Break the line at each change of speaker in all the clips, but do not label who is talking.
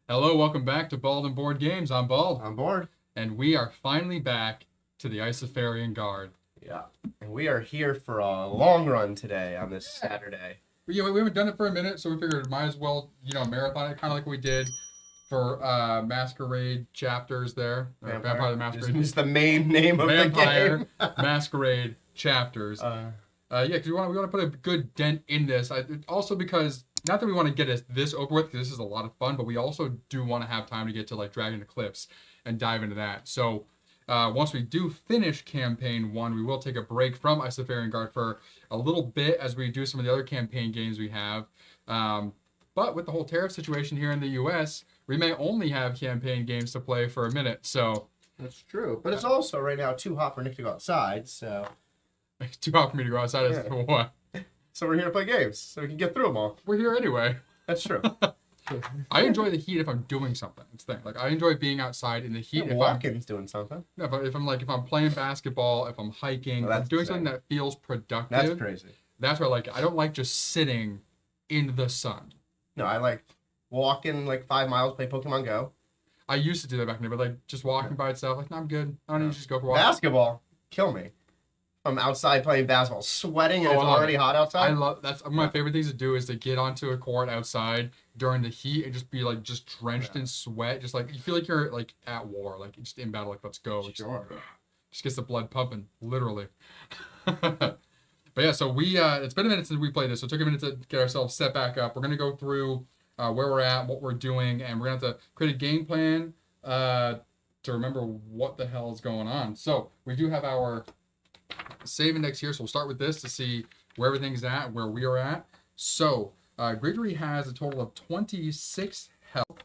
Hello, welcome back to Bald and Board Games. I'm Bald.
On board.
And we are finally back to the Isofarian Guard.
Yeah. And we are here for a long run today on this Saturday.
We haven't done it for a minute, so we figured might as well, marathon it, kind of like we did for Masquerade chapters there. Vampire the Masquerade.
It's the main name of
Vampire
the game.
Masquerade chapters. Because we want to put a good dent in this. Also because, not that we want to get this over with, because this is a lot of fun, but we also do want to have time to get to like Dragon Eclipse and dive into that. So once we do finish campaign 1, we will take a break from Isofarian Guard for a little bit as we do some of the other campaign games we have. But with the whole tariff situation here in the U.S., we may only have campaign games to play for a minute. So
That's true. But it's also right now too hot for Nick to go outside, so...
It's too hot for me to go outside as to what?
So we're here to play games, so we can get through them all.
We're here anyway.
That's true.
I enjoy the heat if I'm doing something. It's the thing. Like I enjoy being outside in the heat.
Yeah, walking's doing something.
No, but if I'm playing basketball, if I'm hiking, if I'm doing something that feels productive.
That's crazy.
That's where I like it. I don't like just sitting in the sun.
No, I like walking like 5 miles, play Pokemon Go.
I used to do that back in the day, but like just walking by itself, like no, I'm good. I don't need to just go for a walk.
Basketball, kill me. I'm outside playing basketball, sweating, and it's already hot outside.
I love that's one of my favorite things to do is to get onto a court outside during the heat and just be like just drenched in sweat, just like you feel like you're like at war, like just in battle, like let's go.
Sure.
Just gets the blood pumping, literally. But yeah, so we it's been a minute since we played this, so it took a minute to get ourselves set back up. We're gonna go through where we're at, what we're doing, and we're gonna have to create a game plan to remember what the hell is going on. So we do have our save index here, so we'll start with this to see where everything's at, where we are at. So Gregory has a total of 26 health.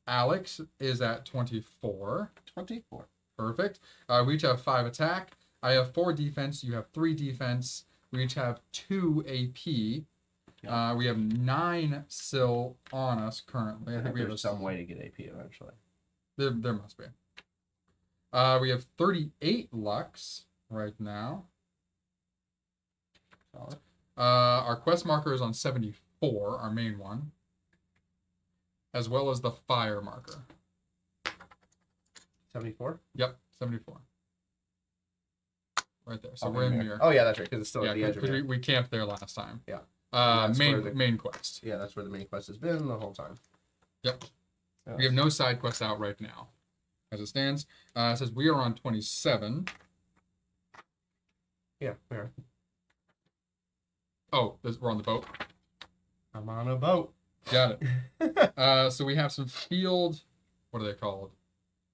Alex is at 24.
24.
Perfect. We each have 5 attack. I have 4 defense. You have 3 defense. We each have 2 AP.
Yeah.
We have 9 still on us currently. I think we have
some way to get AP eventually.
There must be. We have 38 Lux right now. Our quest marker is on 74, our main one, as well as the fire marker.
74?
Yep, 74. Right there. So we're in here.
Oh yeah, that's right, because it's still at the edge of it.
We camped there last time.
Yeah.
Main quest.
Yeah, that's where the main quest has been the whole time.
Yep. We have no side quests out right now, as it stands. It says we are on 27.
Yeah, we are.
Oh, we're on the boat.
I'm on a boat.
Got it. So we have some field. What are they called?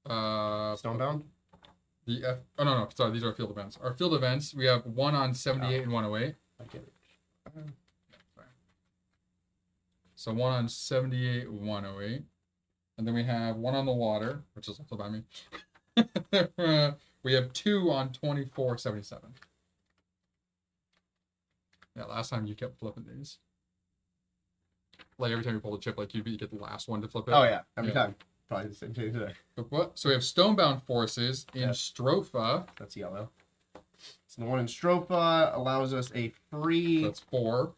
Stonebound?
Oh no, sorry, these are field events. Our field events, we have one on 78 and 108.
I get it.
So one on 78, 108. And then we have one on the water, which is also by me. We have 2 on 24, 77. Yeah, last time you kept flipping these. Like every time you pull the chip, like you get the last one to flip it.
Oh yeah, every time. Probably the same thing today.
But what? So we have Stonebound Forces in Stropha.
That's yellow. So the one in Stropha allows us a free...
That's 4.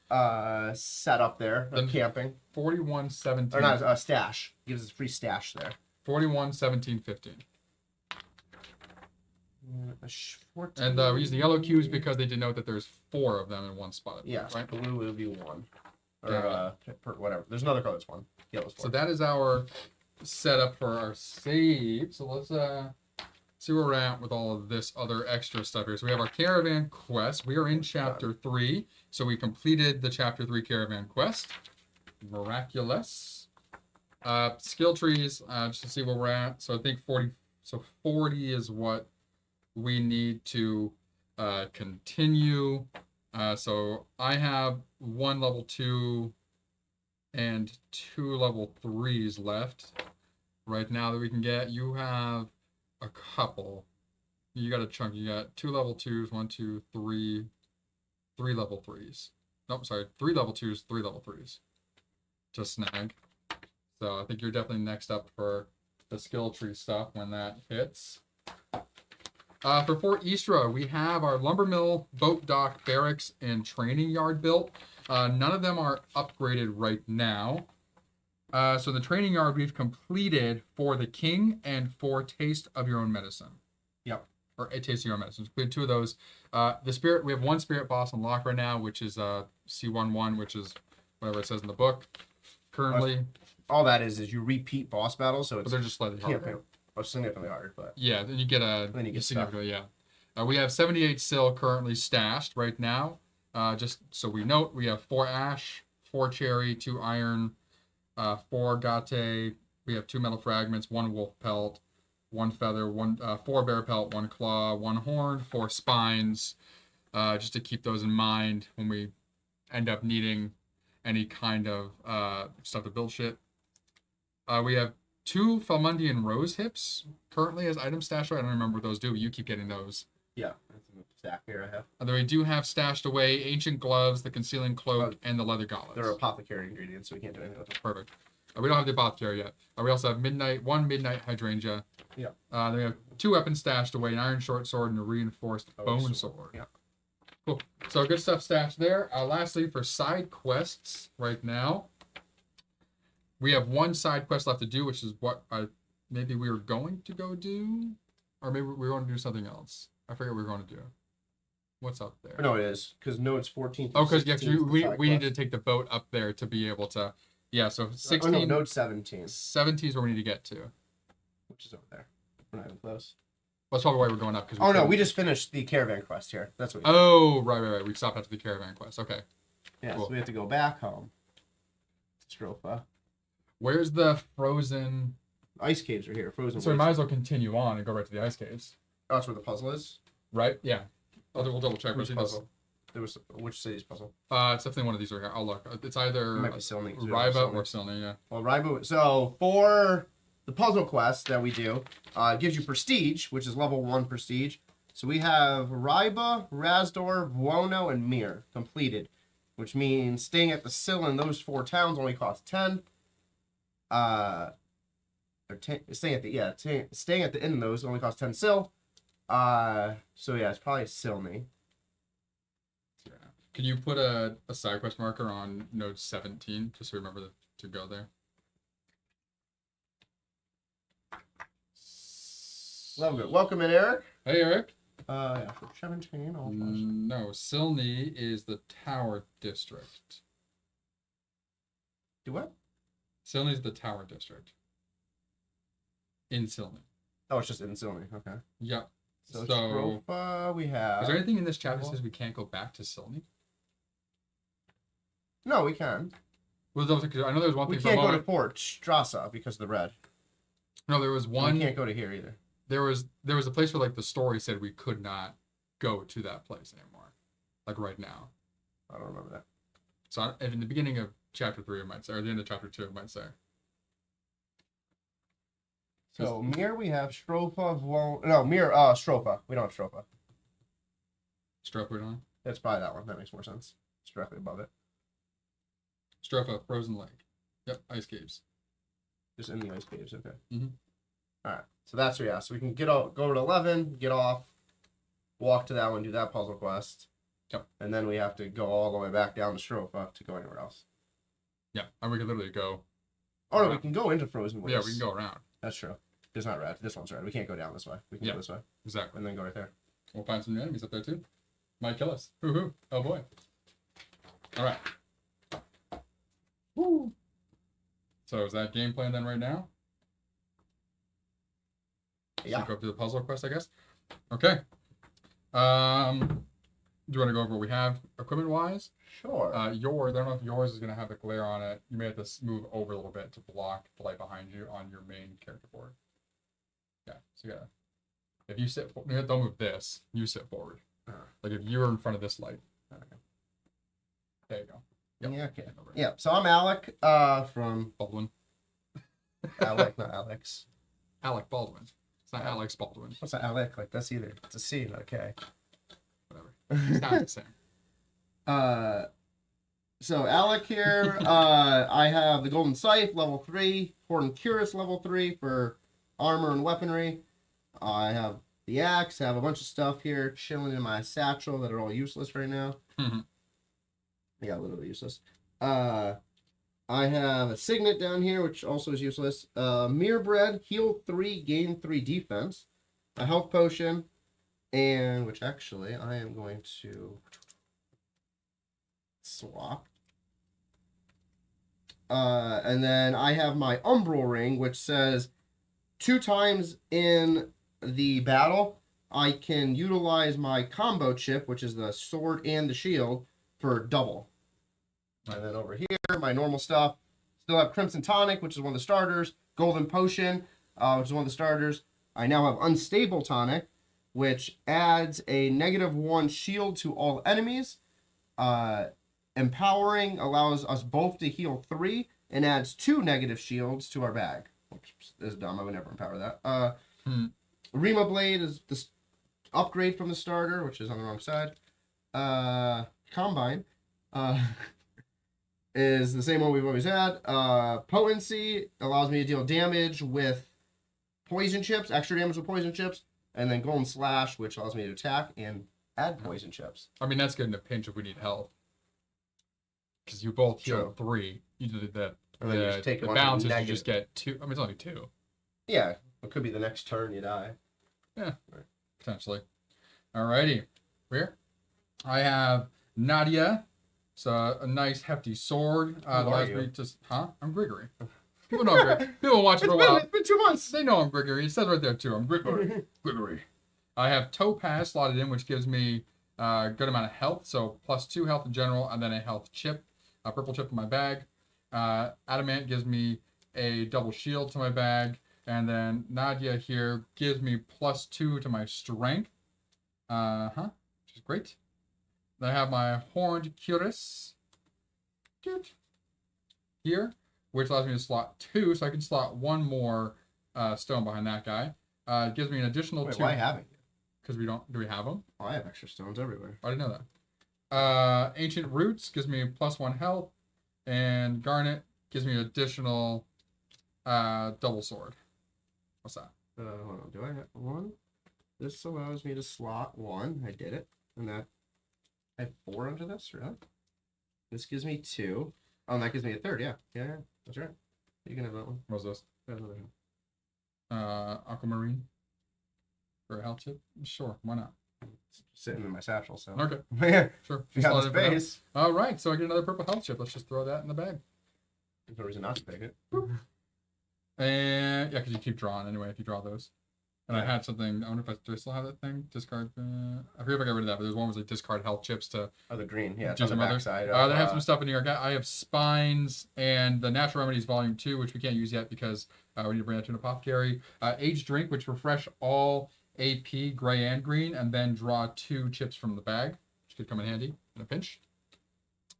Setup there of camping.
41, 17.
Or not, a stash. Gives us a free stash there.
41, 17, 15. And we use the yellow cubes because they denote that there's 4 of them in one spot.
Yeah,
right?
Blue will be 1. Or whatever. There's another color that's 1. Yellow's 4.
So that is our setup for our save. So let's see where we're at with all of this other extra stuff here. So we have our caravan quest. We are in chapter 3. So we completed the chapter 3 caravan quest. Miraculous. Skill trees, just to see where we're at. So I think 40. So 40 is what we need to continue. So I have 1 level 2 and 2 level 3s left right now that we can get. You have a couple. You got a chunk. You got 2 level 2s, 1, 2, 3, 3 level 3s. Nope, sorry, 3 level 2s, 3 level 3s to snag. So I think you're definitely next up for the skill tree stuff when that hits. For Fort Istra, we have our lumber mill, boat dock, barracks, and training yard built. None of them are upgraded right now. So the training yard we've completed for the king and for taste of your own medicine.
Yep.
Or a taste of your own medicine. We have 2 of those. The spirit, we have 1 spirit boss unlocked right now, which is C11, which is whatever it says in the book. Currently,
all that is you repeat boss battles, so
but
it's
they're just slightly harder.
significantly harder, but
Yeah, then you get
then you get
significantly, we have 78 sil currently stashed right now. Just so we note, we have 4 ash, 4 cherry, 2 iron, 4 gate. We have 2 metal fragments, 1 wolf pelt, 1 feather, 4 bear pelt, 1 claw, 1 horn, 4 spines. Just to keep those in mind when we end up needing any kind of stuff to build shit. We have 2 Falmundian rose hips currently as item stashed. I don't remember what those do, but you keep getting those.
Yeah, that's in the stack here I have.
And then we do have stashed away ancient gloves, the concealing cloak, and the leather gauntlets.
They're apothecary ingredients, so we can't do anything with them.
Perfect. We don't have the apothecary yet. We also have one midnight hydrangea.
Yeah.
Then we have 2 weapons stashed away, an iron short sword and a reinforced bone sword.
Yeah.
Cool. So good stuff stashed there. Lastly, for side quests right now, we have 1 side quest left to do, which is what maybe we were going to go do, or maybe we were going to do something else. I forget what we were going to do. What's up there?
No, it is because node's 14.
Oh, because we need to take the boat up there to be able to. Yeah, so 16.
Oh, no, node 17.
17 is where we need to get to.
Which is over there. We're not even close.
Well, that's probably why we're going up.
Oh, no, we just finished the caravan quest here. That's what we did.
Oh, right. We stopped after the caravan quest. Okay.
Yeah,
Cool.
so we have to go back home. Stropha.
Where's the frozen...
Ice caves are here. Frozen.
So we might as well continue on and go right to the ice caves.
Oh, that's where the puzzle is?
Right? Yeah. We'll double check.
Which puzzle? There was which city's puzzle?
It's definitely one of these right here. I'll look. It's either
It might be Silny.
Ryba or Silny, yeah.
Well, Ryba. So for the puzzle quest that we do, it gives you prestige, which is level 1 prestige. So we have Ryba, Razdor, Vuono, and Mir completed, which means staying at the Sill in those 4 towns only costs 10. Staying at the inn in those only costs 10 Sill. So yeah, it's probably Silny.
Yeah. Can you put a side quest marker on node 17 just so we remember to go there?
Love it. Welcome in, Eric.
Hey, Eric.
Yeah, for 17.
No, Silny is the Tower District.
Do what?
Silny is the Tower District. In Silny.
Oh, it's just in Silny. Okay.
Yep.
So we have.
Is there anything in this chapter that says we can't go back to Silny?
No, we can.
Well, I know there's one thing.
We can't go to Fort Strassa because of the red.
No, there was one.
We can't go to here either.
There was a place where like the story said we could not go to that place anymore, like right now.
I don't remember that.
So in the beginning of chapter 3, it might say, or the end of chapter 2, it might say.
So Mir, we have Stropha. Mir, Stropha. We don't have Stropha.
Stropha, we don't.
That's probably that one. That makes more sense. It's directly above it.
Stropha, frozen lake. Yep, ice caves.
Just in the ice caves. Okay.
Mm-hmm.
All right. So that's yeah. So we can go to 11, get off, walk to that one, do that puzzle quest.
Yep.
And then we have to go all the way back down to Stropha to go anywhere else.
Yeah, and we can literally go.
Oh no, we can go into Frozen Waste.
Yeah, we can go around.
That's true. It's not red. This one's red. We can't go down this way. We can go this way.
Exactly.
And then go right there.
We'll find some new enemies up there too. Might kill us. Hoo-hoo. Oh boy. All right. Woo. So is that game plan then right now?
Yeah.
So go up to the puzzle quest, I guess. Okay. Do you want to go over what we have equipment wise?
Sure.
I don't know if yours is going to have the glare on it. You may have to move over a little bit to block the light behind you on your main character board. Yeah, so yeah. If you sit, don't move this. You sit forward. Like if you're in front of this light. Okay. There you go. Yep.
Yeah. Okay. Yeah. So I'm Alec. From
Baldwin.
Alec, not Alex.
Alec Baldwin. It's not Alex Baldwin.
What's that Alec like? That's either. It's a C, not a K.
Whatever. It's not the same.
So Alec here. I have the Golden Scythe, level 3. Horn Cuirass, level 3 for armor and weaponry. I have the axe. I have a bunch of stuff here chilling in my satchel that are all useless right now.
Mm-hmm.
Yeah, literally useless. I have a Signet down here, which also is useless. Mere Bread, heal 3, gain 3 defense. A health potion, and which actually I am going to swap. And then I have my Umbral Ring, which says 2 times in the battle, I can utilize my combo chip, which is the sword and the shield, for double. And then over here, my normal stuff. Still have Crimson Tonic, which is one of the starters. Golden Potion, which is one of the starters. I now have Unstable Tonic, which adds a -1 shield to all enemies. Empowering allows us both to heal 3 and adds 2 negative shields to our bag. Which is dumb. I would never empower that. Rima Blade is the upgrade from the starter, which is on the wrong side. Combine is the same one we've always had. Potency allows me to deal damage with poison chips, extra damage with poison chips. And then Golden Slash, which allows me to attack and add poison chips.
I mean, that's good in a pinch if we need health. Because you both heal 3. You did that.
And then you just take
the
one
balance is you
negative.
just get 2. I mean, it's only 2.
Yeah, it could be the next turn you die.
Yeah, potentially. Alrighty. Where? I have Nadia. It's a nice hefty sword.
are you?
Me to, I'm Grigory. People know Grigory. People watch it for a while.
It's been 2 months.
They know I'm Grigory. It says right there too. I'm Grigory. Grigory. I have Topaz slotted in, which gives me a good amount of health. So +2 health in general, and then a health chip, a purple chip in my bag. Adamant gives me a double shield to my bag. And then Nadia here gives me +2 to my strength. Which is great. Then I have my Horned Cuirass here, which allows me to slot 2, so I can slot 1 more stone behind that guy. It gives me an additional 2.
Why haven't you?
Because we don't. Do we have them?
Oh, I have extra stones everywhere.
I didn't know that. Ancient Roots gives me +1 health, and Garnet gives me an additional double sword. What's that?
Hold on. Do I have 1? This allows me to slot 1. I did it. And that I have 4 under this, really? This gives me 2. Oh, and that gives me a 3rd, yeah. Yeah, that's right. You can have that one.
What's this?
That's another one.
Aquamarine for a health chip. Sure, why not?
It's sitting in my satchel, so.
Okay,
Yeah.
sure.
You
Just
got
slot
the
it in for
space.
now. All right, so I get another purple health chip. Let's just throw that in the bag.
There's no reason not to pick it.
And yeah, because you keep drawing anyway if you draw those. And I had something. I wonder if do I still have that thing? Discard. I forget if I got rid of that, but there's one was like discard health chips to
Oh, the green. Yeah, it's
do
on the
some other.
backside.
They have some stuff in here. I have spines and the Natural Remedies Volume 2, which we can't use yet because we need to bring that to an apothecary. Aged Drink, which refresh all AP, gray and green, and then draw 2 chips from the bag, which could come in handy in a pinch.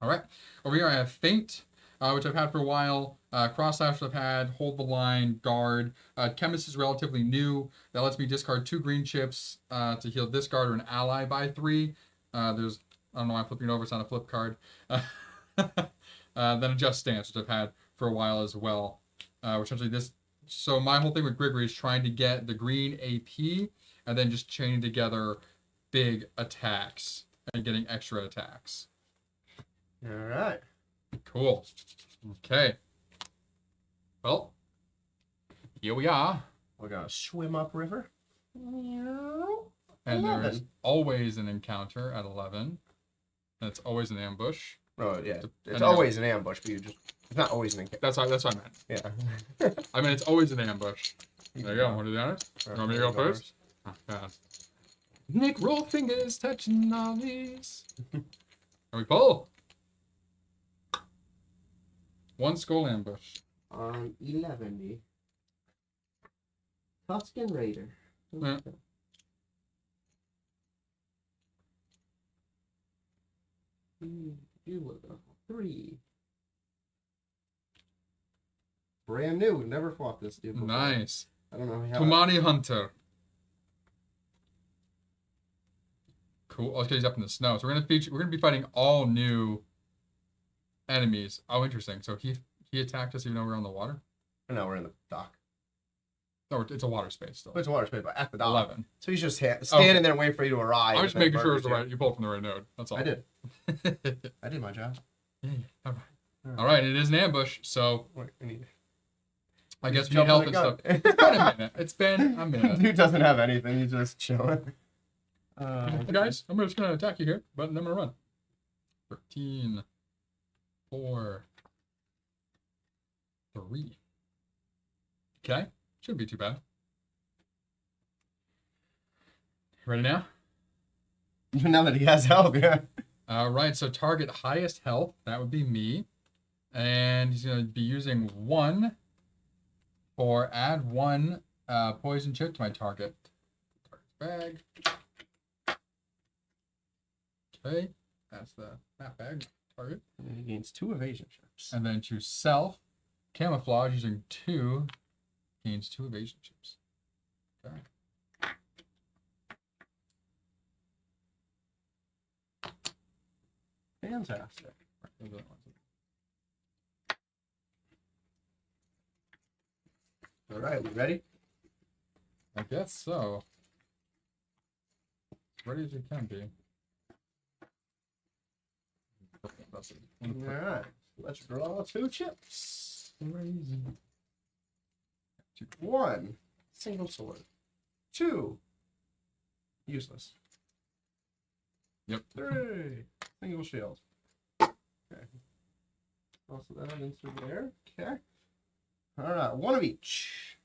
All right. Over here I have Faint, which I've had for a while. Cross Slash I've had. Hold the Line, Guard. Chemist is relatively new. That lets me discard 2 green chips to heal this guard or an ally by 3. There's, I don't know why I'm flipping it over. It's not a flip card. Then Adjust Stance, which I've had for a while as well. Which essentially this. So my whole thing with Grigory is trying to get the green AP and then just chaining together big attacks and getting extra attacks.
All right.
Cool. Okay. Well, here we are.
We're going to swim upriver.
And
11.
there's always an encounter at 11. And it's always an ambush.
Oh, yeah. It's
And
always an ambush, but it's not always an encounter.
That's what I meant.
Yeah.
I mean, it's always an ambush. There you go. Want to do that? You want me to go first? Oh, God. Nick, roll fingers, touching all these. And we pull. 1 skull ambush.
On 11. Tuscan Raider.
Yeah.
You look a 3. Brand new. Never fought this dude before.
Nice.
I don't know how.
Tumani Hunter. Cool. Oh, okay, he's up in the snow. So we're gonna be fighting all new enemies. Oh, interesting. So he attacked us even though we're on the water?
No, we're in the dock.
No, it's a water space still.
But it's a water space, but at the dock.
11.
So he's just standing there waiting for you to arrive.
I'm just
and then
making sure
murders
it's the right. You pulled from the right node. That's all.
I did. I did my job.
Yeah. All right. All right, it is an ambush, so
Wait, I need.
I guess we
jump
need help
on
and
the
stuff.
gun.
It's been a minute. It's been a minute.
Dude doesn't have anything. He's just chilling.
Hey guys, I'm just gonna attack you here, but I'm gonna run. 13, 4, 3. Okay, shouldn't be too bad. Ready now?
Now that he has health, yeah.
All right, so target highest health, that would be me. And he's going to be using 1 for add 1 poison chip to my target. Target's bag. Okay, that's the map bag target.
And he gains 2 evasion chips.
And then choose self. Camouflage using 2 gains 2 evasion chips. Okay.
Fantastic. All right, we ready?
I guess so. As ready as you can be.
All right, let's draw 2 chips.
Crazy.
1, single sword. 2, useless.
Yep.
3, single shield. Okay. Also that into there. Okay. All right, 1 of each.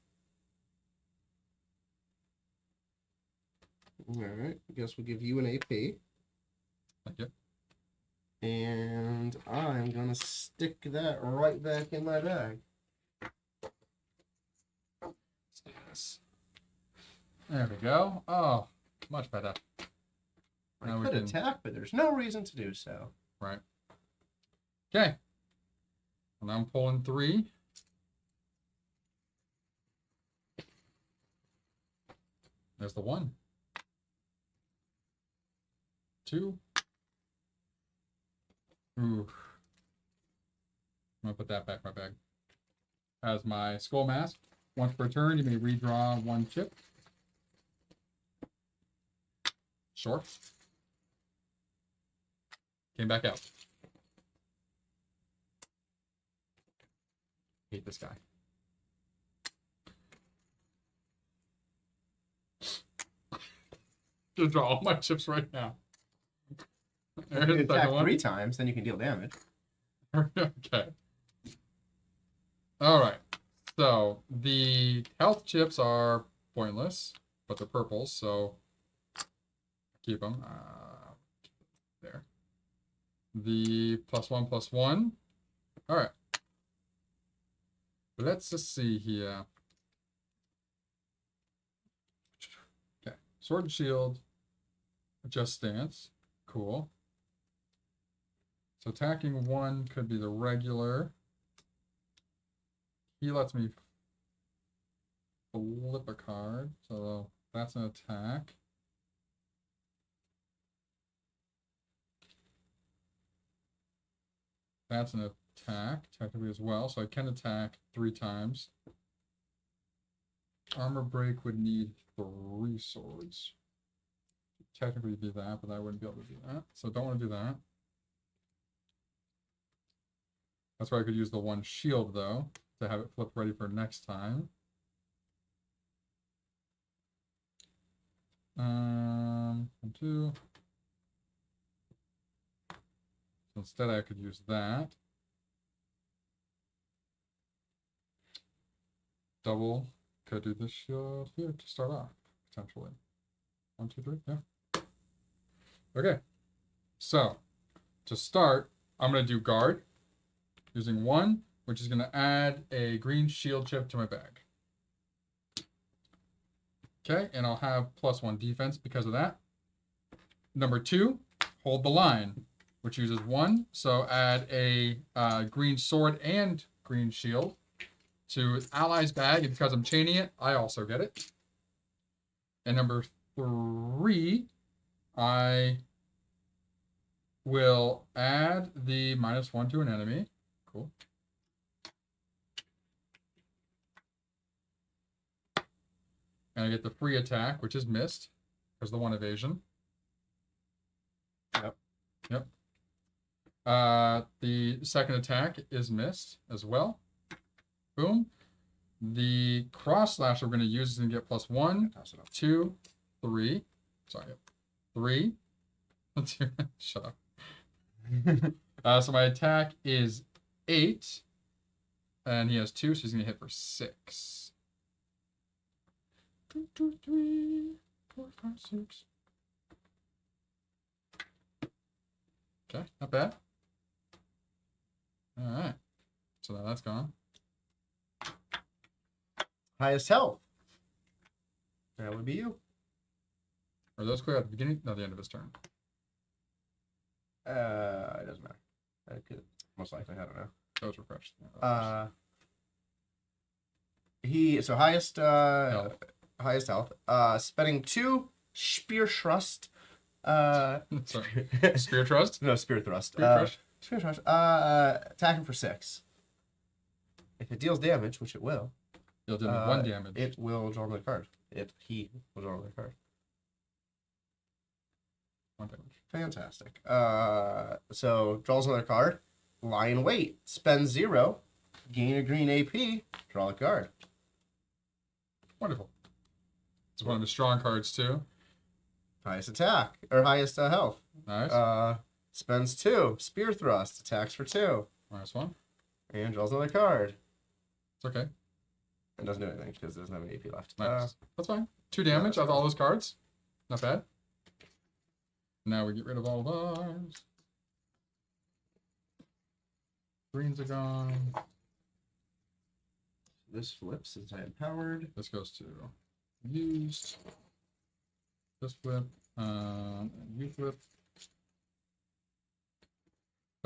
All right, I guess we'll give you an AP.
Thank you.
And I'm gonna stick that right back in my bag.
Let's do this. There we go. Oh, much better.
I
Now we
could
can-
attack, but there's no reason to do so.
Right. Okay. And I'm pulling 3. There's the 1. 2. Ooh. I'm gonna put that back in my bag. As my skull mask. Once per turn, you may redraw 1 chip. Sure. Came back out. Hate this guy. Just draw all my chips right now. There's
If you
the
attack
second one.
3 times, then you can deal damage.
Okay. All right. So the health chips are pointless, but they're purples, so keep them. There. The +1/+1. All right. Let's just see here. Okay. Sword and shield. Adjust stance. Cool. So attacking 1 could be the regular. He lets me flip a card, so that's an attack. That's an attack, technically as well, so I can attack 3 times. Armor break would need 3 swords. Technically do that, but I wouldn't be able to do that, so don't want to do that. That's why I could use the 1 shield, though, to have it flipped ready for next time. And 2. So instead, I could use that. Double. Could do this shield here to start off, potentially. 1, 2, 3, yeah. Okay. So, to start, I'm going to do guard. Using 1, which is going to add a green shield chip to my bag. Okay, and I'll have +1 defense because of that. Number 2, hold the line, which uses 1. So add a green sword and green shield to ally's bag, and because I'm chaining it, I also get it. And number 3, I will add the -1 to an enemy. Cool. And I get the free attack, which is missed, because the 1 evasion.
Yep.
Yep. The second attack is missed as well. Boom. The cross slash we're going to use is going to get +1,
Pass it up.
2, 3. Sorry, 3. Shut up. So my attack is 8, and he has 2, so he's going to hit for 6. 2, 2, 3, 4, 5, 6. Okay, not bad. All right, so now that's gone.
Highest health. That would be you.
Are those clear at the beginning? No, the end of his turn.
It doesn't matter. I could, most likely, I don't know.
Those refreshed. Yeah,
So highest highest health. Spending 2 spear thrust.
Sorry. Spear thrust?
No, spear thrust.
Spear thrust?
Spear thrust. Attacking for 6. If it deals damage, which it will,
You'll do 1 damage.
it will draw another card. He will draw another card.
1 damage.
Fantastic. So draws another card. Lie in wait. Spend 0. Gain a green AP. Draw a card.
Wonderful. It's one of his strong cards too.
Highest attack or highest health.
Nice.
Spends 2. Spear thrust. Attacks for 2.
Nice one.
And draws another card.
It's okay.
And doesn't do anything because there's no AP left.
Nice. That's fine. 2 damage out of all those cards. Not bad. Now we get rid of all of ours. Greens are gone.
This flips since I am powered.
This goes to used. This flip. You flip.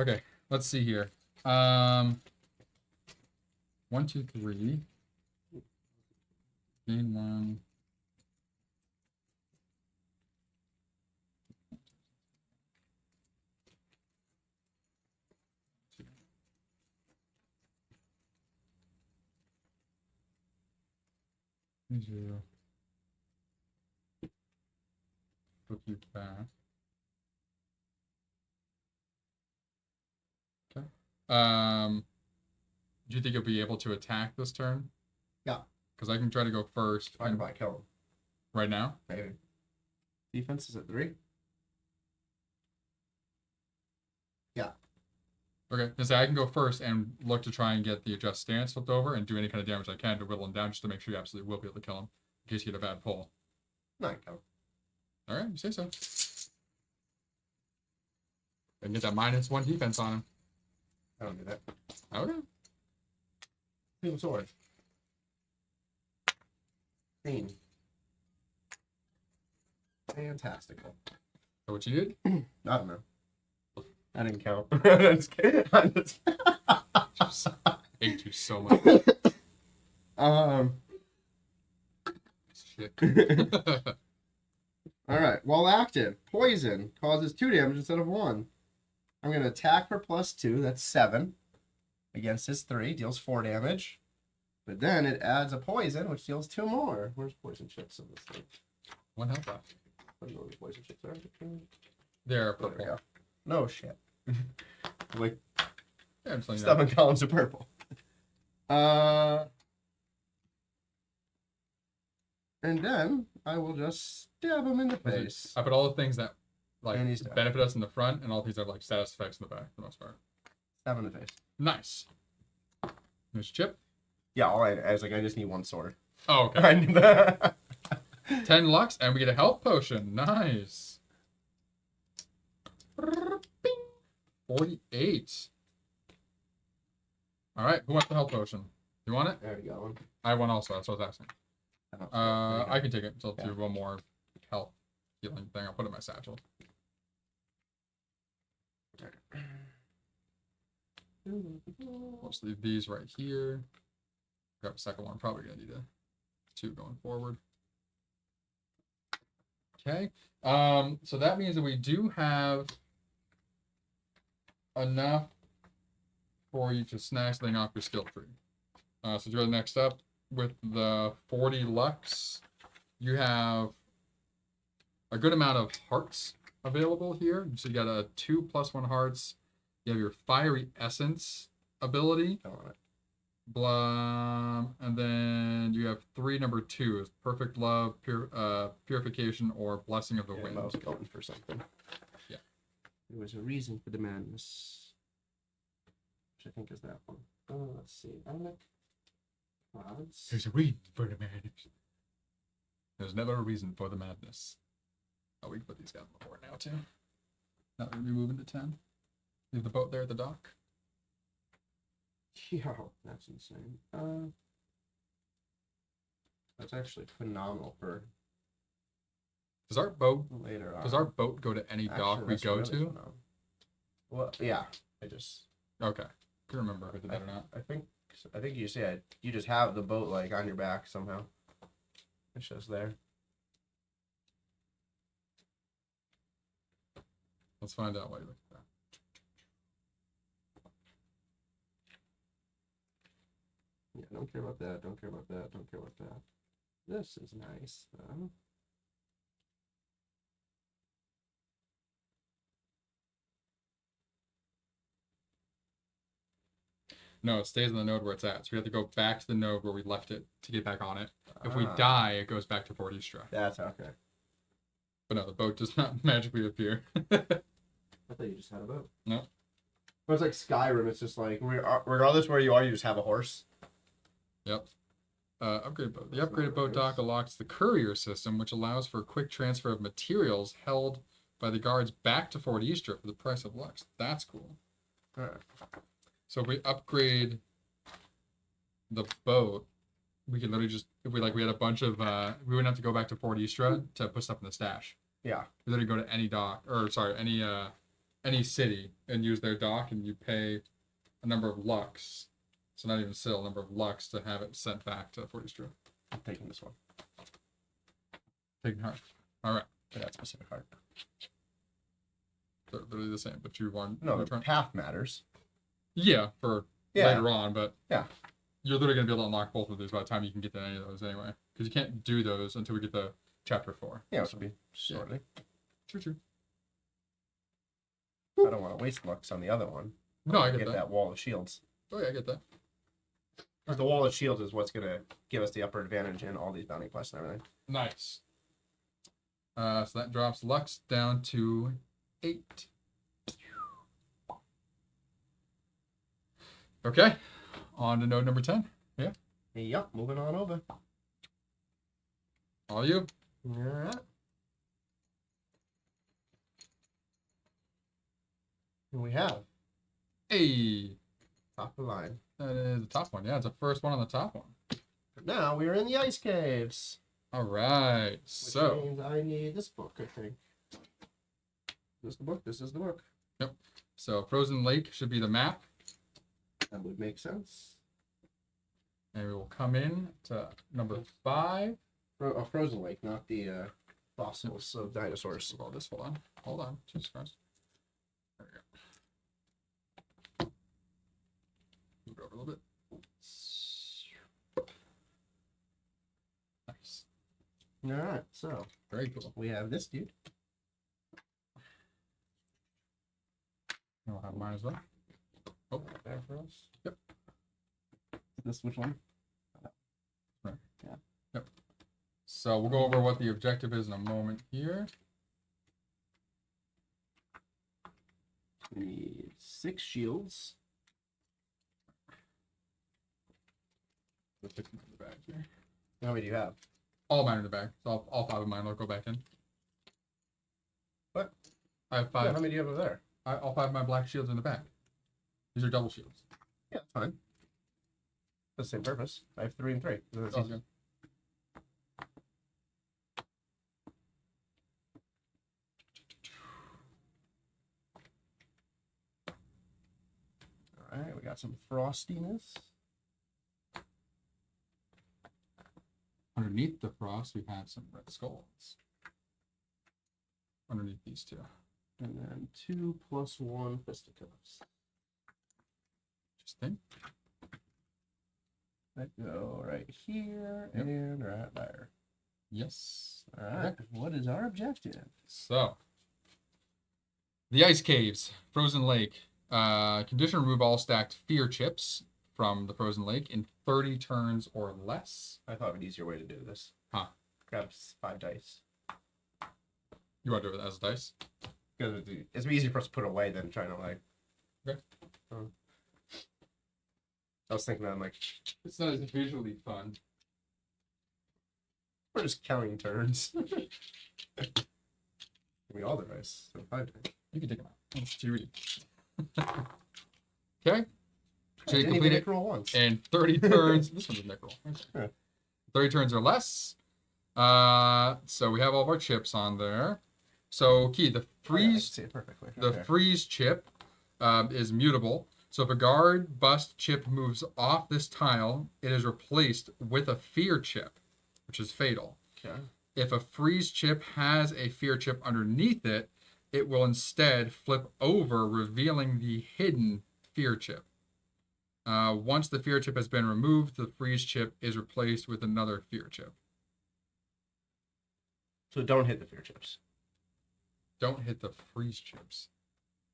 Okay, let's see here. 1, 2, 3. Gain 1. Zero. Put you back. Okay. Do you think you'll be able to attack this turn?
Yeah.
Because I can try to go first.
I can probably kill him.
Right now?
Maybe. Defense is at 3. Yeah.
Okay. So I can go first and look to try and get the adjust stance flipped over and do any kind of damage I can to whittle him down just to make sure you absolutely will be able to kill him in case you get a bad pull.
No, I can kill him.
All right, you say so. I can get that -1 defense on him.
I don't do that.
Okay.
Single sword. Clean. Fantastical.
So what you did?
I don't know. I didn't count. I'm just kidding.
I hate you so much. Shit.
All right. While active, poison causes 2 damage instead of 1. I'm going to attack for +2. That's 7. Against his 3. Deals 4 damage. But then it adds a poison, which deals 2 more. Where's poison chips in this thing?
1 health left.
I don't know where the poison chips are.
There,
There we
purple.
go. No shit. Like
Yeah, I'm just letting you know.
7 columns of purple. And then I will just stab him in the face.
I put all the things that like
And he's dead.
benefit us in the front, and all these are like status effects in the back for the most part.
Stab him in the face.
Nice. There's Chip.
Yeah, I was like, I just need 1 sword.
Oh, okay.
I need that.
10 lux, and we get a health potion. Nice. 48. All right, who wants the health potion? You want it?
I already got one.
I want also. That's what I was asking. I can take it. So I'll do one more health healing thing. I'll put it in my satchel. Let's leave these right here. Grab a second one. Probably gonna need a 2 going forward. Okay. So that means that we do have enough for you to snag something off your skill tree. So to go to the next step with the 40 lux, you have a good amount of hearts available here. So you got a 2 + 1 hearts, You have your Fiery Essence ability.
I want it.
Blah, and then you have 3 number 2s: Perfect Love, Purification, or Blessing of the
Yeah,
Wind.
I was going for something.
Yeah.
There was a reason for the madness. Which I think is that one. Oh, let's see. Odds.
There's a reason for the madness. There's never a reason for the madness. Oh, we can put these guys on the board now, too. Now we're moving to 10. Leave the boat there at the dock.
Yo, that's insane. That's actually phenomenal for
Does our boat
later on.
Does our boat go to any dock
Actually,
we
that's
go
really
to?
phenomenal. Well, yeah. I just.
Okay. Couldn't remember if I did that or not.
I think you said you just have the boat like on your back somehow. It's just there.
Let's find out why you look at that.
Yeah, don't care about that. Don't care about that. Don't care about that. This is nice.
No, it stays on the node where it's at. So we have to go back to the node where we left it to get back on it. If we
Ah.
die, it goes back to Fort Istra.
That's okay.
But no, the boat does not magically appear.
I thought you just had a boat.
No.
But it's like Skyrim. It's just like regardless where you are, you just have a horse.
Yep. Upgrade boat. The upgraded boat dock unlocks the courier system, which allows for a quick transfer of materials held by the guards back to Fort Istra for the price of Lux. That's cool.
Alright.
So if we upgrade the boat, we could literally just, if we had a bunch of, we wouldn't have to go back to Fort Istra to put stuff in the stash.
Yeah.
We literally go to any dock, or sorry, any city and use their dock, and you pay a number of Lux. So not even still, a number of Lux to have it sent back to Fort Istra.
I'm taking this one.
Taking heart. All right.
For that specific heart.
They're literally the same, but you want
No,
you're
the path matters.
Yeah, for
Yeah.
later on, but
Yeah.
you're literally gonna be able to unlock both of these by the time you can get to any of those anyway, because you can't do those until we get to chapter 4.
Yeah, which will be shortly.
True.
I don't want to waste Lux on the other one.
No, I
Get
get that.
that wall of shields.
Oh yeah, I get that.
Because the wall of shields is what's gonna give us the upper advantage in all these bounty quests and everything.
Nice. So that drops Lux down to 8. Okay, on to node number 10. Yeah,
Yep, moving on over.
all you.
Alright. And we have
Hey,
top of the line.
that is the top one. Yeah, it's the first one on the top one.
But now we are in the ice caves.
All right,
Which
so
means I need this book, I think. This is the book. This is the book.
Frozen Lake should be the map.
That would make sense.
And we will come in to number 5.
Frozen Lake, not the fossils of dinosaurs.
Hold this. Hold on. Jesus Christ. There we go. Move it over a little bit. Nice.
Alright, so
Very cool.
we have this dude.
We'll have mine as well. Oh,
There for us.
Yep.
This which one?
so we'll go over what the objective is in a moment here.
We need 6 shields.
Let's pick them in the bag here.
How many do you have?
All mine are in the bag. So all 5 of mine will go back in.
What?
I have
Yeah,
5.
how many do you have over there?
All 5 of my black shields are in the bag. These are double shields.
Yeah, that's fine. The same purpose. I have 3 and 3. That's
Oh,
easy.
okay.
Alright, we got some frostiness.
Underneath the frost, we have some red skulls. Underneath these 2.
And then 2 + 1 fisticuffs.
Interesting.
That go right here
Yep.
and right there.
Yes.
Alright, what is our objective?
So, the ice caves, frozen lake. Condition remove all stacked fear chips from the frozen lake in 30 turns or less.
I thought of an easier way to do this.
Huh.
Grab 5 dice.
You want to do it as dice?
Because it's easier for us to put away than trying to like.
Okay.
I was thinking that I'm like,
It's not as visually fun.
we're just counting turns. Give me all the dice. So 5 dice.
You can take them out. It's too easy. Okay. So
I
you
didn't
complete
even
it
roll once.
in 30 turns. This one's a neck roll.
Yeah.
30 turns or less. So we have all of our chips on there. So key, the
I
freeze,
see it perfectly.
the
Okay.
freeze chip is mutable. So if a guard bust chip moves off this tile, it is replaced with a fear chip, which is fatal.
Okay.
If a freeze chip has a fear chip underneath it, it will instead flip over, revealing the hidden fear chip. Once the fear chip has been removed, the freeze chip is replaced with another fear chip.
So don't hit the fear chips.
Don't hit the freeze chips.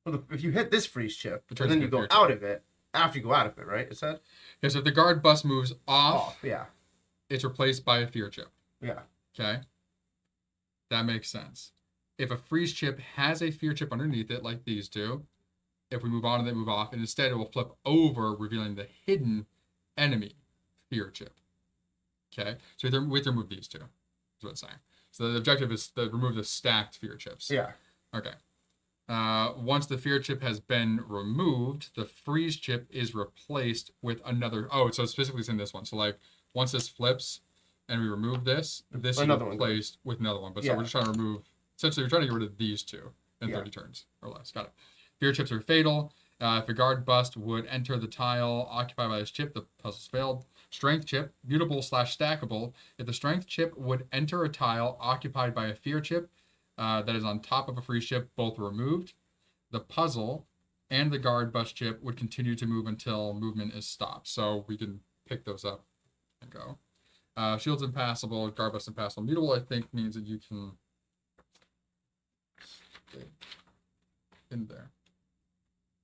Well, if you hit this freeze chip,
It
and
turns
then you
into a
go
fear
out of it, after you go out of it, right? It said?
Okay, so if the guard bust moves off,
Yeah.
it's replaced by a fear chip.
Yeah.
Okay? That makes sense. If a freeze chip has a fear chip underneath it, like these do, if we move on and then move off, and instead it will flip over, revealing the hidden enemy fear chip. Okay? So we have to remove these two, is what it's saying. So the objective is to remove the stacked fear chips.
Yeah.
Okay. Once the fear chip has been removed, the freeze chip is replaced with another. Oh, so specifically it's in this one. So like once this flips and we remove this is
Another one
replaced with another one. But so
Yeah.
we're just trying to remove. Essentially, we're trying to get rid of these two in
Yeah.
30 turns or less. Got it. Fear chips are fatal. If a guard bust would enter the tile occupied by this chip, the puzzle's failed. Strength chip, mutable/stackable. If the strength chip would enter a tile occupied by a fear chip that is on top of a freeze chip, both are removed. The puzzle and the guard bust chip would continue to move until movement is stopped. So we can pick those up and go. Shield's impassable, guard bust impassable. Mutable, I think, means that you can stay in there.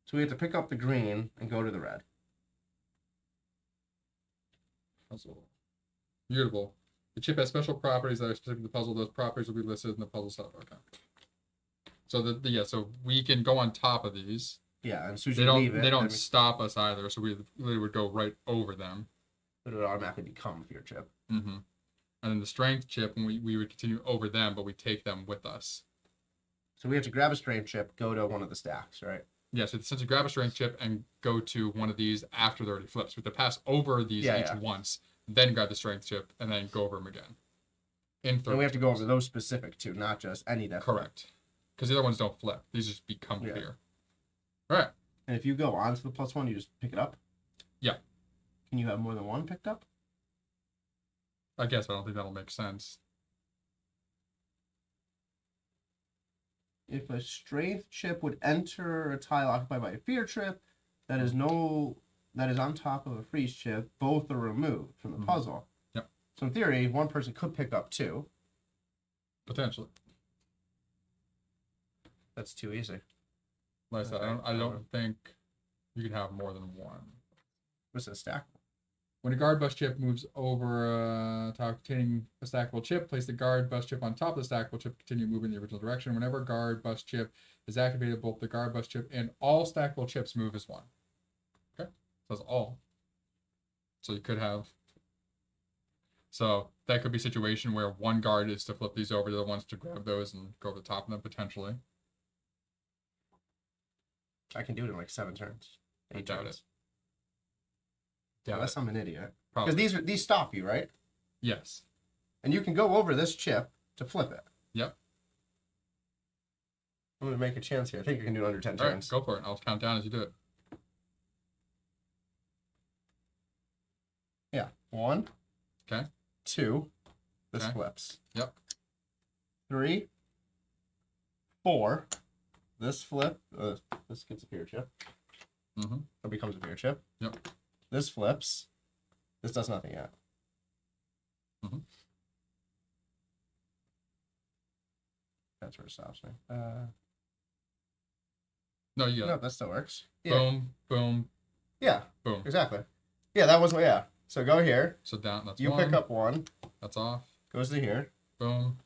So we have to pick up the green and go to the red.
Puzzle. Mutable. The chip has special properties that are specific to the puzzle. Those properties will be listed in the puzzle setup. Okay. So so we can go on top of these.
Yeah, and as soon as
They
you
don't
leave it,
they don't
then
stop us either. So we literally would go right over them.
it would automatically become a fear chip.
Mm-hmm. And then the strength chip, when we would continue over them, but we take them with us.
So we have to grab a strength chip, go to one of the stacks, right?
Yeah, so since you grab a strength chip and go to one of these after they're already flipped. So we have to pass over these each once, then grab the strength chip, and then go over them again. In 30
And we have to go over
turns.
those specific two, not just any that.
Correct. Because the other ones don't flip. These just become
Yeah.
fear. All right.
And if you go onto the +1, you just pick it up?
Yeah.
Can you have more than one picked up?
I guess I don't think that'll make sense.
If a strength chip would enter a tile occupied by a fear chip that is on top of a freeze chip, both are removed from the puzzle.
Yep.
So in theory, one person could pick up 2.
Potentially.
That's too easy.
Like I said, I don't think you can have more than one.
What's a stack?
When a guard bust chip moves over a tile containing a stackable chip, place the guard bust chip on top of the stackable chip, continue moving in the original direction. Whenever guard bust chip is activated, both the guard bust chip and all stackable chips move as one. Okay? So that's all. So you could have... So that could be a situation where one guard is to flip these over, the other one's to grab those and go over the top of them, potentially.
I can do it in like 7 turns. 8
Doubt
turns.
Doubt
Unless
it.
I'm an idiot.
Probably.
Because these stop you, right?
Yes.
And you can go over this chip to flip it.
Yep.
I'm going to make a chance here. I think I can do it under 10
All right,
turns.
go for it. I'll count down as you do it.
Yeah. 1.
Okay.
2. This
Okay.
flips.
Yep.
3. 4. This flip. This gets a fear chip.
Mm-hmm.
Or becomes a fear chip.
Yep.
This flips. This does nothing yet.
Mm-hmm.
That's where it stops me.
No, you got
No,
it.
that still works. Yeah.
Boom, boom,
Yeah.
boom.
Exactly. Yeah, that was yeah. So go here.
So down. That's
You
one.
pick up one.
That's off.
Goes to here.
Boom.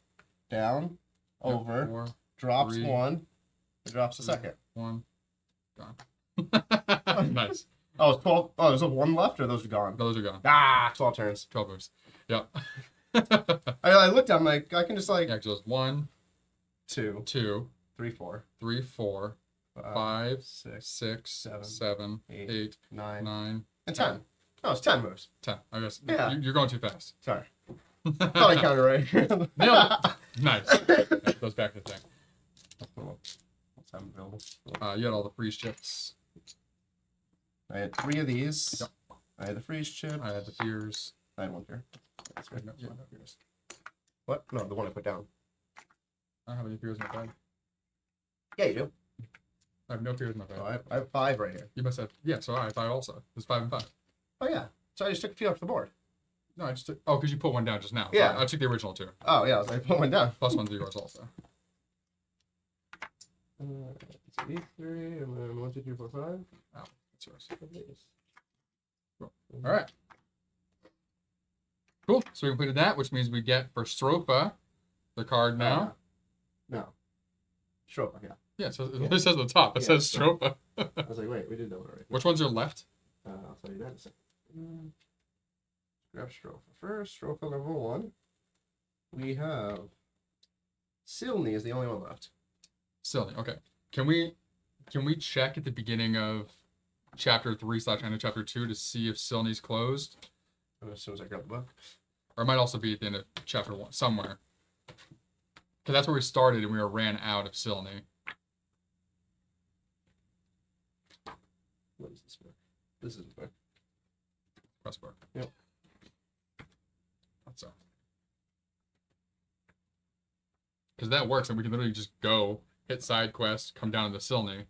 Down.
Yep,
Over.
4,
Drops
3,
one. It drops a
2,
second.
1. Gone. Nice.
Oh, it's 12. Oh, there's one left, or those are gone?
Those are gone.
Ah, 12 turns.
12 moves. Yep.
I looked, I'm like, I can just like.
Yeah, it goes 1,
2,
2,
3, 4,
3, 4, 5,
6,
6,
7,
7,
8,
8,
9,
9,
and 10. No, it's 10 moves.
10. I guess
Yeah.
you're going too fast.
Sorry. Thought I counted right.
Nailed it. Nice. Yeah, goes back to the thing.
What's that available?
You had all the freeze chips.
I had 3 of these.
Yep.
I had the freeze chip.
I had the fears.
I had one here. That's right.
No, yeah, no fears.
What? No, the one I put down.
I don't have any fears in my bag.
Yeah, you do.
I have no fears in my bag.
Oh, I have 5 right here.
You must have. Yeah, so I have 5 also. There's 5 and 5.
Oh, yeah. So I just took a few off the board.
No, I just took. Oh, because you put one down just now. So
Yeah.
I took the original 2.
Oh, yeah. I was like, put one down.
Plus 1's yours also.
It's these 3, and then 1, 2, 3, 4, 5.
Oh, that's yours.
Cool.
All right. Cool. So we completed that, which means we get for Stropha the card now.
No. Sure, yeah.
Yeah, so it says at the top. It
Yeah,
says
so-
Stropha.
I was like, wait, we did that one already.
Which one's your left?
I'll tell you that in a second. Grab Stropha first. Stropha number 1. We have Silney is the only one left.
Silly. Okay. Can we check at the beginning of chapter 3/end of chapter 2 to see if Silney's closed?
As soon as I grab the book.
Or it might also be at the end of chapter 1 somewhere. Because that's where we started and we ran out of Silney.
What is this book? This is the book.
Press bar.
Yep.
That's so. Because that works and we can literally just go, hit side quest, come down to the Silney.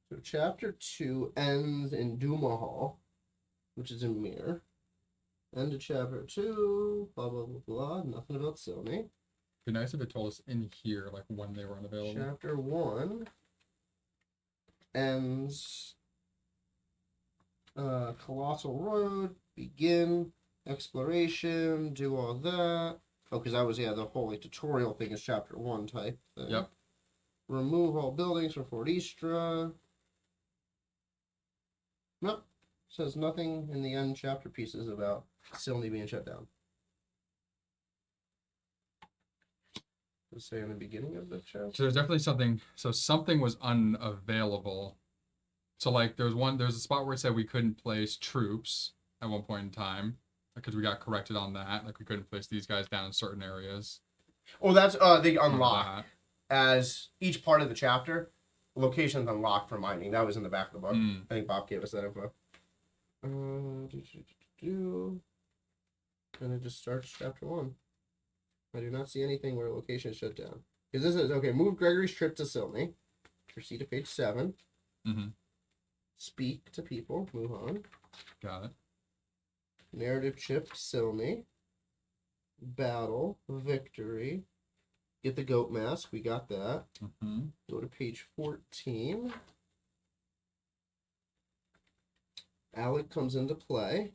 So chapter 2 ends in Duma Hall, which is in Mir. End of chapter 2, blah, blah, blah, blah. Nothing about Silney.
Be nice if it told us in here, like when they were unavailable.
Chapter 1 ends Colossal Road, begin, exploration, do all that. Oh, because that was, yeah, the whole like, tutorial thing is chapter 1 type thing.
Yep.
Remove all buildings from Fort Istra. Nope. Says nothing in the end chapter pieces about Silney being shut down. Does it say in the beginning of the chapter?
So there's definitely something. So something was unavailable. So like there's a spot where it said we couldn't place troops at one point in time because we got corrected on that. Like we couldn't place these guys down in certain areas.
Oh, that's they
On
unlock
that.
as each part of the chapter. Locations unlocked for mining. That was in the back of the book.
Mm.
I think Bob gave us that info. And it just starts chapter 1. I do not see anything where location is shut down. Because this is, okay, move Gregory's trip to Silney. Proceed to page 7.
Mm-hmm.
Speak to people. Move on.
Got it.
Narrative chip, Silney. Battle. Victory. Get the goat mask. We got that.
Mm-hmm.
Go to page 14. Alec comes into play.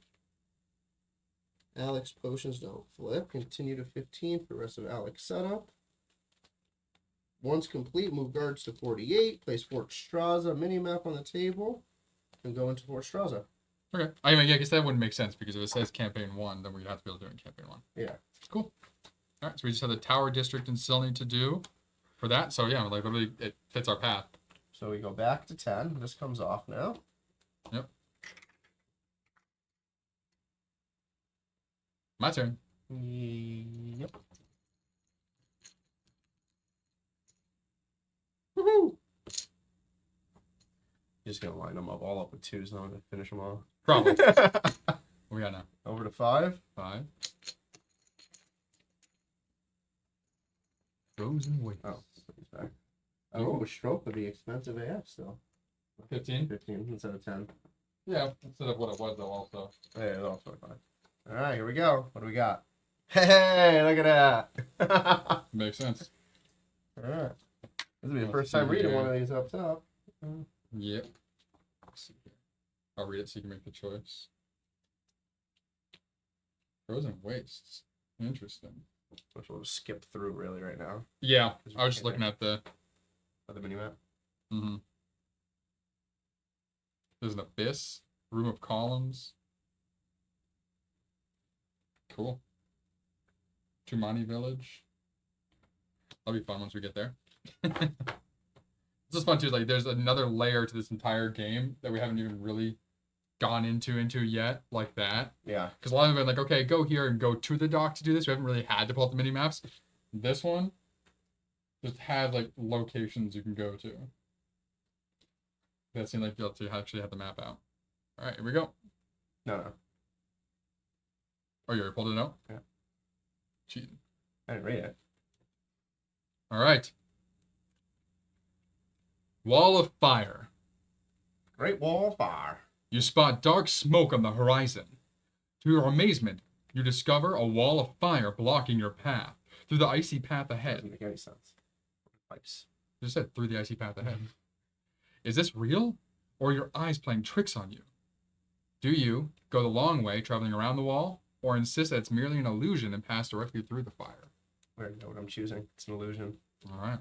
Alec's potions don't flip. Continue to 15 for the rest of Alec's setup. Once complete, move guards to 48. Place Fort Straza minimap on the table. And go into Fort Straza.
Okay. I mean, yeah, I guess that wouldn't make sense because if it says campaign 1, then we'd have to be able to do it in campaign 1.
Yeah.
Cool. All right. So we just have the Tower District in Silney to do for that. So yeah, like literally it fits our path.
So we go back to 10. This comes off now.
Yep. My turn.
Yep. Woohoo! You're just gonna line them up all up with 2s now to finish them all.
Probably. What we got now?
Over to 5.
5. Frozen Waste.
Oh, he's back. Oh, stroke would be expensive AF still.
15?
15 instead of 10.
Yeah, instead of what it was though also.
Yeah, that's 25. Alright, here we go. What do we got? Hey, look at that.
Makes sense.
All right. This will be the
Let's
first time
see
reading
here.
one of these up top.
Yep. Let's see here. I'll read it so you can make the choice. Frozen wastes. Interesting.
Which we'll just skip through really right now.
Yeah, I was just looking at the.
The mini map.
Mm-hmm. There's an abyss, room of columns. Cool. Tumani village. That'll be fun once we get there. It's just fun too. Like, there's another layer to this entire game that we haven't even really gone into yet, like that.
Yeah.
Because a lot of them are like, okay, go here and go to the dock to do this. We haven't really had to pull up the mini maps. This one just has like locations you can go to. That seemed like you actually have the map out. All right, here we go.
No.
Oh, you already pulled it out?
Yeah.
Cheating.
I didn't read it.
All right. Wall of fire.
Great Wall of Fire.
You spot dark smoke on the horizon. To your amazement, you discover a wall of fire blocking your path through the icy path ahead.
Doesn't make any sense. Pipes.
I just said through the icy path ahead. Is this real, or are your eyes playing tricks on you? Do you go the long way, traveling around the wall, or insist that it's merely an illusion and pass directly through the fire?
I already know what I'm choosing. It's an illusion.
All right.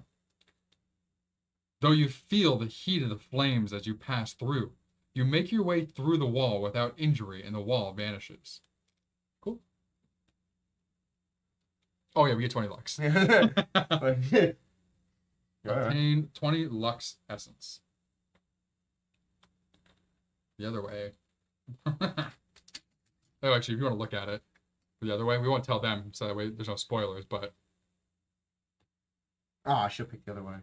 Though you feel the heat of the flames as you pass through, you make your way through the wall without injury, and the wall vanishes. Cool. Oh yeah, we get 20 lux. Obtain 20 lux essence. The other way. Oh, actually, if you want to look at it the other way, we won't tell them, so that way there's no spoilers, but...
I should pick the other way.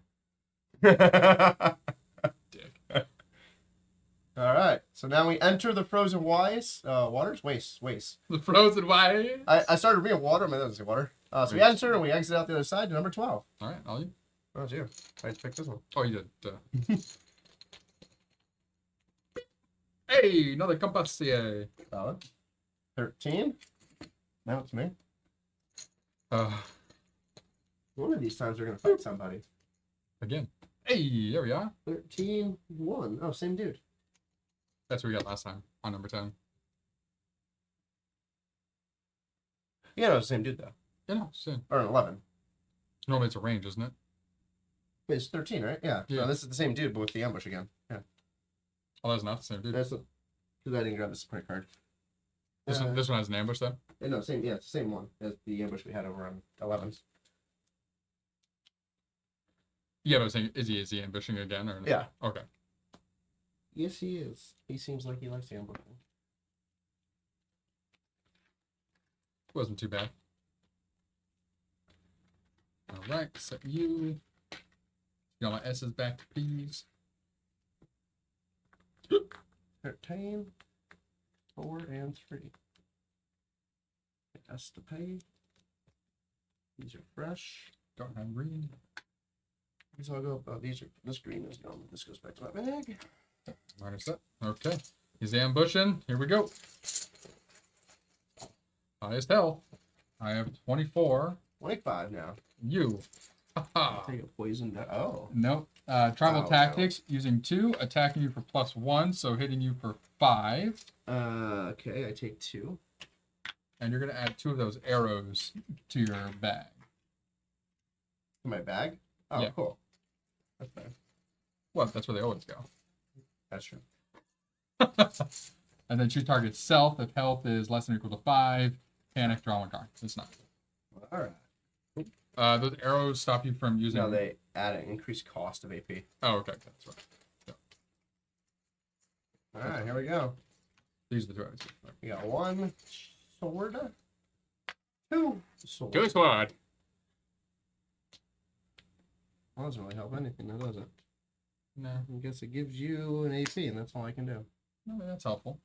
Dick.
All right. So now we enter the frozen waters. Waste.
The frozen way.
I started reading water. I doesn't say water. So we enter and we exit out the other side to number 12.
All right, all you.
Oh, it's you. I picked this one.
Oh, you did. Hey, another compass.
Solid. 13. Now it's me. One of these times we're going to fight somebody.
Again. Hey, there we are.
13, 1. Oh, same dude.
That's what we got last time on number 10.
Yeah, no, same dude, though.
Yeah, no, same.
Or an 11.
Normally it's a range, isn't it?
Wait, it's 13, right? Yeah.
Yeah.
So this is the same dude, but with the ambush again. Yeah.
Oh, that's not the same dude.
That's because I didn't grab the sprint card.
This one has an ambush, then?
No, same. Yeah, it's the same one as the ambush we had over on 11s.
Yeah, but I was saying, is he ambushing again? Or no?
Yeah.
Okay.
Yes, he is. He seems like he likes ambushing.
Wasn't too bad. All right, set you. Got my S's back, please.
13, 4, and 3. S to pay. These are fresh.
Don't have green.
These all go. Oh, these are. This green is gone. This goes back to my bag.
Minus that. Okay. He's ambushing. Here we go. High as hell. I have 24.
25 now.
You.
I'll take a poison. Oh.
Nope. Tribal
Oh,
tactics using 2, attacking you for +1, so hitting you for 5.
Okay, I take 2.
And you're gonna add 2 of those arrows to your bag.
In my bag? Oh,
Yeah.
cool. That's nice.
Well, that's where they always go.
That's true.
And then choose target self if health is less than or equal to 5. Panic, draw 1 card. It's not.
All right.
Those arrows stop you from using.
No, they add an increased cost of AP.
Oh, okay. That's right.
All right, here we go.
These are the 2 arrows.
We got 1 sword. 2 sword.
Good sword.
Well, doesn't really help anything, now, does it?
No,
I guess it gives you an AP, and that's all I can do.
no, that's helpful.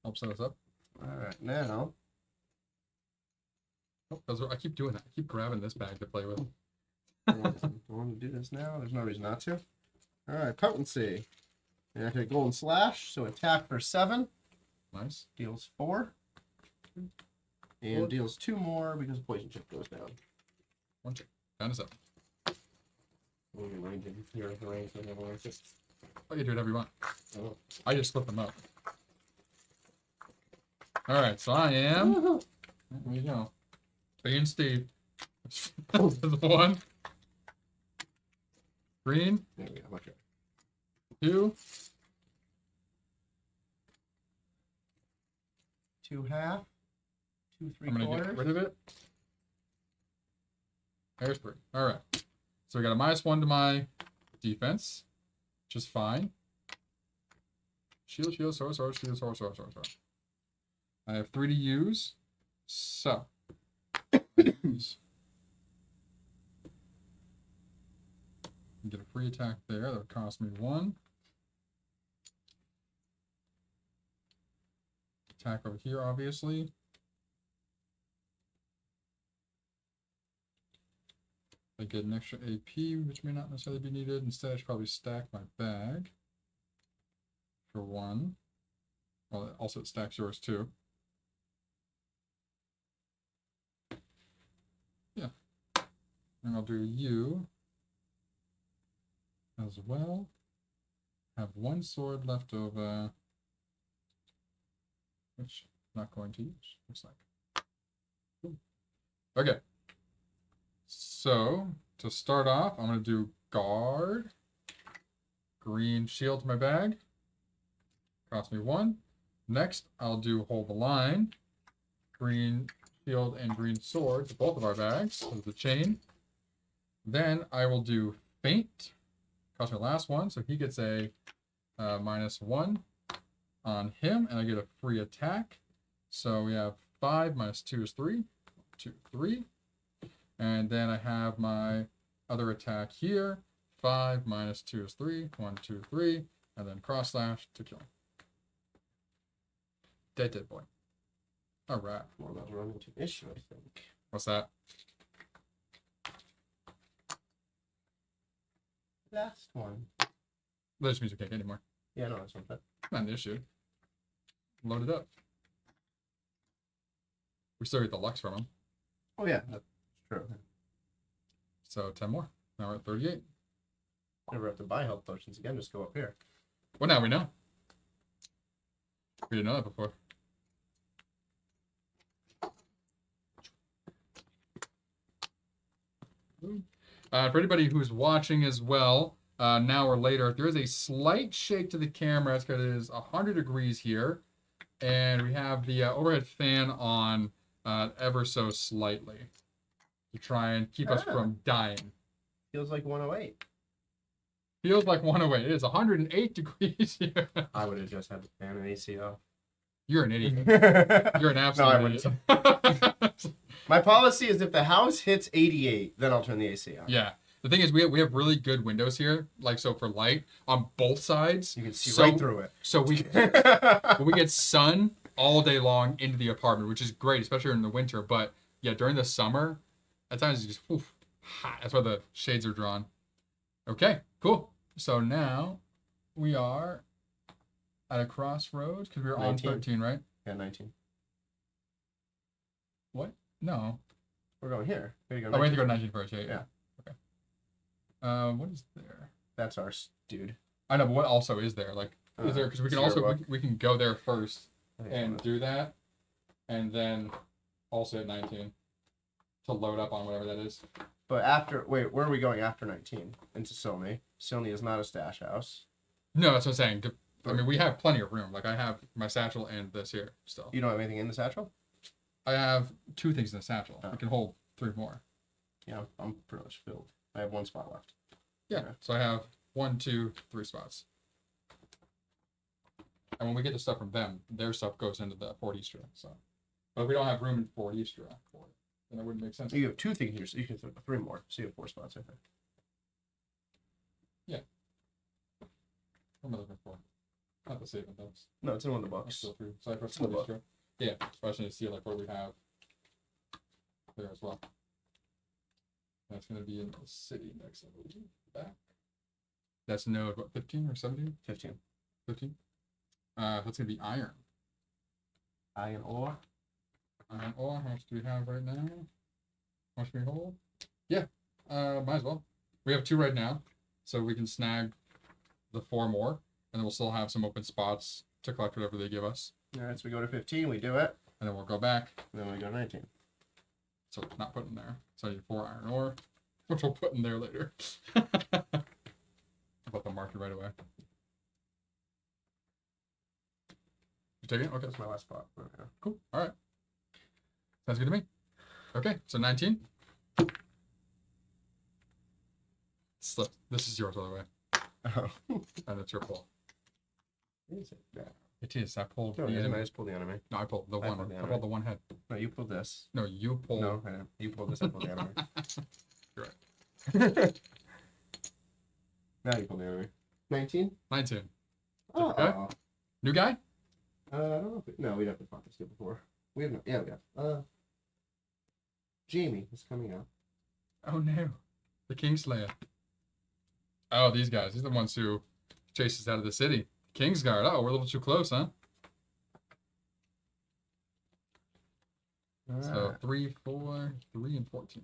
Helps set us up.
All right, now.
Oh, I keep doing that. I keep grabbing this bag to play with.
I want to do this now. There's no reason not to. All right, potency. And I take golden slash, so attack for 7.
Nice.
Deals 4. And deals 2 more because poison chip goes down.
1 chip. Down to 7.
You're arranging your range and everyone.
Oh, you do whatever you want.
Oh.
I just split them up. Alright, so I am. There you go. Being Steve. 1. Green.
There we go. Much better.
2.
2 half. 2
I'm gonna
three-quarters.
get rid of it. There's 3. Alright. So we got a -1 to my defense, which is fine. Shield, shield, sword, sword, shield, sword, sword, sword, sword. I have 3 to use. So. Get a free attack there. That would cost me 1. Attack over here, obviously. I get an extra AP, which may not necessarily be needed. Instead, I should probably stack my bag for 1. Well, also it stacks yours too. Yeah. And I'll do you as well. Have 1 sword left over, which I'm not going to use, looks like. Cool. Okay. So, to start off, I'm going to do guard. Green shield to my bag. Cost me 1. Next, I'll do hold the line. Green shield and green sword to both of our bags. There's the chain. Then I will do feint. Cost me the last 1, so he gets a -1 on him, and I get a free attack. So we have 5 minus 2 is 3. 2, 3. And then I have my other attack here. 5 minus 2 is 3. 1, 2, 3. And then cross slash to kill him. Dead boy. Alright.
Well, that'll run into an issue, I think.
What's that?
Last one.
That just means we can't get anymore.
Yeah, no, that's not that.
Not an issue. Load it up. We still get the Lux from him.
Oh, yeah, that's true.
So 10 more. Now we're at 38.
Never have to buy health potions again, just go up here.
Well, now we know. We didn't know that before. For anybody who's watching as well, now or later, if there is a slight shake to the camera, it's because it is 100 degrees here, and we have the overhead fan on ever so slightly to try and keep us from dying.
Feels like 108.
Feels like 108. It is 108 degrees here.
I would have just had the fan and AC off.
You're an idiot.
No,
You're an absolute idiot.
My policy is if the house hits 88, then I'll turn the AC on.
Yeah. The thing is, we have really good windows here, like so for light on both sides.
You can see right through it.
So we get sun all day long into the apartment, which is great, especially in the winter. But yeah, during the summer, at times it's just hot. That's why the shades are drawn. Okay, cool. So now we are at a crossroads because we were
19.
on 13, right?
Yeah, 19.
What? No.
We're going here. Here you go.
Oh, we have to go 19 first. Yeah.
Yeah.
Okay. What is there?
That's our dude.
I know, but what also is there? Like, is there? Because we can also we can go there first and do that, and then also at 19 to load up on whatever that is.
But after, wait, where are we going after 19? Into Silney. Silney is not a stash house.
No, that's what I'm saying. I mean, we have plenty of room. Like, I have my satchel and this here still.
You don't have anything in the satchel?
I have 2 things in the satchel.
Oh.
We can hold 3 more.
Yeah, I'm pretty much filled. I have 1 spot left.
Yeah.
Okay.
So I have 1, 2, 3 spots. And when we get the stuff from them, their stuff goes into the Fort Eastra. So, but if we don't have room in Fort Eastra for it, then it wouldn't make sense.
You have 2 things here, so you can throw 3 more. So you have 4 spots, I think.
Yeah. What am I looking for? Not the saving things.
No, it's in one of the
I'll
books.
still through. So
It's in the book.
Yeah, especially to see like what we have there as well. That's going to be in the city next, I believe. Back. That's node, what, 15 or 17?
15.
15? That's going to be iron.
Iron ore.
Iron ore. How much do we have right now? How much do we hold? Yeah. Might as well. We have 2 right now, so we can snag the 4 more, and then we'll still have some open spots to collect whatever they give us.
All right, so we go to 15, we do it.
And then we'll go back.
And then we go 19.
So it's not put in there. So I need 4 iron ore, which we'll put in there later. About the market right away. You take it? Okay.
That's my last spot. Okay.
Cool. All right. Sounds good to me. Okay, so 19. Slip. This is yours, by the way.
Oh.
And it's your pull.
Is it? Yeah.
It is. I pulled
No,
the
I
enemy.
just pulled the enemy.
No, I pulled the one.
pulled the
I
enemy.
pulled the one head.
No, you pulled this.
No, you pulled.
No, I didn't. You pulled this, I pulled the enemy.
Correct.
Now you pulled the enemy. 19?
19.
Oh.
Okay. New guy?
I don't know if no, we'd have to fought this dude before. We have no. Yeah, we have. Jamie is coming out.
Oh no. The Kingslayer. Oh, these guys. These are the ones who chase us out of the city. Kingsguard. Oh, we're a little too close, huh? So 3, 4, 3, and 14.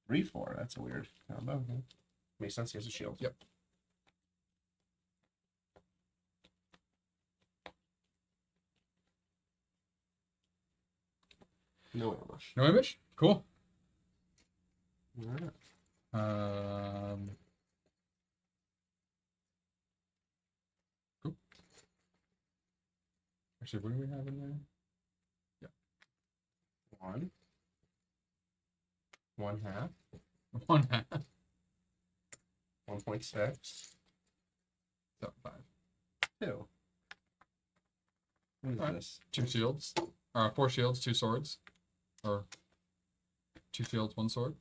3-4. That's a weird combo. Okay. Makes sense. He has a shield.
Yep.
No ambush.
No image? Cool.
Alright.
Cool. Actually, what do we have in there?
1. 1/2.
1 half.
1.6.
So 5.
2. What is
Alright.
this?
2 shields. 4 shields, 2 swords. Or 2 shields, 1 sword.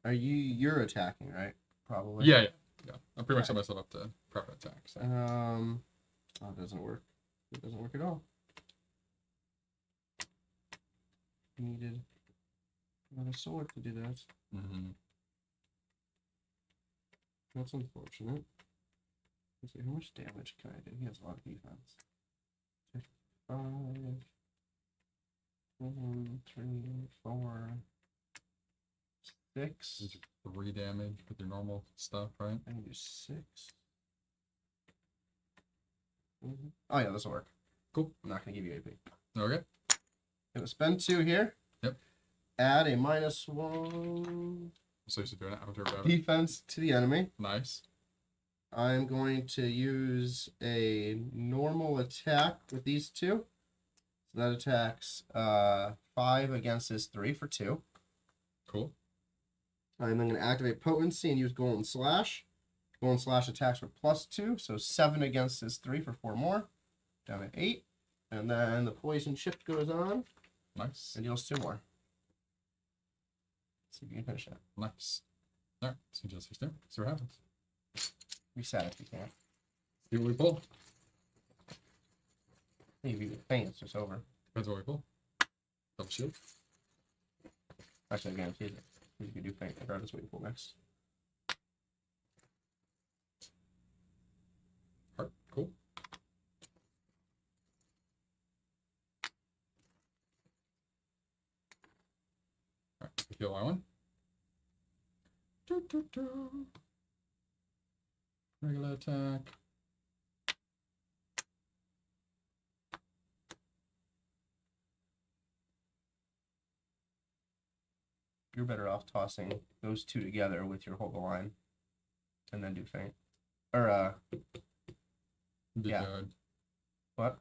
You're attacking, right? Probably.
Yeah. I pretty much set myself up to prep an attack. So.
Oh, it doesn't work. It doesn't work at all. Needed another sword to do that.
Mm-hmm.
That's unfortunate. Let's see, how much damage can I do? He has a lot of defense. 5, 3, 4, 6.
These are 3 damage with your normal stuff, right?
I can do 6. Oh yeah, this will work.
Cool.
I'm not gonna give you AP.
Okay.
Gonna spend 2 here.
Yep.
Add a -1
So you're doing it after about it.
defense to the enemy.
Nice.
I'm going to use a normal attack with these 2. So that attacks 5 against his 3 for 2.
Cool.
I'm then going to activate potency and use Golden Slash. Golden Slash attacks for +2, so 7 against his 3 for 4 more. Down to 8. And then the poison shift goes on
Nice.
and deals 2 more. See if you can finish that.
Nice. Alright, so just 16. See what happens.
Reset if you can.
See what we pull.
Maybe you faint, it's just over.
Depends what we pull. Double shield.
Actually, I guarantee it. You can do faint regardless of what you pull next.
Heart. Cool. Alright, we heal that one. Regular attack.
You're better off tossing those 2 together with your hold the line and then do faint. Or,
Be
Yeah.
good.
what?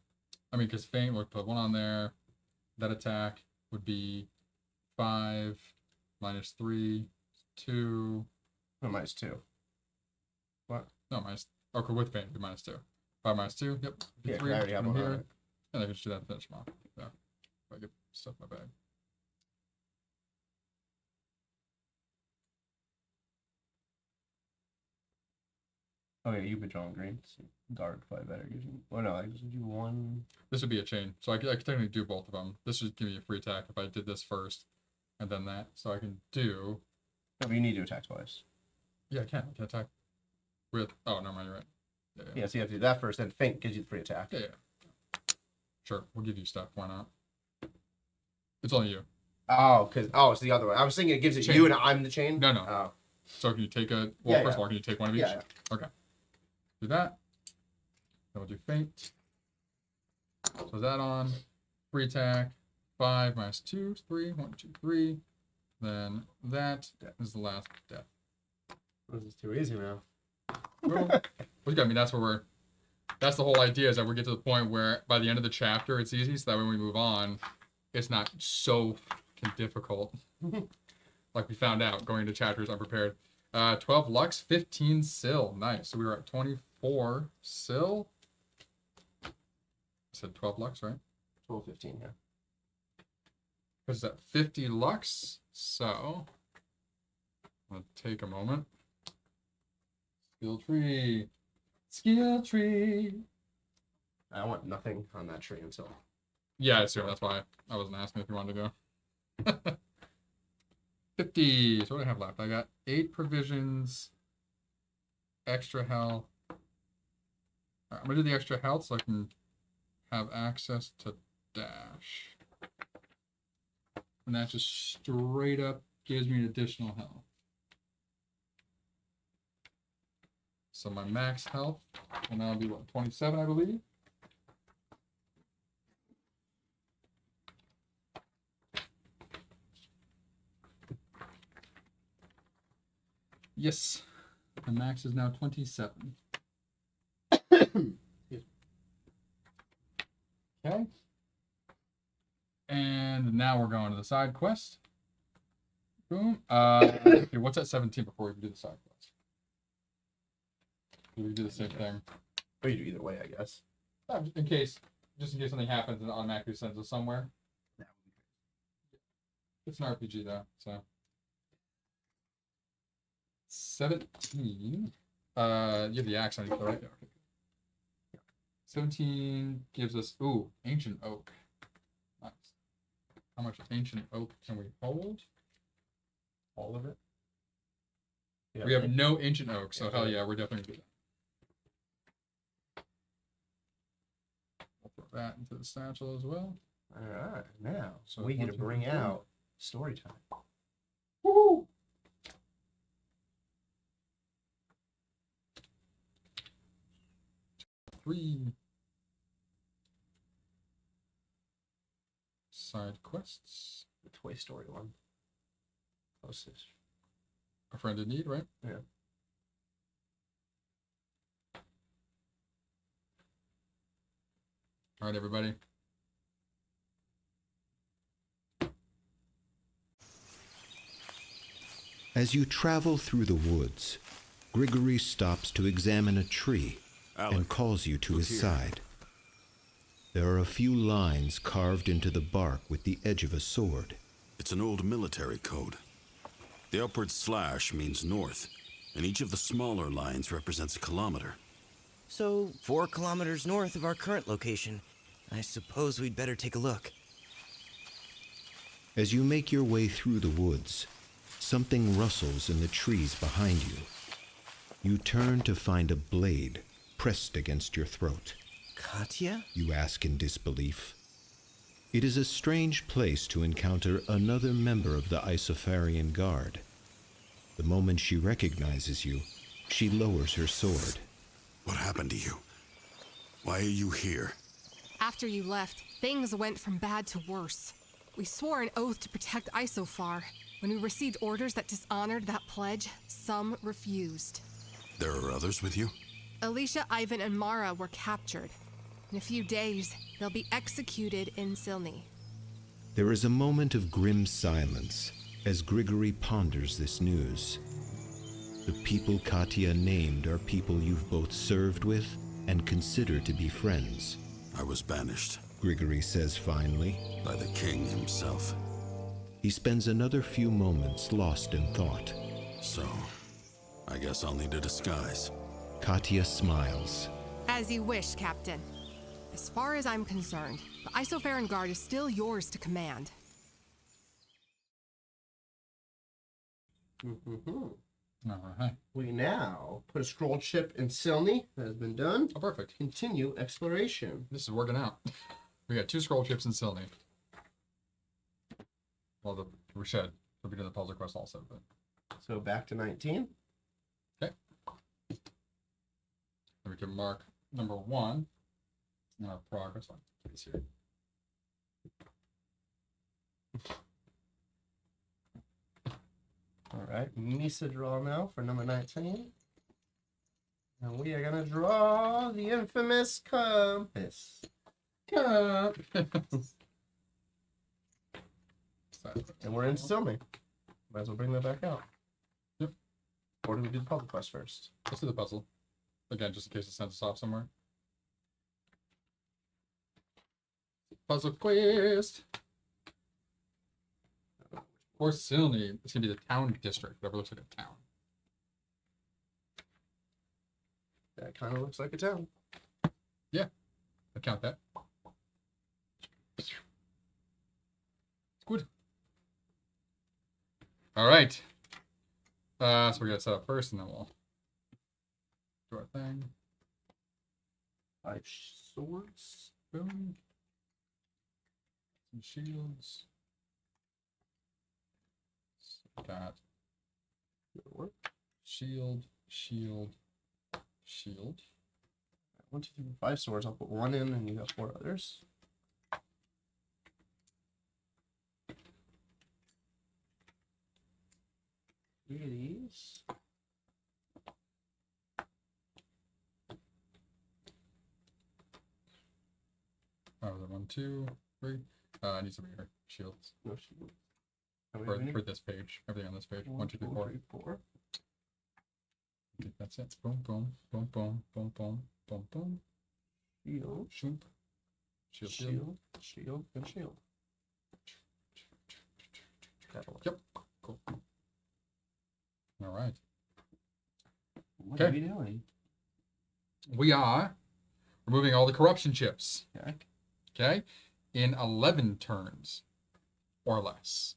I mean, because Feint would put 1 on there. That attack would be 5 minus 3, 2.
No, -2. What?
No, minus. Okay, with Feint, it'd be -2. 5 minus 2. Yep.
Yeah,
3
I already have
from
one on
here.
it.
And I can just do that and finish them off. Yeah. If I get stuff in my bag.
Oh yeah, you've been drawing green. So guard probably better. Using. Oh no, I just do 1.
This would be a chain. So I could technically do both of them. This would give me a free attack if I did this first and then that. So I can do.
No, but you need to attack twice.
Yeah, I can. I can attack with. Oh, no, you're right.
Yeah, so you have to do that first, then feint gives you the free attack.
Yeah. Sure, we'll give you stuff. Why not? It's only you.
Oh, it's the other way. I was thinking it gives it
Chain.
you and I'm the chain.
No.
Oh.
So can you take a... Well,
Yeah,
first of all, can you take one of each?
Yeah.
Okay. Do that. Then we'll do feint. So that on. Free attack. 5 minus 2, 3. 1, 2, 3. Then that is the last death.
This is too easy now.
Well, you got me. That's where we're... That's the whole idea, is that we get to the point where by the end of the chapter, it's easy, so that when we move on, it's not so fucking difficult. Like we found out going into chapters unprepared. 12 Lux, 15 Sil. Nice. So we were at 24 Sil. I said 12 Lux, right?
12, 15, yeah.
Because it's at 50 Lux. So I'm going to take a moment. Skill tree. Skill tree.
I want nothing on that tree until...
Yeah, I assume that's why I wasn't asking if you wanted to go. 50. So what do I have left? I got 8 provisions, extra health. All right, I'm going to do the extra health so I can have access to dash. And that just straight up gives me an additional health. So my max health will now be, what, 27, I believe? Yes. My max is now 27. Okay. And now we're going to the side quest. Boom. Okay, what's at 17 before we can do the side quest? We can do the same thing.
Or you do either way, I guess.
Just in case something happens and it automatically sends us somewhere. It's an RPG though, so. 17. You have the axe on you, right? Yeah, okay. 17 gives us, ancient oak. Nice. How much ancient oak can we hold? All of it?
Yeah,
We have no ancient oak, so hell yeah, we're definitely gonna do that. We'll throw that into the satchel as well.
Alright, now
So
we get to
1, 2,
bring
3.
out story time.
Woohoo! Three side quests.
The Toy Story one. Closest.
A friend in need, right?
Yeah.
All right, everybody.
As you travel through the woods, Grigory stops to examine a tree and calls you to his side. There are a few lines carved into the bark with the edge of a sword.
It's an old military code. The upward slash means north, and each of the smaller lines represents a kilometer.
So, 4 kilometers north of our current location. I suppose we'd better take a look.
As you make your way through the woods, something rustles in the trees behind you. You turn to find a blade pressed against your throat.
Katya?
You ask in disbelief. It is a strange place to encounter another member of the Isofarian Guard. The moment she recognizes you, she lowers her sword.
What happened to you? Why are you here?
After you left, things went from bad to worse. We swore an oath to protect Isofar. When we received orders that dishonored that pledge, some refused.
There are others with you?
Alicia, Ivan, and Mara were captured. In a few days, they'll be executed in Silny.
There is a moment of grim silence as Grigory ponders this news. The people Katya named are people you've both served with and consider to be friends.
I was banished.
Grigory says finally.
By the king himself.
He spends another few moments lost in thought.
So, I guess I'll need a disguise.
Katya smiles.
As you wish, Captain. As far as I'm concerned, the Isofarian Guard is still yours to command.
All right.
We now put a scroll chip in Silney. That has been done.
Oh, perfect.
Continue exploration.
This is working out. We got 2 scroll chips in Silney. Well, we should. We'll be doing the puzzle quest also, but
So back to 19.
then we can mark number 1 in our progress on this here.
All right, Misa draw now for number 19. And we are going to draw the infamous compass.
So,
And we're in Silney. Might as well bring that back out.
Yep.
Or do we do the puzzle quest first?
let's do the puzzle. Again, just in case it sends us off somewhere. Puzzle quest. Or Silney. It's going to be the town district. Whatever looks like a town.
That kind of looks like a town.
I count that. Good. All right. So we got to set up first, and then we'll do our thing.
5 swords.
Boom. Some shields. So got
That'll work.
shield, shield, shield.
1, 2, 3, 4, 5 swords. I'll put 1 in, and you got 4 others. Three of these.
Oh, was it 1, 2, 3? I need some of your shields
No shield. How many?
for this page. Everything on this page. 1, 2, 3, 4.
4.
I think that's it. Boom, boom, boom, boom, boom, boom, boom, boom.
Shield.
Shoop. Shield, shield.
Shield. Shield. And shield. That'll work.
Yep. Cool. All right.
What
Okay.
are we doing?
We are removing all the corruption chips.
Okay.
Okay. In 11 turns or less.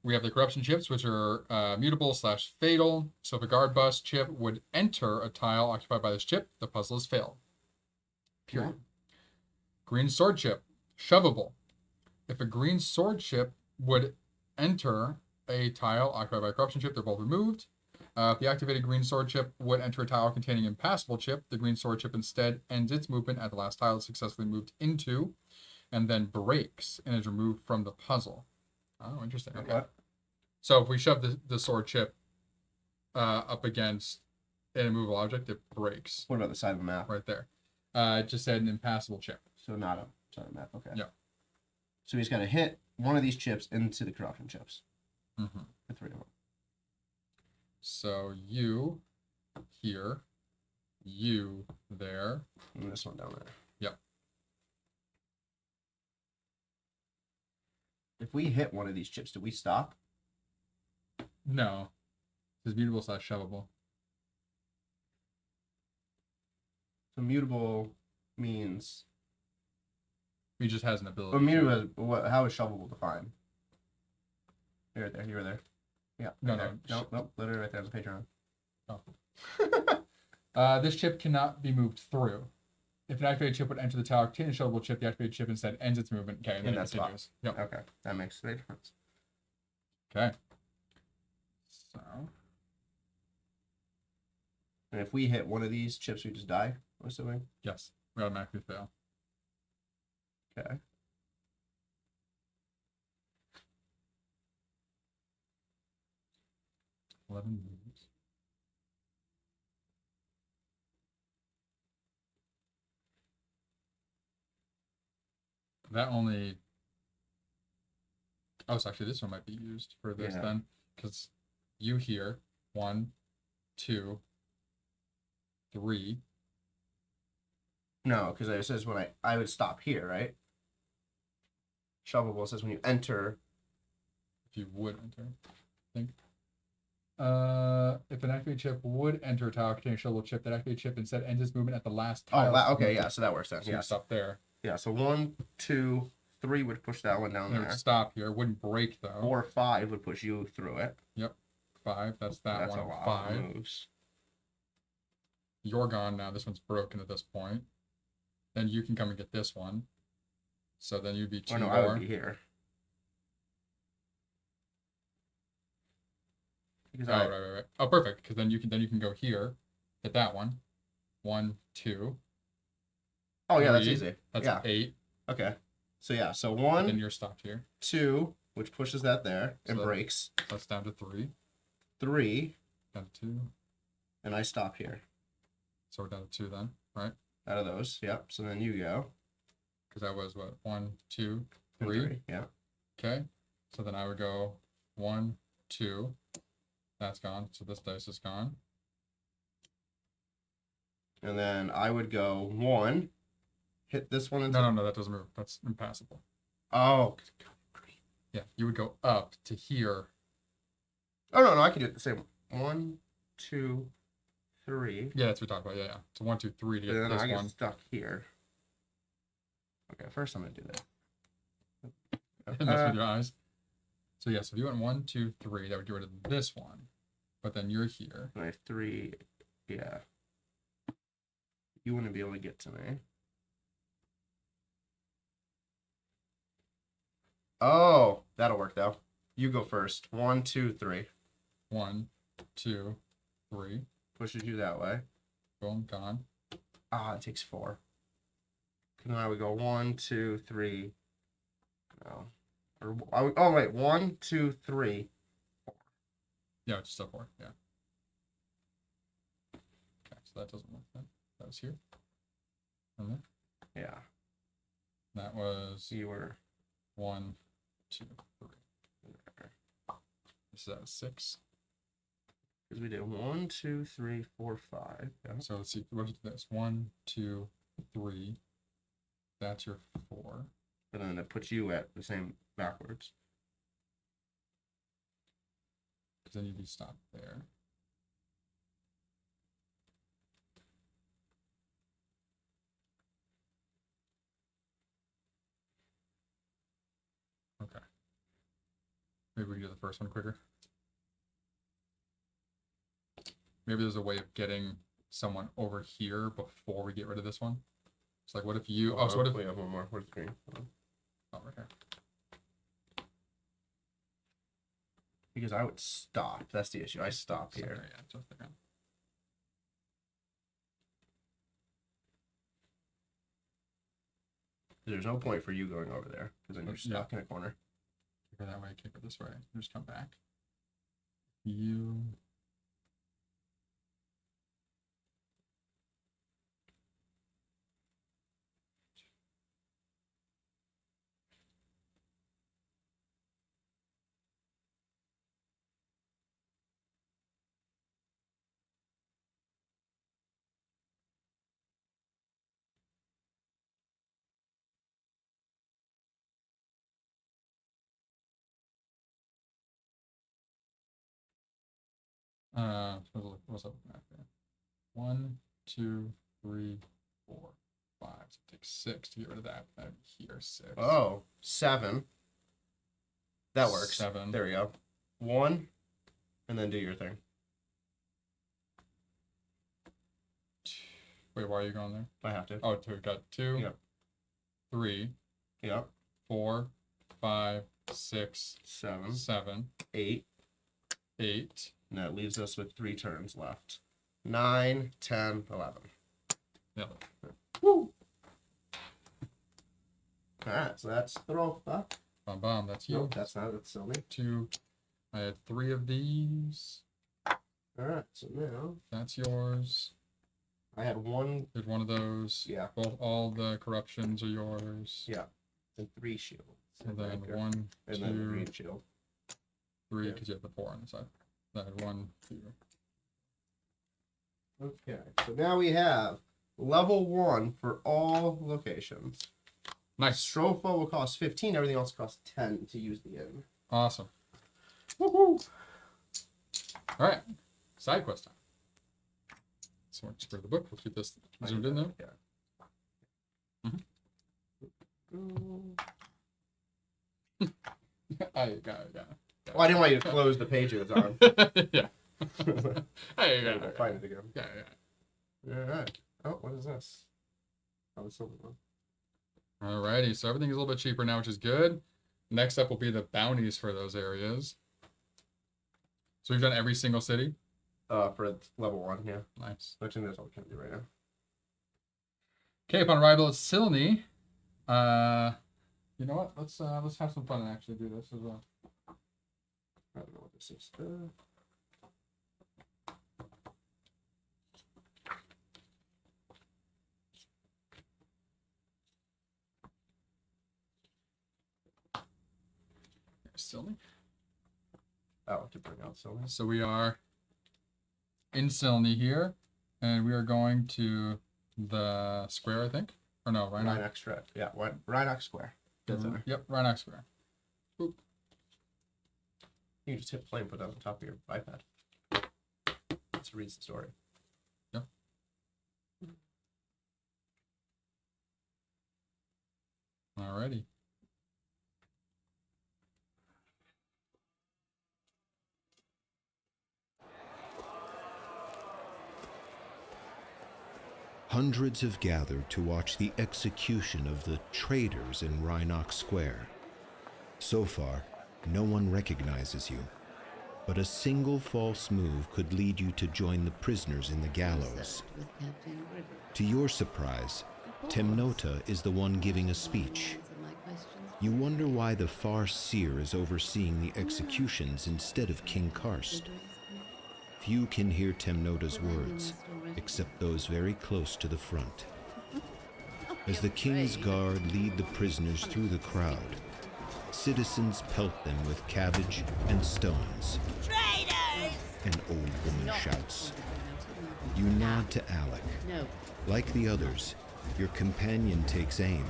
We have the corruption chips, which are mutable / fatal. So if a guard bust chip would enter a tile occupied by this chip, the puzzle is failed. Period. Green sword chip, shovable. If a green sword chip would enter a tile occupied by a corruption chip, they're both removed. If the activated green sword chip would enter a tile containing impassable chip, the green sword chip instead ends its movement at the last tile it's successfully moved into, and then breaks and is removed from the puzzle. Oh, interesting. Okay.
Okay.
So if we shove the sword chip up against an immovable object, it breaks
What about the side of the map?
right there. It just said an impassable chip.
So not a side of the map. Okay.
Yeah.
So he's got to hit one of these chips into the corruption chips.
Mm-hmm.
The 3 of them.
So you here, you there.
And this one down there.
Yep.
If we hit one of these chips, do we stop?
No. It's mutable / shovable.
So mutable means.
He just has an ability.
But mutable is, how is shovable defined? Here, there, you were there. Yeah.
No,
right
no.
there. Nope. Literally right there on the Patreon.
This chip cannot be moved through. If an activated chip would enter the tower containing a shovable chip, the activated chip instead ends its movement. Okay, and then
In
it
that spot.
continues. Yep.
Okay. That makes a big difference.
Okay. So
And if we hit one of these chips, we just die, I'm assuming.
yes, we automatically fail.
Okay.
Moves. That only. Oh, so actually, this one might be used for this
Yeah.
then, because you here 1, 2, 3.
No, because it says when I would stop here, right? Shovable says when you enter.
If you would enter, I think. If an activated chip would enter a tile containing a shovable chip, that activated chip instead ends its movement at the last
Oh,
tile.
okay, yeah, so that works then.
So you
Yeah.
stop there.
Yeah, so 1, 2, 3 would push that one down
It
there.
would stop here. It wouldn't break though.
4 or 5 would push you through it.
Yep. 5. That's that
That's
one.
a lot
5.
of moves.
You're gone now. This one's broken at this point. Then you can come and get this one. So then you'd be 2
Oh no,
more.
I would be here. Because
Oh, right. Oh, perfect. Because then you can go here, hit that one. 1, 2.
Oh yeah, that's
3.
easy.
That's
Yeah.
8.
Okay. So yeah, so
Then
1,
you're stopped here.
2, which pushes that there and
So-
breaks.
So that's down to 3.
3,
Down to 2.
and I stop here.
So we're down to 2 then, right?
Out of those, yep. So then you go.
Because that was what? 1, 2,
And
3.
Yeah.
Okay. So then I would go 1, 2. That's gone. So this dice is gone.
And then I would go 1, hit this one into.
No, that doesn't move. That's impassable.
Oh.
Yeah, you would go up to here.
Oh no, I can do it the same. 1, 2, 3.
Yeah, that's what we talked about. Yeah. So 1, 2, 3 to get
And then
this
I get
one.
stuck here. Okay, first I'm gonna do that.
And that's with your eyes. So yeah, so if you went 1, 2, 3, that would get rid of this one. But then you're here.
And I have 3. Yeah. You wouldn't be able to get to me. Oh, that'll work though. You go first. 1, 2, 3.
1, 2, 3.
Pushes you that way.
Boom, gone.
Ah, it takes 4. And then I would go 1, 2, 3. No. Or I would, oh wait, 1, 2, 3.
Yeah, it's just up 4. Yeah. Okay, so that doesn't work then. That was here. And then
Yeah.
that was
You were
1, 2, 3. This is at 6.
because we did 1, 2, 3, 4, 5. Yeah.
So let's see. What is this? 1, 2, 3. That's your 4.
And then it puts you at the same backwards.
Because then you'd be stopped there. Okay. Maybe we can do the first one quicker. Maybe there's a way of getting someone over here before we get rid of this one. It's like, what if you? Oh, so what if?
we have one more? Where's the green?
Oh, right here.
Because I would stop. That's the issue. I stop
Okay,
here.
yeah, it's up there.
There's no point for you going over there because then you're
Yeah.
stuck in a corner.
Kick her that way. Kick her this way. Just come back. You. What's up? Okay. 1, 2, 3, 4, 5. So it takes 6 to get rid of that. That'd be here 6.
Oh, 7. That works.
7.
There we go. 1, and then do your thing.
Wait, why are you going there?
I have to.
Oh, 2. Got 2,
Yep.
3,
Yep.
4, 5, 6,
7,
7,
8.
8.
And that leaves us with 3 turns left. 9, 10, 11.
Yeah.
Woo! Alright, so that's Throfa.
Bam. That's you.
Nope, that's not. That's still me.
2. I had 3 of these.
Alright, so now
That's yours.
I had 1.
Did one of those.
Yeah.
All the corruptions are yours.
Yeah. And 3 shields.
And then
Right there.
1,
And
2,
then the green shield.
3,
yeah.
because you have the 4 on the side. Then 1, 2.
Okay, so now we have level 1 for all locations.
Nice.
Stropha will cost 15, everything else costs 10 to use the inn.
Awesome.
Woohoo!
All right. Side quest time. So we'll just read the book. We'll keep this zoomed in there.
Yeah.
Mhm. I got it.
Well, I didn't want you to close the page it was on.
Yeah. Hey,
I'll find it again.
Yeah.
All right. Oh, what is this? Oh, it's silver one.
Alrighty, so everything's a little bit cheaper now, which is good. Next up will be the bounties for those areas. So we've done every single city.
For level 1, yeah.
Nice.
I think that's all we can do right now.
Okay, upon arrival at Silney, you know what? Let's have some fun and actually do this as well.
I don't know what this is.
Silney.
Oh, to bring out Silver.
So we are in Silney here, and we are going to the square, I think. Or no, Rhinox.
Rhinox Square. Yeah, Rhinox Square. That's it.
Yep, Rhinox Square. Boop.
You can just hit play and put that on top of your iPad. Let's read the story.
Yep. Alrighty.
Hundreds have gathered to watch the execution of the traitors in Rhinox Square. So far, no one recognizes you, but a single false move could lead you to join the prisoners in the gallows. To your surprise, Temnota is the one giving a speech. You wonder why the Far Seer is overseeing the executions instead of King Karst. Few can hear Temnota's words, except those very close to the front. As the King's Guard lead the prisoners through the crowd, citizens pelt them with cabbage and stones.
Traitors!
An old woman shouts. You nod to Alec. Like the others, your companion takes aim,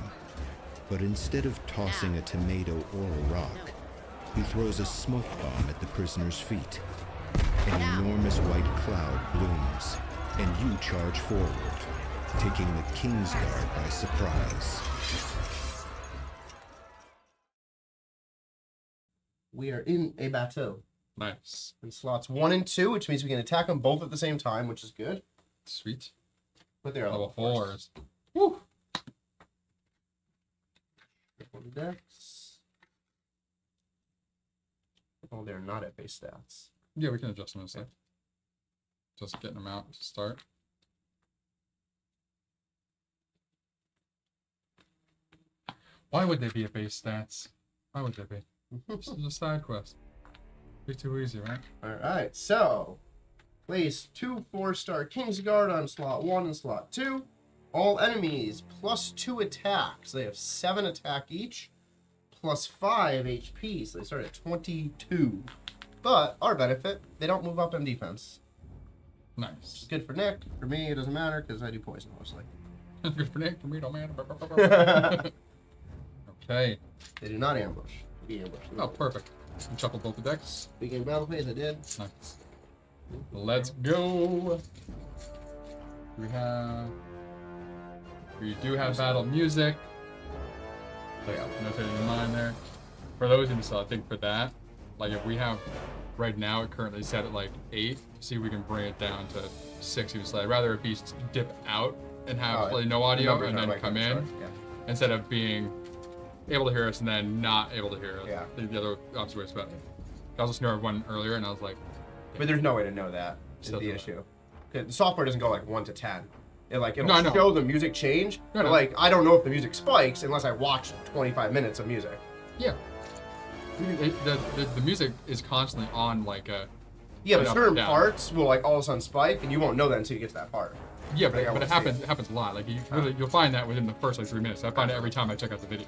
but instead of tossing a tomato or a rock, he throws a smoke bomb at the prisoner's feet. An enormous white cloud blooms, and you charge forward, taking the King's Guard by surprise.
We are in a bateau.
Nice.
In slots 1 and 2, which means we can attack them both at the same time, which is good.
Sweet.
But they're
Level
level
4s. Woo!
Decks. Oh, they're not at base stats.
Yeah, we can adjust them in a sec. Just getting them out to start. Why would they be at base stats? Why would they be? This is a side quest. Be too easy, right?
Alright, so place 2 4-star Kingsguard on slot 1 and slot 2. All enemies +2 attack. So they have 7 attack each, +5 HP. So they start at 22. But our benefit, they don't move up in defense.
Nice.
Good for Nick. For me, it doesn't matter because I do poison mostly.
Good for Nick, for me, don't matter. Okay.
They do not ambush. Be ambushed.
Oh, perfect. You shuffled both the decks.
Begin battle phase, I did.
Nice. Let's go. We do have battle music. So yeah, notating in mind there. For those who saw, I think for that, like if we have right now it currently set at like 8, see if we can bring it down to 6 even slightly. I'd rather it be dip out and have play no audio and then come in instead of being able to hear us and then not able to hear us.
Yeah.
The other opposite way is better. I was listening to one earlier and I was like,
But there's no way to know that is
Still
the
don't.
issue. The software doesn't go like 1 to 10. It'll
No, I know.
show the music change.
No, no.
But like I don't know if the music spikes unless I watch 25 minutes of music.
yeah. The music is constantly on like a
Yeah, but
up or
certain
down.
parts will like all of a sudden spike, and you won't know that until you get to that part.
yeah,
Like, I
but
wanna
it
see
happens. It happens a lot. Like you'll find that within the first like 3 minutes. I find it every time I check out the video.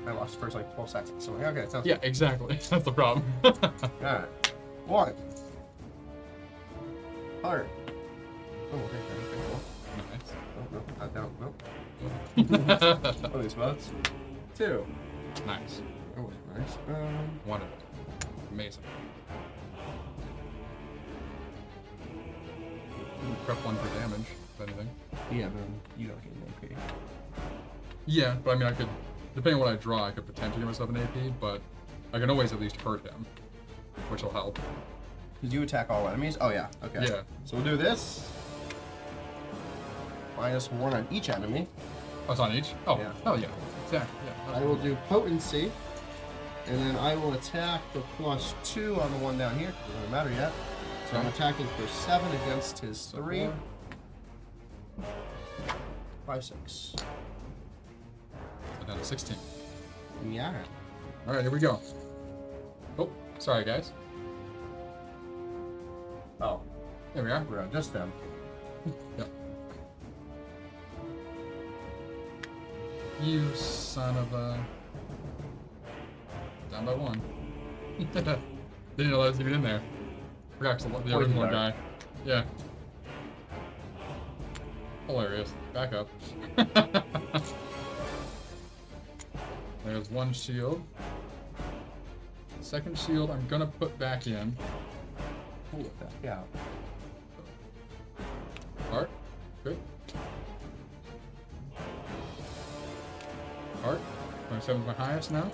I lost the first like 12 seconds. So I'm like, okay, it sounds
Yeah, exactly. That's the problem.
good. Alright. 1. Heart. Oh, okay, okay, cool. Oh, no, not down. Nope.
Nice.
One of these spots. 2.
Nice.
Oh, nice.
Wonderful. Amazing. Prep 1 for damage, if anything.
Yeah, then you don't get an MP.
Yeah, but I mean I could depending on what I draw, I could potentially give myself an AP, but I can always at least hurt him, which will help.
Did you attack all enemies? Oh yeah. Okay.
Yeah.
So we'll do this. -1 on each enemy.
Oh, it's on each? Oh,
Yeah.
hell yeah. Exactly. Yeah.
I will do potency, and then I will attack the +2 on the one down here, because it doesn't matter yet. So I'm attacking for 7 against his 3. 5, 6.
So down to 16.
Yeah.
All right, here we go. Oh, sorry, guys.
Oh,
There we are.
we're on just them.
Yep. You son of a... Down by 1. Didn't know that was even in there. Forgot the
Poison
original
dart.
guy. Yeah. Hilarious. Back up. There's one shield. Second shield I'm gonna put back in.
Cool. Yeah.
Art. Good. Art. 27 is my highest now.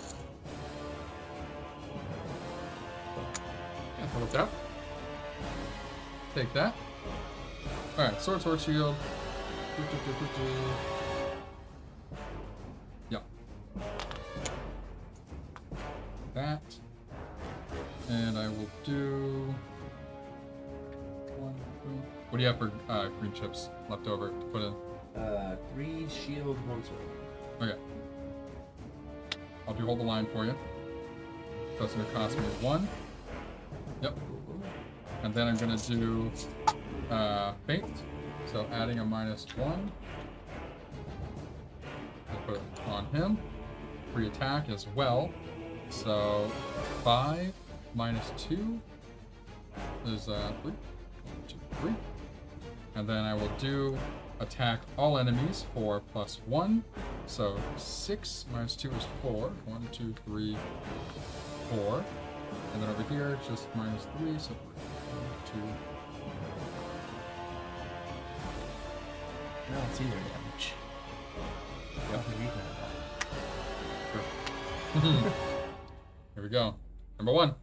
Yeah, that worked out. Take that. Alright, sword, shield. Yep. That. And I will do... What do you have for green chips left over to put in?
3 shield, 1 sword.
Okay. I'll do hold the line for you. That's gonna cost me 1. Yep. And then I'm gonna do faint. So adding a -1. I'll put it on him. Free attack as well. So 5 -2 is 3. 1, 2, 3. And then I will do attack all enemies for +1. So 6 -2 is 4. 1, 2, 3, 4. And then over here, it's just -3. So 1, 2.
No, it's either damage. Nothing weak about
Sure. Here we go. Number 1.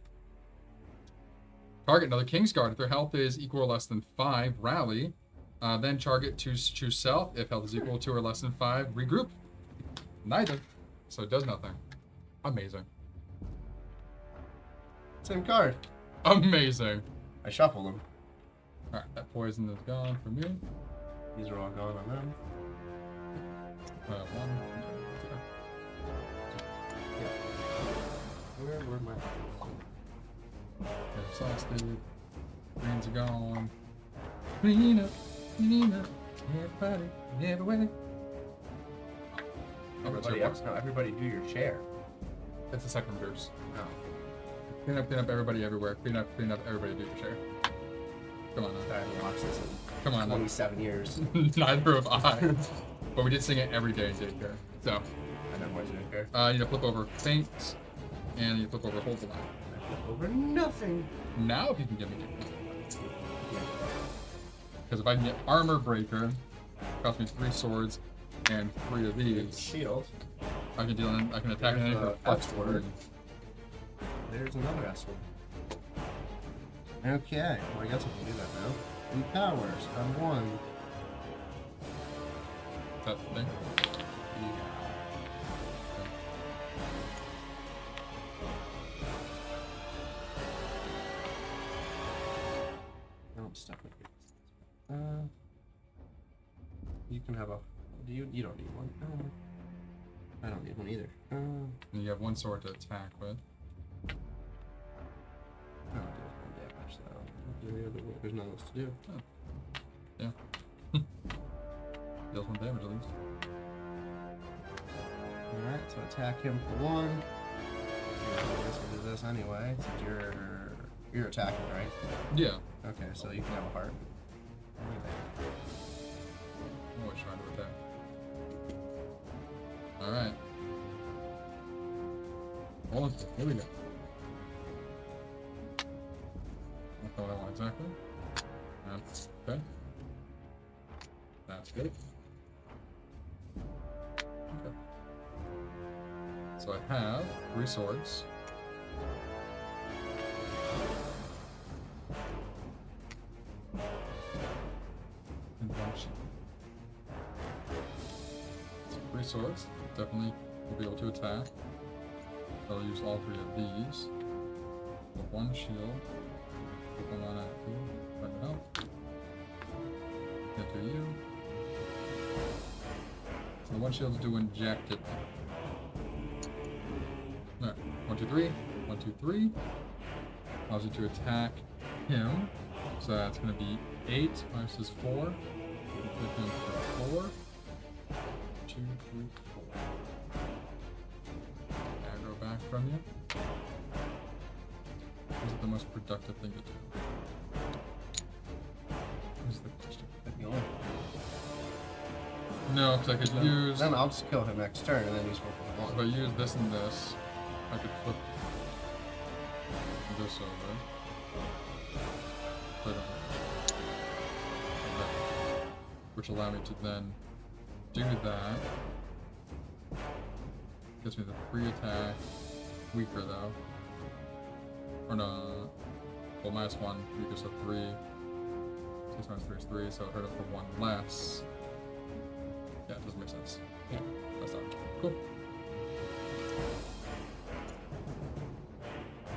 Target another Kingsguard. If their health is equal or less than 5, rally. Then target choose self. If health is equal to or less than 5, regroup. Neither. So it does nothing. Amazing.
Same card.
Amazing.
I shuffled them.
Alright, that poison is gone from me.
These are all gone on them.
1.
Where am I?
There's exhausted. Greens are gone. Clean up. Everybody, everywhere.
Everybody else? No, everybody do your share.
It's the second verse.
No.
Clean up, everybody, everywhere. Clean up, everybody, do your share. Come on
I
now.
haven't watched this in
Come on now.
27 years.
Neither have I. But we did sing it every day in daycare. So,
I never watched it. Okay.
you need to flip over faint, and you flip over hold the line.
I flip over nothing.
Now if you can give me because if I can get armor breaker, it costs me 3 swords and 3 of these.
Shield.
I can deal. I can attack
There's
anything for
the F word.
3.
There's another S one. Okay. Well, I guess I can do that now. And powers. I'm 1.
Is that the thing?
Yeah. Oh, stuff like this. You can have a. Do you? You don't need one. I don't need one either.
And you have 1 sword to attack with.
I don't deal with 1 damage though. There's nothing else to do.
Yeah. Deals 1 damage at least.
Alright, so attack him for 1. I guess we'll do this anyway, since you're attacking, right?
Yeah.
Okay, so you can have a heart.
I'm always trying to attack. Alright. Well, here we go. That's not what I want exactly. That's okay. That's good. Okay. So I have 3 swords. And 1 shield. So 3 swords. Definitely will be able to attack. I'll use all 3 of these. With 1 shield. Put 1 on Akev. Bring it up. Get to you. So the 1 shield is do injected. Alright, 1, 2, 3. 1, 2, 3. Allows you to attack him. So that's going to be 8 minus his 4. Hit him for 4. 2, 3, 4. Aggro back from you. Is it the most productive thing to do? Is the question. No, because I could use.
Then I'll just kill him next turn and then use one.
If I use this and this, I could flip this over. Put it like that. Which allow me to then do that. Gives me the free attack. Weaker though. Or no. Well, -1. Weaker, so 3. 6 minus 3 is 3, so it hurt him for 1 less. Yeah, it doesn't make sense.
Yeah.
That's not cool.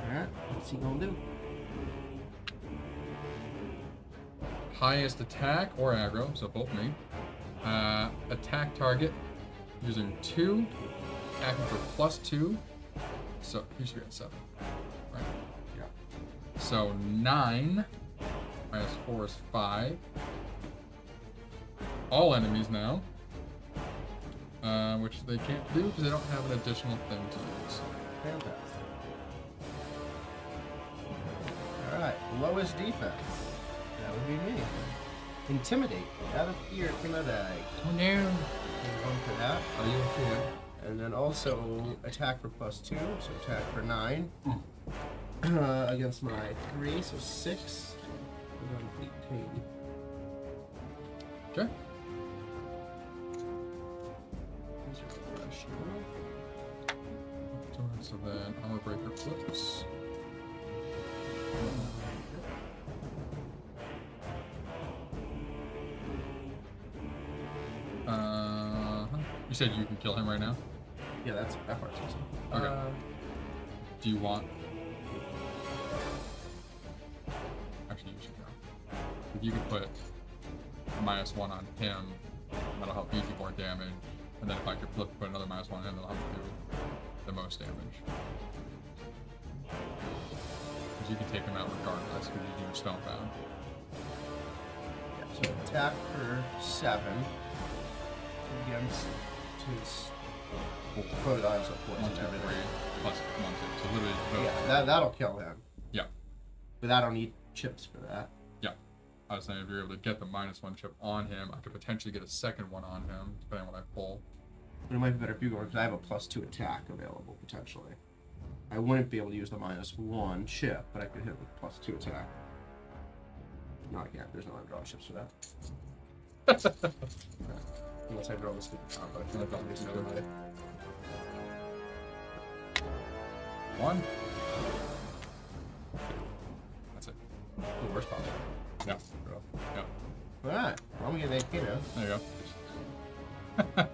Alright, what's he gonna do?
Highest attack or aggro, so both me. Attack target using 2, attacking for +2. So he should be at 7. Right?
Yeah.
So 9 minus 4 is 5. All enemies now. Which they can't do because they don't have an additional thing to use.
Fantastic. Alright, lowest defense. That would be me. Intimidate. Out of fear, intimidate.
Oh no!
One for that.
Are you in fear?
And then also attack for +2, so attack for 9. Against my 3, so 6. And then 18.
Okay. So then armor breaker flips. You said you can kill him right now?
Yeah, that part's awesome.
Okay. Do you want? Actually, you should go. If you can put -1 on him, that'll help you do more damage. And then if I could flip put another -1 on him, that'll help you do the most damage. Because you can take him out regardless, because you do Stonebound.
Yeah, so attack for 7 against his quoted items of poison
1,
and
2, 3,
everything.
plus 1, 2. So literally both.
Yeah, that'll kill him.
Yeah.
But I don't need chips for that.
Yeah. I was saying if you're able to get the -1 chip on him, I could potentially get a second one on him, depending on what I pull.
But it might be better if you go because I have a +2 attack available potentially. I wouldn't be able to use the -1 chip, but I could hit with +2 attack. No, I can't. There's no undrawn chips for that. Unless I draw the stupid combo. I feel like I'll use another way.
1. That's it.
The worst possible.
Yeah. Yeah.
Alright, well, I'm gonna get an 8 now.
There you go.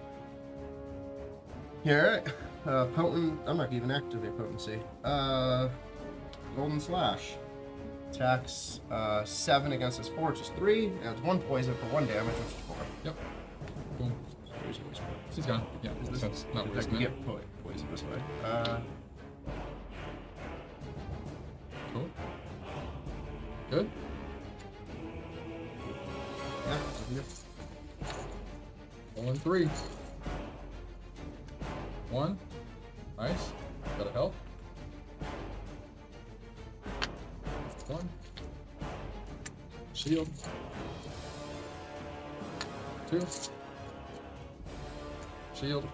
Here, potent. I'm not even activate potency. Golden Slash. Attacks 7 against his 4, which is 3, and it's 1 poison for 1 damage, which is 4.
Yep. Boom. He's gone. Yeah.
Is
That's not
I
wasting
can
it.
get poison this way.
Cool. Good.
Yeah. Yep.
1, 3. 1. Nice. Gotta help. 1. Shield. 2. Shield.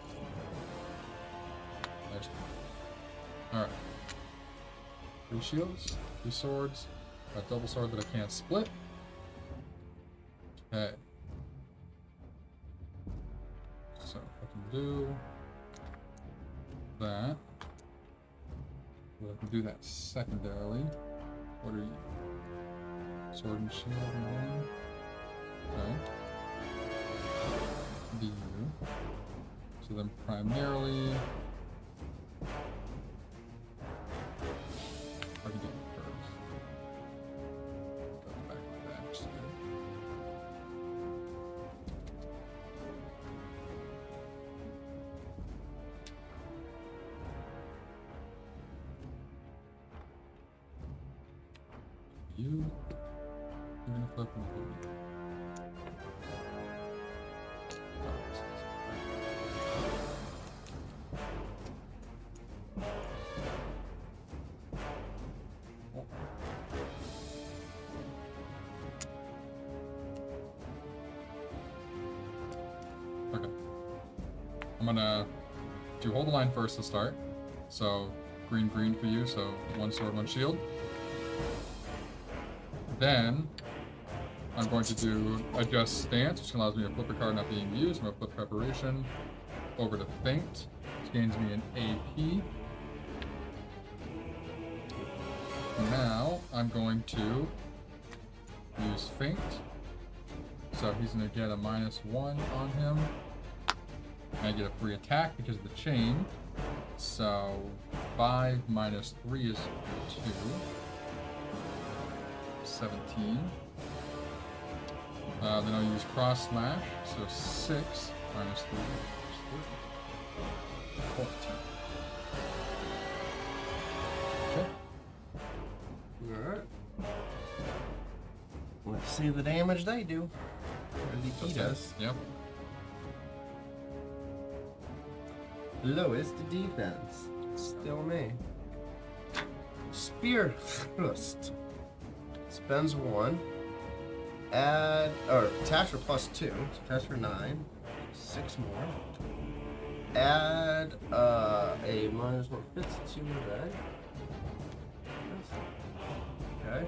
Nice. Alright. 3 shields, 3 swords, a double sword that I can't split. Okay. So I can do that. I can do that secondarily. What are you? Sword and shield again. Okay. Do you. So then primarily I can do it first. Go back like that. Just do it. You're gonna flip and do it. Okay. I'm gonna do hold the line first to start. So green, green for you. So one sword, one shield. Then I'm going to do adjust stance, which allows me to flip a card not being used. I'm going to flip preparation over to feint, which gains me an AP. Now I'm going to use feint. So he's going to get a -1 on him. And I get a free attack because of the chain. So 5 minus 3 is 2. 17. Then I'll use cross slash, so 6 minus 3 is 14. Okay.
Alright. Let's see the damage they do. Or the he does.
Yep.
Lowest defense. Still me. Spear thrust. Spends 1. Add, or attacks for +2. So attacks for 9. 6 more. Add a -1 fits to that. Okay.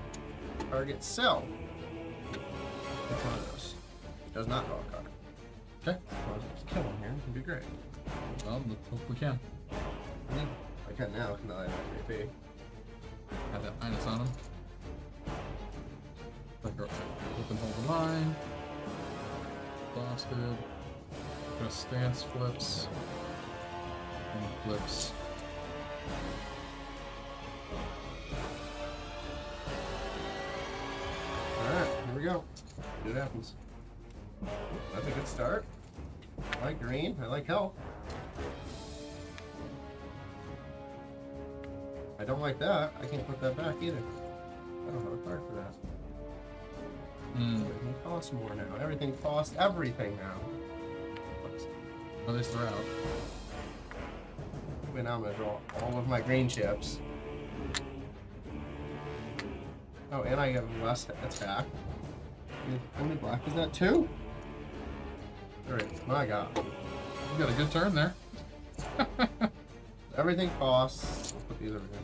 Target cell. Which one of those? Does not draw a card.
Okay.
Just kill him here. It'd be great.
Well, let's hope we can.
I can now. No, I have AP.
Have that minus on him. Flip and hold the line. Exhausted. Just stance flips. And flips.
Alright, here we go. See what happens. That's a good start. I like green. I like health. I don't like that. I can't put that back either. I don't have a card for that. Everything costs more now. Everything costs everything now.
At least they're out.
Wait, now I'm gonna draw all of my green chips. Oh, and I have less attack. How many black is that? 2? Alright, my god.
You got a good turn there.
Everything costs. Let's put these over here.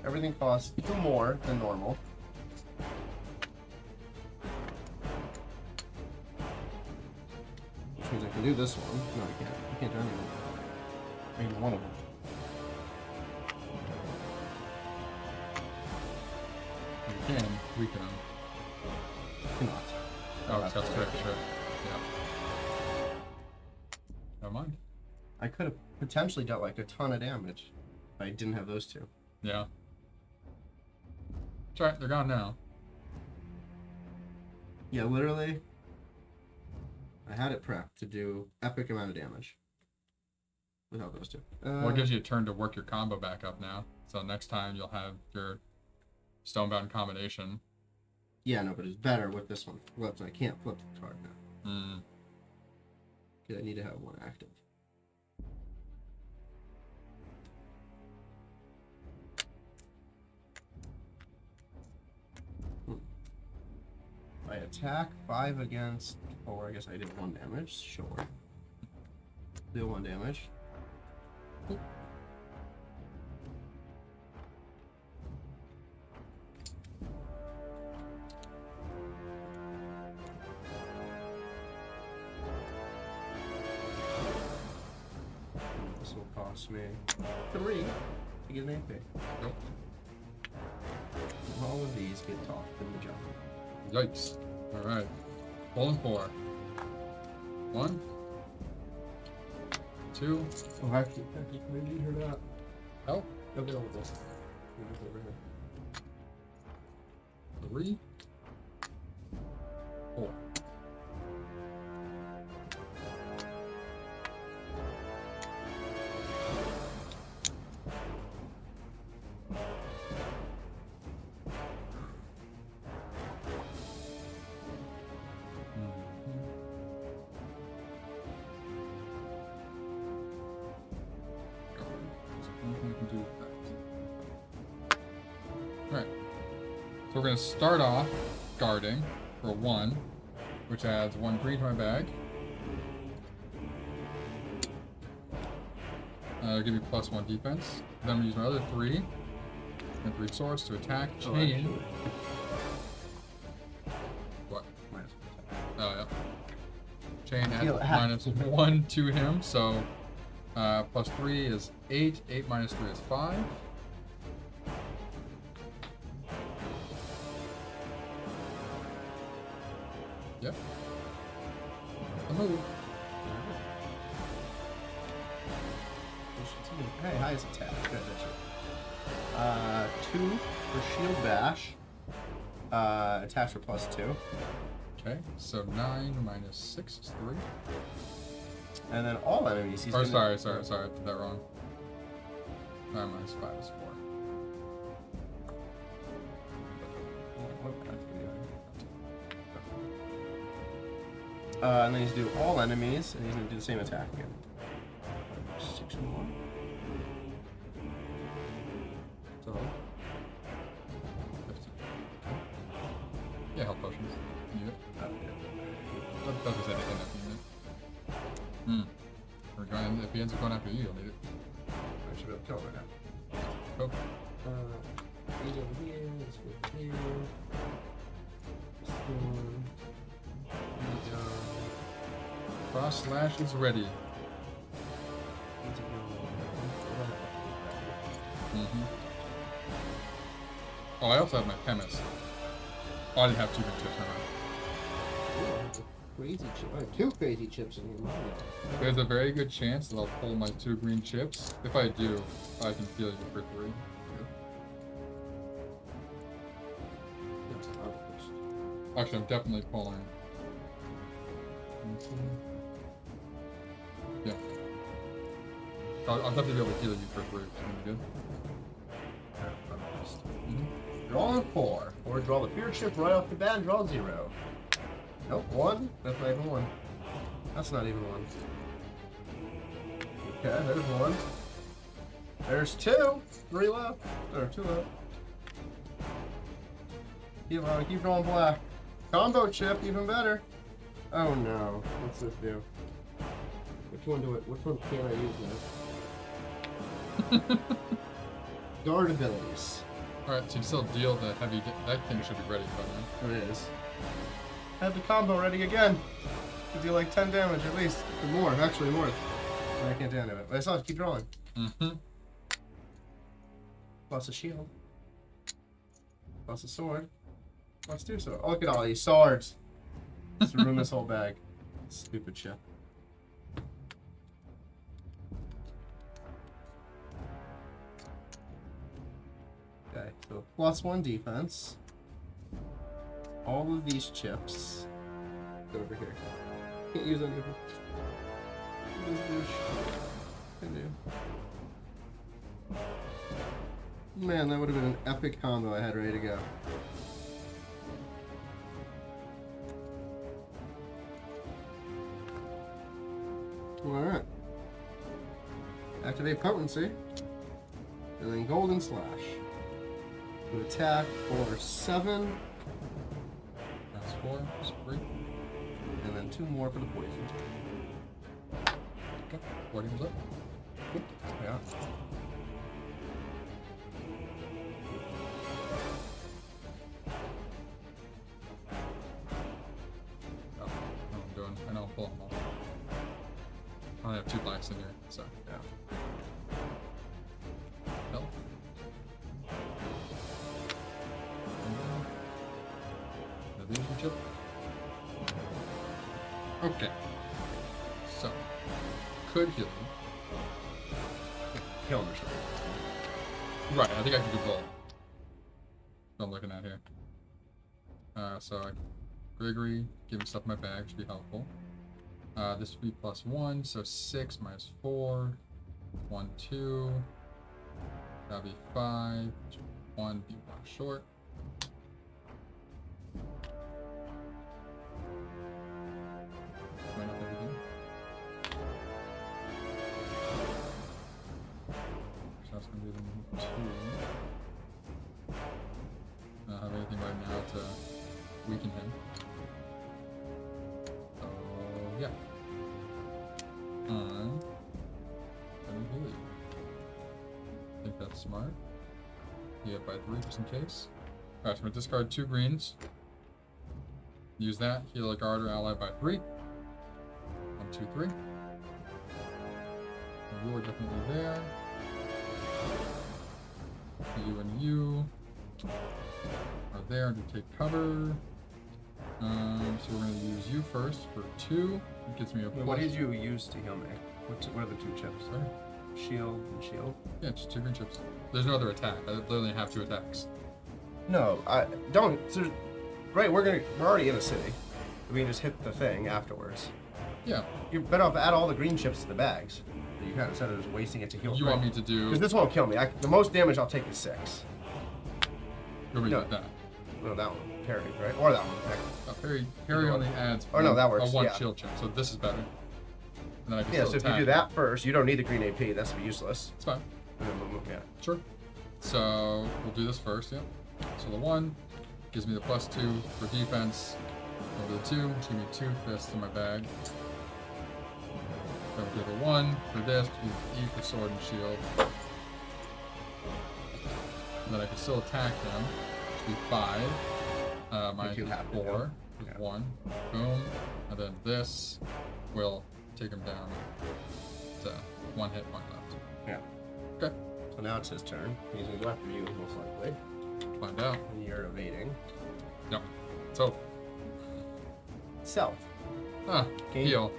Everything costs 2 more than normal. Which means I can do this one. No, I can't. I can't do anything. Maybe one of them.
You can weaken them.
Cannot.
Oh, that's correct, sure. Yeah. Never mind.
I could have potentially dealt like a ton of damage if I didn't have those 2.
Yeah. It's alright, they're gone now.
Yeah, literally. I had it prepped to do epic amount of damage without those 2.
Well, it gives you a turn to work your combo back up now. So next time you'll have your Stonebound combination.
Yeah, no, but it's better with this one flipped. I can't flip the card now.
Mm.
I need to have one active. I attack 5 against, or I guess I did 1 damage, sure. Deal 1 damage. This will cost me 3. to get an AP.
Nope.
All of these get tossed in the jump.
Yikes. Alright. Rolling 4. 1. 2.
Oh, actually, maybe her not.
Help.
Go get over this. Over here.
3. 4. Alright. So we're going to start off guarding for 1, which adds 1 green to my bag. Give me +1 defense. Then I'm going to use my other 3 and 3 swords to attack. Chain. What? Oh, yeah. Chain adds -1 to him, so +3 is 8. 8 minus 3 is 5. Yep. A move.
Hey, highest attack. Good, that's it. 2 for shield bash. Attacks for +2.
Okay, so 9 minus 6 is 3.
And then all enemies. He's
Or
gonna...
sorry, I did that wrong. 9 minus 5 is 4.
And then he's do all enemies, and he's gonna do the same attack again. 6 more. So,
15. Yeah, health potions. Need it. That was anything that you need. We're going, if he ends up going after you, you'll need it.
I should be able to kill right now.
Go.
He's over here. This over here. This one.
Cross slash is ready. Oh, I also have my chemist. Oh, I didn't have 2 big chips. Never mind.
Crazy chip. I have 2 crazy chips in here.
There's a very good chance that I'll pull my 2 green chips. If I do, I can heal you for 3. Actually, I'm definitely pulling. Yeah. I'll definitely be able to heal you for 3. Good.
Draw 4. Or draw the fear chip right off the bat and draw 0. Nope, 1. That's not even 1. That's not even 1. Okay, there's 1. There's 2. 3 left. Or 2 left. Keep drawing black. Combo chip, even better. Oh no. What's this do? Which one can I use now? Guard abilities.
Alright, so you still deal the heavy. That thing should be ready by now.
It is. Have the combo ready again. To deal like 10 damage at least. Or more, actually more. I can't do it. But I still have to keep drawing. Plus a shield. Plus a sword. Plus 2 swords. Oh, look at all these swords. Let's ruin this whole bag. Stupid shit. Okay, so +1 defense. All of these chips. Go over here. Can't use any of them. Can do. Man, that would have been an epic combo I had ready to go. Alright. Activate potency. And then golden slash. To attack for 7.
That's 4. That's 3.
And then 2 more for the poison.
Okay. 40 was up.
Yeah.
Oh, I know what I'm doing. I know I'm pulling them all. I only have 2 blacks in here, so.
Yeah.
Hell. illusion chip. Okay. So, could heal him.
Kill him or something.
Right, I think I can do both. What I'm looking at here. So Gregory, give me stuff in my bag, should be helpful. This would be +1, so 6 minus 4. 1, 2. That'll be 5. 1, be 1 short. Might not have everything. So that's gonna be the 2. I don't have anything right now to weaken him. So yeah. I'm gonna heal you. I think that's smart. Heal by 3 just in case. Alright, so I'm gonna discard 2 greens. Use that, heal a guard or ally by 3. 1, 2, 3. You are definitely there. You and you are there to take cover. So we're going to use you first for 2. It gets me a plus.
What did you use to heal me? What are the 2 chips?
Sorry?
Shield and shield?
Yeah, just 2 green chips. There's no other attack. I literally have 2 attacks.
No, I don't. So, right, we're already in the city. We can just hit the thing afterwards.
Yeah.
You're better off add all the green chips to the bags. You kind of instead of just wasting it to heal.
You want me to do...
Because this won't kill me. The most damage I'll take is 6.
You want me to do that?
No, that one. Parry, right? Or that one.
Parry only adds
Oh, no, that works,
a 1
yeah.
shield chip, so this is better. And then I can
Yeah,
still
so if you
attack.
do that first, you don't need the green AP. That's useless.
It's fine.
And then yeah.
Sure. So we'll do this first, yeah. So the 1 gives me the +2 for defense. Over the 2, which gives me 2 fists in my bag. So we'll do the 1 for this, use E for sword and shield. And then I can still attack them. Which would be 5. Minus
you have to
4 is
Yeah.
1. Boom. And then this will take him down to 1 hit, 1 left.
Yeah.
Okay.
So now it's his turn. He's going to go after you, most likely.
Find out.
And you're evading.
Yep. So,
Self.
okay. Heal,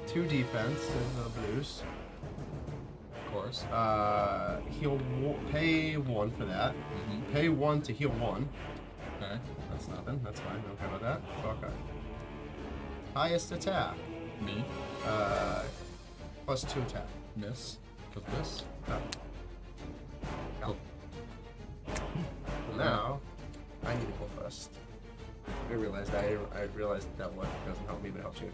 2 defense in the blues.
of course.
Pay 1 for that.
Mm-hmm.
Pay 1 to heal 1.
Okay.
That's nothing. That's fine. Don't care about that. Okay. Highest attack.
Me.
+2 attack.
Miss. With this.
Oh.
Oh.
So now, I need to go first. I realized that. I realized that what doesn't help me, but helps you.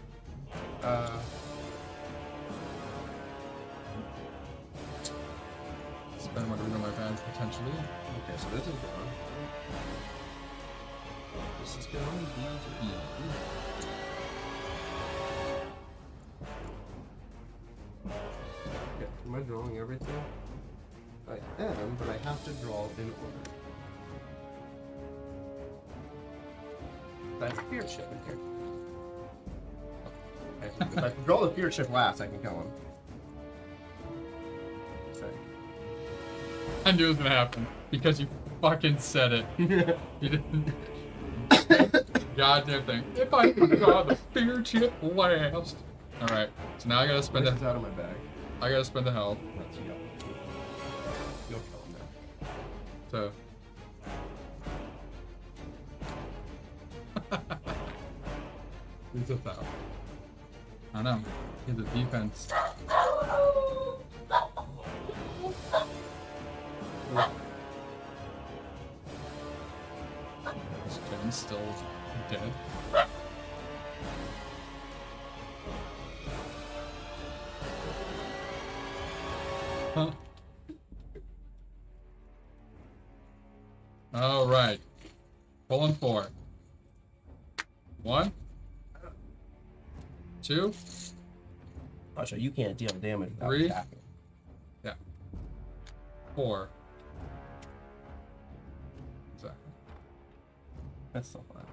Spend one to renew my badge potentially.
Okay, so this is gone. This is gone. These are Okay, am I drawing everything? I am, but I have to draw in order. That's fear chip in here. Okay, if I can draw the fear chip last, I can kill him. Okay.
I knew it was gonna happen because you fucking said it. You didn't. Goddamn thing. If I could draw the fear chip last. All right. So now I gotta spend
This is out of my bag.
I gotta spend the health
That's you. You'll kill him now.
to. He's a foul. I don't know. He's a defense. Is Jen still dead? Huh? All right. Pulling 4. 1, 2,
Watch out, you can't deal damage without
3.
attacking.
Yeah. 4. Exactly.
That's still fine.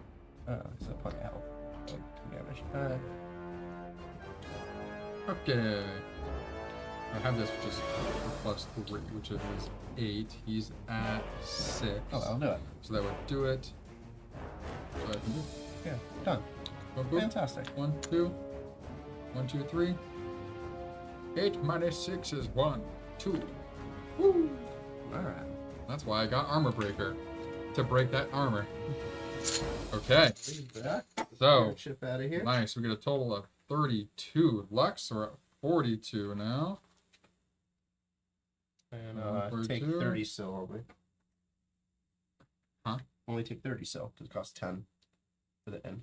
So plenty of health. Like 2 damage.
Okay. I have this, which is +3, which is 8. He's at 6.
Oh, I'll do it.
So that would do it. So I can do.
Yeah, done.
Boom, boom.
Fantastic.
1, 2. 1, 2, 3. 8 minus 6 is 1, 2. Woo!
Alright.
That's why I got Armor Breaker. To break that armor. Okay. So,
Chip out of here.
nice. We get a total of 32 Lux. We're at 42 now.
And
For
take
two.
30 sil only.
Huh?
Only take 30 sil because it costs 10 for the end.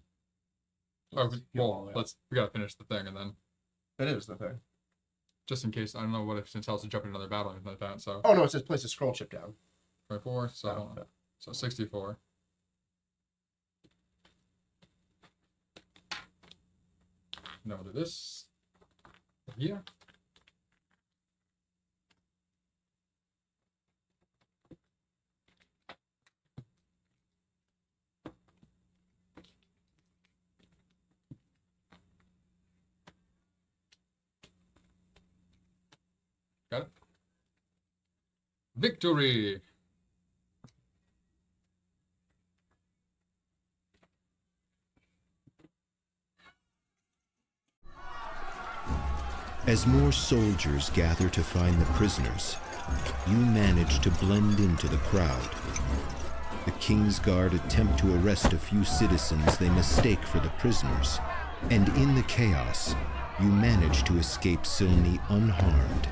Oh,
Go all
well,
the way up.
we gotta finish the thing and then,
That is the thing.
just in case, I don't know what if it tells us to jump in another battle or anything like that. So,
Oh no, it says place a scroll chip down.
24, so,
Oh, okay.
so 64. No, do this. Yeah. Got it. Victory!
As more soldiers gather to find the prisoners, you manage to blend into the crowd. The King's Guard attempt to arrest a few citizens they mistake for the prisoners, and in the chaos, you manage to escape Silni unharmed.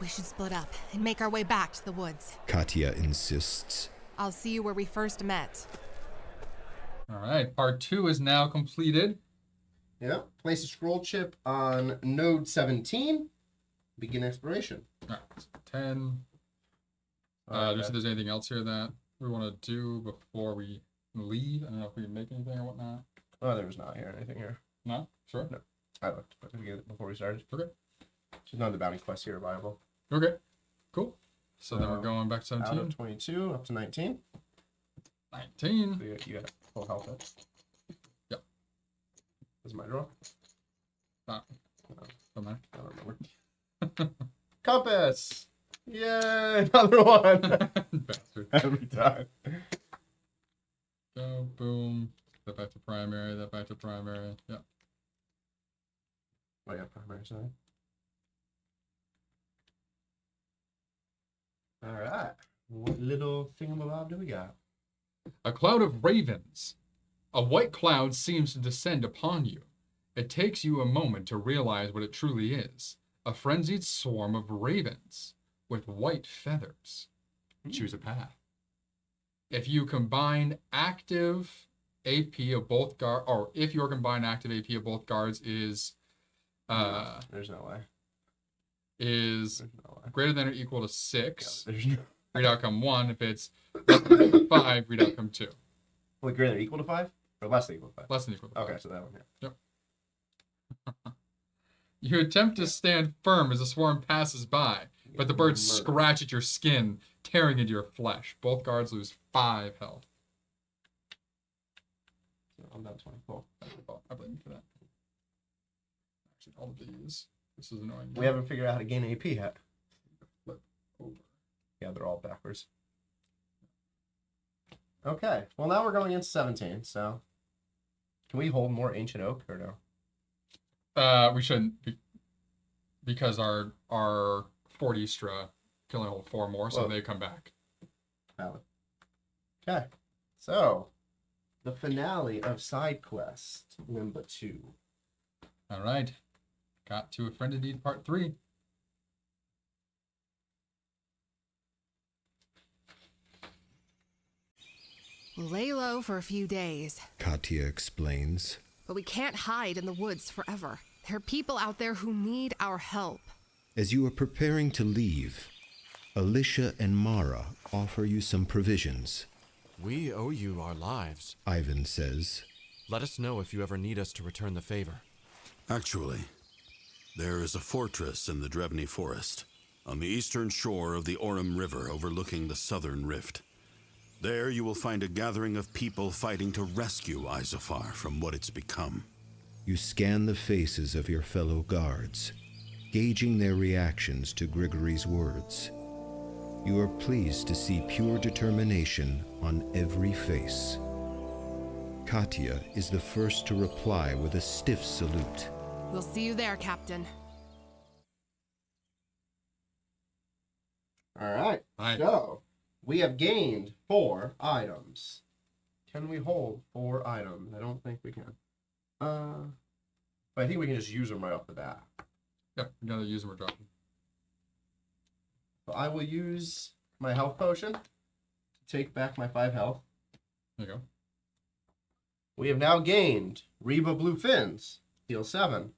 We should split up and make our way back to the woods.
Katya insists.
I'll see you where we first met.
All right, part 2 is now completed.
Yep. Place a scroll chip on node 17. Begin exploration.
All right, 10. Do you see there's anything else here that we want to do before we leave? I don't know if we can make anything or whatnot.
Oh, there was not here anything here.
No? Sure?
No. I looked but before we started.
Okay.
There's none of the bounty quests here viable.
Okay. Cool. So then we're going back to
Out
17.
of 22 up to 19.
19.
So you got full health up.
Yep.
This is my draw.
Ah, come on.
I don't remember. Compass! Yay! Another one!
Bastard.
Every time.
Go, boom. That back to primary, that back to primary. Yep.
Oh yeah, primary side. Alright. What little thingamabob do we got?
A cloud of ravens. A white cloud seems to descend upon you. It takes you a moment to realize what it truly is. A frenzied swarm of ravens with white feathers. Choose a path. If you combine active AP of both guards, or if your combined active AP of both guards is
There's no way.
is
There's no way.
greater than or equal to 6,
There's no.
read outcome 1. If it's less than or equal to 5, read outcome 2.
Wait, greater than or equal to 5? Or less than equal to 5?
Less than or equal to 5.
Okay, so that one, yeah.
You attempt to stand firm as the swarm passes by, but the birds
Murder.
scratch at your skin, tearing into your flesh. Both guards lose 5 health.
So I'm down 24.
I blame you for that. Actually, all of these. This is annoying.
We haven't figured out how to gain AP yet.
Flip over.
Yeah, they're all backwards. Okay, well now we're going into 17, so... Can we hold more Ancient Oak, or no?
We shouldn't, because our 40 Istra can only hold 4 more, so
Whoa.
they come back.
Valid. Okay, so... The finale of Side Quest number 2.
All right. Got to a Friend Indeed Part 3.
We'll lay low for a few days,
Katya explains.
but we can't hide in the woods forever. There are people out there who need our help.
As you are preparing to leave, Alicia and Mara offer you some provisions.
We owe you our lives.
Ivan says.
Let us know if you ever need us to return the favor.
Actually, there is a fortress in the Drevny Forest, on the eastern shore of the Orem River overlooking the southern rift. There you will find a gathering of people fighting to rescue Isofar from what it's become.
You scan the faces of your fellow guards, gauging their reactions to Grigory's words. You are pleased to see pure determination on every face. Katya is the first to reply with a stiff salute.
We'll see you there, Captain.
All right.
Nice.
So we have gained 4 items. Can we hold 4 items? I don't think we can. But I think we can just use them right off the bat.
Yep, we gotta use them or drop them.
So I will use my health potion to take back my 5 health.
There you go.
We have now gained Reba Blue Fins, heal 7.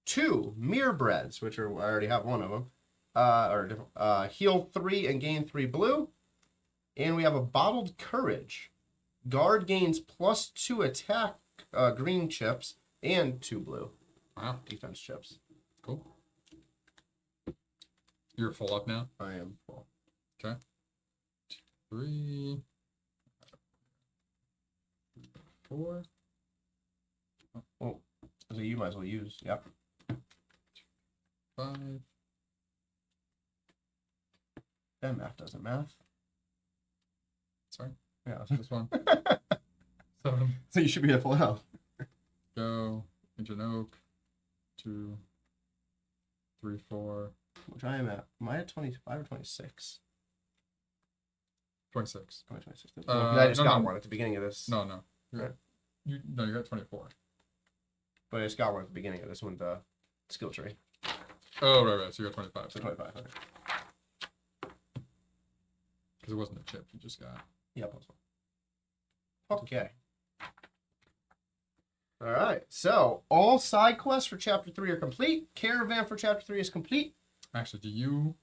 2 Mirror Breads, which are, I already have one of them. Heal 3 and gain 3 blue. And we have a Bottled Courage. Guard gains +2 attack green chips and 2 blue
Wow,
defense chips.
cool. You're full up now?
I am full.
Okay. 3, 4.
Oh, so you might as well use. Yep.
5.
That math doesn't math.
Sorry,
Yeah.
this one. 7.
So you should be at full health.
Go. Ancient Oak. 2, 3, 4.
Which I am at. Am I at 25 or 26?
26.
26. I just
no,
got
no.
one at the beginning of this.
No. You're
Right.
you're at 24.
But I just got one at the beginning of this one, the skill tree.
Oh, right. So you're at 25.
So 25. Okay.
Because it wasn't a chip you just got.
Yep. Okay. All right. So all side quests for Chapter 3 are complete. Caravan for Chapter 3 is complete.
Actually, do you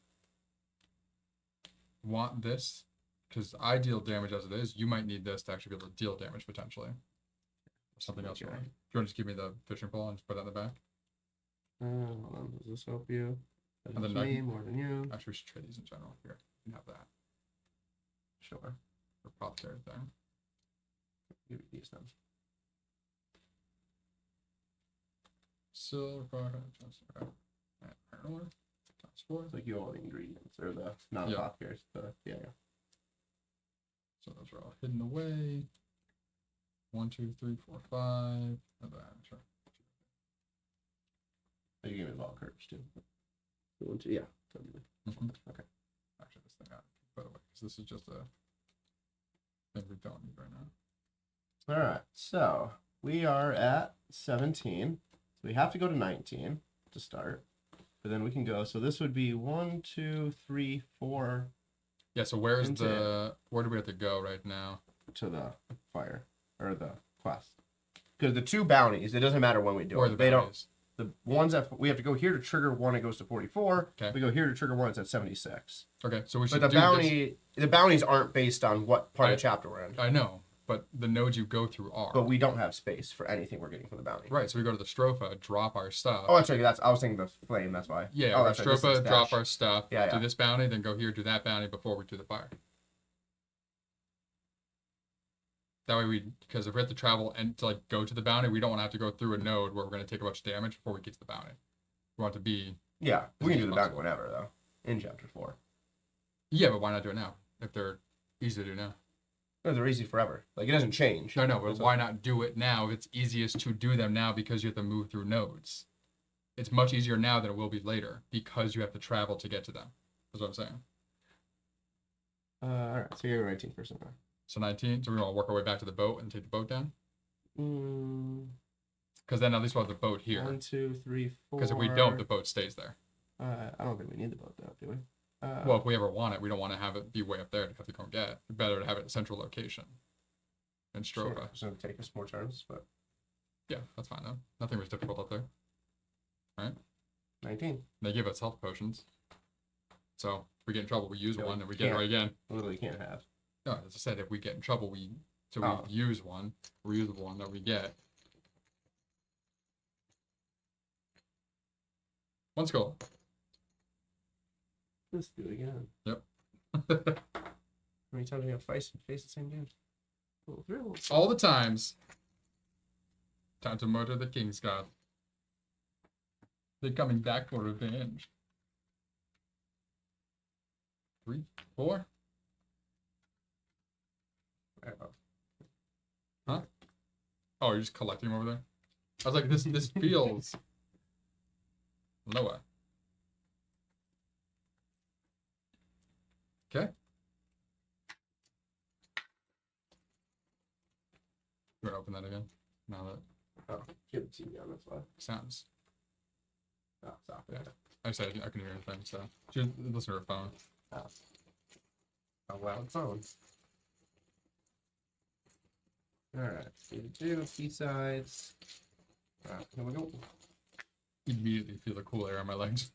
want this? Because I deal damage as it is. You might need this to actually be able to deal damage potentially. Or something else you want. Do you want to just give me the fishing pole and just put that in the back?
Hold on. Does this help you?
And then
Me more than you.
Actually, we should trade these in general. Here, you can have that.
Sure.
For apothecary thing.
Give you these then.
Silver, okay. Iron ore. Times 4.
It's like you all the ingredients or the not
Yeah.
apothecaries. Yeah.
So those are all hidden away. 1, 2, 3, 4, 5. And that, sure.
Oh, you give me the Vault Courage too. Yeah. Totally.
Mhm.
Okay.
Actually, this thing out, by the way, because this is just a thing we don't need right now.
All right. So we are at 17. So we have to go to 19 to start. But then we can go. So this would be 1, 2, 3, 4
Yeah. So where's
Into
where do we have to go right now?
to the fire or the quest. Because the 2 bounties, it doesn't matter when we do
Or
it.
the
They don't.
bounties?
The ones that we have to go here to trigger one, it goes to 44.
Okay.
We go here to trigger one, it's at 76.
Okay. So we should
But
do
the bounties aren't based on what part of
Right.
chapter we're in.
this. I know, but the nodes you go through are.
But we don't have space for anything we're getting from the bounty.
Right. So we go to the Stropha, drop our stuff.
Oh, that's right. I was thinking the flame. That's why.
Yeah.
Oh,
Our
that's right, this is
Stropha, drop
dash.
our stuff.
Yeah,
Do
yeah.
this bounty, then go here, do that bounty before we do the fire. That way because if we have to travel and to like go to the bounty, we don't want to have to go through a node where we're going to take a bunch of damage before we get to the bounty. We want it to be.
Yeah, we can do the bounty
Possible.
whenever though. In chapter 4.
Yeah, but why not do it now if they're easy to do now?
No, they're easy forever. Like it doesn't change.
No, but
That's
why not do it now if it's easiest to do them now because you have to move through nodes? It's much easier now than it will be later because you have to travel to get to them. That's what I'm saying.
All right. So you're 19 first.
So 19. So we want to work our way back to the boat and take the boat down because then at least we'll have the boat here.
1, 2, 3, 4.
Because if we don't, the boat stays there.
I don't think we need the boat though, do we?
Well, if we ever want it, we don't want to have it be way up there to have to go and get. It's better to have it in a central location. In
Sure.
Stropha.
It's gonna take us more turns, but
Yeah, that's fine though. Nothing was difficult up there.
19.
They give us health potions. So if we get in trouble, we use
Yeah, we
one and we get it
can't.
right again.
Literally can't have.
No, as I said, if we get in trouble, we
Oh.
use one, reusable one that we get. One skull.
Let's do it again.
Yep.
How many times are we gonna face the same dude? Oh, thrill.
All the times. Time to murder the King's God. They're coming back for revenge. 4. Huh? Oh, you're just collecting them over there? I was like, this feels lower. Okay. You want to open that again? Now that
Oh, keep the TV on this one.
sounds.
Oh, stop.
Yeah. I said I can hear anything, so just listen to her phone.
Oh. A loud phone. Alright, do key sides. Alright, here we go.
Immediately feel the cool air on my legs.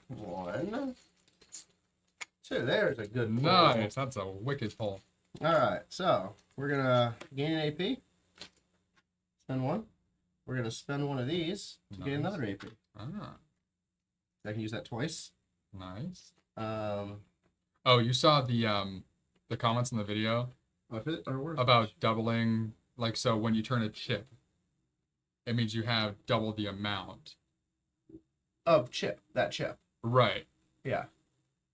1, 2. There's a good pull.
Nice. That's a wicked pull.
Alright, so we're gonna gain an AP. Spend 1. We're gonna spend 1 of these to gain
Nice.
another AP.
Ah,
I can use that twice.
nice.
Um,
Oh, you saw the comments in the video about doubling, like, so when you turn a chip, it means you have double the amount.
of chip. That chip.
Right.
Yeah.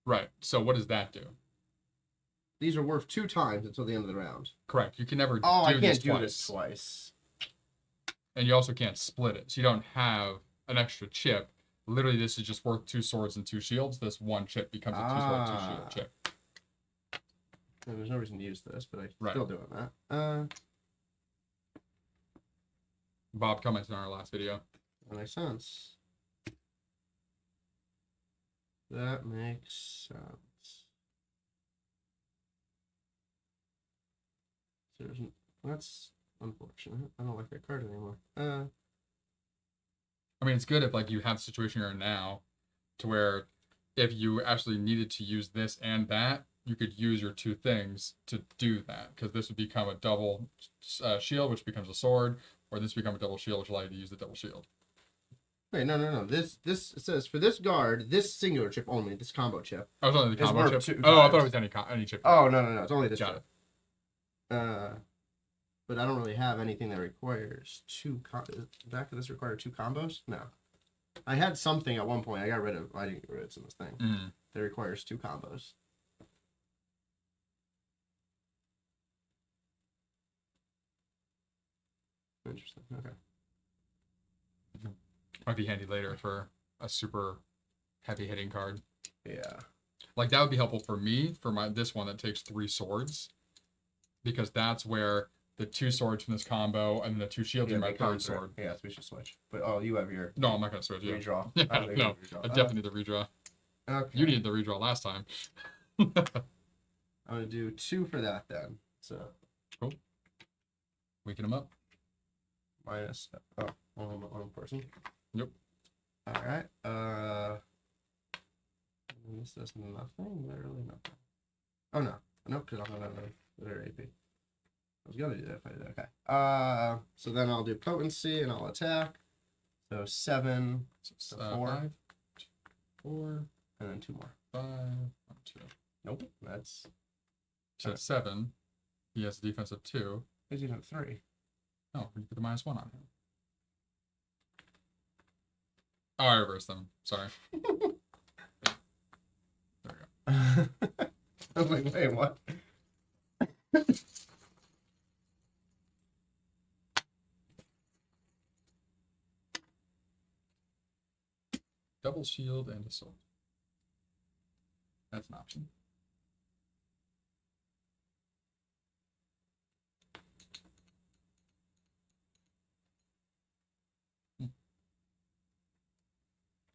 Right. So what does that do?
These are worth 2 times until the end of the round.
Correct. You can never
Oh, I
do
can't
this
do
twice.
this twice.
And you also can't split it. So you don't have an extra chip. Literally, this is just worth 2 swords and 2 shields. This one chip becomes a 2 sword, 2 shield chip.
And there's no reason to use this, but I'm
Right.
still doing that.
Bob commented on our last video.
That makes sense. That makes sense. That's unfortunate. I don't like that card anymore.
I mean, it's good if like you have the situation you're in now, to where if you actually needed to use this and that, you could use your 2 things to do that, because this would become a double shield, which becomes a sword, or this become a double shield, which allow you to use the double shield.
Wait, no. This it says for this guard, this singular chip only, this combo chip.
Oh, it's only the
It's
combo
worth
chip.
2
Oh, I thought
times.
it was any chip.
Oh no, it's only this
Got
chip. But I don't really have anything that requires 2 back of this require 2 combos? No. I had something at one point. I didn't get rid of it in this thing.
Mm.
That requires 2 combos. Interesting. Okay.
Might be handy later for a super heavy hitting card.
Yeah.
Like that would be helpful for me for this one that takes 3 swords, because that's where the 2 swords from this combo and then the 2 shields in my
they come
third
through.
sword.
Yes, we should switch. But oh, you have your
No, I'm not gonna switch. Yeah,
redraw.
yeah,
I don't think
no,
you have redraw.
I definitely need the redraw.
Okay.
You needed the redraw last time.
I'm gonna do 2 for that then. So
Weaken him up.
minus one person.
Yep.
All right. This does nothing. Literally nothing. Oh no. Nope. Because I'm not another AP. I was gonna do that if I did that. Okay. So then I'll do potency and I'll attack. So 7,
So,
4,
5, 4,
and then 2 more.
5, 2.
Nope. That's
So it's 7. He has a defense of 2.
he's even 3.
Oh, you put the -1 on him. Oh, I reversed them. Sorry. There we go.
I was like, wait, what?
Double shield and a sword. That's an option.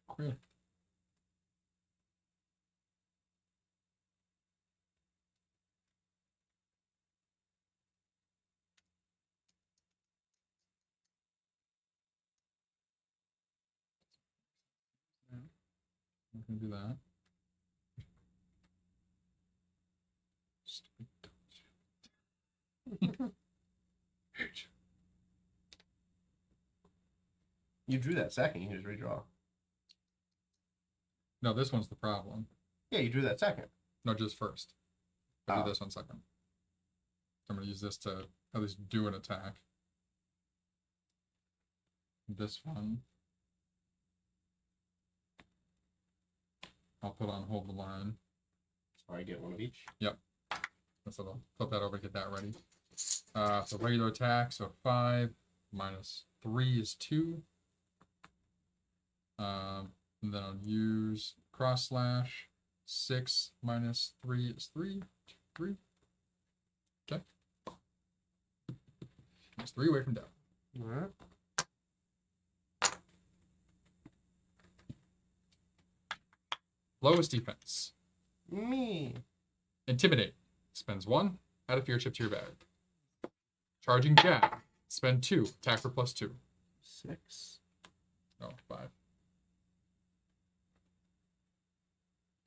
Cool. I'm gonna do that. Stupid double shield.
You drew that second. You can just redraw.
No, this one's the problem.
Yeah, you drew that second.
No, just first. I'll
Oh.
do this one second. I'm gonna use this to at least do an attack. This one, I'll put on hold the line.
So I get one of each.
Yep. So I'll flip that over to get that ready. So regular attack, so 5 minus 3 is 2. And then I'll use cross slash. 6 minus 3 is 3. 3. Okay. That's 3 away from down.
All right.
Lowest defense.
Me.
Intimidate. Spends 1. Add a fear chip to your bag. Charging jab. Spend 2. Attack for +2.
6.
Oh, 5.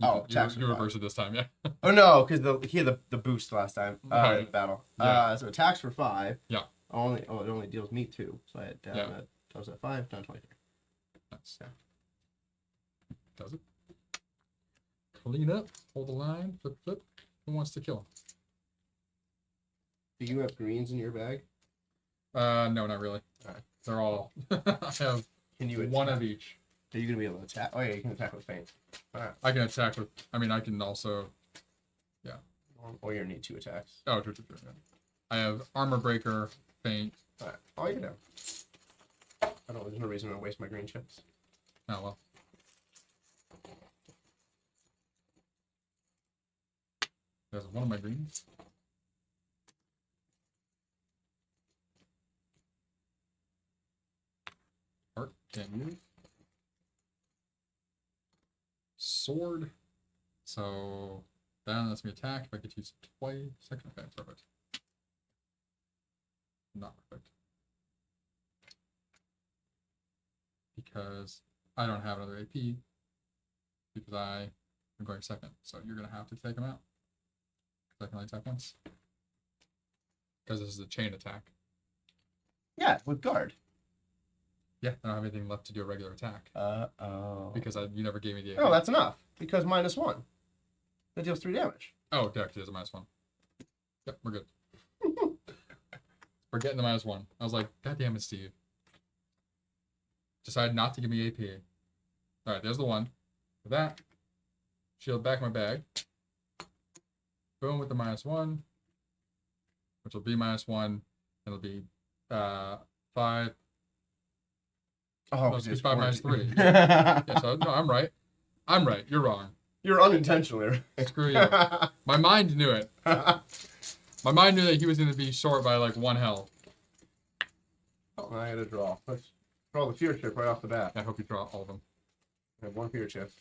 Oh, attack for
you
5.
reverse it this time, yeah.
Oh no, because he had the boost last time
Right.
in the battle.
Yeah.
So attacks for 5.
Yeah.
It only deals me 2. So I had down
Yeah.
that. I was at 5, down 23.
Nice. Does it? Clean up. Hold the line. Flip, flip. Who wants to kill him?
Do you have greens in your bag?
No, not really.
Alright.
They're all. I have
Can you
one
attack?
of each.
Are you gonna be able to attack? Oh yeah, you can attack with feint. Alright.
I can attack with. I mean, I can also.
Or you need 2 attacks.
Oh, true. Yeah. I have armor breaker, feint.
Alright. Oh, you can do. I don't. There's no reason to waste my green chips.
Oh well. There's one of my greens. Heart, can't use. Sword. So that lets me attack if I get to use it twice. Second effect, perfect. Not perfect. Because I don't have another AP. Because I am going second. So you're going to have to take him out. Because I can only attack once. Because this is a chain attack.
Yeah, with guard.
Yeah, I don't have anything left to do a regular attack.
Oh.
Because you never gave me the AP.
No, that's enough. Because -1. That deals 3 damage.
Oh, it actually is a -1. Yep, we're good. We're getting the -1. I was like, God damn it, Steve. Decided not to give me AP. Alright, there's the 1. For that, shield back in my bag. Boom with the -1. Which will be -1. It'll be 5.
Oh,
No, it's 5 minus 3.
yeah.
Yeah, so no, I'm right. I'm right. You're wrong.
You're unintentionally right.
Screw you. My mind knew it. My mind knew that he was going to be short by like 1 health.
Oh, I had to draw. Let's draw the fear chip right off the bat.
I hope you draw all of them.
I have 1 fear chip.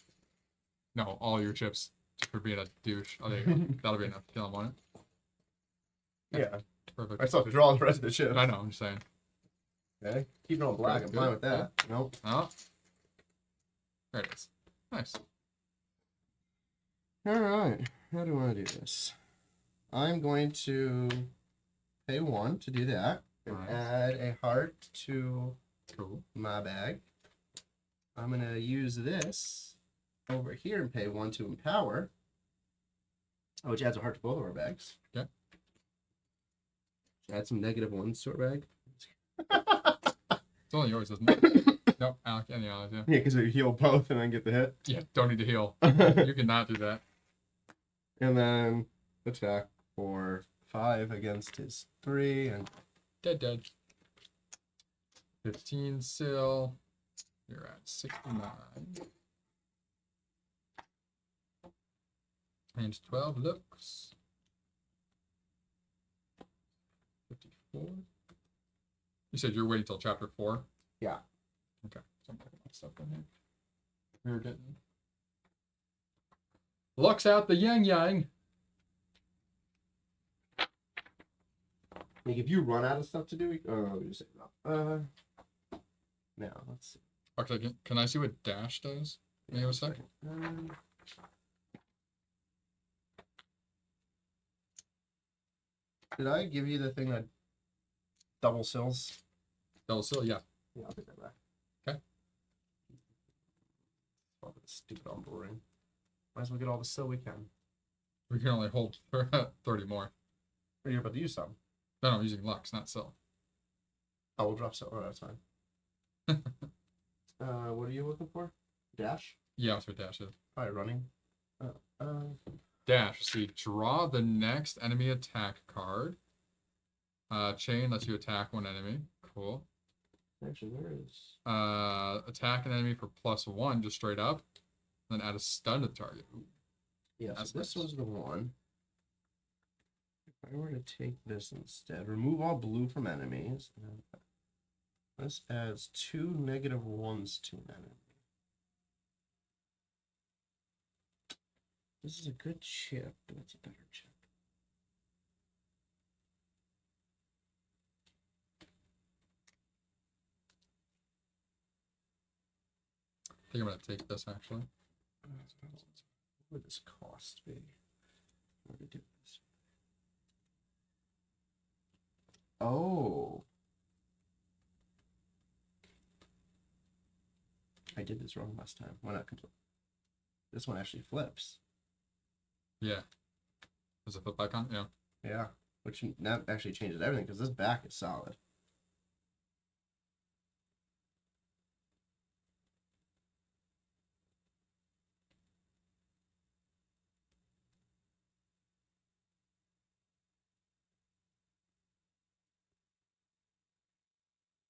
No, all your chips. Just for being a douche. Oh, there you go. That'll be enough to kill him, won't it?
Yeah.
Perfect.
I still have to draw the rest of the chips.
I know, I'm just saying.
Okay. Keep it on black. I'm
Good,
fine with that. Nope.
Oh. There it is. Nice.
Alright. How do I want to do this? I'm going to pay 1 to do that. And
Alright.
add a heart to
Cool.
my bag. I'm going to use this over here and pay 1 to empower. Which adds a heart to both of our bags.
Okay.
Add some -1s to our bag.
It's only yours, isn't it? Nope, Alec, any others, yeah.
Yeah, because we heal both and then get the hit.
Yeah, don't need to heal.
And
You cannot do that.
then attack for 5 against his 3. And
Dead. 15 still. You're at 69. And 12 looks. 54. You said you're waiting till chapter 4?
Yeah.
Okay. So I'm putting my stuff in here. We're getting. Lux out the yang.
like if you run out of stuff to do, you say no. Now let's see.
Okay, can I see what dash does? Give me a sec.
Did I give you the thing that double sills?
Double seal, yeah.
Yeah, I'll take that back.
Okay.
Oh, this stupid umbral ring. Might as well get all the sill we can.
We can only hold 30 more.
Or you're about to use some.
No, I'm using Lux, not Sil.
Oh, we'll drop sill. Oh, that's fine. What are you looking for? Dash?
Yeah, that's what dash is.
Probably running.
Dash. See, draw the next enemy attack card. Chain lets you attack one enemy. Cool.
Actually, where is?
Attack an enemy for +1, just straight up. Then add a stun to the target. Ooh.
Yeah,
That's
so this
nice.
was the one. If I were to take this instead, remove all blue from enemies. This adds 2 -1s to an enemy. This is a good chip, but it's a better chip.
I think I'm gonna take this actually.
What would this cost be? What would I do this? Oh. I did this wrong last time. Why not complete? This one actually flips.
Yeah. Does it flip back on? Yeah.
Yeah. Which that actually changes everything because this back is solid.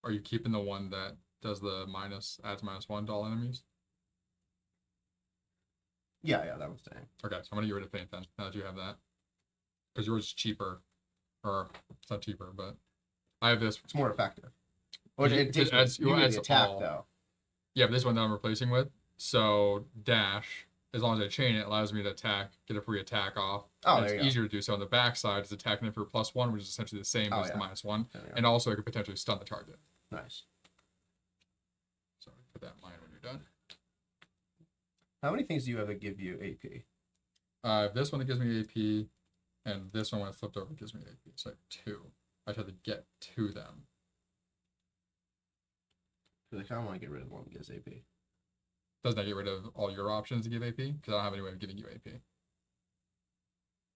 Are you keeping the one that does the adds -1 to all enemies?
Yeah, that was staying.
Okay, so I'm gonna get rid of Faint then, now that you have that. Because yours is cheaper. Or, it's not cheaper, but I have this.
It's more effective. Or
It
it takes
adds-
you
adds
the attack
all.
though.
Yeah, but this one that I'm replacing with. So, dash, as long as I chain it, allows me to attack, get a free attack off.
Oh,
and
there
it's
you
easier to do so. On the back side, it's attacking it for +1, which is essentially the same
Oh,
as the
yeah.
-1.
There you go.
And also, I could potentially stun the target.
Nice.
So, put that in mind when you're done.
How many things do you have that give you AP?
This one that gives me AP, and this one when it's flipped over gives me AP. So, I have 2. I just have to get to them.
Because I kind of want to get rid of the one that gives AP.
Doesn't that get rid of all your options to give AP? Because I don't have any way of giving you AP.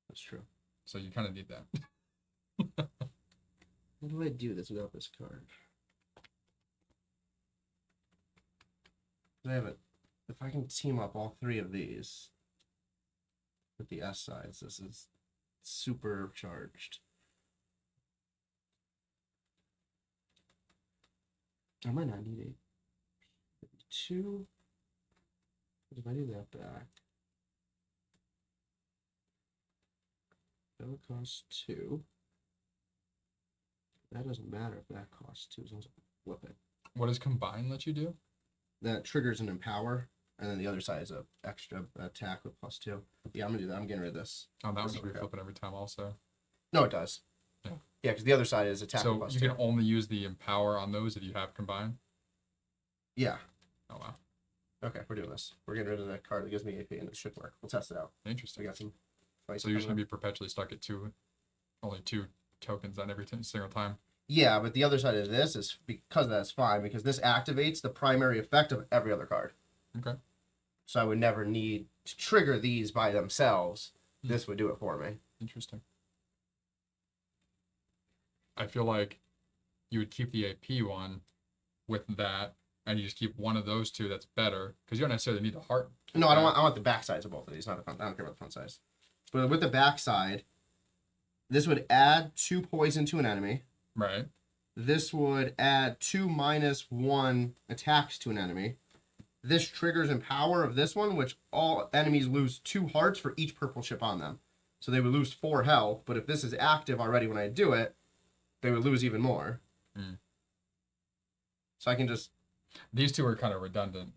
That's true.
So, you kind of need that.
How do I do this without this card? I have it. If I can team up all 3 of these with the S sides, this is supercharged. I might not need 2. If I do that back, that would cost 2. That doesn't matter if that costs 2, as long as I flip it.
What does combine let you do?
That triggers an empower, and then the other side is a extra attack with +2. Yeah, I'm gonna do that. I'm getting rid of this.
Oh, that
This
one's
will
reflip it every time also.
No, it does.
Yeah.
Yeah, because the other side is attack
So
with
you
+2.
can only use the empower on those if you have combine?
Yeah.
Oh, wow.
Okay, we're doing this. We're getting rid of that card that gives me AP, and it should work. We'll test it out. We
Interesting.
got some fights
So you're just
coming
going to
up.
be perpetually stuck at only 2 tokens on every single time?
Yeah, but the other side of this is because that's fine, because this activates the primary effect of every other card.
Okay.
So I would never need to trigger these by themselves.
Hmm.
This would do it for me.
Interesting. I feel like you would keep the AP one with that, and you just keep one of those 2 that's better, because you don't necessarily need the heart.
No, I want the back sides of both of these, not the front. I don't care about the front sides. But with the back side, this would add 2 poison to an enemy.
Right.
This would add 2 -1 attacks to an enemy. This triggers empower of this one, which all enemies lose 2 hearts for each purple chip on them. So they would lose 4 health, but if this is active already when I do it, they would lose even more.
Mm.
So I can just...
These 2 are kind of redundant.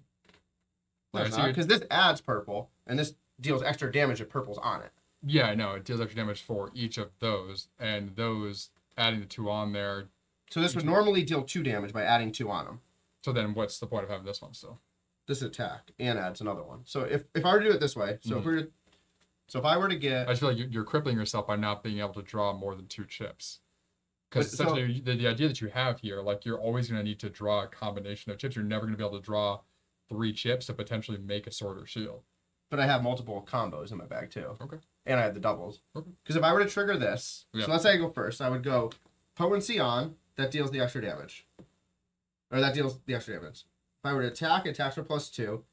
Like, I see
Because this adds purple, and this deals extra damage if purple's on it.
Yeah, I know. It deals extra damage for each of those, and those adding the 2 on there.
So this would normally deal 2 damage by adding 2 on them.
So then what's the point of having this one still?
This attack and adds another one. So if I were to do it this way, if I were to get...
I just feel like you're crippling yourself by not being able to draw more than 2 chips. Because
But so-
essentially, the idea that you have here, like, you're always going to need to draw a combination of chips. You're never going to be able to draw 3 chips to potentially make a sword or shield.
But I have multiple combos in my bag too.
Okay.
And I have the doubles.
Okay.
Because if I were to trigger this,
Yeah.
so let's say I go first, I would go potency on, that deals the extra damage. Or that deals the extra damage. If I were to attack, it attacks for +2.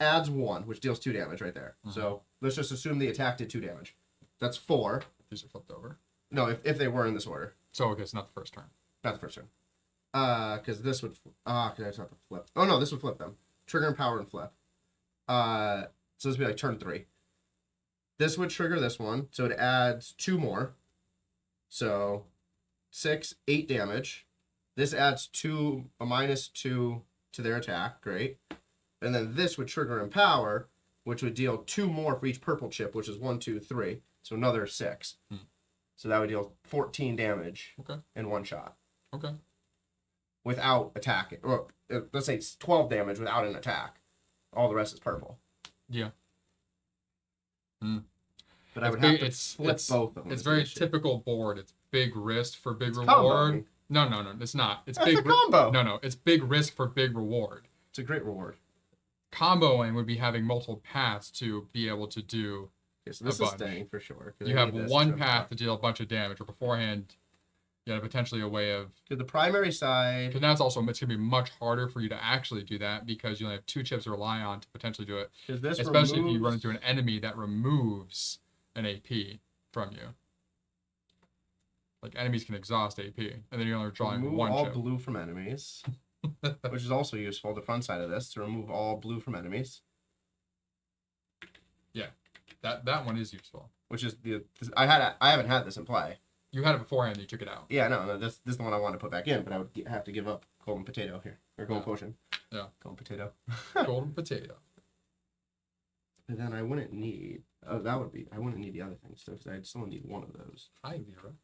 adds 1, which deals 2 damage right there. So let's just assume the attack did 2 damage. That's 4.
These are flipped over.
No, if they were in this order.
So okay, it's not the first turn.
Not the first turn. Because this would... because I have to flip. Oh, no, this would flip them. Trigger and power and flip. So this would be like turn 3. This would trigger this one, so it adds 2 more. So 6, 8 damage. This adds a -2 to their attack. Great. And then this would trigger Empower, which would deal 2 more for each purple chip, which is 1, 2, 3. So another 6. So that would deal 14 damage in 1 shot.
Okay.
Without attacking. Or let's say it's 12 damage without an attack. All the rest is purple.
Yeah.
But I would have to flip both of them.
It's very typical board. It's big risk for big reward.
Comboing.
No, it's not. It's
That's
big
a combo.
No, it's big risk for big reward.
It's a great reward.
Comboing would be having multiple paths to be able to do.
Okay, so this is staying for sure.
You have one path to deal a bunch of damage, or beforehand, you had potentially a way of.
To the primary side.
Because now it's going to be much harder for you to actually do that because you only have 2 chips to rely on to potentially do it. Especially if you run into an enemy that removes an AP from you. Like enemies can exhaust AP, and then you're only drawing
remove
1
all
chip.
blue from enemies, which is also useful. The front side of this to remove all blue from enemies.
Yeah, that one is useful.
Which is I haven't had this in play.
You had it beforehand, and you took it out.
Yeah, no, this is the one I want to put back in, but I would have to give up golden potato here or golden potion.
Yeah,
golden potato.
Golden potato.
But then I wouldn't need. I wouldn't need the other things though, because I'd still need 1 of those.
Hi, Vera.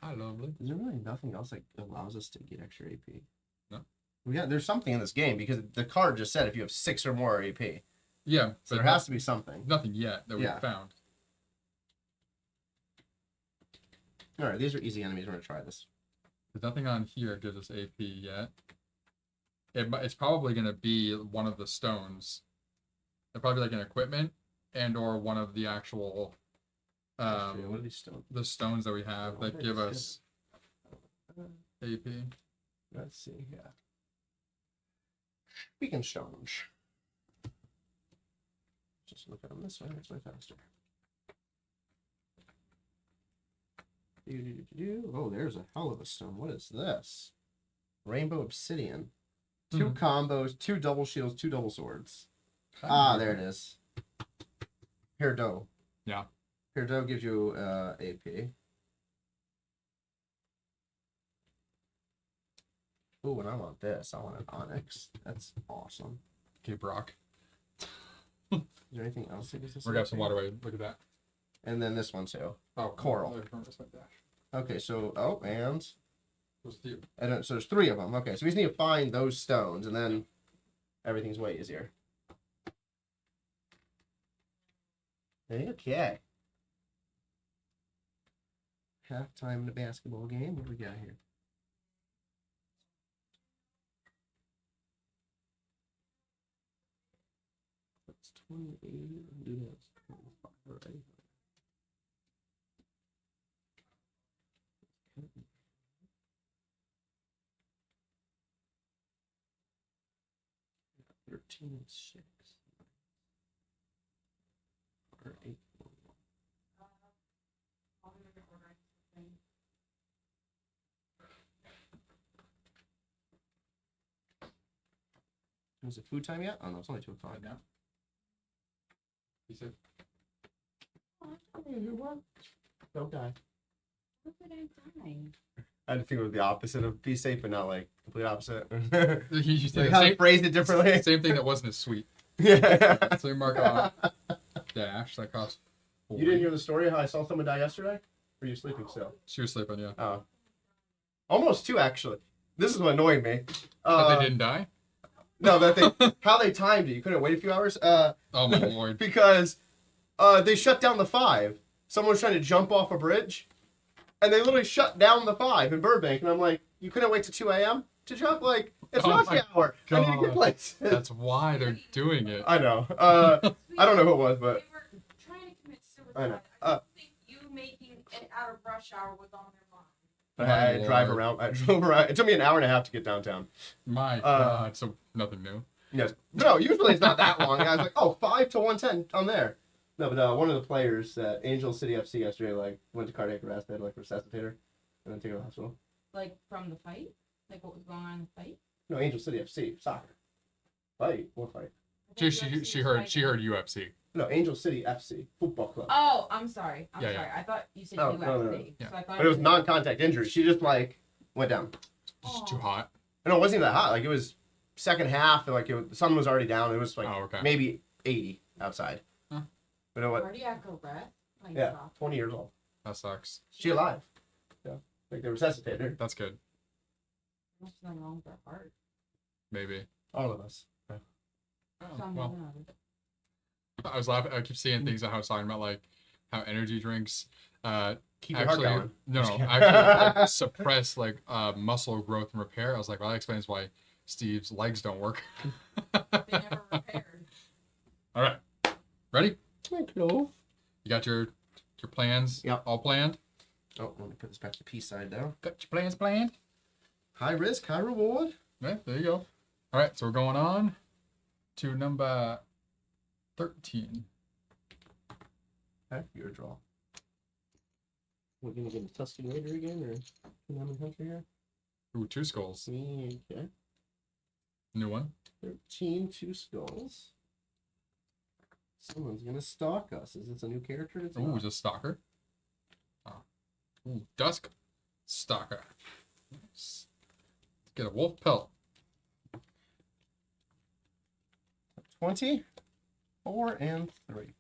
Hi, lovely.
Is there really nothing else that allows us to get extra AP?
No.
Yeah, there's something in this game because the card just said if you have 6 or more AP.
Yeah,
so there has to be something.
Nothing yet that we've found.
All right, these are easy enemies. We're gonna try this.
There's nothing on here gives us AP yet. It's probably gonna be one of the stones. They're probably like an equipment and or one of the actual.
What are these stones?
The stones that we have that give us AP.
Let's see. Yeah. Beacon stones. Just look at them this way. It's way faster. Oh, there's a hell of a stone. What is this? Rainbow obsidian. 2 combos, 2 double shields, 2 double swords. There it is. Hair dough.
Yeah.
Hair dough gives you AP. Ooh, and I want this. I want an onyx. That's awesome.
Okay, Brock.
Is there anything else that gives us?
We're gonna have some waterway. Look at that.
And then this one too.
Oh,
coral. Okay, so and so there's 3 of them. Okay, so we just need to find those stones, and then everything's way easier. Okay. Halftime in the basketball game. What do we got here? That's 28. Do this. 25 already. And 6. Or 8. Is it food time yet? Oh no, it's only 2 o'clock now.
He said,
Don't die.
How could I die?
I had to think it was the opposite of be safe, but not like complete opposite.
you
like how to phrase it differently.
Same thing that wasn't as sweet.
Yeah.
So we mark off dash. That costs 40.
You didn't hear the story how I saw someone die yesterday? Or were you sleeping still?
She was sleeping, yeah.
Oh. Almost 2 actually. This is what annoyed me.
That they didn't die?
No, that they how they timed it. You couldn't wait a few hours.
Oh my lord.
Because they shut down the 5. Someone was trying to jump off a bridge, and they literally shut down the 5 in Burbank. And I'm like, you couldn't wait till 2 a.m. to jump? Like, it's rush hour.
God.
I need to get places.
That's why they're doing it.
I know. I don't know who it was, but
They were trying to commit suicide.
I know.
I think you making it out of rush hour was on their mind.
I drove around. It took me an hour and a half to get downtown.
My God. So nothing new.
Yes. No, usually it's not that long. I was like, oh, 5 to 110 on there. No, but one of the players at Angel City FC yesterday, like, went to cardiac arrest. They had, like, resuscitate her and then take her to the hospital.
Like from the fight? Like what was going on in the fight?
No, Angel City FC, soccer. Fight? What fight?
I
She,
thought
she,
UFC
she
was
heard
fighting.
she heard UFC.
No, Angel City FC, football club.
Oh, I'm sorry. I'm
Yeah,
sorry.
yeah.
I thought you said
Oh,
UFC.
no.
Yeah.
So I thought
But it was non-contact injury. She just, like, went down.
Just too hot.
No, it wasn't even that hot. Like, it was second half. Like, the sun was already down. It was, like,
Oh, okay.
maybe 80 outside.
Huh.
But you know what?
cardiac arrest. My
Yeah,
God.
20 years old.
That sucks.
She alive. Yeah. Like, they resuscitated her.
That's good.
What's something wrong with her heart?
Maybe.
All of us.
Oh,
Some
well,
women are-
I was laughing. I keep seeing things that I was talking about, like how energy drinks
Keep your heart
actually
going.
no
Just kidding.
actually like, suppress like muscle growth and repair. I was like, well, that explains why Steve's legs don't work.
They never repaired.
All right, ready?
Hello.
You got your plans
Yep.
all planned?
Oh, let me put this back to peace side now.
Got your plans planned?
High risk, high reward.
Yeah, there you go. All right, so we're going on to number 13.
Okay, your draw. We're gonna get a testing later again, or Konami Country here?
Ooh, 2 skulls.
Okay.
New one.
13, 2 skulls. Someone's gonna stalk us. Is this a new character? It's
Ooh,
not.
it's a stalker. Oh. Ooh, dusk stalker. Nice. Let's get a wolf pelt.
20, 4, and 3.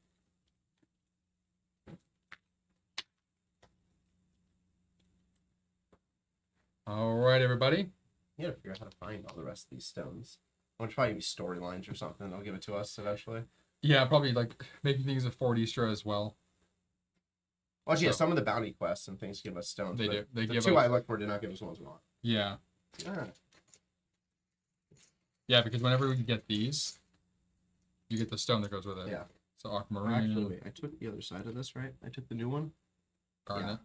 All right, everybody.
You gotta figure out how to find all the rest of these stones. I'm probably be storylines or something. They'll give it to us eventually.
Yeah, probably like making things a Ford Easter as well.
Well, yeah,
So-
some of the bounty quests and things give us stones.
They
but
do. They
the
give
2 I
us.
looked for did not give us ones we want.
Yeah,
Alright.
yeah, because whenever we get these, you get the stone that goes with it.
Yeah.
So aquamarine,
Actually, wait, I took the other side of this, right? I took the new one.
garnet.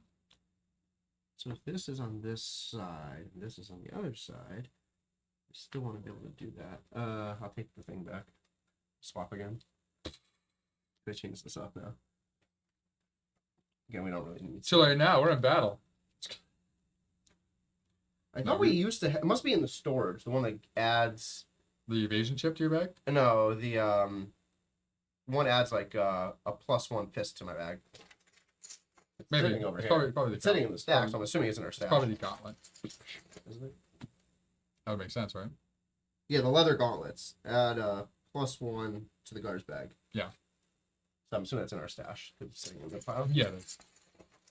So if this is on this side, and this is on the other side, I still want to be able to do that. I'll take the thing back. Swap again. They change this up now. Again, we don't really need.
Too late now. We're in battle.
I thought we used to. It must be in the storage, the one that adds.
The evasion chip to your bag.
No, the one adds like a +1 fist to my bag. It's
Maybe.
sitting over
It's
here.
probably the
It's sitting in
gauntlet.
the stack, so I'm assuming it's in our
It's
stash.
probably the gauntlet.
Isn't it?
That would make sense, right?
Yeah, the leather gauntlets add +1 to the guard's bag.
Yeah.
So I'm assuming that's in our stash. It's sitting in the file.
Yeah. It is.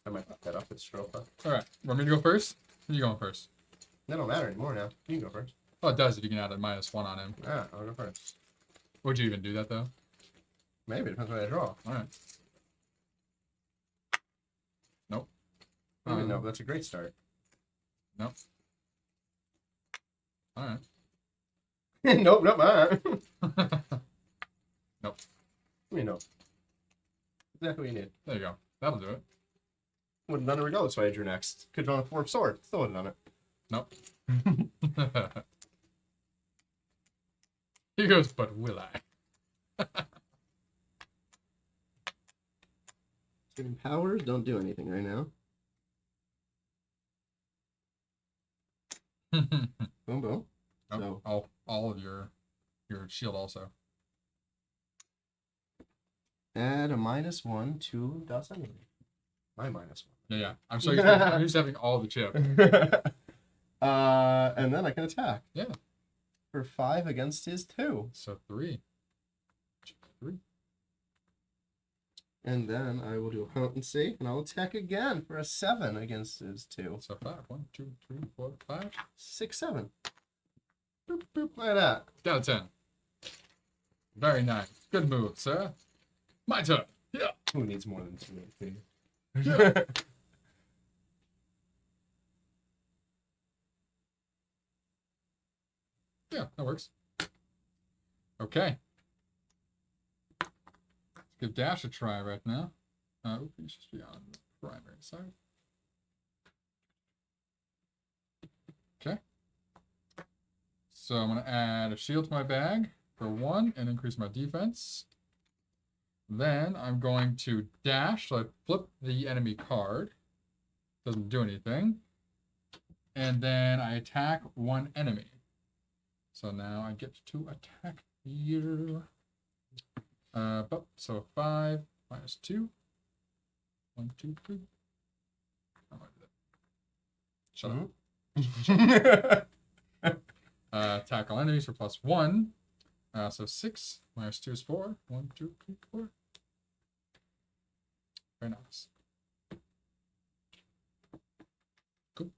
I might put that up with Strofa.
All right. Want me to go first? Or you going first?
That don't matter anymore now. You can go first.
Oh, it does if you can add a -1 on him.
Ah, I'll go first.
Would you even do that though?
Maybe, depends what I draw.
All right. Nope.
No, that's a great start.
Nope. All right.
Nope, alright.
Nope.
I mean, no. Exactly what you need.
There you go. That'll do it.
Would have done it regardless what I drew next. Could have drawn a 4 of sword. Still would have done it.
Nope. He goes, but will I?
Giving powers don't do anything right now. Boom, boom.
Nope.
So-
All of your shield also.
Add a -1 to Das Enemy. My -1.
Yeah. I'm so I'm used to having all the chip.
And then I can attack.
Yeah.
For 5 against his 2.
So 3. 3.
And then I will do a potency, and I'll attack again for a 7 against his 2.
So 5. 1, 2, 3, 4, 5.
6, 7. Boop, boop, look at that.
Down to 10. Very nice. Good move, sir. My turn. Yeah.
Who needs more than 2 AP?
Yeah. Yeah, that works. Okay. Let's give Dash a try right now. He's just be on the primary side. Okay. So I'm going to add a shield to my bag. for 1 and increase my defense. Then I'm going to dash, so I flip the enemy card. Doesn't do anything. And then I attack 1 enemy. So now I get to attack here. So 5 minus 2. 1, 2, 3. How do I do that? Shut up. Attack all enemies for +1. So 6 minus 2 is 4. 1, 2, 3, 4. Very nice. Cool.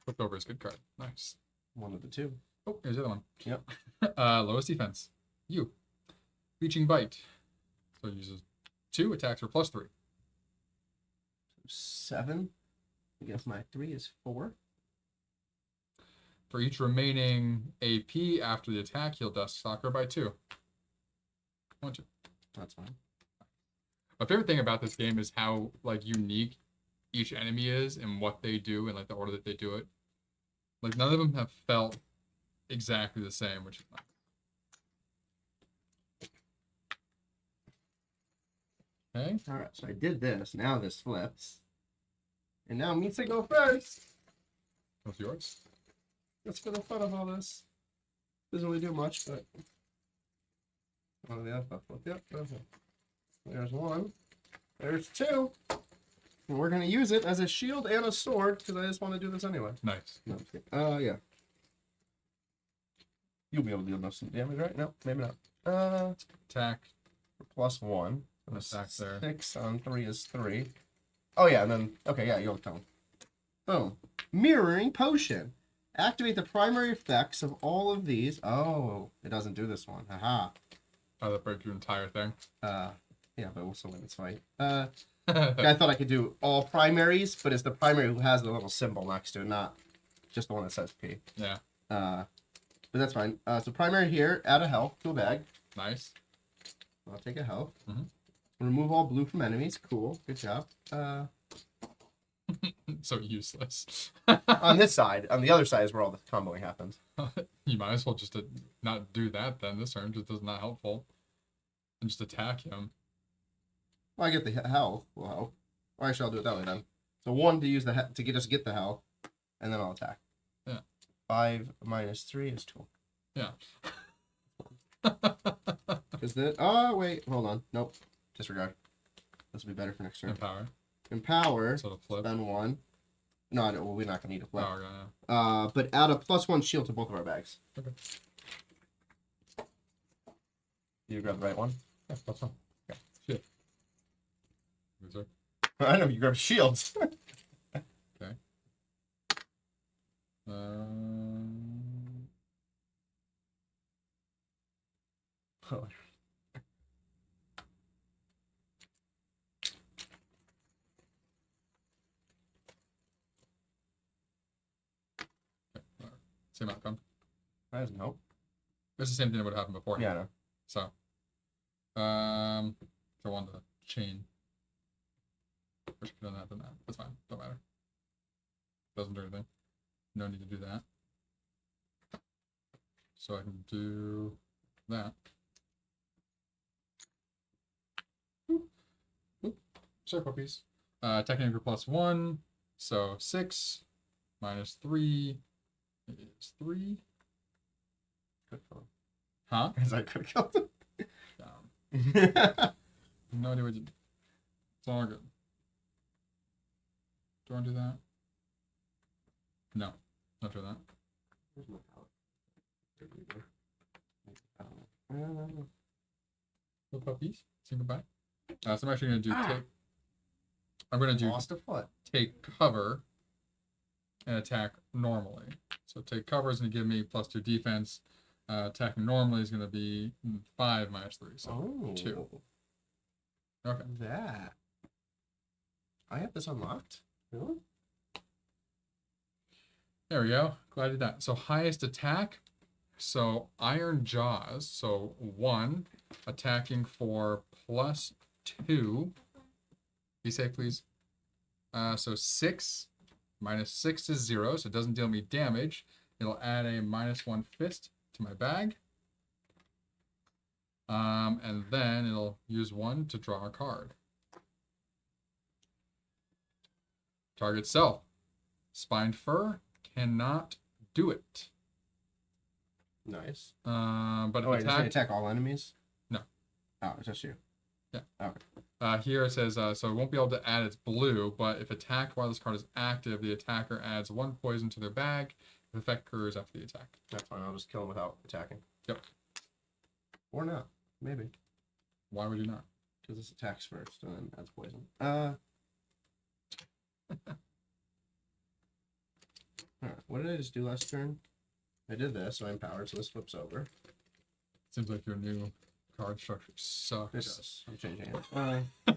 Flipped over his good card. Nice.
One of the two.
Oh, here's the other one.
Yep.
Lowest defense. You. Reaching bite. So it uses 2 attacks for +3.
7. I guess my 3 is 4.
For each remaining AP after the attack, heal Death Stalker by 2. 1, 2.
That's fine.
My favorite thing about this game is how like unique each enemy is and what they do and like the order that they do it. Like none of them have felt exactly the same, which is nice. Okay.
Alright, so I did this. Now this flips. And now it means to go first.
What's yours?
Just for the fun of all this. Doesn't really do much, but. Oh, yeah, yep, perfect. There's 1. There's 2. And we're going to use it as a shield and a sword because I just want to do this anyway.
Nice.
No, yeah. You'll be able to deal some damage, right? No, maybe not.
Attack.
+1.
Attack there.
6 on 3 is 3. Oh, yeah, and then. Okay, yeah, you'll tell. Boom. Mirroring Potion. Activate the primary effects of all of these. Oh, it doesn't do this one. Haha.
Oh, that breaks your entire thing.
Yeah, but we'll still win this fight. I thought I could do all primaries, but it's the primary who has the little symbol next to it, not just the one that says P.
Yeah.
But that's fine. So primary here, add a health to a bag.
Nice.
I'll take a health.
Mhm.
Remove all blue from enemies. Cool. Good job.
So useless.
On this side. On the other side is where all the comboing happens.
You might as well just not do that then. This turn just is not helpful. And just attack him.
Well, I get the health. Will help. Or actually, I'll do it that way then. So 1 to use to get the health, and then I'll attack.
Yeah.
5 minus 3 is 2.
Yeah.
Because the wait, hold on. Nope. Disregard. This will be better for next turn.
Empower.
Empower.
So the flip.
Spend 1. No, well, we're not gonna need a flip.
Oh, yeah.
But add a +1 shield to both of our bags.
Okay.
You grab the right one.
Yeah, that's fine. Yeah. Shit. Loser.
I know you grab shields.
Okay.
Oh.
Same outcome.
That doesn't help.
It's the same thing that would happen before.
Yeah, I know.
So, if I wanted to chain, I should have done that than that. That's fine. Don't matter. Doesn't do anything. No need to do that. So I can do that. Boop. Boop. Circle piece. Technical +1. So 6 minus 3 is 3.
Good for him.
Huh?
Because I could have killed
Down.
him.
No idea what you. It's all good. Do I do that? No. Not do that.
Where's my palette?
No puppies. Say goodbye. So I'm actually gonna do take. I'm gonna do
Lost a foot.
take cover and attack normally. So take cover is gonna give me +2 defense. Attacking normally is gonna be 5 minus 3, so 2. Okay.
That. I have this unlocked. Really?
There we go. Glad I did that. So highest attack. So Iron Jaws. So 1 attacking for +2. Be safe, please. So 6 minus 6 is 0, so it doesn't deal me damage. it'll add a -1 fist to my bag. And then it'll use 1 to draw a card. Target self. Spined fur cannot do it.
Nice.
But
Oh,
if
wait, does it attack all enemies?
No.
Oh, it's just you.
Yeah.
Okay.
Here it says, so it won't be able to add its blue, but if attacked while this card is active, the attacker adds 1 poison to their bag. The effect occurs after the attack.
That's fine. I'll just kill him without attacking.
Yep.
Or not. Maybe.
Why would you not?
Because this attacks first and then adds poison. Alright, what did I just do last turn? I did this, so I'm empowered, so this flips over.
Seems like your new card structure sucks.
It does. I'm changing it.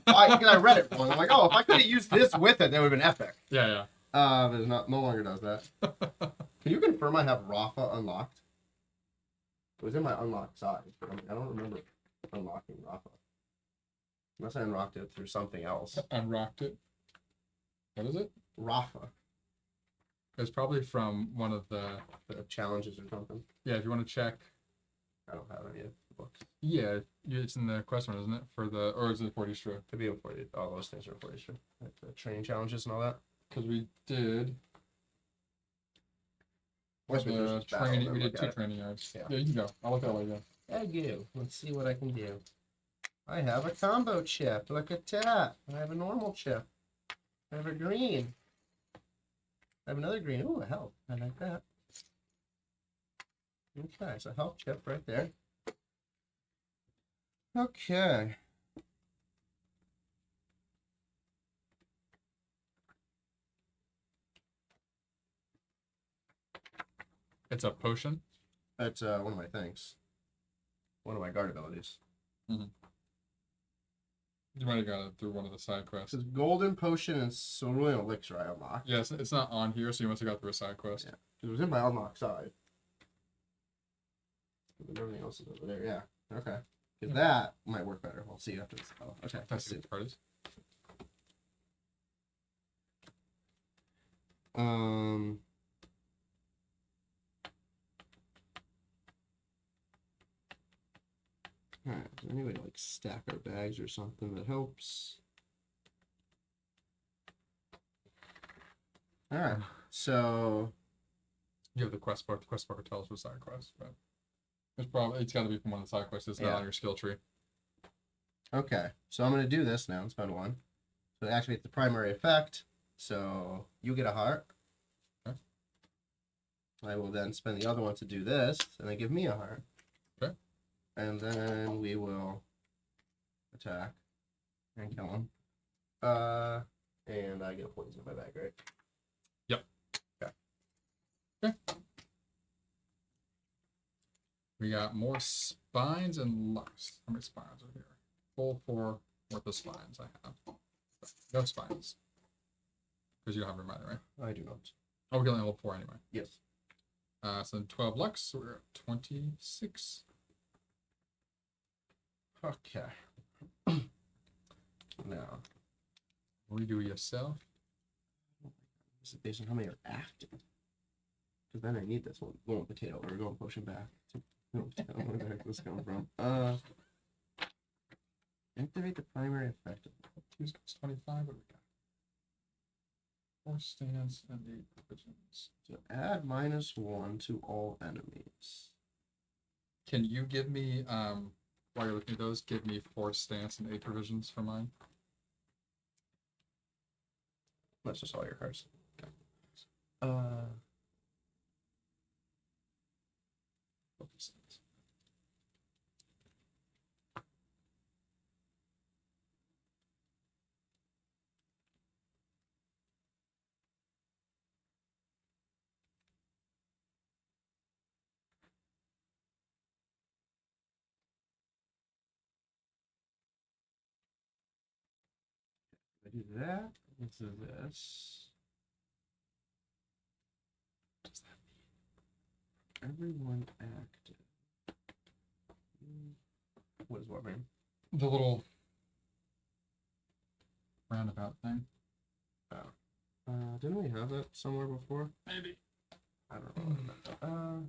I read it wrong. I'm like, oh, if I could have used this with it, that would have been epic.
Yeah.
But it's not. No longer does that. Can you confirm I have Rafa unlocked? It was in my unlocked side, but I don't remember unlocking Rafa. Unless I unlocked it through something else.
Unrocked it. What is it?
Rafa.
It's probably from one of the
Challenges or something.
Yeah, if you want to check.
I don't have any of the books.
Yeah, it's in the quest one, isn't it? Or is it 40 Stro?
Could be in 40. All those things are 40 Stro. Like the training challenges and all that.
Because we did
What's
the training. We did 2 training yards.
Yeah.
Yeah, you can go. I'll look at it later.
I do. Let's see what I can do. I have a combo chip. Look at that. I have a normal chip. I have a green. I have another green. Ooh, a health. I like that. Okay, so health chip right there. Okay.
It's a potion.
That's one of my things. One of my guard abilities.
You might have got it through one of the side quests.
This is golden potion and cerulean elixir I unlocked.
Yes, it's not on here, so you must have got through a side quest.
Yeah. It was in my unlocked side. But everything else is over there. Yeah. Okay. Because that might work better. We'll see after this. Oh, okay.
That's the card is.
Alright, is there any way to like stack our bags or something that helps? Alright, so
You have the quest book. The quest book will tell us what side quest, but it's got to be from one of the side quests. It's not on your skill tree.
okay, so I'm gonna do this now and spend 1. So it activates the primary effect. So you get a heart.
Okay.
I will then spend the other one to do this, and then give me a heart.
Okay.
And then we will attack and kill him. And I get a poison in my bag, right?
Yep.
Okay.
Okay. We got more spines and lux. How many spines are here? Full 4 worth of spines I have. No spines. Because you don't have reminder, right?
I do not.
Oh, we can only hold 4 anyway.
Yes.
So 12 lux, so we're at 26.
Okay. Now,
Redo yourself.
this is based on how many are active. Because then I need this one. Golden potato. Or golden potion back. Where the heck is this coming from? Activate the primary effect.
2 is 25. What do we got? 4 stance and 8 provisions.
So add -1 to all enemies.
Can you give me, while you're looking at those, give me 4 stance and 8 provisions for mine?
That's just all your cards.
Okay.
I do that. This is this.
What does that mean?
Everyone active. What does what mean?
The little roundabout thing.
Didn't we have that somewhere before?
Maybe.
I don't know.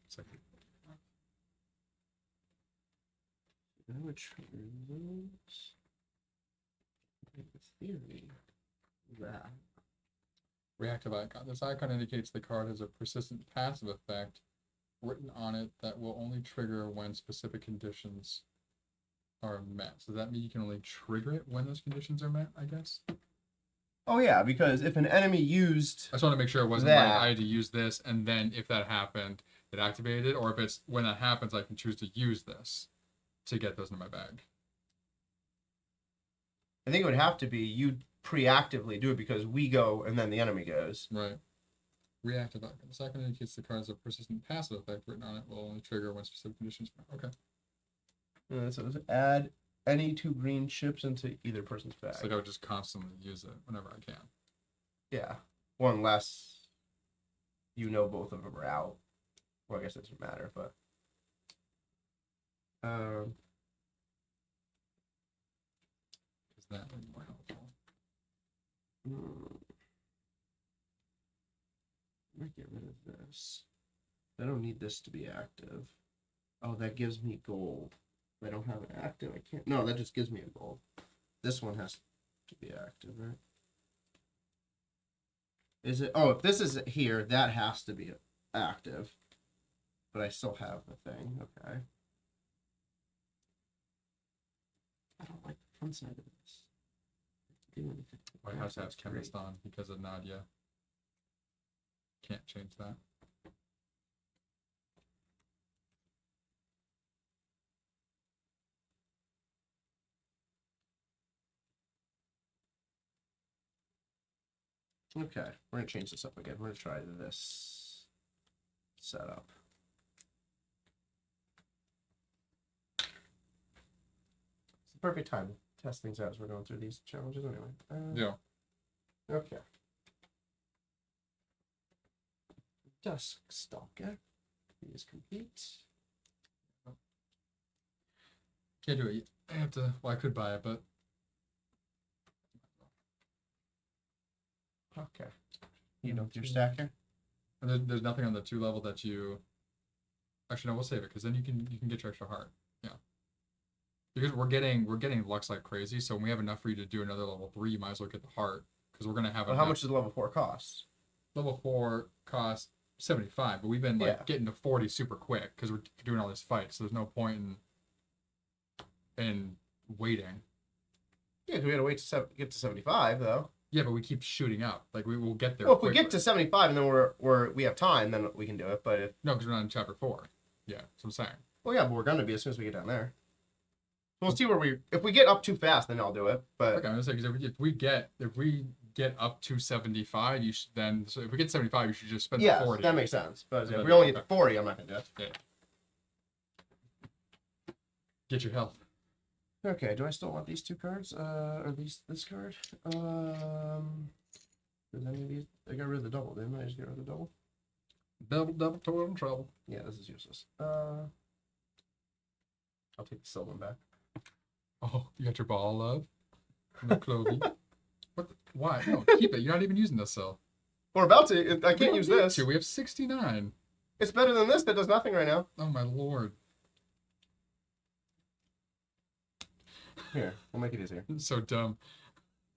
Second.
I would try those. In theory, that.
Reactive icon. This icon indicates the card has a persistent passive effect written on it that will only trigger when specific conditions are met. So does that mean you can only trigger it when those conditions are met, I guess?
Oh yeah, because if an enemy used
I just want to make sure it wasn't
that.
like I had to use this and then if that happened, it activated, or if it's when that happens, I can choose to use this to get those in my bag.
I think it would have to be you preactively do it because we go and then the enemy goes.
Right. Reactive icon. This icon indicates the card has a persistent passive effect written on it will only trigger when specific conditions are met. Okay.
So it's add any 2 green chips into either person's bag.
It's like I would just constantly use it whenever I can.
Yeah. One less you know both of them are out. Well, I guess it doesn't matter, but
Is that would be more helpful?
Might get rid of this. I don't need this to be active. Oh, that gives me gold. If I don't have it active, I can't. No, that just gives me a gold. This one has to be active, right? Is it? Oh, if this is here, that has to be active. But I still have the thing. Okay. I don't like the front side of this. Do anything.
White House has chemist on because of Nadia. Can't change that.
Okay, we're gonna change this up again. We're gonna try this setup. It's the perfect time to test things out as we're going through these challenges anyway.
Yeah.
Okay. Dusk Stalker is complete.
Can't do it yet. I have to. Well, I could buy it, but
Okay. You know your stacker?
and there's nothing on the 2 level that you. Actually, no, we'll save it because then you can get your extra heart. Yeah. Because we're getting Lux like crazy, so when we have enough for you to do another level 3, you might as well get the heart because we're gonna have.
Well, how much does level 4 cost?
Level 4 costs 75, but we've been like
Yeah.
getting to 40 super quick because we're doing all this fight. So there's no point in waiting.
Yeah, we gotta wait to get to 75 though.
Yeah, but we keep shooting up. Like we will get there.
Well, if we
quickly.
get to 75 and then we have time, then we can do it. But if
No, because we're not in chapter 4. Yeah, that's what I'm saying.
well, yeah, but we're gonna be as soon as we get down there. We'll see where if we get up too fast, then I'll do it. But
Okay, I'm just saying because if we get up to 75, you should then. So if we get 75, you should just spend
yeah,
the 40.
that makes sense. But
Yeah,
if we only
okay.
get to 40, I'm not gonna do it.
Yeah. Get your health.
Okay, do I still want these 2 cards? Or this card? Does any of these? I got rid of the double, didn't I? Just get rid of the double.
Double toil and trouble.
Yeah, this is useless. I'll take the silver one back.
Oh, you got your ball of no clothing. What? Why? No, keep it. You're not even using this cell.
We're about to. I
We
can't
don't
use
need
this.
to. We have 69.
It's better than this. That does nothing right now.
Oh my lord.
Here, we'll make it easier.
It's so dumb.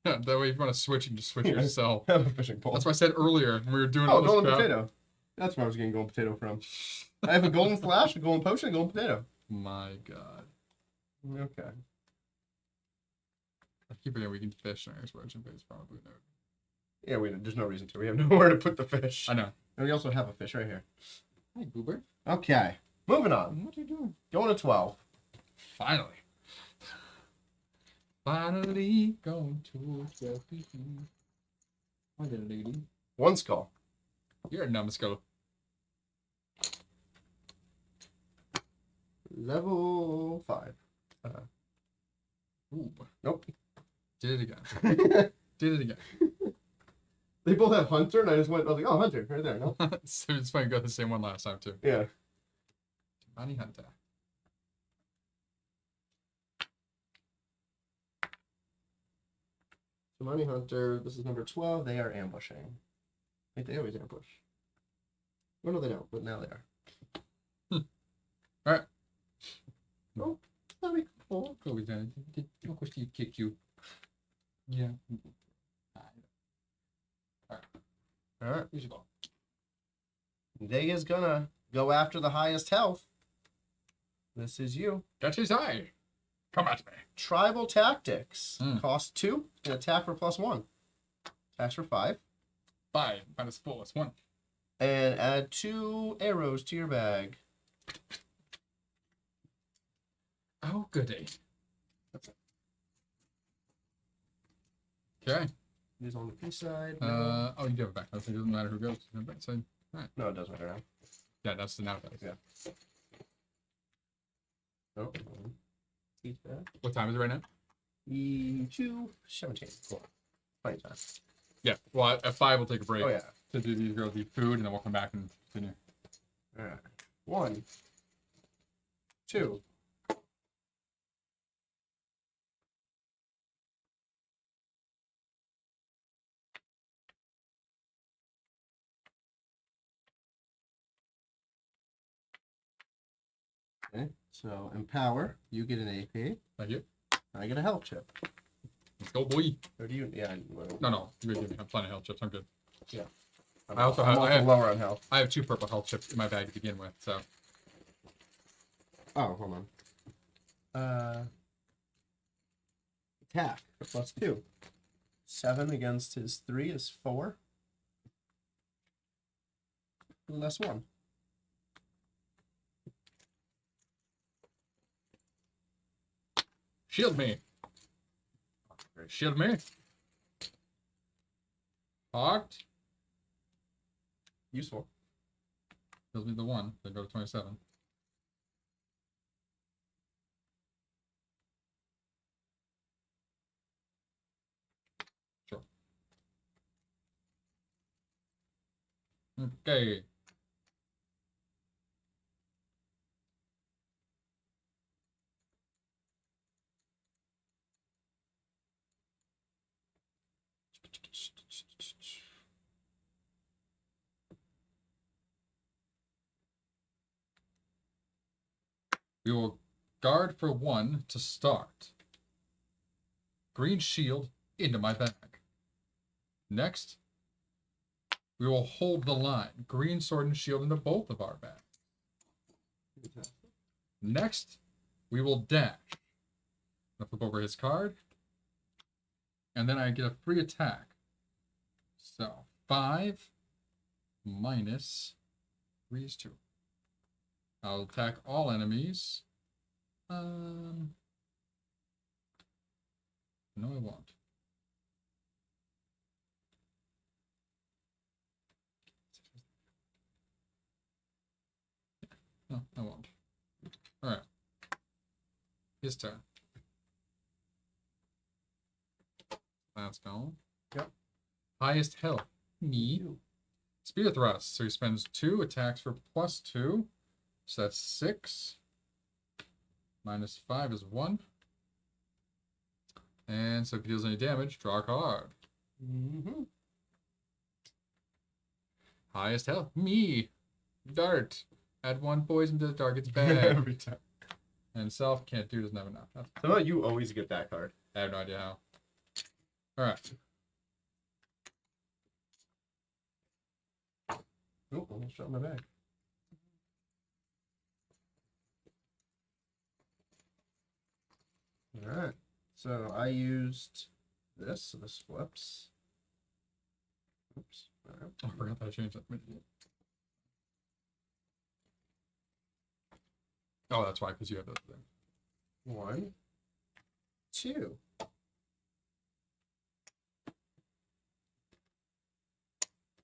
Yeah, that way if you want to switch, you can just switch yourself.
I have a fishing pole.
That's what I said earlier when we were doing
Oh,
all this
golden
crap.
potato. That's where I was getting golden potato from. I have a golden flash, a golden potion, a golden potato.
My god.
Okay.
I keep forgetting we can fish in our exploration phase, probably no.
Yeah, there's no reason to. We have nowhere to put the fish.
I know.
And we also have a fish right here.
Hi, Boober.
Okay. Moving on.
What are you doing?
Going to 12.
Finally. Finally going to my little lady.
1 skull.
You're a numbskull.
Level 5.
Ooh.
Nope.
Did it again. Did it again.
They both have hunter, and I was like, oh, hunter, right there. No.
So it's funny, you got the same one last time too.
Yeah.
Honey Hunter.
So Money Hunter, this is number 12. They are ambushing. I think they always ambush. Well, no, they don't, but now they are.
Alright.
Oh, that'd be cool.
Go with that. Of course, he kick you. Yeah.
Alright.
Where's your ball?
They is gonna go after the highest health. This is you.
That's his eye. Come at me.
Tribal Tactics.
Mm.
Cost 2 and attack for +1. Attacks for 5.
5 minus 4 is 1.
And add 2 arrows to your bag.
Oh, goody. Okay.
These on the B side.
Oh, you do have a back. It doesn't matter who goes. Back side.
No, it doesn't matter now.
Yeah, that's the now guys.
Yeah. Oh. Eat that.
What time is it right now?
2:17. Cool. Plenty of time.
Yeah. Well, at 5 we'll take a break.
Oh, yeah.
To do these girls eat food, and then we'll come back and continue.
Alright. 1, 2. Okay, so empower, you get an AP.
Thank you.
I get a health chip.
Let's go, boy.
Or do you? Yeah.
No. You give me. I'm plenty of health chips. I'm good.
Yeah.
I also have. I have
lower on health.
I have 2 purple health chips in my bag to begin with, so.
Oh, hold on. Attack for +2. 7 against his 3 is 4. Less 1.
Shield me. Shield me. Hogged.
Useful.
Heals me the 1. Then go to 27. Sure. Okay. We will guard for 1 to start. Green shield into my bag. Next, we will hold the line. Green sword and shield into both of our bags. Next, we will dash. I'll flip over his card. And then I get a free attack. So, 5 minus 3 is 2. I'll attack all enemies. No, I won't. No, I won't. Alright. His turn. That's gone.
Yep.
Highest health. Me. Spear thrust. So he spends 2 attacks for +2. So that's 6. Minus 5 is 1. And so if he deals any damage, draw a card.
Mm-hmm.
Highest health. Me. Dart. Add 1 poison to the target's bag.
Every time.
And self can't do, doesn't have enough.
Somehow you always get that card.
I have no idea how. Alright.
Oh, almost shot my bag. Alright. So I used this, so this flips. Oops. Alright.
Oh, I forgot that I changed that. Oh, that's why, because you have that thing.
1, 2.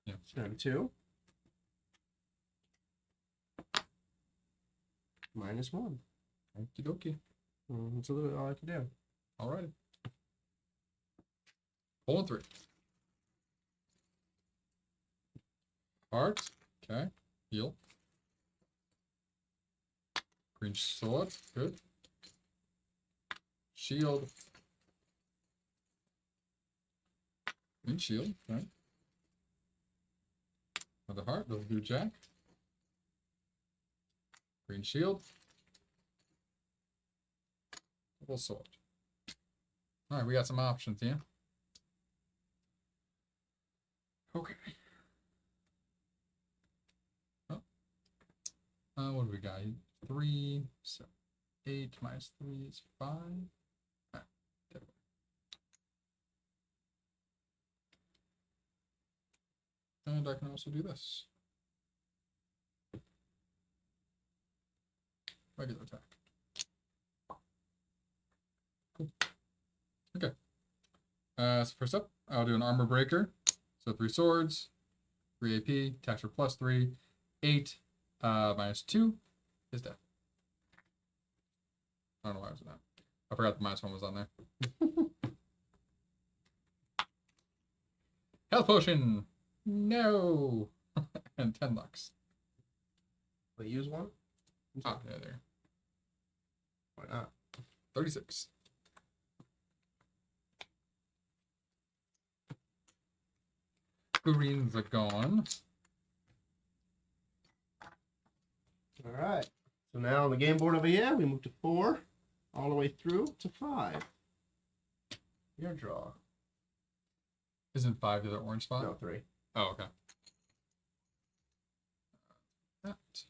Yeah.
Spend 2. Minus 1.
Okie dokie.
That's a little bit all I can do.
Alrighty. Pulling 3. Heart. Okay. Heal. Green sword. Good. Shield. Green shield. Right. Another heart. Little blue jack. Green shield. Double sword. Alright, we got some options here. Okay. Oh. What do we got? 3, so 8 minus 3 is 5. Alright, get away. And I can also do this. Regular attack. Cool. Okay. So first up, I'll do an armor breaker. So 3 swords, 3 AP, attacks for +3, 8 minus 2 is death. I don't know why I was that. I forgot the -1 was on there. Health potion! No! And 10 lux.
Wait, use one?
Ah, yeah, there.
Why not?
36. Greens are gone.
Alright. So now on the game board over here, we move to 4, all the way through to 5. Your draw.
Isn't 5 the other orange spot?
No, 3.
Oh, okay. That.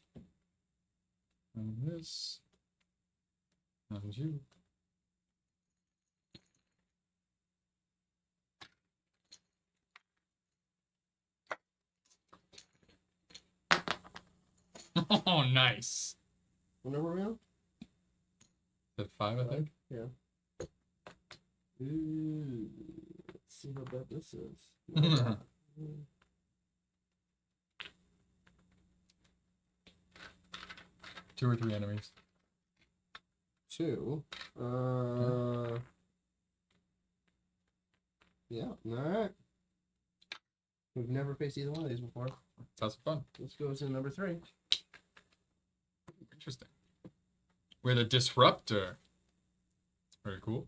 And this. And you. Oh, nice.
What number are we on?
Is it 5, I think?
Yeah. Ooh. Let's see how bad this is.
2 or 3 enemies.
2. Yeah, alright. We've never faced either one of these before.
Sounds fun.
Let's go to number 3.
Interesting. We're the Disruptor. Very cool.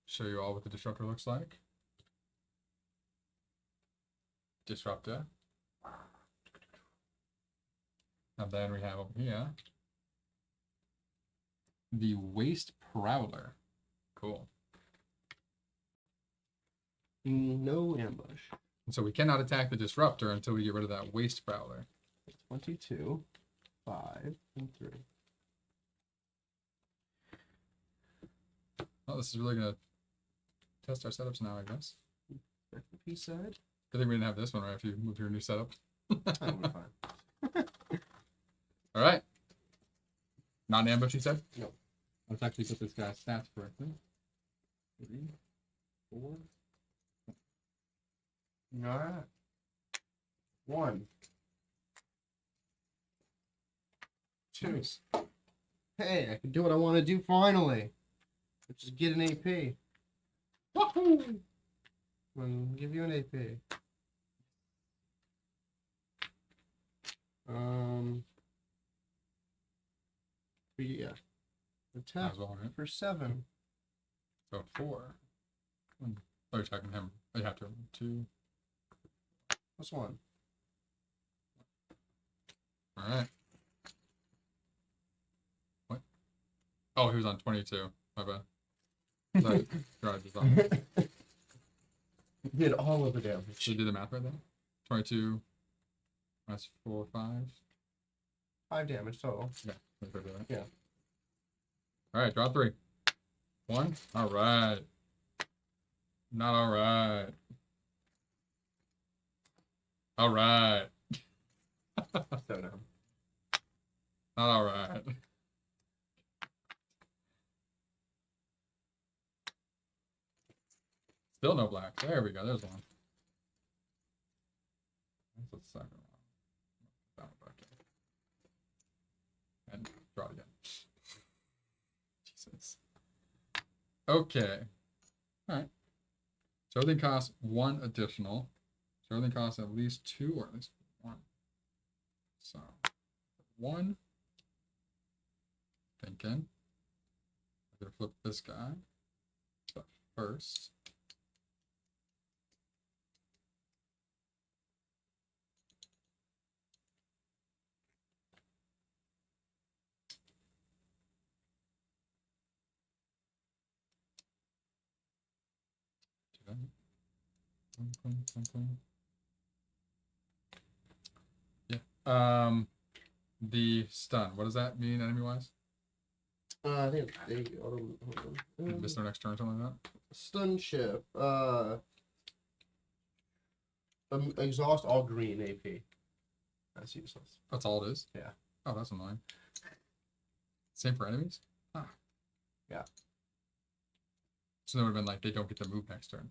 Show you all what the Disruptor looks like. Disruptor. And then we have over here the Waste Prowler. Cool.
No ambush.
And so we cannot attack the Disruptor until we get rid of that Waste Prowler.
22, 5, and 3.
Well, this is really going to test our setups now, I guess.
Back to the P side.
Good thing we didn't have this one right after you moved to your new setup.
That'll be fine.
All right. Not an ambush, you said?
No.
Let's actually put this guy's stats correctly. 3, 4.
Alright. 1. 2.
Nice.
Hey, I can do what I want to do finally. Which is get an AP.
Wahoo!
I'll give you an AP. Yeah. Attack
Might as well, right?
for 7.
So 4. Oh, you're attacking him. Oh, you have to. 2.
Plus 1.
All right. What? Oh, he was on 22. My bad. Sorry. God, just on.
Did all of the damage.
Should you do the math right there? 22 minus 4, 5.
5 damage total.
Yeah. Right?
Yeah.
All right, draw 3. 1. All right. Not all right. All right.
So down.
Not all right. Still no black. There we go. There's one. That's the second one. That one back in. And draw it again. Jesus. Okay. All right. So everything costs 1 additional. So everything costs at least 2 or at least 1. So 1. Thinking. I'm gonna flip this guy. But first. Yeah. The stun. What does that mean, enemy-wise?
I think they hold on.
Miss their next turn, something like that.
Stun ship. Exhaust all green AP. That's useless.
That's all it is.
Yeah.
Oh, that's annoying. Same for enemies. Ah.
Yeah.
So that would have been like they don't get to move next turn.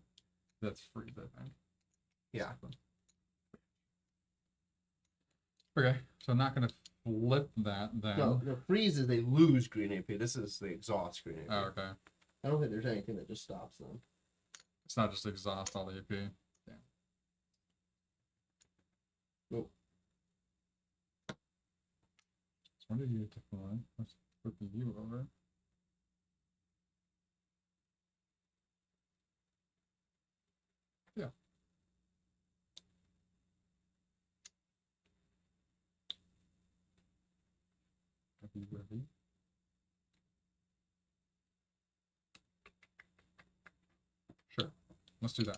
That's free, I think.
Yeah.
Okay, so I'm not gonna flip that then.
No, freeze is they lose green AP. This is the exhaust green AP.
Oh, okay.
I don't think there's anything that just stops them.
It's not just exhaust all the AP. Yeah.
Nope.
So what did you deploy? Let's flip you over. Yeah. Webby. Sure. Let's do that.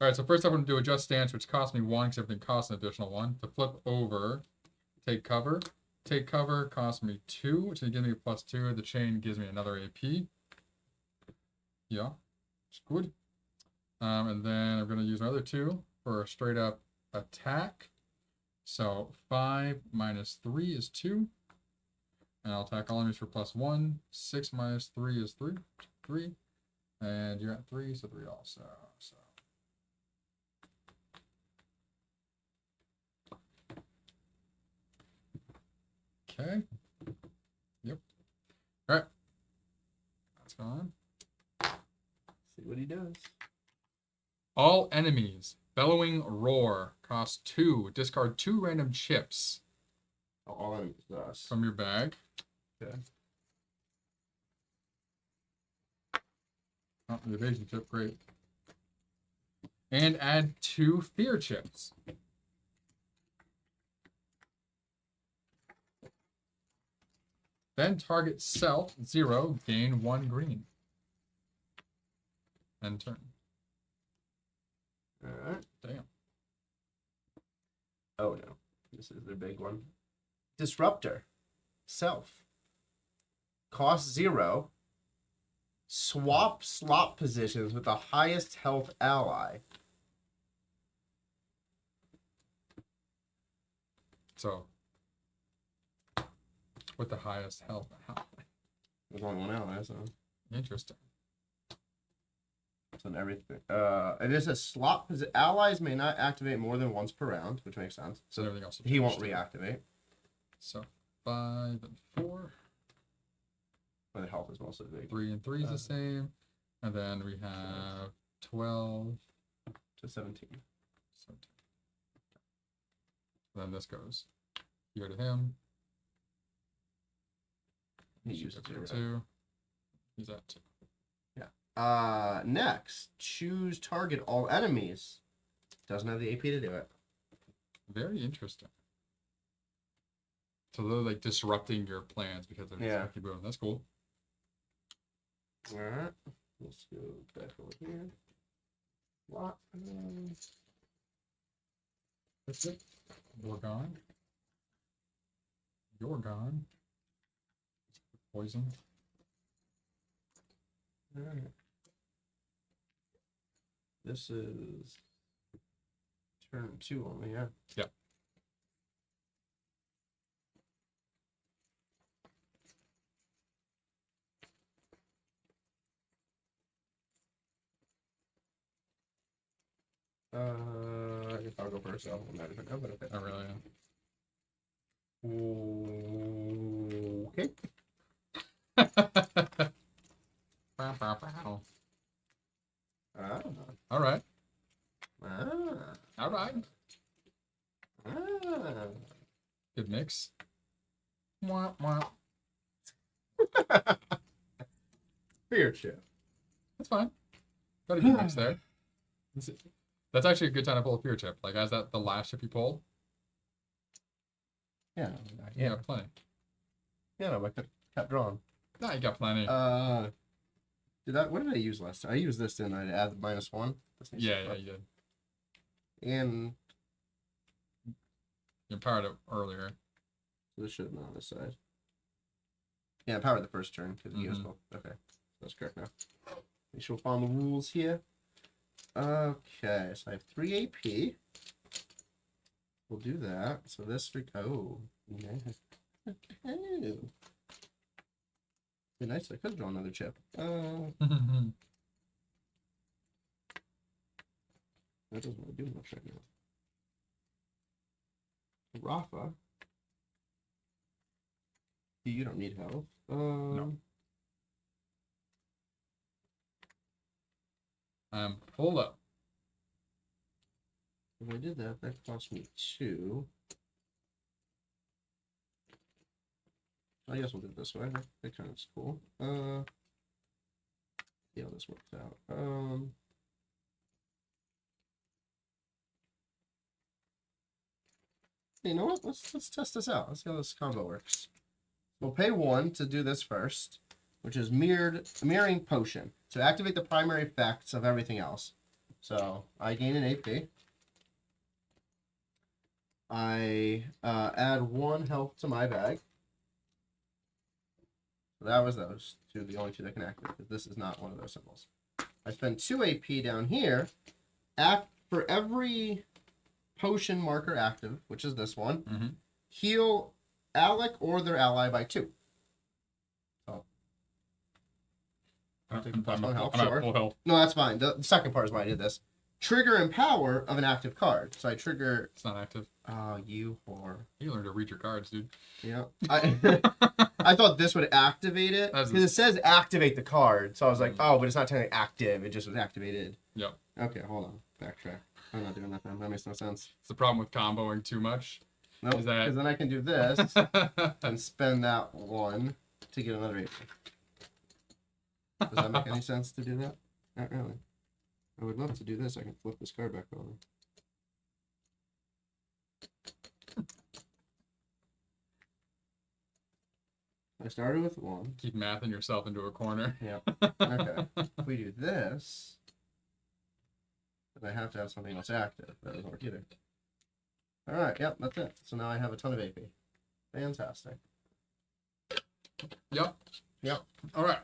Alright, so first I'm going to do adjust stance, which costs me 1 because everything costs an additional 1. To flip over, take cover. Take cover costs me 2, which is going to give me a +2. The chain gives me another AP. Yeah, it's good. And then I'm going to use my other 2 for a straight up attack. So 5 minus 3 is 2. And I'll attack all enemies for +1. 6 minus 3 is 3. 3. And you're at 3, so 3 also. So. Okay. Yep. Alright. That's gone.
See what he does.
All enemies. Bellowing Roar. Cost 2. Discard 2 random chips
All enemies does.
from your bag.
Okay.
Oh, the evasion chip. Great. And add 2 fear chips. Then target self 0. Gain 1 green. End turn.
Alright.
Damn.
Oh no. This is their big one. Disruptor. Self. Cost 0. Swap slot positions with the highest health ally.
So, with the highest health.
There's only one ally, so
Interesting.
it's on everything. It is a slot position. Allies may not activate more than once per round, which makes sense.
So everything else. will
He won't
change too.
reactivate.
So 5 and 4.
But the health is mostly big.
3 and 3 is the same. And then we have 12.
To 17.
So then this goes here to him.
He
She's
uses
at
0.
2. He's at 2.
Next, choose target all enemies. Doesn't have the AP to do it.
Very interesting. So they're like disrupting your plans because they're
Yeah.
keep moving. That's cool.
Alright. Let's go back over here. What?
That's it. You're gone. You're gone. Poison.
Alright. This is turn 2 only, yeah.
Yep.
I guess I'll go first. I'm not even know, but okay.
I really am.
Okay.
Bow, bow, bow.
Ah.
All right.
Ah.
All right.
Ah.
Good mix. mix. Wah, wah.
Fear chip.
That's fine. Got a good mix there. That's actually a good time to pull a fear chip. Like, as that the last chip you pull,
Yeah.
you got plenty.
Yeah, no, I kept drawing.
Nah, you got plenty.
What did I use last time? I used this, didn't I? To add the -1.
Yeah, you did.
And
You powered it earlier.
this should have been on this side. Yeah, I powered the first turn because the
Mhm.
Okay, that's correct now. Make sure we follow the rules here. Okay, so I have 3 AP. We'll do that. So this oh, yeah. Okay. Be nice. I could draw another chip. That doesn't really do much right now. Rafa. You don't need health.
No. I'm full up.
If I did that, that cost me 2. I guess we'll do it this way. That kind of is cool. Yeah, this works out. You know what? Let's test this out. Let's see how this combo works. We'll pay 1 to do this first, which is mirroring potion to activate the primary effects of everything else. So I gain an AP. I add 1 health to my bag. So that was those two, the only 2 that can activate, because this is not one of those symbols. I spend 2 AP down here. For every potion marker active, which is this one, heal Alec or their ally by 2. So I'll take the plus 1 health, sure.
Full health.
No, that's fine. The second part is why I did this. Trigger Empower of an active card. So I trigger.
It's not active.
Oh, you whore.
You learned to read your cards, dude.
Yeah. I thought this would activate it. Because it says activate the card. So I was like, oh, but it's not technically active. It just was activated.
Yep.
Okay, hold on. Backtrack. I'm not doing that then. That makes no sense.
It's the problem with comboing too much.
Nope.
Is that-
Because then I can do this and spend that 1 to get another 8. Does that make any sense to do that? Not really. I would love to do this. I can flip this card back over. I started with 1.
Keep mathing yourself into a corner.
Yeah. Okay. If we do this, then I have to have something else active. That doesn't work either. Alright, yep, that's it. So now I have a ton of AP. Fantastic.
Yep. All right.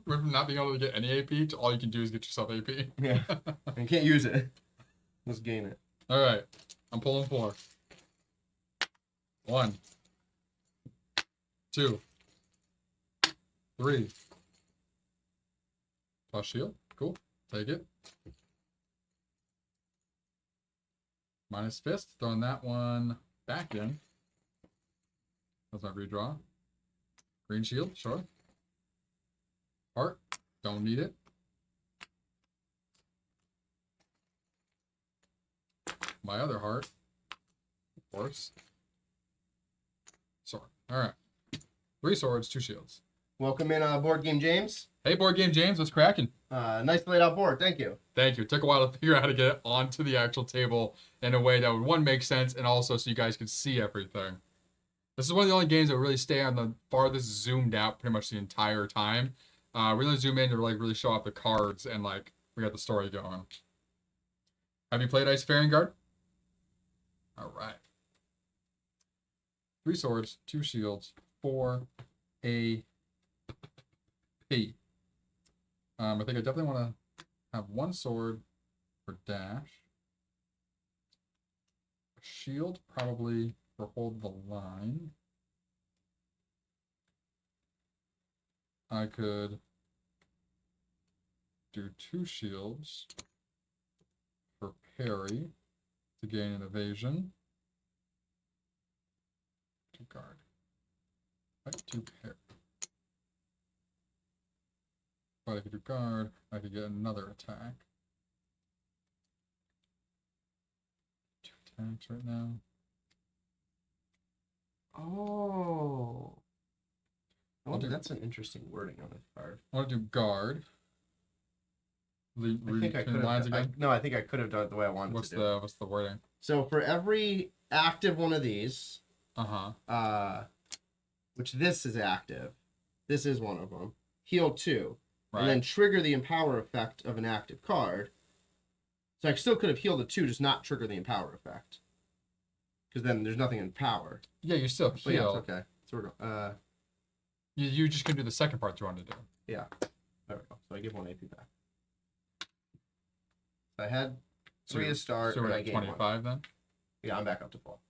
With not being able to get any AP, all you can do is get yourself AP.
Yeah. And you can't use it. Let's gain it.
All right. I'm pulling 4. 1, 2, 3. Plus shield. Cool. Take it. Minus fist. Throwing that one back in. That's my redraw. Green shield. Sure. Heart. Don't need it. My other heart. Of course. Sword. Alright. 3 swords, 2 shields.
Welcome in, Board Game James.
Hey, Board Game James, what's cracking?
Nice laid out board. Thank you.
Thank you. It took a while to figure out how to get it onto the actual table in a way that would, one, make sense, and also so you guys could see everything. This is one of the only games that really stay on the farthest zoomed out pretty much the entire time. We really zoom in to like really show off the cards and like we got the story going. Have you played Isofarian Guard? All right. 3 swords, 2 shields, 4 AP. I think I definitely want to have 1 sword for dash. A shield probably for hold the line. I could do 2 shields for parry to gain an evasion. 2 guard. Right, 2 parry. But I could do guard. I could get another attack. 2 attacks right now.
Oh.
I'll
Oh,
do-
that's an interesting wording on this card.
I want to do guard.
I think I
Between
could
the lines
have.
again.
No, I think I could have done it the way I wanted
What's
to do.
what's the wording?
So for every active one of these,
Uh-huh.
which this is active, this is one of them. Heal 2,
Right.
and then trigger the empower effect of an active card. So I still could have healed the 2, just not trigger the empower effect, because then there's nothing in power.
Yeah, you still
But yeah,
heal.
it's okay. So we're going.
You just can do the second part you wanted to do.
Yeah. There we go. So I give 1 AP back. So I had 3
you-
to start,
So we're
and I
at
gained 1.
25 then?
Yeah, I'm back up to full.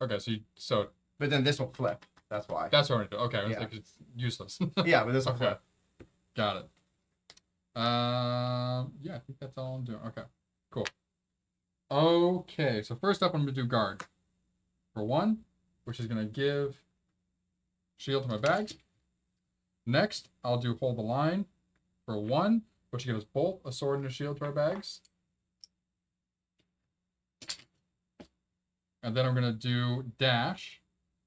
Okay, so
But then this will flip. That's why.
that's what I want to do. Okay, I was
Yeah.
like, it's useless.
Yeah, but this will
Okay.
flip.
Got it. Yeah, I think that's all I'm doing. Okay, cool. Okay, so first up, I'm gonna do guard for 1, which is gonna give shield to my bag. Next, I'll do hold the line for 1, which gives both a sword and a shield to our bags. And then I'm gonna do dash,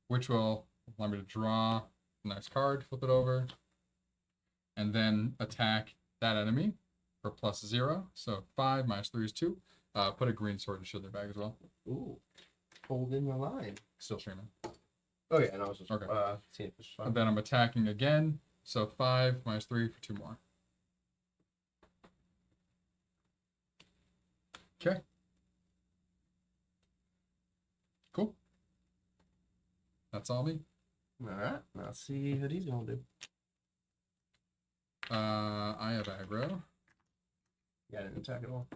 which will allow me to draw a nice card, flip it over, and then attack that enemy for +0. So 5 minus 3 is 2. Put a green sword and shield in their bag as well.
Ooh. Holding the line.
Still streaming.
Oh, yeah, and I was just
Okay.
seeing if it's fun.
And then I'm attacking again. So 5 minus 3 for 2 more. Okay. Cool. That's all me.
Alright, let's see what he's gonna do.
I have aggro.
Yeah, I didn't attack at all.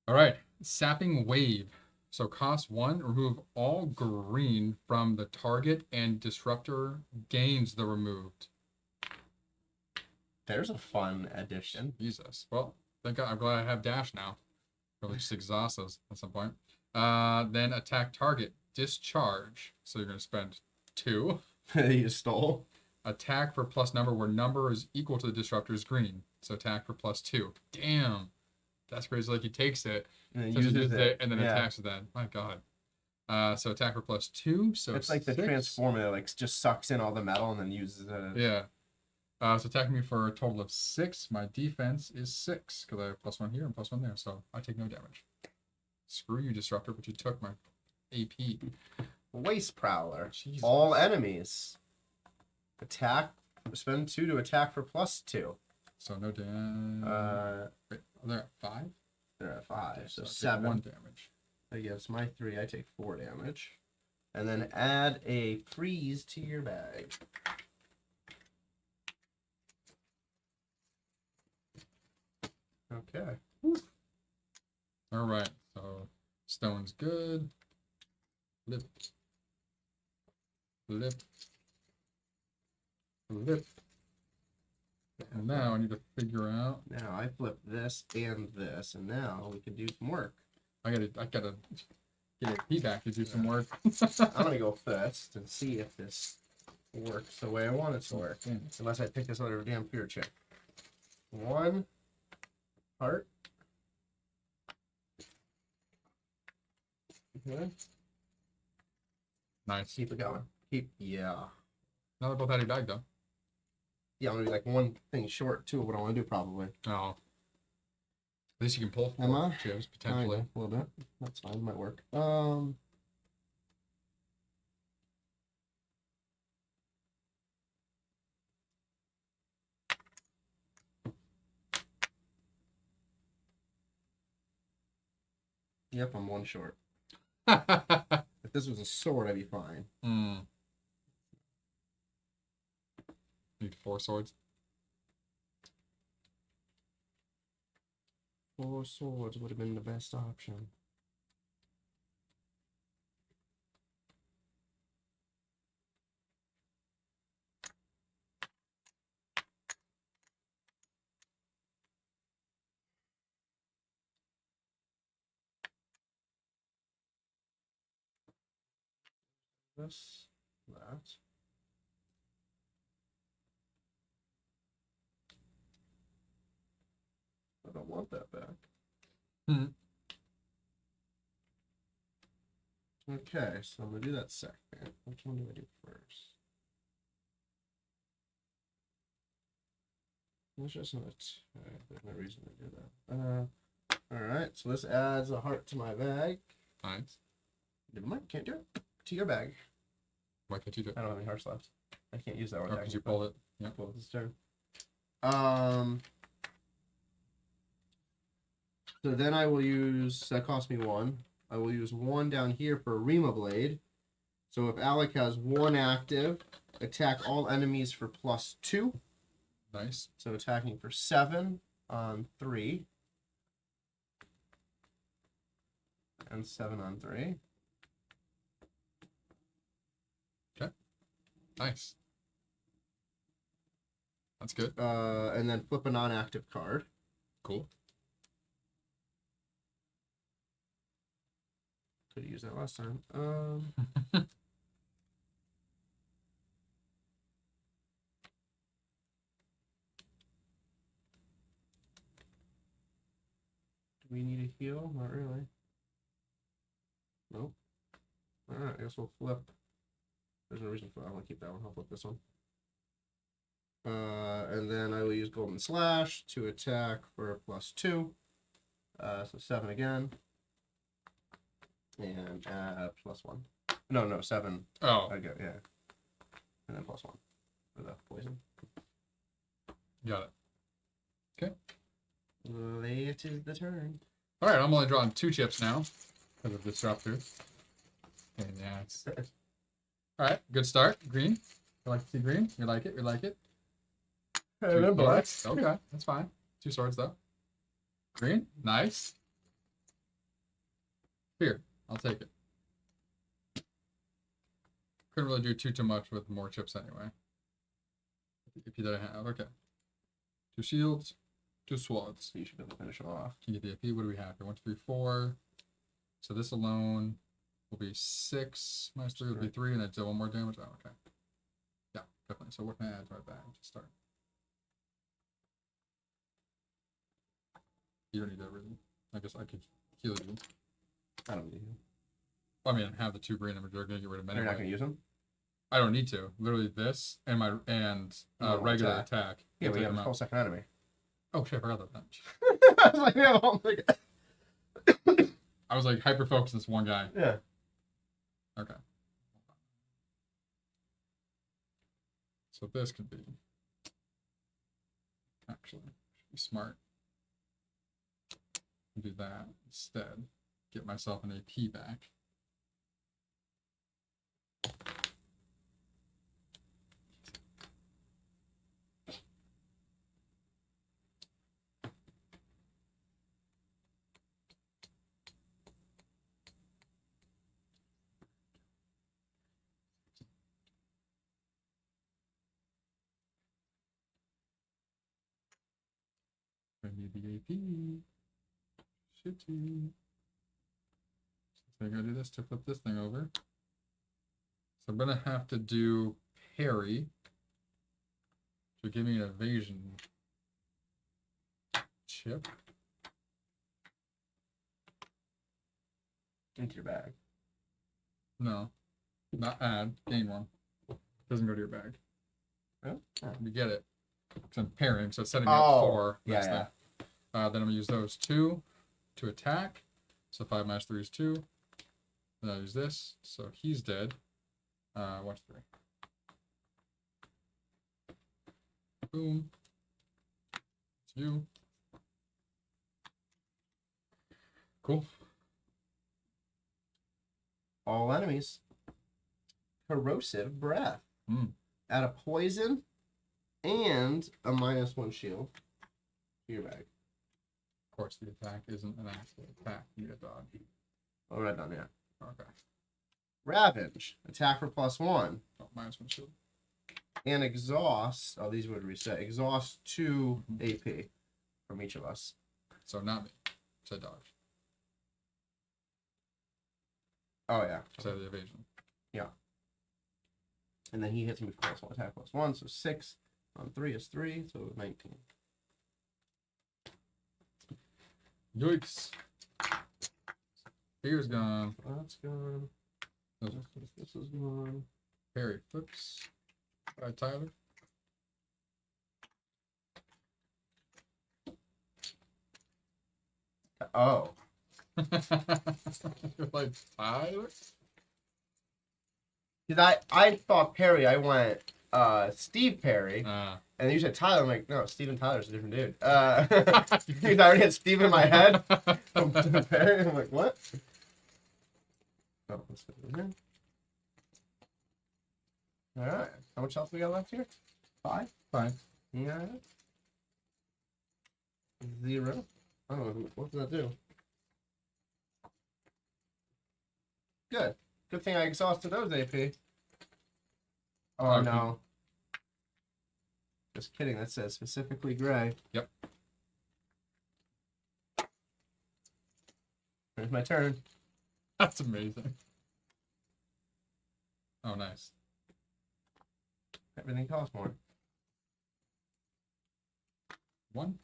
All right, sapping wave. So cost 1, remove all green from the target and disruptor gains the removed.
There's a fun addition.
Jesus. Well, thank God. I'm glad I have dash now. Probably just exhaust us at some point. Then attack target. Discharge. So you're going to spend 2.
You stole.
Attack for plus number where number is equal to the disruptor's green. So attack for +2. Damn. That's crazy. Like he takes it,
And
so he
uses
uses it, and then
Yeah.
attacks with that. My God. So attack for +2. So
It's like the
6.
transformer that like just sucks in all the metal and then uses it.
Yeah. So attacking me for a total of 6. My defense is 6 because I have +1 here and +1 there. So I take no damage. Screw you, disruptor, but you took my AP.
Waste Prowler.
Jesus.
All enemies. Attack. Spend 2 to attack for +2.
So no damage. Wait, are they at 5?
They're at 5, so
I take
7.
1 damage.
I guess my 3, I take 4 damage. And then add a freeze to your bag. Okay.
All right. So stone's good. Flip. Flip. Flip. And now I need to figure out.
Now I flip this and this, and now we can do some work.
I gotta get AP back to do some work.
I'm gonna go first and see if this works the way I want it to work. Unless I pick this other damn fear chip. 1 heart. Okay.
Nice.
Keep it going. Yeah.
Now they're both out of your bag though.
Yeah, I'm gonna be like one thing short too of what I want to do probably.
Oh. At least you can pull
Am I?
4 chips
I
potentially.
know, a little bit. That's fine. Might work. Yep, I'm 1 short. If this was a sword, I'd be fine.
Need 4 swords.
4 swords would have been the best option. This, that. I don't want that back.
Hmm.
Okay, so I'm gonna do that second. Which one do I do first? It's just an attack. There's no reason to do that. Alright, so this adds a heart to my bag.
Nice.
Never mind, can't do it. To your bag.
Why can't you do it?
I don't have any hearts left. I can't use that one.
Oh, because you pulled it. Yeah.
Pull this turn. So then I will use, that cost me 1. I will use 1 down here for a Rima Blade. So if Alec has 1 active, attack all enemies for +2.
Nice.
So attacking for 7 on 3. And 7 on 3.
Nice. That's good.
And then flip a non-active card.
Cool.
Could have used that last time. Do we need a heal? Not really. Nope. Alright, I guess we'll flip. There's no reason for that. I want to keep that one. I'll flip this one. And then I will use Golden Slash to attack for a +2. So 7 again. And +1. No, 7.
Oh,
I go, yeah. And then +1 for the poison.
got it. Okay.
Late is the turn.
All right, I'm only drawing 2 chips now because of disruptors. And yeah, it's... All right, good start. Green. You like to see green? You like it? You like it?
And then black.
Okay, that's fine. 2 swords though. Green. Nice. Here, I'll take it. Couldn't really do too much with more chips anyway. If you didn't have, okay. 2 shields, 2 swords.
So you should be able to finish it off.
Can you get the AP? What do we have here? 1, 2, 3, 4. So this alone will be 6. Minus 3 would be 3, and then do 1 more damage. Oh, okay. Yeah, definitely. So what can I add to my bag to start? You don't need that really. I guess I could heal you.
I don't need you.
I mean, I have the 2 green, and we're gonna get rid of them
You're not
anyway.
going to use them?
I don't need to. Literally this and my regular attack.
Yeah,
will
we
take
have a
them
whole
out.
second enemy.
Oh shit, I forgot about that.
I was like, we have a whole second.
I was like hyper focused on this one guy.
Yeah.
Okay. So this could be actually should be smart. Do that instead. Get myself an AP back. I need the AP. Shitty. So I gotta do this to flip this thing over. So I'm gonna have to do parry to give me an evasion chip.
Into your bag.
No, not add. Gain 1. Doesn't go to your bag.
Oh.
You get it. Because I'm parrying, so it's setting me
Oh,
up for
yeah,
next
yeah.
thing. Then I'm gonna use those 2 to attack. So 5 minus 3 is 2. Then I'll use this. So he's dead. 1, 2, 3. Boom. It's you. Cool.
All enemies. Corrosive breath. Add a poison and a -1 shield to your bag.
Of course, the attack isn't an actual attack. You get dodge.
Oh, right down there.
Okay.
Ravage. Attack for +1.
Oh, -1 shield.
And exhaust. Oh, these would reset. Exhaust 2 AP from each of us.
So not me. Said dodge.
Oh, yeah.
Said the evasion.
Yeah. And then he hits me for +1 attack +1. So 6 on 3 is 3. So 19.
Yikes. Fear's gone.
That's gone. This is one.
Harry flips. Tyler.
Oh.
You're like Tyler.
Because I thought Perry, I went Steve Perry,
Ah.
and then you said Tyler. I'm like, no, Steven Tyler's a different dude. Because I already had Steve in my head from Perry. I'm like, what? Oh, let's put it in here. All right. How much else we got left here? 5. Yeah. 0. I don't know. What does that do? Good. Good thing I exhausted those AP. Oh,
Okay.
no. Just kidding. That says specifically gray.
Yep.
Here's my turn.
That's amazing. Oh, nice.
Everything costs more.
1.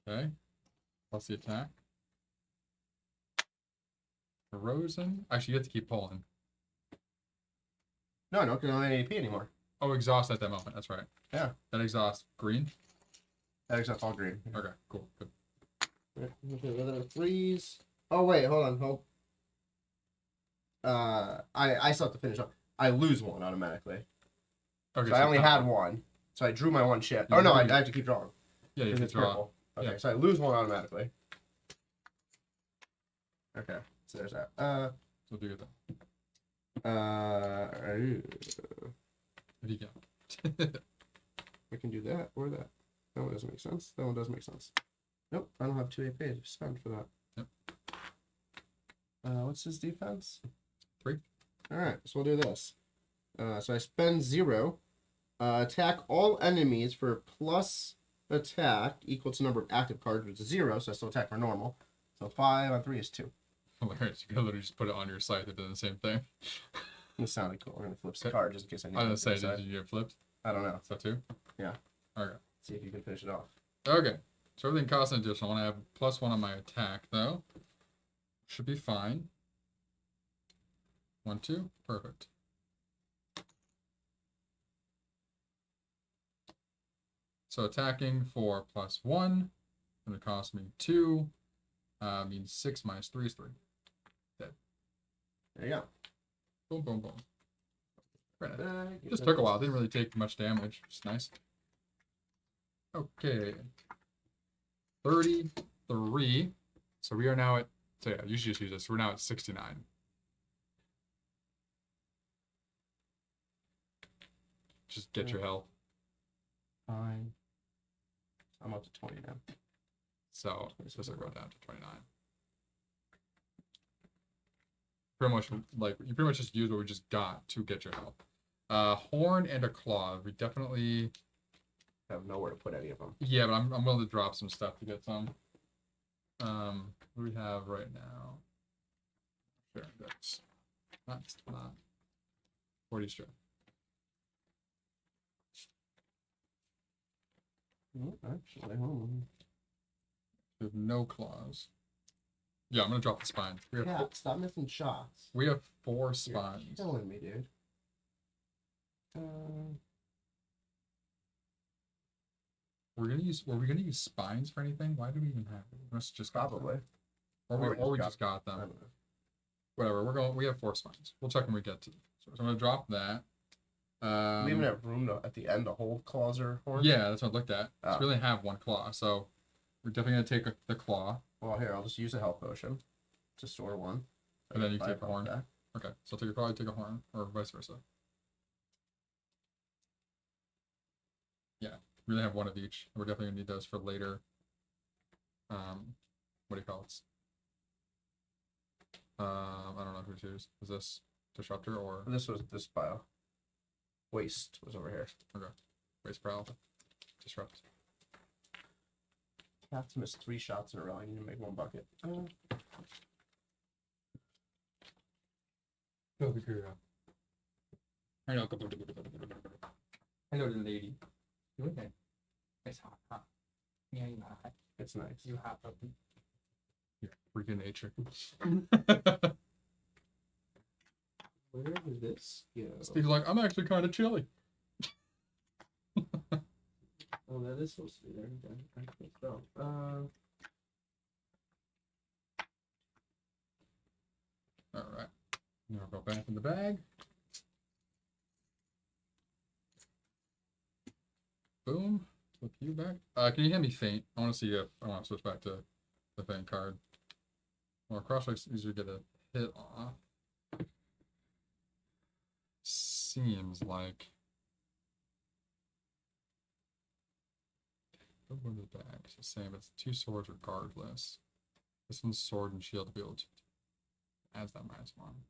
Okay. Plus the attack. Frozen. Actually, you have to keep pulling.
No, because I don't have any AP anymore.
Oh, exhaust at that moment. That's right.
Yeah.
That exhaust green.
That except all green.
Okay, cool. Good.
Okay, whether freeze. Oh wait, hold on, hold. I still have to finish up. I lose 1 automatically.
Okay,
So I only
you
had
have-
1. So I drew my 1 chip.
You
Oh no, I
drew-
have to keep drawing.
Yeah, you
Because
can
it's
draw.
purple. Okay,
Yeah.
so I lose 1 automatically. Okay, so there's that.
So do that. What do you get?
I can do that or that. That one doesn't make sense. That one does make sense. Nope, I don't have 2 AP to spend for that.
Yep.
What's his defense?
3.
Alright, so we'll do this. So I spend 0. Attack all enemies for plus attack equal to number of active cards, which is 0, so I still attack for normal. So 5 on 3 is 2.
Hilarious. You could literally just put it on your site that does the same thing.
This sounded cool. We're gonna flip the card just in case I need
I was
to
gonna say,
decide.
did you get flipped?
I don't know.
Is that 2?
Yeah.
Okay.
See if you can finish it off.
Okay. So everything costs an additional. I want to have +1 on my attack, though. Should be fine. 1, 2. Perfect. So attacking for +1. Gonna cost me 2. Means 6 minus 3 is 3.
There you go.
Boom, boom, boom. Just took a while. Didn't really take much damage. Just nice. Okay. 33. So we are now at. So yeah, you should just use this. We're now at 69. Just get your health.
Fine. I'm up to 20 now.
So this will go down to 29. Pretty much like you pretty much just use what we just got to get your health. Horn and a claw. We definitely
have nowhere to put any of them.
Yeah, but I'm willing to drop some stuff to get some. What do we have right now? Sure, that's not 40 strip.
Actually, hold on.
We have no claws. Yeah, I'm gonna drop the spine. We have
Yeah, stop missing shots.
we have 4
You're
spines.
killing me, dude.
Were we gonna use spines for anything? Why do we even have it? We must have just got them.
Probably.
Or we just got
I
them.
don't know.
Whatever. We have 4 spines. We'll check when we get to. So I'm gonna drop that.
We even have room at the end to hold claws or horns.
Yeah, that's what I looked at.
Oh.
So we only have 1 claw, so we're definitely gonna take the claw,
Well, here, I'll just use a health potion to store 1.
and then you
Five
take the horn.
back.
Okay, so you'll probably take a horn, or vice versa. Yeah, we only have 1 of each. We're definitely gonna need those for later. What do you call it? I don't know who to use. Is this disruptor or
This was this bio. Waste was over here.
waste prowl? Disrupt.
I have to miss 3 shots in a row. I need to make 1 bucket.
Hello, lady.
You okay? It's hot, huh? Yeah, you know,
It's nice.
you have a
Yeah, freaking nature.
Where did this go?
Steve's like, I'm actually kind of chilly.
Oh, that is supposed to be there. Okay. So,
All right. Now go back in the bag. Boom. Flip you back. Can you hand me faint? I want to see if I want to switch back to the faint card. Well, crossface easier to get a hit off. Seems like. Go to the back. It's the same. It's 2 swords regardless. This one's sword and shield to be able to adds that -1.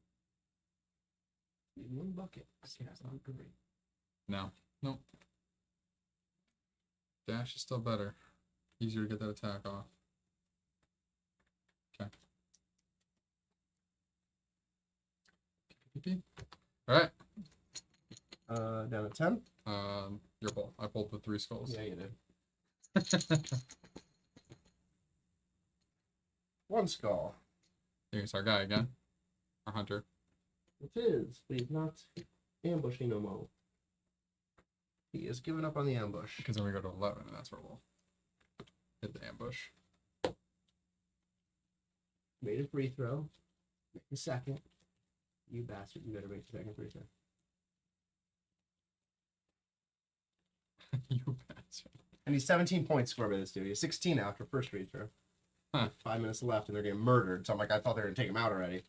one bucket. Yeah, it's not great.
No. Nope. Dash is still better. Easier to get that attack off. Okay. Alright.
Down to 10?
Your pull. I pulled the 3 skulls.
Yeah, you did. 1 skull.
Here's our guy again. Our hunter.
It is, but he's not ambushing no more. He is giving up on the ambush.
Because then we go to 11, and that's where we'll hit the ambush.
Made a free throw. Make a second. You bastard, you better make a second free throw.
You bastard.
And he's 17 points scored by this dude. He's 16 after first free throw.
Huh.
5 minutes left, and they're getting murdered. So I'm like, I thought they were going to take him out already.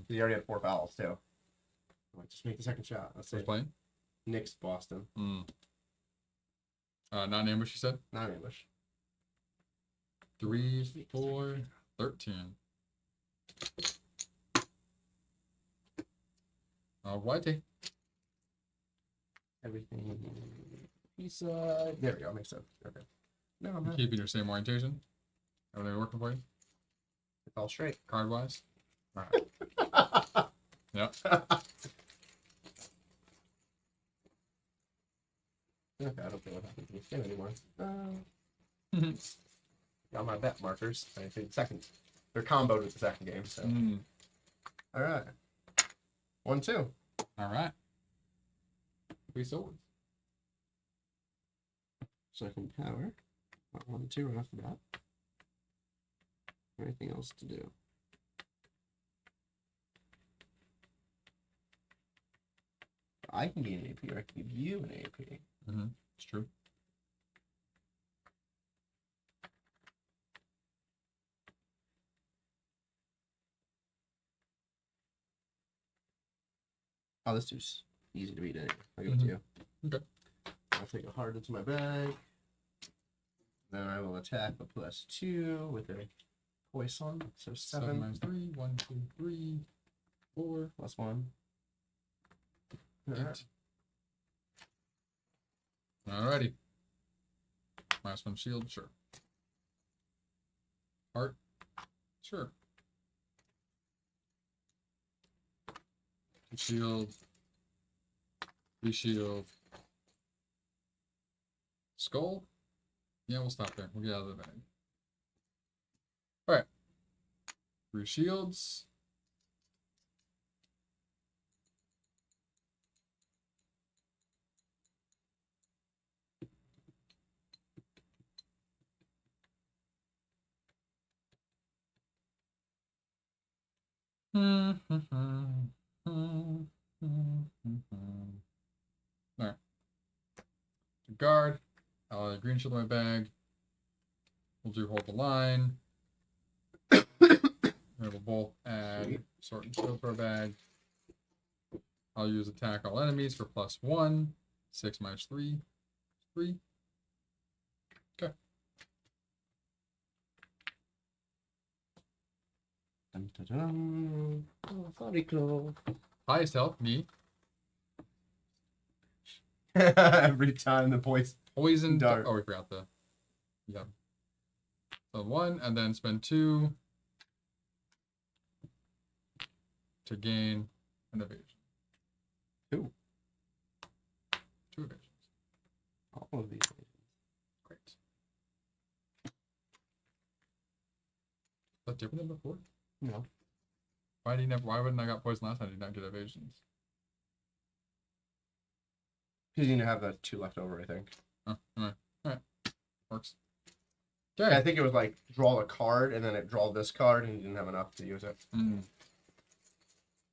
He already had 4 fouls, too. I'm like, just make the second shot. Let's
Who's
see.
playing?
Knicks, Boston.
Not an ambush, you said?
Not ambush.
3, 4, 13. Alrighty.
Everything. He's, there we go. Makes sense. Okay. No, I'm
You
not.
keeping your same orientation? Everything working for you?
It's all straight.
Card wise? Alright. Yep.
Okay, I don't care what happened to this game anymore. Got my bet markers. I think second. They're comboed with the second game, so. All right. 1-2.
Alright. 3 swords.
Second power. 1-2 right off the bat. Anything else to do? I can gain an AP, or I can give you an AP.
It's true.
Oh, this two's easy to beat anyway. I'll give it to you.
Okay.
I'll take a heart into my bag. Then I will attack the +2 with a poison. So 7
minus 3. 1, 2, 3, 4.
+1.
8. Alrighty. -1 shield, sure. Heart, sure. Shield. Reshield. Skull? Yeah, we'll stop there. We'll get out of the bag. Alright. 3 shields. Alright. Guard. I'll have a green shield in my bag. We'll do hold the line. We'll both add sword and shield to our bag. I'll use attack all enemies for +1. 6 minus 3. 3. Okay.
Dun, dun, dun. Oh, sorry, Claw.
Highest health, me.
Every time the points.
Poison
Dart.
Oh, we forgot the. Yeah. So 1, and then spend 2 to gain an evasion.
2.
2 evasions.
All of these.
Great. that different than before?
No.
Why wouldn't I got poison last time? Did not get evasions?
Because you need to have the 2 left over, I think.
Oh, alright. Works.
Yeah,
Okay.
I think it was like draw a card and then it draw this card and you didn't have enough to use it.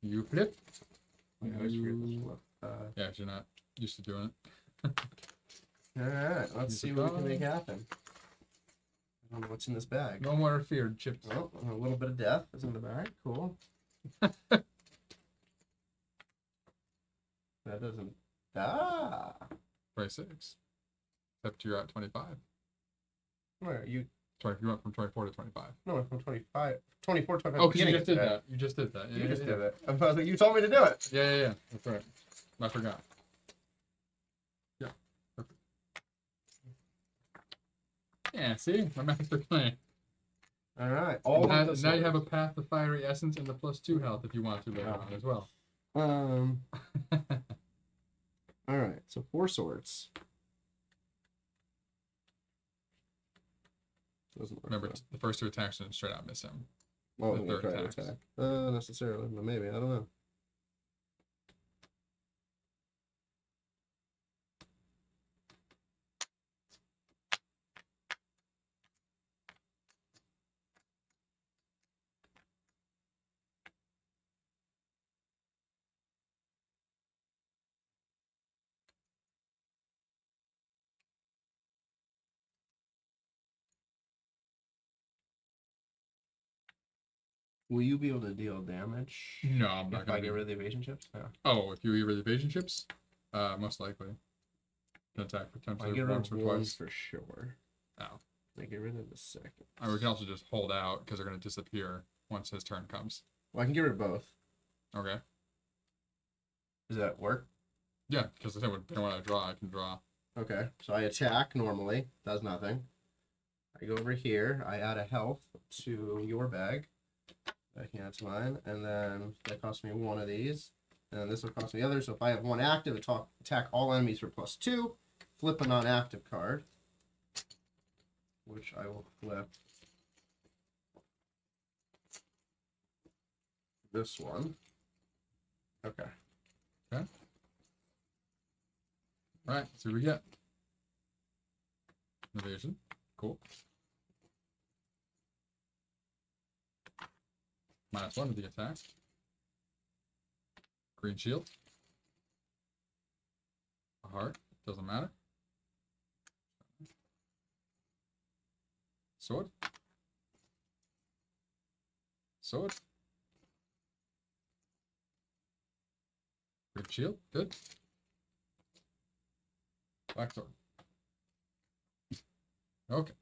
You flip.
Yeah, I screwed this one up.
Yeah, 'cause you're not used to doing it.
Alright, let's
Use
see
a
what we can
card.
make happen. I don't know what's in this bag.
No more feared chips.
Oh, a little bit of death is in the bag. Cool. That doesn't. Ah!
26. Except you're at 25.
Where are you?
You went from 24 to 25.
No, from 25. 24, 25.
Oh, because you
beginning
just
of
did
the
that. You just did that.
bag. You
Yeah,
just
yeah,
did it. I was like, you told me to do it.
Yeah. That's right. I forgot. Yeah. Perfect. Yeah, see? My master plan.
Alright. All
Now,
of this
now you have a path to fiery essence and the +2 health if you want to later on as well.
Alright, so 4 swords. Doesn't work.
Remember, the first 2 attacks didn't straight out miss him.
Oh,
the
I'm gonna
third
try to
attacks.
attack. Necessarily, but maybe. I don't know. Will you be able to deal damage?
No, I'm not
If
going
I
to
get rid of the evasion chips? No.
Oh, if you get rid of the evasion chips? Most likely. Can attack
I
potentially
get rid
once
of
or
one
twice.
for sure.
Oh.
I get rid of the second.
Or we can also just hold out because they're going to disappear once his turn comes.
Well, I can get rid of both.
Okay.
Does that work?
Yeah, because the same when I draw, I can draw.
Okay, so I attack normally. Does nothing. I go over here. I add a health to your bag. I can add to mine. And then that costs me 1 of these. And then this will cost me the other. So if I have 1 active, attack all enemies for +2. Flip a non-active card. Which I will flip. This one. Okay.
Alright, so we get. Evasion. Cool. -1 to the attack. Green shield. A heart. Doesn't matter. Sword. Sword. Green shield. Good. Black sword. Okay.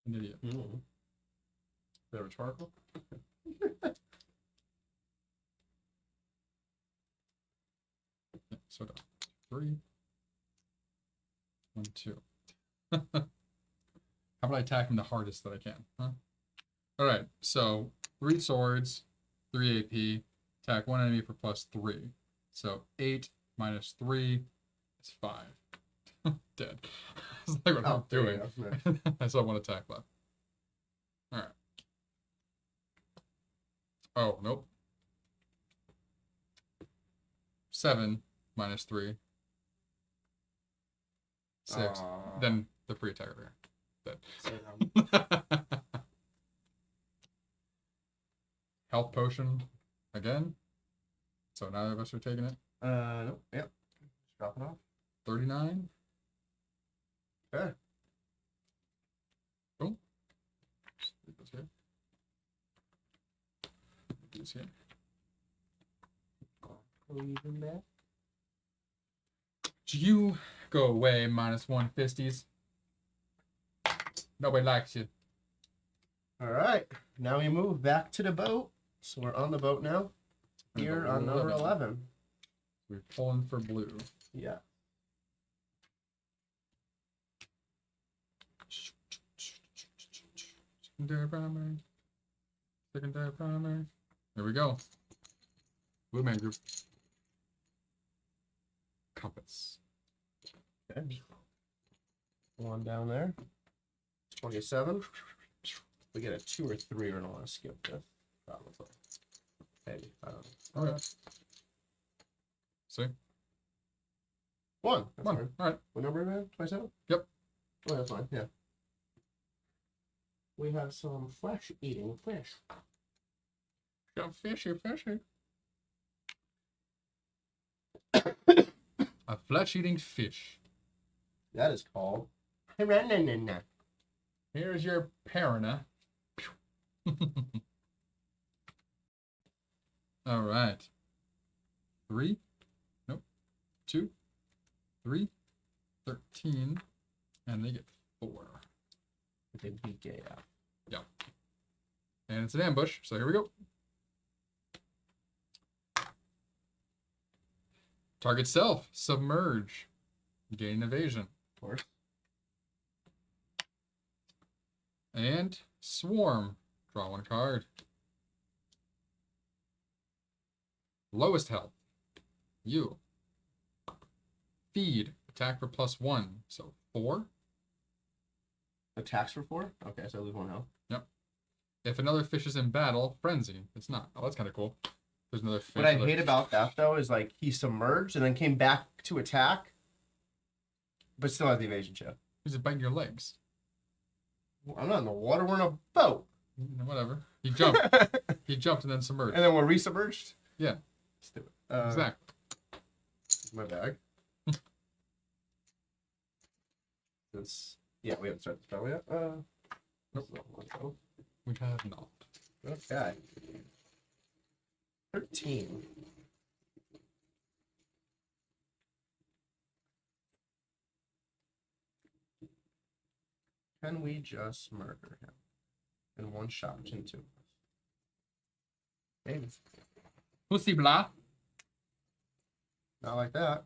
An idiot. Bit rhetorical. Yeah, so done. 3. 1, 2. How about I attack him the hardest that I can? Huh? Alright, so 3 swords, 3 AP, attack 1 enemy for +3. So 8 minus 3 is 5. Dead. That's like what I'm
there you
doing.
go.
I still have 1 attack left. Alright. Oh, nope. 7 minus 3. 6. Then the free attack over here. Dead. Health potion again. So neither of us are taking it.
No. Yep. Just drop it off.
39.
Okay.
Boom. Just leave this here. blues here. You go away, -1 fisties. Nobody likes you.
All right. Now we move back to the boat. So we're on the boat now. Here on number 11.
We're pulling for blue.
Yeah.
Secondary primary. Secondary primary. There we go. Blue man group. Compass.
Okay. One down there. 27. We get a 2 or 3, or don't want to skip this. Probably. Maybe. I don't know.
All right. See?
1. That's
One.
fine.
All right.
What number are we at? 27?
Yep.
Oh, that's fine. Yeah. We have some flesh-eating fish.
Got fishy. A flesh-eating fish.
That is called piranha.
Here's your piranha. All right. 3. Nope. 2. 3. 13. And they get 4.
The BKF.
Yep. And it's an ambush, so here we go. Target self. Submerge. Gain evasion.
Of course.
And swarm. Draw 1 card. Lowest health. You. Feed. Attack for +1. So 4.
Attacks for 4? Okay, so I lose 1 health.
Yep. If another fish is in battle, frenzy. It's not. Oh, that's kind of cool. There's another fish.
What I hate about that, though, is like he submerged and then came back to attack, but still has the evasion check.
He's biting your legs.
Well, I'm not in the water. We're in a boat.
Whatever. He jumped. He jumped and then submerged.
And then we're resubmerged?
Yeah.
Stupid.
Exactly.
My bag. That's, yeah, we haven't started the spell yet.
Nope. We have not.
Okay. 13. Can we just murder him in one shot between 2 of us? Maybe.
Pussy blah.
Not like that.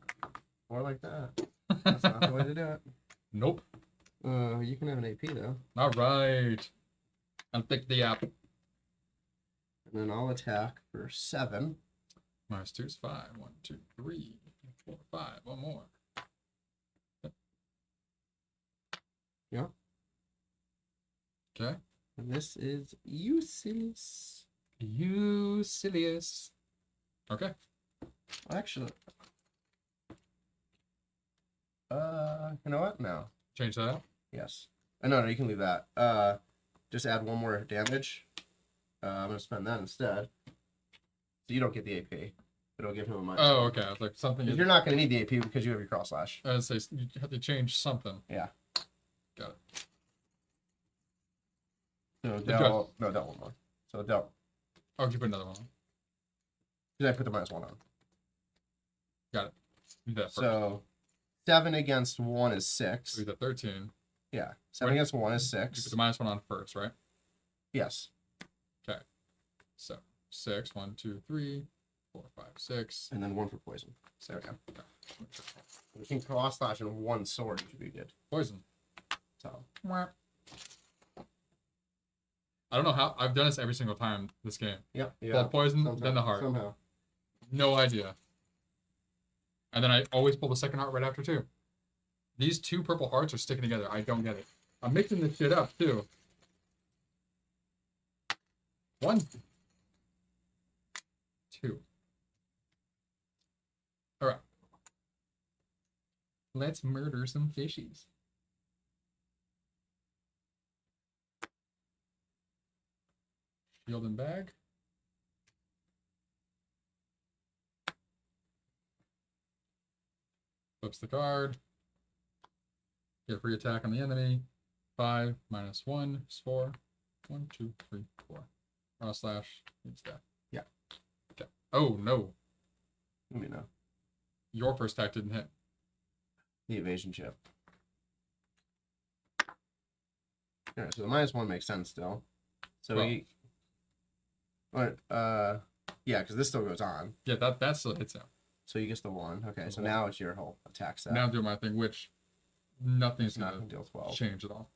Or like that. That's not the way to do it.
Nope.
You can have an AP though.
All right. I'll pick the app.
And then I'll attack for 7.
-2 is 5. 1, 2, 3, 4, 5. One more.
Yeah.
Okay.
And this is useless.
Usilius. Okay.
Actually. You know what? No.
Change that out.
Yes. No, you can leave that. Just add 1 more damage. I'm gonna spend that instead. So you don't get the AP. It'll give him a minus.
Oh, okay. I was like something.
You're not gonna need the AP because you have your cross slash.
I would say you have to change something.
Yeah.
Got it.
So
Adjust.
dealt 1 more. So dealt.
Oh, you put another one on.
Did I put the -1 on?
Got it. Do that first.
So 7 against 1 is 6.
Do the 13.
Yeah. 7
Wait.
against 1 is
You put
6.
the -1 on first, right?
Yes.
Okay. So 6. 1, 2, 3, 4, 5, 6.
And then 1 for poison.
There we go. Okay.
You can cross slash in 1 sword should be good.
Poison.
So
I don't know how. I've done this every single time this game.
yeah.
Pull poison,
Sometime-
then the heart.
Somehow.
No idea. And then I always pull the second heart right after too. These 2 purple hearts are sticking together. I don't get it. I'm mixing this shit up too. 1, 2. All right. Let's murder some fishies. Shield and bag. Flips the card. Get a free attack on the enemy. 5 -1 is 4. 1, 2, 3, 4. Cross slash. It's death.
Yeah.
Oh, no.
Let me know.
Your first attack didn't hit.
The evasion chip. Alright, so the -1 makes sense still. So
Well.
he... What, yeah, because this still goes on.
Yeah, that still hits him.
So he gets the 1. Okay, so
One.
now it's your whole attack set.
Now I'm doing my thing, which nothing's
it's not
going
going to deal
to
12.
change at all.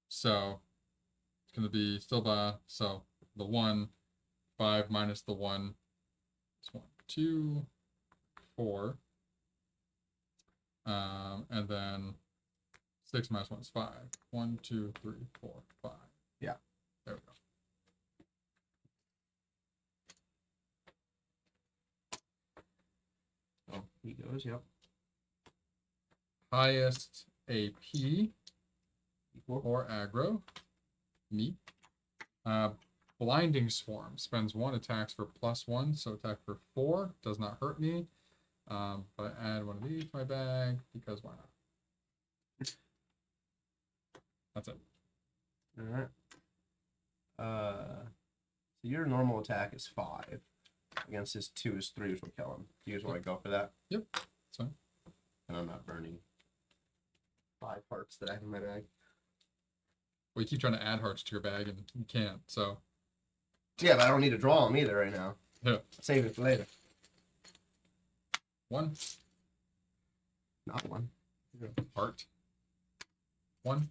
So it's going to be still by, so the 1, 5 minus the 1 is 1, 2, 4. And then 6 minus 1 is 5. 1, 2, 3, 4, 5.
Yeah.
There we go.
Oh, he goes, yep.
Highest AP
Equal.
or aggro. Me. Blinding Swarm spends 1, attacks for +1, so attack for 4. Does not hurt me. But I add one of these to my bag because why not? That's it.
Alright. So your normal attack is 5. Against his 2 is 3, which will kill him. You guys want to go for that?
Yep. That's fine.
And I'm not burning 5 hearts that I have in my bag.
Well, you keep trying to add hearts to your bag and you can't, so.
Yeah, but I don't need to draw them either right now.
Yeah.
Save it for later.
1.
Not 1.
Heart. 1.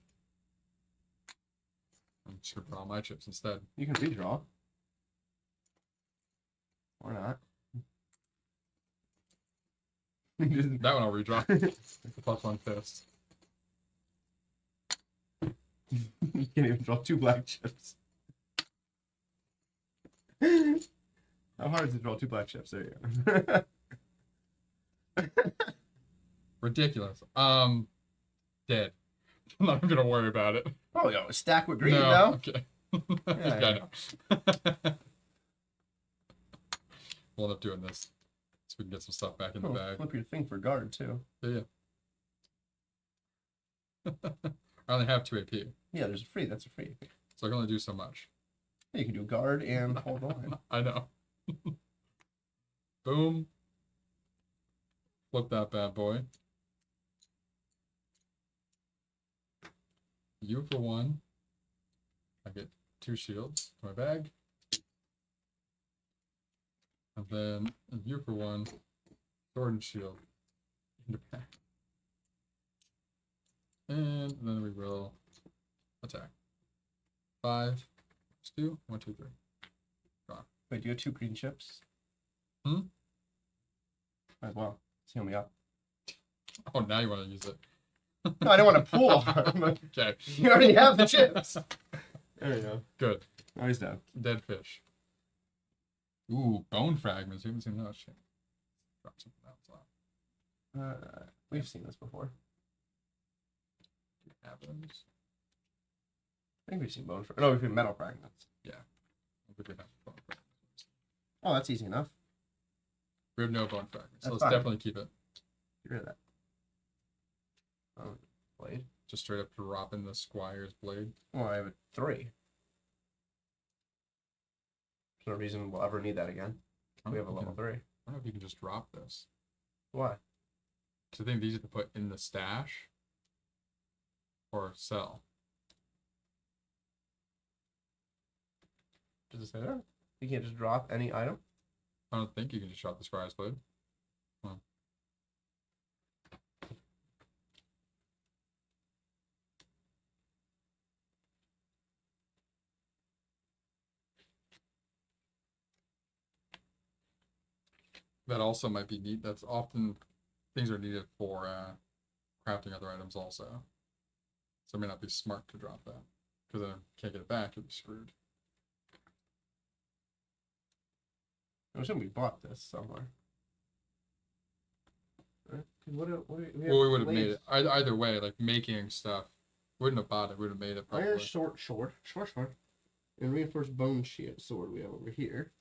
I'm just gonna put all my chips instead.
You can redraw. Or not.
That one I'll redraw. +1 fist.
You can't even draw 2 black chips. How hard is it to draw 2 black chips? There you go.
Ridiculous. Dead. I'm not even gonna worry about it.
Oh, yo, a stack with green,
no.
though.
Okay.
Yeah,
I know. We'll end up doing this so we can get some stuff back in the
Oh,
bag.
flip your thing for guard, too.
Yeah. I only have 2 AP,
Yeah, there's a free. That's a free.
so I can only do so much.
You can do guard and hold on.
I know. Boom. Flip that bad boy. You for 1. I get 2 shields to my bag. And then you for 1. Sword and shield in the bag. And then we will attack. 5, 2, 1, 2, 3.
Wait, do you have 2 green chips?
Hmm?
Might as well. Heal me up.
Oh, now you want to use it.
No, I don't want to pull.
Okay.
You already have the chips. There you go.
Good.
Oh, he's down.
Dead fish. Ooh, bone fragments. We haven't seen that shit. Drop something else off.
We've seen this before.
Happens.
I think we've seen bone fragments. No, we've seen metal fragments.
Yeah. We could have bone fragments.
Oh, that's easy enough.
We have no bone fragments, so
That's
let's
fine.
definitely keep it.
Get rid of that. Oh, blade.
Just straight up drop in the squire's blade.
Well, I have a 3. There's no reason we'll ever need that again.
I
We
don't
have a
know if
level
you
3.
can- I don't know if you can just drop this.
Why?
Because I think these are to put in the stash or sell.
Does it say that? You can't just drop any item?
I don't think you can just drop the squire's blade. Well, that also might be neat. That's often things are needed for crafting other items also. So it may not be smart to drop that. Because then can't get it back, you'll be screwed.
I'm assuming we bought this somewhere. Right? 'Cause what have
Well, we would have made
blades.
it. Either way, like making stuff, wouldn't have bought it, we would have made it probably.
Iron sword. And reinforced bone shield sword we have over here.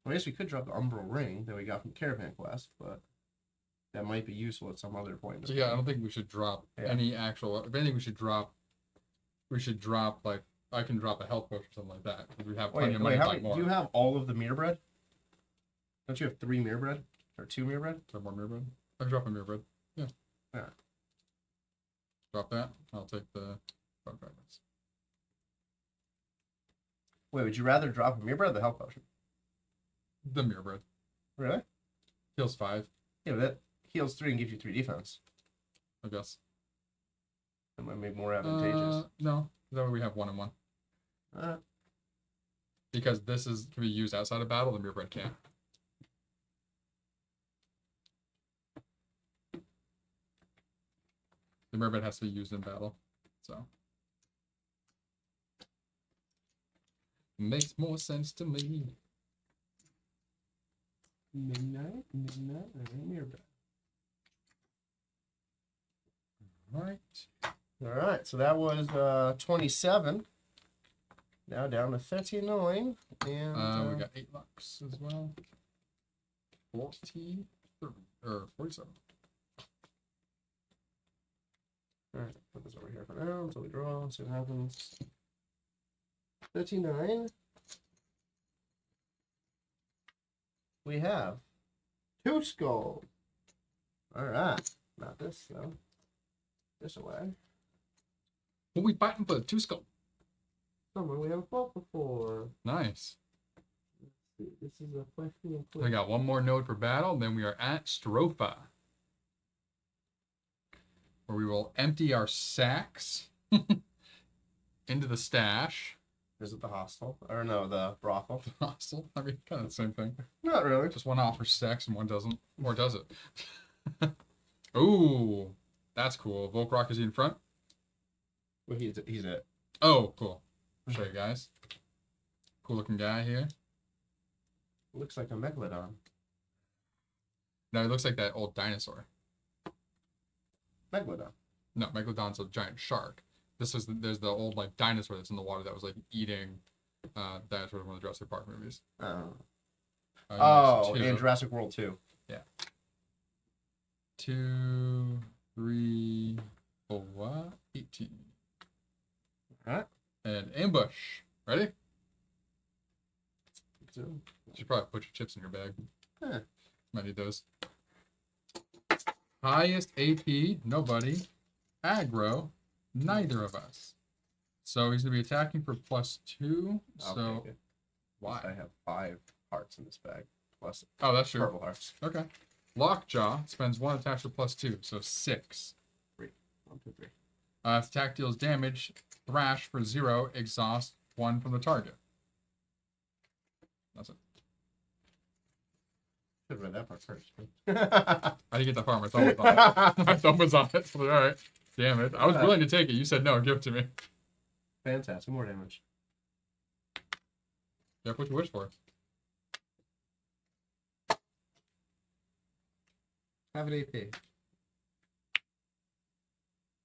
I guess we could drop the Umbral Ring that we got from Caravan Quest, but that might be useful at some other point. in the
So yeah, I
game.
don't think we should drop
Yeah.
any actual. If anything, we should drop like I can drop a health potion or something like that. 'Cause we have plenty of money to buy more.
do you have all of the mirror bread? Don't you have 3 mirror bread or 2 mirror bread?
Is there more mirror bread? I can drop a mirror bread. Yeah.
Yeah.
Drop that. I'll take the bug fragments.
Wait, would you rather drop a mirror bread or the health potion?
The mirror bread
Really?
heals 5,
Yeah, but that heals 3 and gives you 3 defense.
I guess.
That might make more advantageous.
No, that way we have 1 and 1.
Uh,
Because this can be used outside of battle, the mirror bread can't. The mirror bread has to be used in battle, so makes more sense to me.
midnight, mirror bread.
Right.
All right, so that was 27. Now down to 39, and
We got 8 lux as well. 43 or 47.
all right, put this over here for now until we draw. See what happens. 39. We have 2 skulls. All right, not this though. This away.
What we fighting for? 2 skull.
Somewhere we haven't fought before.
Nice.
This is a question.
We got 1 more node for battle, then we are at Stropha, where we will empty our sacks into the stash.
Is it the hostel? Or no, the brothel?
Hostile. I mean, kind of the same thing.
Not really.
Just one offers sex and one doesn't, or does it? Ooh, that's cool. Volkrock is he in front?
Well, he's it.
Oh, cool. I'll show you guys. Cool looking guy here.
Looks like a megalodon.
No, he looks like that old dinosaur.
Megalodon.
No, Megalodon's a giant shark. There's the old like dinosaur that's in the water that was like eating dinosaurs in one of the Jurassic Park movies.
Oh,
there's
in
2.
Jurassic World 2.
2, 3, 4, 18.
Alright.
And ambush. Ready?
So,
You should probably put your chips in your bag.
Huh.
Might need those. Highest AP, nobody. Aggro, neither of us. So he's gonna be attacking for +2.
I'll
So
take it.
why?
I have 5 hearts in this bag. Plus
Oh, that's true.
purple hearts.
Okay. Lockjaw spends 1 attack for +2, so 6.
1, 2, 3.
If attack deals damage, thrash for 0, exhaust 1 from the target. That's it.
Should have read that part first.
I didn't get that far. My thumb was on it. My thumb was on it. So, all right. Damn it. I was willing to take it. You said no. Give it to me.
Fantastic. More damage.
Yeah, what you wish for?
Have an AP.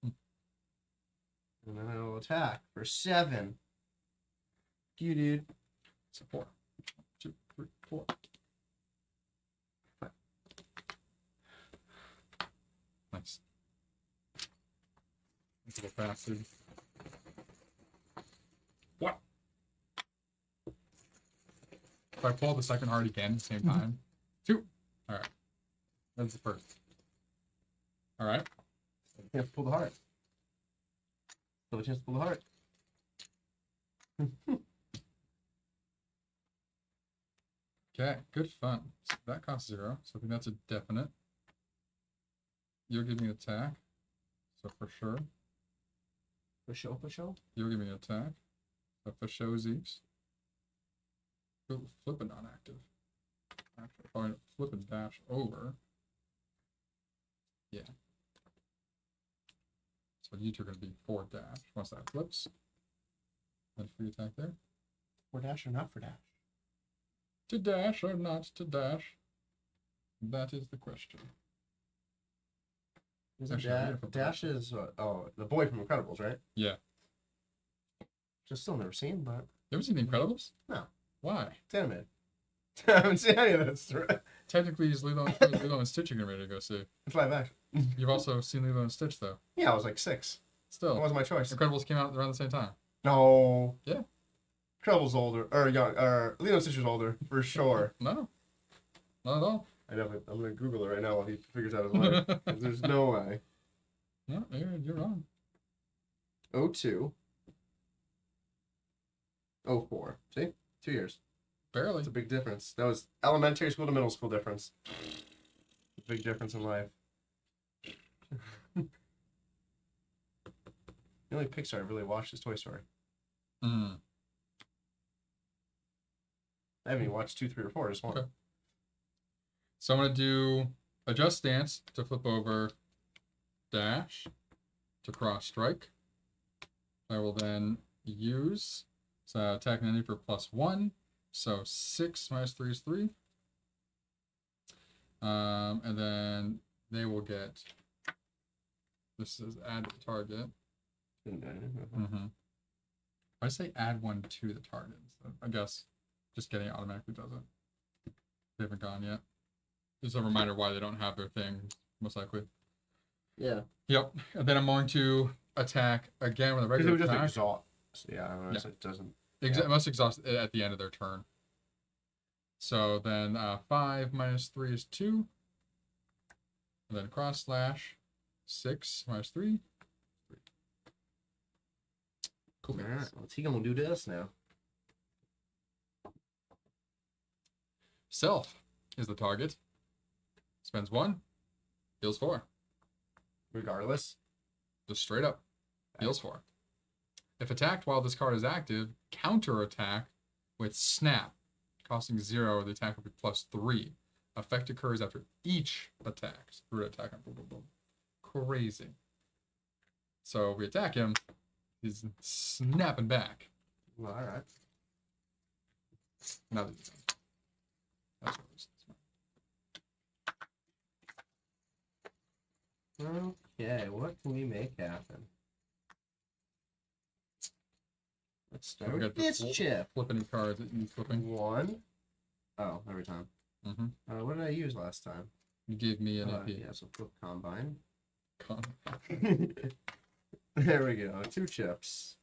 And then I'll attack for 7. You, dude.
So 4. 2, 3, 4. Nice. Little bastard. What? If I pull the second heart again at the same time. 2. All right. That's the first. All right.
Chance to pull the heart. Still a chance to pull the heart.
Okay, good fun. So that costs 0, so I think that's a definite. You'll give me an attack, so for sure.
For show.
You'll give me an attack, so for show Zeeks. Ooh, flipping on active. Actually, probably flip and dash over. Yeah. So you two are going to be 4 dash once that flips. Then free attack there.
For dash or not for dash?
To dash or not to dash? That is the question.
Is
Actually,
it
I did it for
Dash is the boy from Incredibles, right?
Yeah.
Just still never seen, but
You ever seen The Incredibles?
No.
Why?
It's animated. I haven't seen any of this.
Technically, it's Lilo and Stitch you're getting ready to go see.
It's live action.
You've also seen Lilo and Stitch, though.
Yeah, I was like 6. That
Still,
wasn't my choice.
Incredibles came out around the same time.
No.
Yeah.
Incredible's older, or young, or Lilo and Stitch was older for sure.
No, not at all.
I'm gonna Google it right now while he figures out his life. 'Cause there's no way.
No, you're wrong.
02. 04. See? 2 years.
Barely.
It's a big difference. That was elementary school to middle school difference. A big difference in life. The only Pixar I really watched is Toy Story.
Mm.
I haven't even watched 2, 3, or 4. Just one.
Okay. So I'm going to do adjust stance to flip over, dash to cross strike. I will then use attack an enemy for +1. So 6 minus 3 is 3. And then they will get, this is add to the target. Mm-hmm. I say add 1 to the target. So I guess just getting it automatically does it. They haven't gone yet. Just a reminder why they don't have their thing, most likely.
Yeah.
Yep. And then I'm going to attack again with a
Because it
regular
would just
attack.
exhaust. Yeah, I don't know.
Yeah.
It doesn't.
It must exhaust it at the end of their turn. So then 5 minus 3 is 2. And then cross slash 6 minus 3. Cool.
Alright, what's he gonna do to us now?
Self is the target. Spends 1. Heals 4.
Regardless.
Just straight up. Heals 4. If attacked while this card is active, counter attack with snap, costing 0. The attack will be +3. Effect occurs after each attack. Root attack. Boom, boom, boom. Crazy. So if we attack him, he's snapping back.
Well, alright.
Now that he's done. That's what it is.
Okay, what can we make happen? Let's start
We
with
got the
this chip.
Flip any cards that you flipping.
1. Oh, every time.
Mm-hmm.
What did I use last time?
You gave me an AP.
Yeah, so flip combine.
Con.
There we go. 2 chips.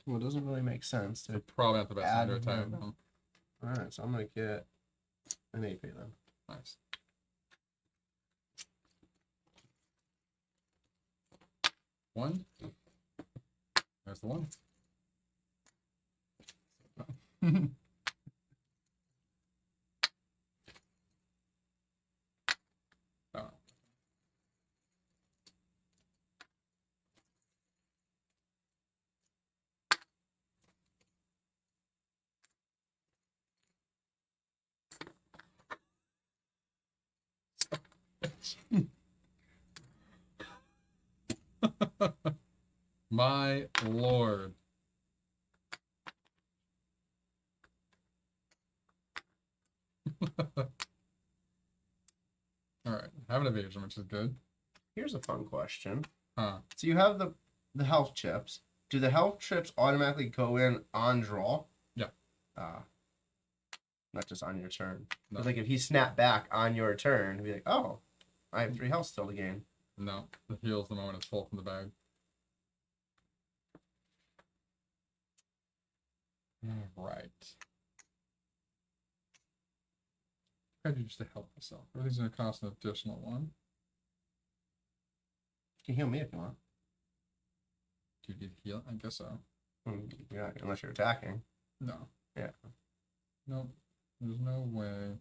Well, it doesn't really make sense to.
Probably not the best
Add
under attack.
one.
No.
Alright, so I'm gonna get an AP then.
Nice. One. There's the 1. Oh. My lord. Alright, have an evasion, which is good.
Here's a fun question.
Huh.
So you have the health chips. Do the health chips automatically go in on draw?
Yeah.
Not just on your turn.
No.
But like if he snapped back on your turn, he'd be like, oh, I have 3 health still to gain.
No, it heals the moment it's pulled from the bag. Right. I do just to help myself. Everything's going to cost an additional 1.
You can heal me if you want.
Do you need heal? I guess so.
Yeah, unless you're attacking.
No.
Yeah.
Nope. There's no way.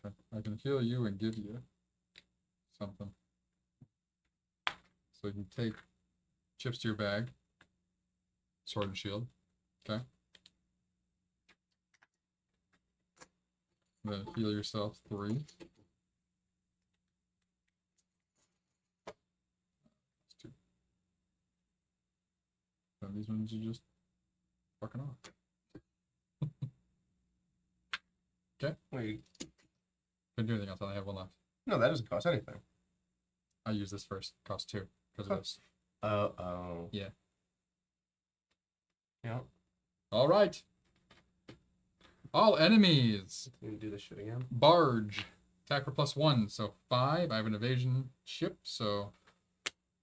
Okay. I can heal you and give you something. So you can take chips to your bag. Sword and shield. Okay. Then heal yourself 3. That's 2. Then these ones are just fucking off. Okay.
Wait,
Couldn't do anything else. I only have one left.
no, that doesn't cost anything.
I'll use this first. Cost 2 because of this.
Oh.
Yeah.
Yeah.
All right. All enemies.
You can do this shit again.
Barge. Attack for +1. So 5. I have an evasion ship, so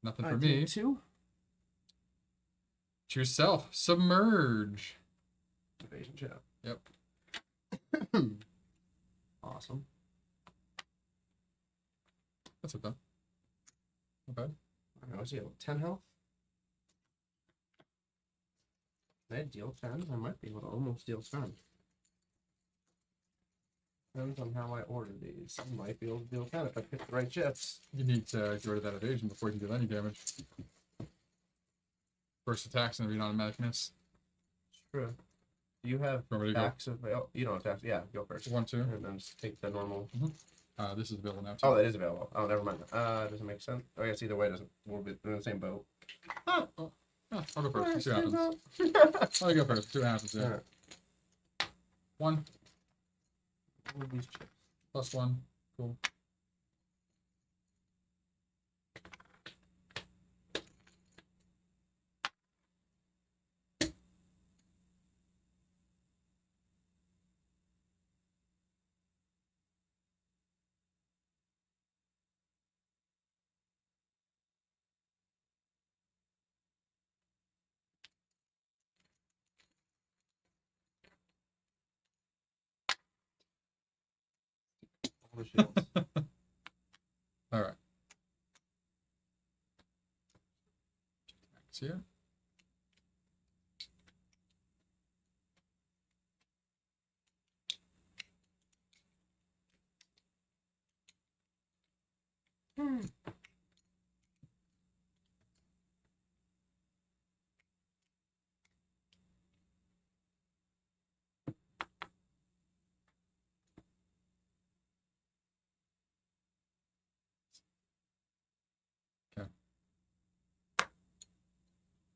nothing for me.
2.
Choose self. Submerge.
Evasion check.
Yep.
Awesome.
That's it though. Not bad.
I don't know, is he at 10 health? Did I deal 10? I might be able to almost deal 10. Depends on how I order these. I might be able to deal 10 if I pick the right chips.
You need to get rid of that evasion before you can do any damage. First attack's gonna be an automatic miss.
True. Do you have
Want me to go?
attacks available? You don't have attacks. Yeah, go first.
1, 2.
And then just take the normal.
This is available now too.
Oh, that is available. Oh, never mind. Doesn't make sense. I guess either way doesn't. We'll be in the same boat.
I'll go first. See what happens. I'll go first. See what happens. Yeah.
Alright.
1
What are these chips?
+1. Cool.
All the shields.
All right. See ya.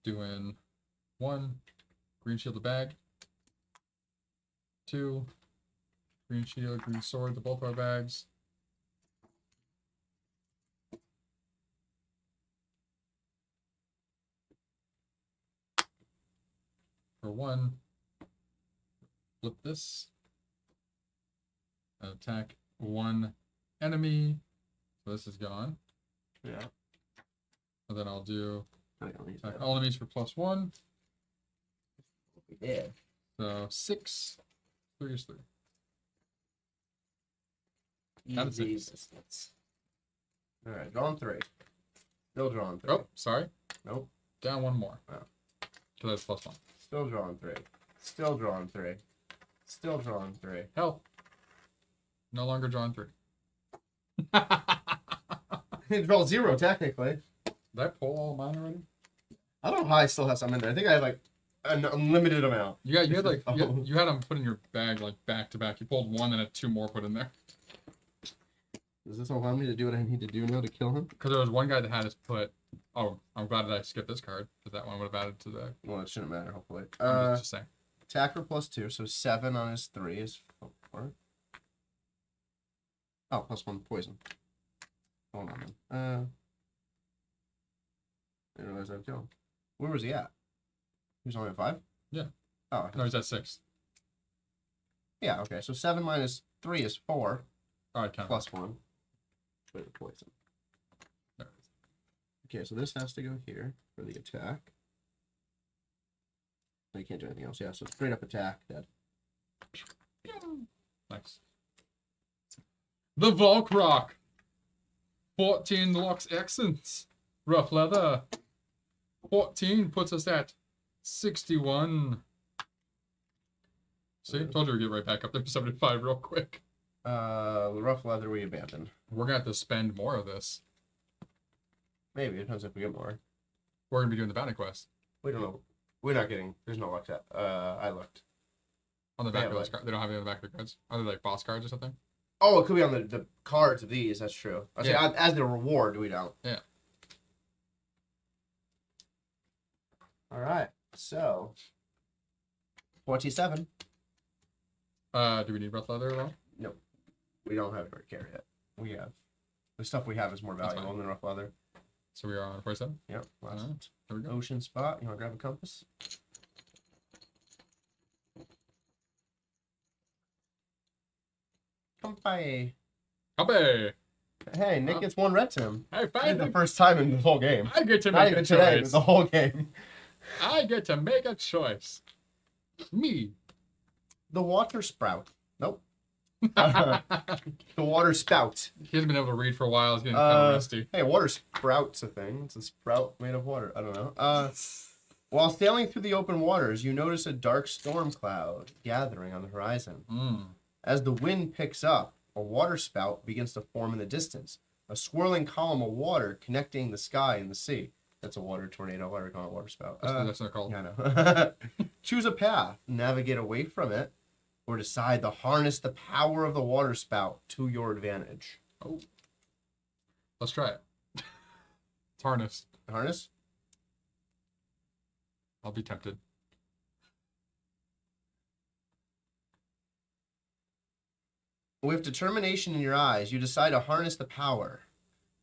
Doing 1 green shield, the bag. 2 green shield, green sword, the both our bags. For 1, flip this. Attack 1 enemy. So this is gone.
Yeah.
And then I'll do
I don't need
attack
that.
all enemies for +1.
We did.
So 6. 3 is 3. Out of
Easy
6.
biscuits. All right, drawing 3. Still drawing 3.
Oh, sorry.
Nope.
Down 1 more.
Oh.
So that's +1.
Still drawing 3. Still drawing 3. Still drawing 3.
Hell. No longer drawing 3.
He draw 0 technically.
Did I pull all mine already?
I don't know how I still have some in there. I think I have like an unlimited amount.
You had like you had them put in your bag like back to back. You pulled 1 and had 2 more put in there.
Does this allow me to do what I need to do now to kill him?
Because there was one guy that had us put. Oh, I'm glad that I skipped this card because that one would have added to the.
Well, it shouldn't matter, hopefully.
I'm just saying.
Attack for +2, so 7 on his 3 is 4. Oh, +1 poison. Hold on, then. I didn't realize I'd kill him. Where was he at? He was only at 5?
Yeah.
Oh,
No, he's at 6.
yeah, okay. So 7 minus 3 is 4,
All right, count.
+1. Wait, the poison.
There it is.
Okay, so this has to go here for the attack. No, you can't do anything else. Yeah, so straight up attack, dead.
Nice. The Volkrock. 14 Lux Accents. Rough leather. 14 puts us at 61. See, told you we'd get right back up there to 75 real quick.
The rough leather we abandoned.
We're gonna have to spend more of this.
Maybe, it depends if we get more.
We're gonna be doing the bounty quest
We don't know. We're not getting, there's no luck set. I looked.
on the back
Yeah,
of those
but-
cards. They don't have any on the back of the cards. Are they like boss cards or something?
Oh, it could be on the cards of these, that's true. I say
Yeah.
as the reward, we don't.
Yeah.
Alright, so 47.
Do we need rough leather at all?
Nope. We don't have hard care yet. We have the stuff we have is more
That's
valuable
fine.
than rough leather.
So we are on 47.
Yep. Last
Alright, there we go.
ocean spot. You want to grab a compass? Compay.
Copy.
Hey, Nick gets 1 red to him.
Hey,
This is the
finally,
first time in the whole game.
I get to
Not
make
even
a
today, but
choice.
the whole game.
I get to make a choice. Me.
The water sprout. Nope. The water spout.
He hasn't been able to read for a while. He's getting kind of rusty.
Hey, water sprout's a thing. It's a sprout made of water. I don't know. While sailing through the open waters, you notice a dark storm cloud gathering on the horizon.
Mm.
As the wind picks up, a water spout begins to form in the distance. A swirling column of water connecting the sky and the sea. That's a water tornado. Why are we calling it a water spout?
That's not called.
Yeah, I know. Choose a path, navigate away from it, or decide to harness the power of the water spout to your advantage.
Oh. Let's try it. It's harnessed.
Harness?
I'll be tempted.
With determination in your eyes, you decide to harness the power.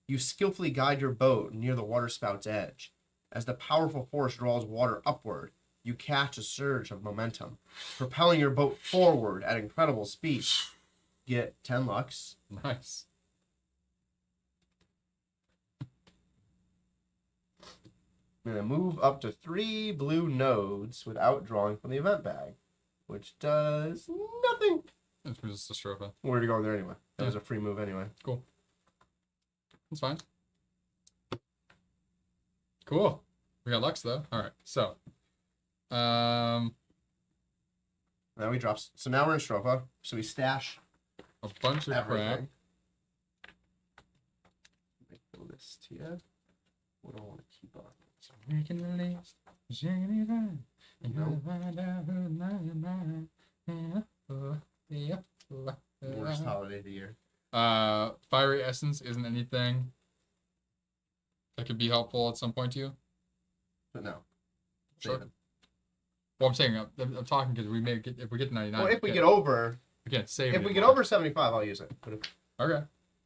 You skillfully guide your boat near the water spout's edge. As the powerful force draws water upward, you catch a surge of momentum, propelling your boat forward at incredible speed. Get 10 lux.
Nice.
And then move up to 3 blue nodes without drawing from the event bag, which does nothing.
It's just a strophe.
We're already going there anyway. That was a free move anyway.
Cool. That's fine. Cool. We got Lux though. All right. So,
Now we drop. So now we're in Strofa. So we stash
a bunch of crap.
everything. Make the list here. What do I want to keep on?
Making the list. Shaking it out. And you'll find out who's mine.
Worst holiday of the year.
Fiery essence isn't anything that could be helpful at some point to you.
But no.
Sure.
Save it.
Well, I'm saying I'm talking because we may get if we get to 99.
Well, if we get over,
again, save
if
it
we get
anymore.
over 75, I'll use it. But if,
Okay,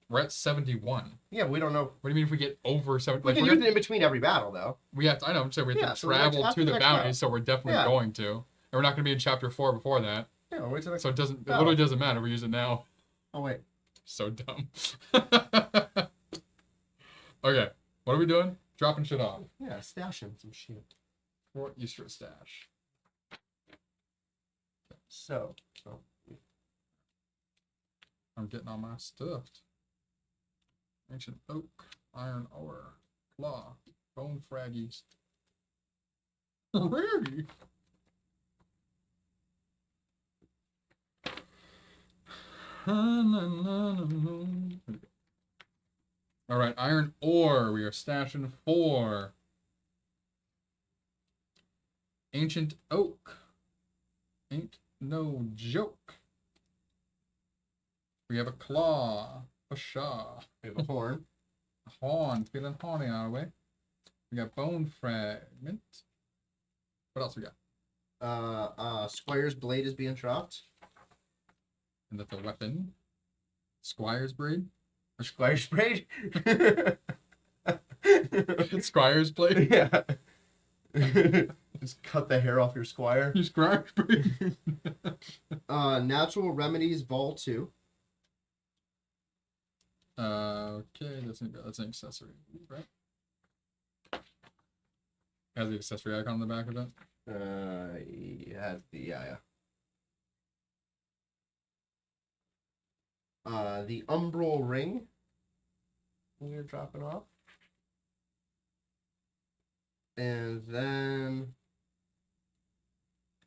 we're at 71.
yeah, we don't know.
What do you mean if we get over 70?
We can use it in between every battle, though.
We have to. I know. I'm saying we have
Yeah,
to
so the next-
travel
after
to
the
the
next
bounty,
battle.
so we're definitely
Yeah.
going to. And we're not going to be in chapter 4 before that,
Yeah, wait till next.
so it doesn't. It
Oh.
literally doesn't matter. We use it now.
Oh wait.
So dumb. Okay, what are we doing? Dropping shit off.
Yeah, stashing some shit.
For Easter stash.
So,
I'm getting all my stuff. Ancient oak, iron ore, claw, bone fraggies. Really? All right, iron ore. We are stashing 4. Ancient oak. Ain't no joke. We have a claw, a shaw,
we have a horn.
a horn, feeling horny our way. We got bone fragment. What else we got?
Squire's blade is being dropped.
And that's a weapon. Squire's blade.
Squire's blade.
Squire's blade.
Yeah. Just cut the hair off your squire.
Squire's blade.
Natural remedies vol 2.
Okay, that's an accessory, right? Has the accessory icon on the back of it.
It has the yeah. The umbral ring. We're dropping off. And then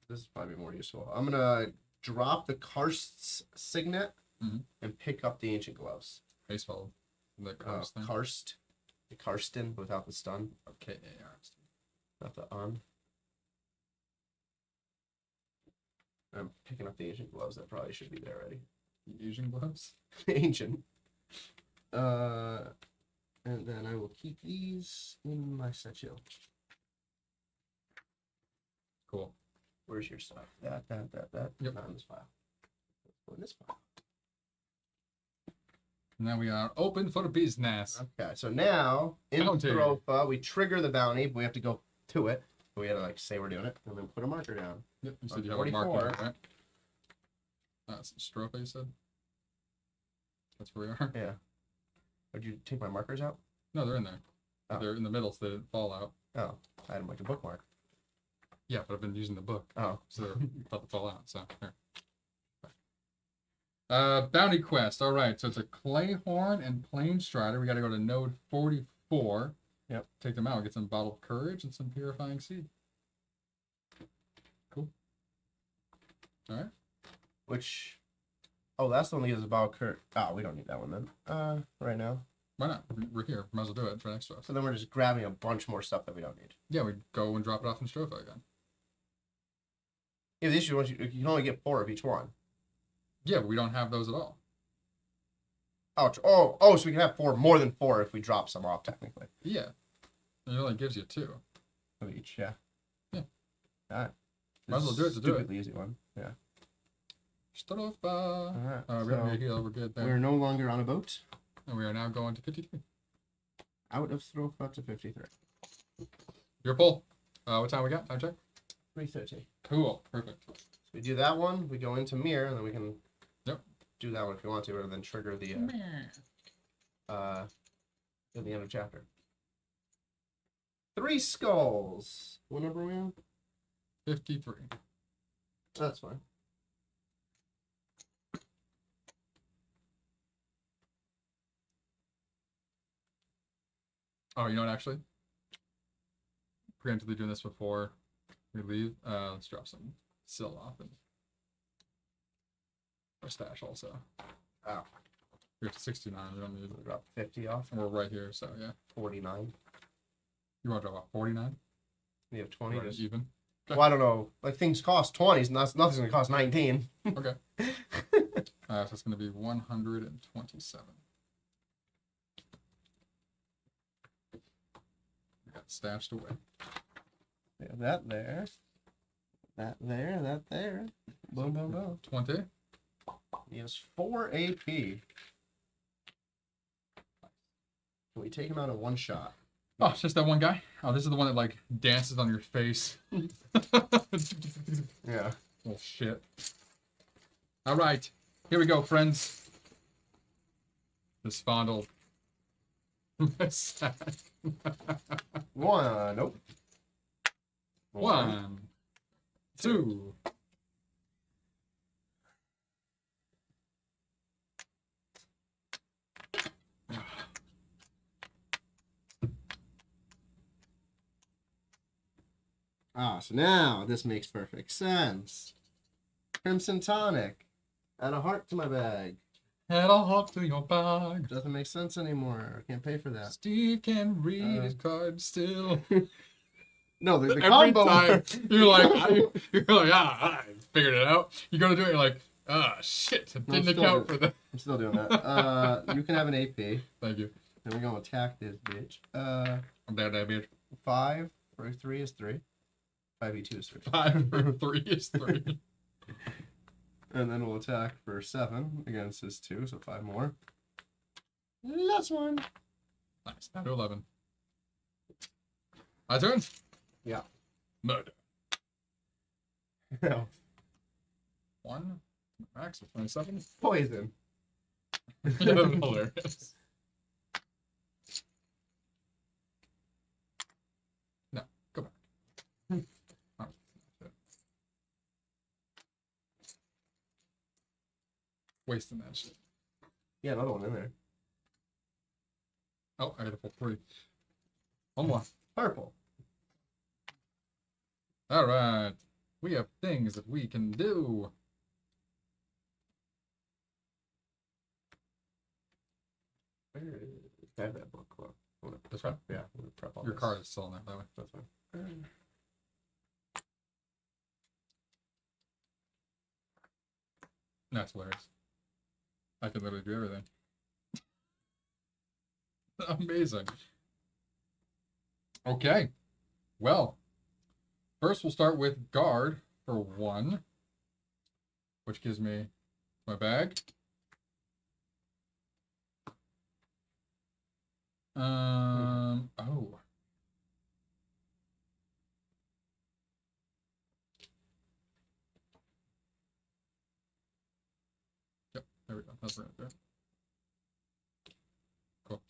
this is probably more useful. I'm gonna drop the Karst's signet and pick up the ancient gloves.
Baseball. The Karst thing.
Karst. The Karsten without the stun.
Okay,
Not the on. I'm picking up the ancient gloves that probably should be there already.
Asian gloves.
Ancient. And then I will keep these in my satchel.
Cool.
Where's your stuff? That.
Yep.
Not in this file. in this pile.
Now we are open for business.
Okay, so now in
Bounty.
Throfa, we trigger the bounty, but we have to go to it. So we gotta like say we're doing it, and then put a marker down.
Yep, you said you have a mark
44.
there, right? That's Strophe, you said? That's where we are?
Yeah. Would you take my markers out?
No, they're in there.
Oh.
They're in the middle, so they didn't fall out.
Oh, I had them like a bookmark.
Yeah, but I've been using the book,
Oh,
so they're about to fall out. So here. Bounty quest. All right, so it's a Clayhorn and Plane Strider. We got to go to node 44.
Yep.
Take them out. Get some bottled courage and some purifying seed. Cool. All right.
which. Oh, that's the one that gives us about Kurt. Oh, we don't need that one then. Right now.
Why not? We're here. Might as well do it. It's right next to us.
So then we're just grabbing a bunch more stuff that we don't need.
Yeah, we go and drop it off in Strophe again.
Yeah, the issue is you can only get 4 of each one.
Yeah, but we don't have those at all.
Oh, so we can have 4, more than 4 if we drop some off, technically.
Yeah. It only gives you 2.
Of each, yeah.
Yeah.
Alright.
Might as well do it to do it.
Stupidly easy one. Yeah.
Strophe.
Alright.
We have a heal. We're good there.
We're no longer on a boat.
And we are now going to 53.
Out of Throfa to 53.
Your pull. What time we got? Time check?
3:30.
Cool. Perfect.
So we do that one, we go into Mirror, and then we can
Yep.
do that one if we want to, rather than trigger the at the end of chapter. 3 skulls. What number are we on?
53.
That's fine.
Oh, you know what, actually? Preemptively doing this before we leave. Let's drop some sill off and our stash also.
Oh.
We're to 69. We don't need
We drop 50 off.
and we're right here, so yeah.
49.
You want to drop off 49?
We have 20.
Right,
Just...
even.
Well, I don't know. Like, things cost 20s, and nothing's going to cost 19.
Okay. So it's going to be 127. We got stashed away.
Yeah, that there. That there. That there. Boom, boom, boom.
20.
He has 4 AP. Can we take him out in one shot?
Oh, it's just that one guy? Oh, this is the one that, like, dances on your face.
Yeah.
Oh, shit. All right. Here we go, friends. This fondled.
One. Nope.
1, 2.
Ah, so now this makes perfect sense. Crimson Tonic. Add a heart to my bag.
Head a hop to your bag.
Doesn't make sense anymore. I can't pay for that.
Steve can read his cards still.
No, the
Every
combo.
time you're like, I figured it out. You go to do it, you're like, shit, it didn't
still
account
do-
for that.
I'm still doing that. You can have an AP.
Thank you.
Then we're gonna attack this bitch.
I'm down that bitch.
5 for 3 is 3. 5e2 is 3.
5 for 3 is 3.
And then we'll attack for 7 against his 2, so 5 more. Last one.
Nice. Down to 11. My turn?
Yeah.
Murder.
No.
1. Max of 27.
Poison.
Hilarious. No, go back. Oh, shit. Wasting that shit.
Yeah, another one in there.
Oh, I got a full 3. One more.
Purple.
All right. We have things that we can do.
Where is... I have that book. Well, I'm gonna
This
prep.
one?
Yeah, I'm gonna prep all
Your
this.
card is still in there, by the way.
That's fine.
That's hilarious. I can literally do everything. Amazing. Okay. Well, first we'll start with guard for 1, which gives me My bag. Oh. Yep, there we go. That's right there. Cool.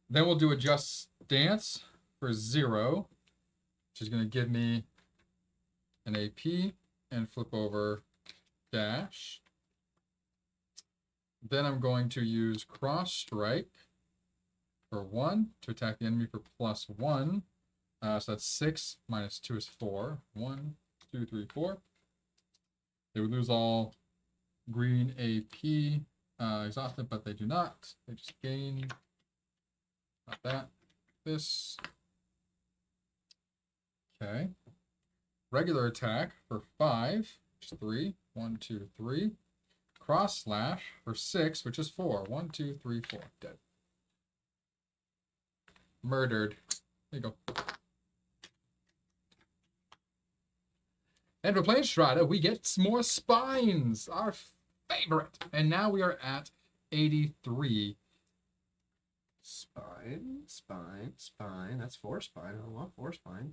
Then we'll do a just dance for 0, which is going to give me an AP and flip over dash. Then I'm going to use cross strike for 1 to attack the enemy for +1. So that's 6 minus 2 is 4. 1, 2, 3, 4. They would lose all green AP exhausted, but they do not. They just gain. Not that. This. Okay. Regular attack for 5, which is 3. 1, 2, 3. Cross slash for 6, which is 4. 1, 2, 3, 4. Dead. Murdered. There you go. And for playing Strata, we get some more spines, our favorite. And now we are at 83.
Spine, spine, spine. That's 4 spine. I want 4 spine.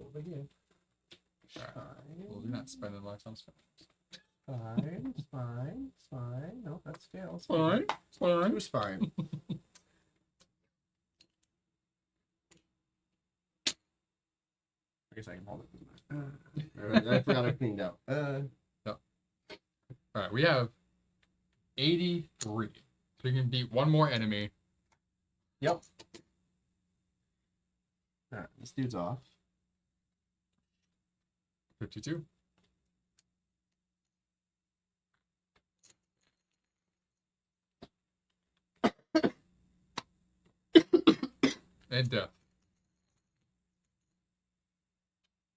Over here. Spine.
Well, you're not spending like some spine.
Spine, spine, spine. No, that's scale.
Spine, spine.
2 spine. I guess I can hold it. Alright, I forgot I cleaned out.
Alright, we have 83. So we can beat one more enemy.
Yep. Alright, this dude's off.
52. And death.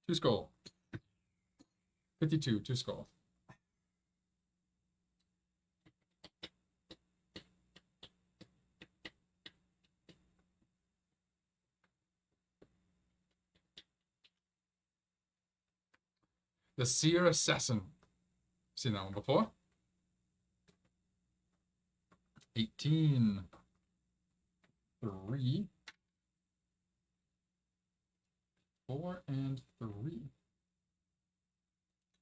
2 skull. 52, 2 skull. The Seer Assassin. Seen that one before? 18. 3. 4 and 3.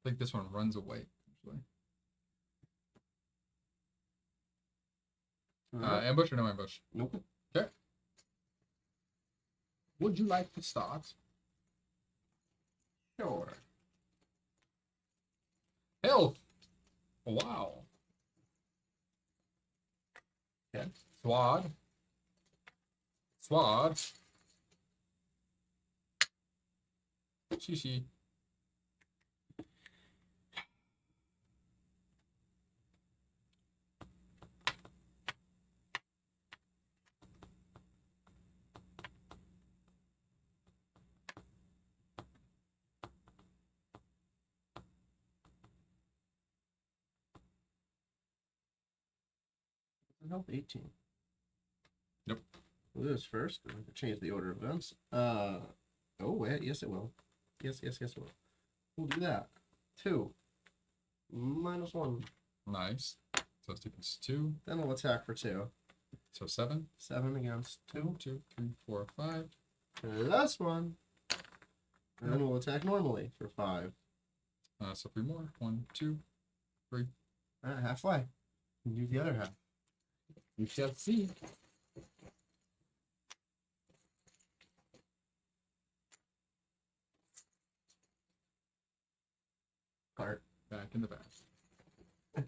I think this one runs away, actually. Ambush or no ambush?
Nope.
Okay. Would you like to start?
Sure.
Health. Wow.
Okay.
Swad. Swad. Shishi.
Health 18.
Nope.
We'll do this first. I'm going to change the order of events. Oh, wait. Yes, it will. Yes, it will. We'll do that. 2. -1.
Nice. So it's equals 2.
Then we'll attack for 2.
So 7.
7 against 2.
2, 3, 4, 5.
+1. And then we'll attack normally for 5.
So 3 more. 1, 2, 3.
Alright, halfway. And do the other half.
You shall see.
Cart.
Back in the back.
I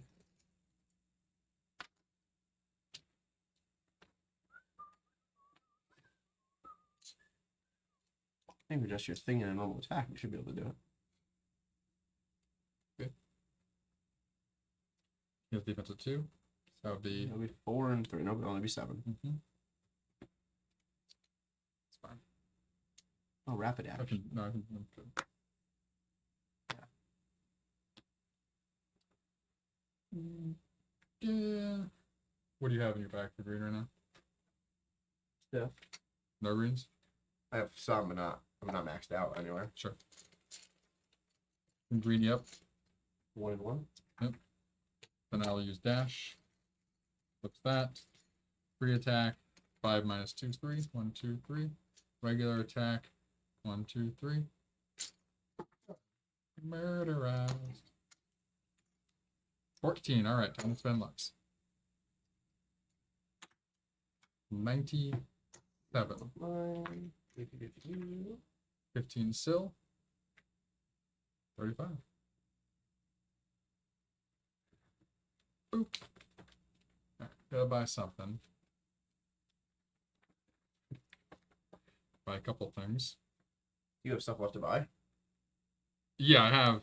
think with just your thing and a normal attack, you should be able to do it.
He has defense of 2. So that would be.
It'll be 4 and 3. No, it'll only be 7.
Mm-hmm. It's fine.
Oh, rapid
I
action.
can. No, I can. I'm good. Yeah. What do you have in your bag for green right now?
Stuff.
No greens?
I have some, but I'm not maxed out anywhere.
Sure. Green, yep.
1 and 1.
Yep. Then I'll use dash. Flips that. Free attack. 5 minus 2 is 3. 1, 2, 3. Regular attack. 1, 2, 3. Murderized. 14. All right, time to spend Lux. 97. 15 Sil. 35. Boop. Alright, gotta buy something. Buy a couple things.
You have stuff left to buy?
Yeah, I have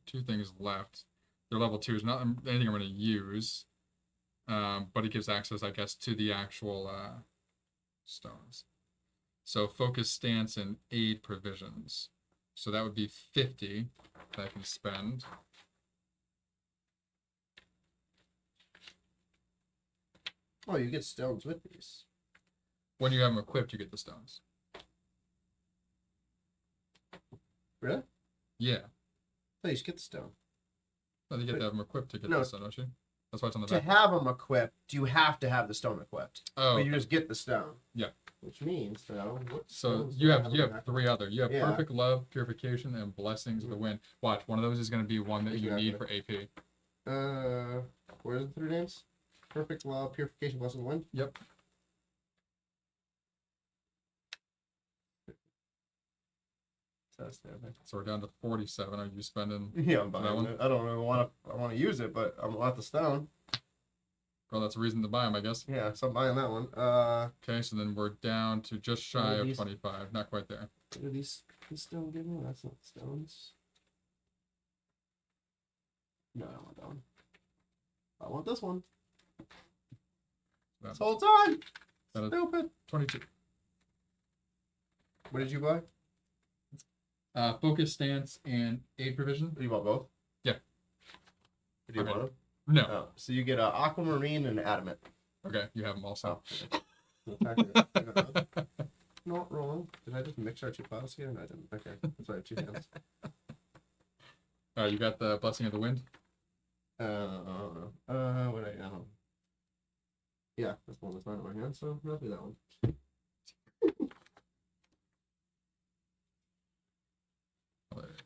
two things left. They're level 2s, not anything I'm going to use. But it gives access, I guess, to the actual stones. So focus stance and aid provisions. So that would be 50 that I can spend.
Oh, you get stones with these.
When you have them equipped, you get the stones.
Really?
Yeah.
No, you just get the stone.
No, you get to have them equipped to get
No.
the stone, don't you? That's why it's on the
To
back.
have them equipped, you have to have the stone equipped.
Oh,
But you just get the stone.
Yeah.
Which means, though, what
so
stones
you
do I
have
on
you
the
have
back?
3 other. You have
Yeah.
perfect love, purification, and blessings of the wind. Watch, one of those is going to be one that you need for AP.
Where's the 3 names? Perfect love, purification, blessing, wind.
Yep. So we're down to 47. Are you spending?
Yeah, I'm
that
buying
one?
it. I don't really want to. I want to use it, but I want the stone.
Well, that's a reason to buy them, I guess.
Yeah, so I'm buying that one.
Okay, so then we're down to just shy of 25. Not quite there.
What do these stone give me? That's not stones. No, I don't want that one. I want this one.
That's
This whole time.
That is-
Stupid.
22.
What did you buy?
Focus stance and aid provision.
You bought both?
Yeah.
Do you
Okay.
want them?
No.
Oh, so you get aquamarine and adamant.
Okay, you have them also.
Not wrong. Did I just mix our 2 files here? No, I didn't. Okay, that's why I have 2 hands.
You got the blessing of the wind.
I don't know. What I don't know. Yeah, that's the one that's not in my hand, so I'll do that one.
Oh, there it is.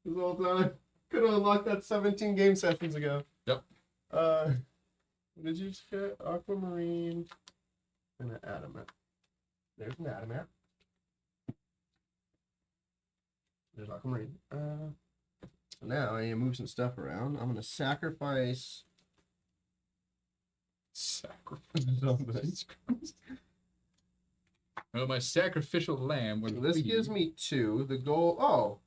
This whole time. Could have unlocked that 17 game sessions ago.
Yep.
What did you just get? Aquamarine and an adamant. There's an adamant. There's aquamarine. Now I need to move some stuff around. I'm gonna sacrifice.
Sacrifice. Jesus Christ. Oh, my sacrificial lamb was.
This gives me 2. The goal. Oh.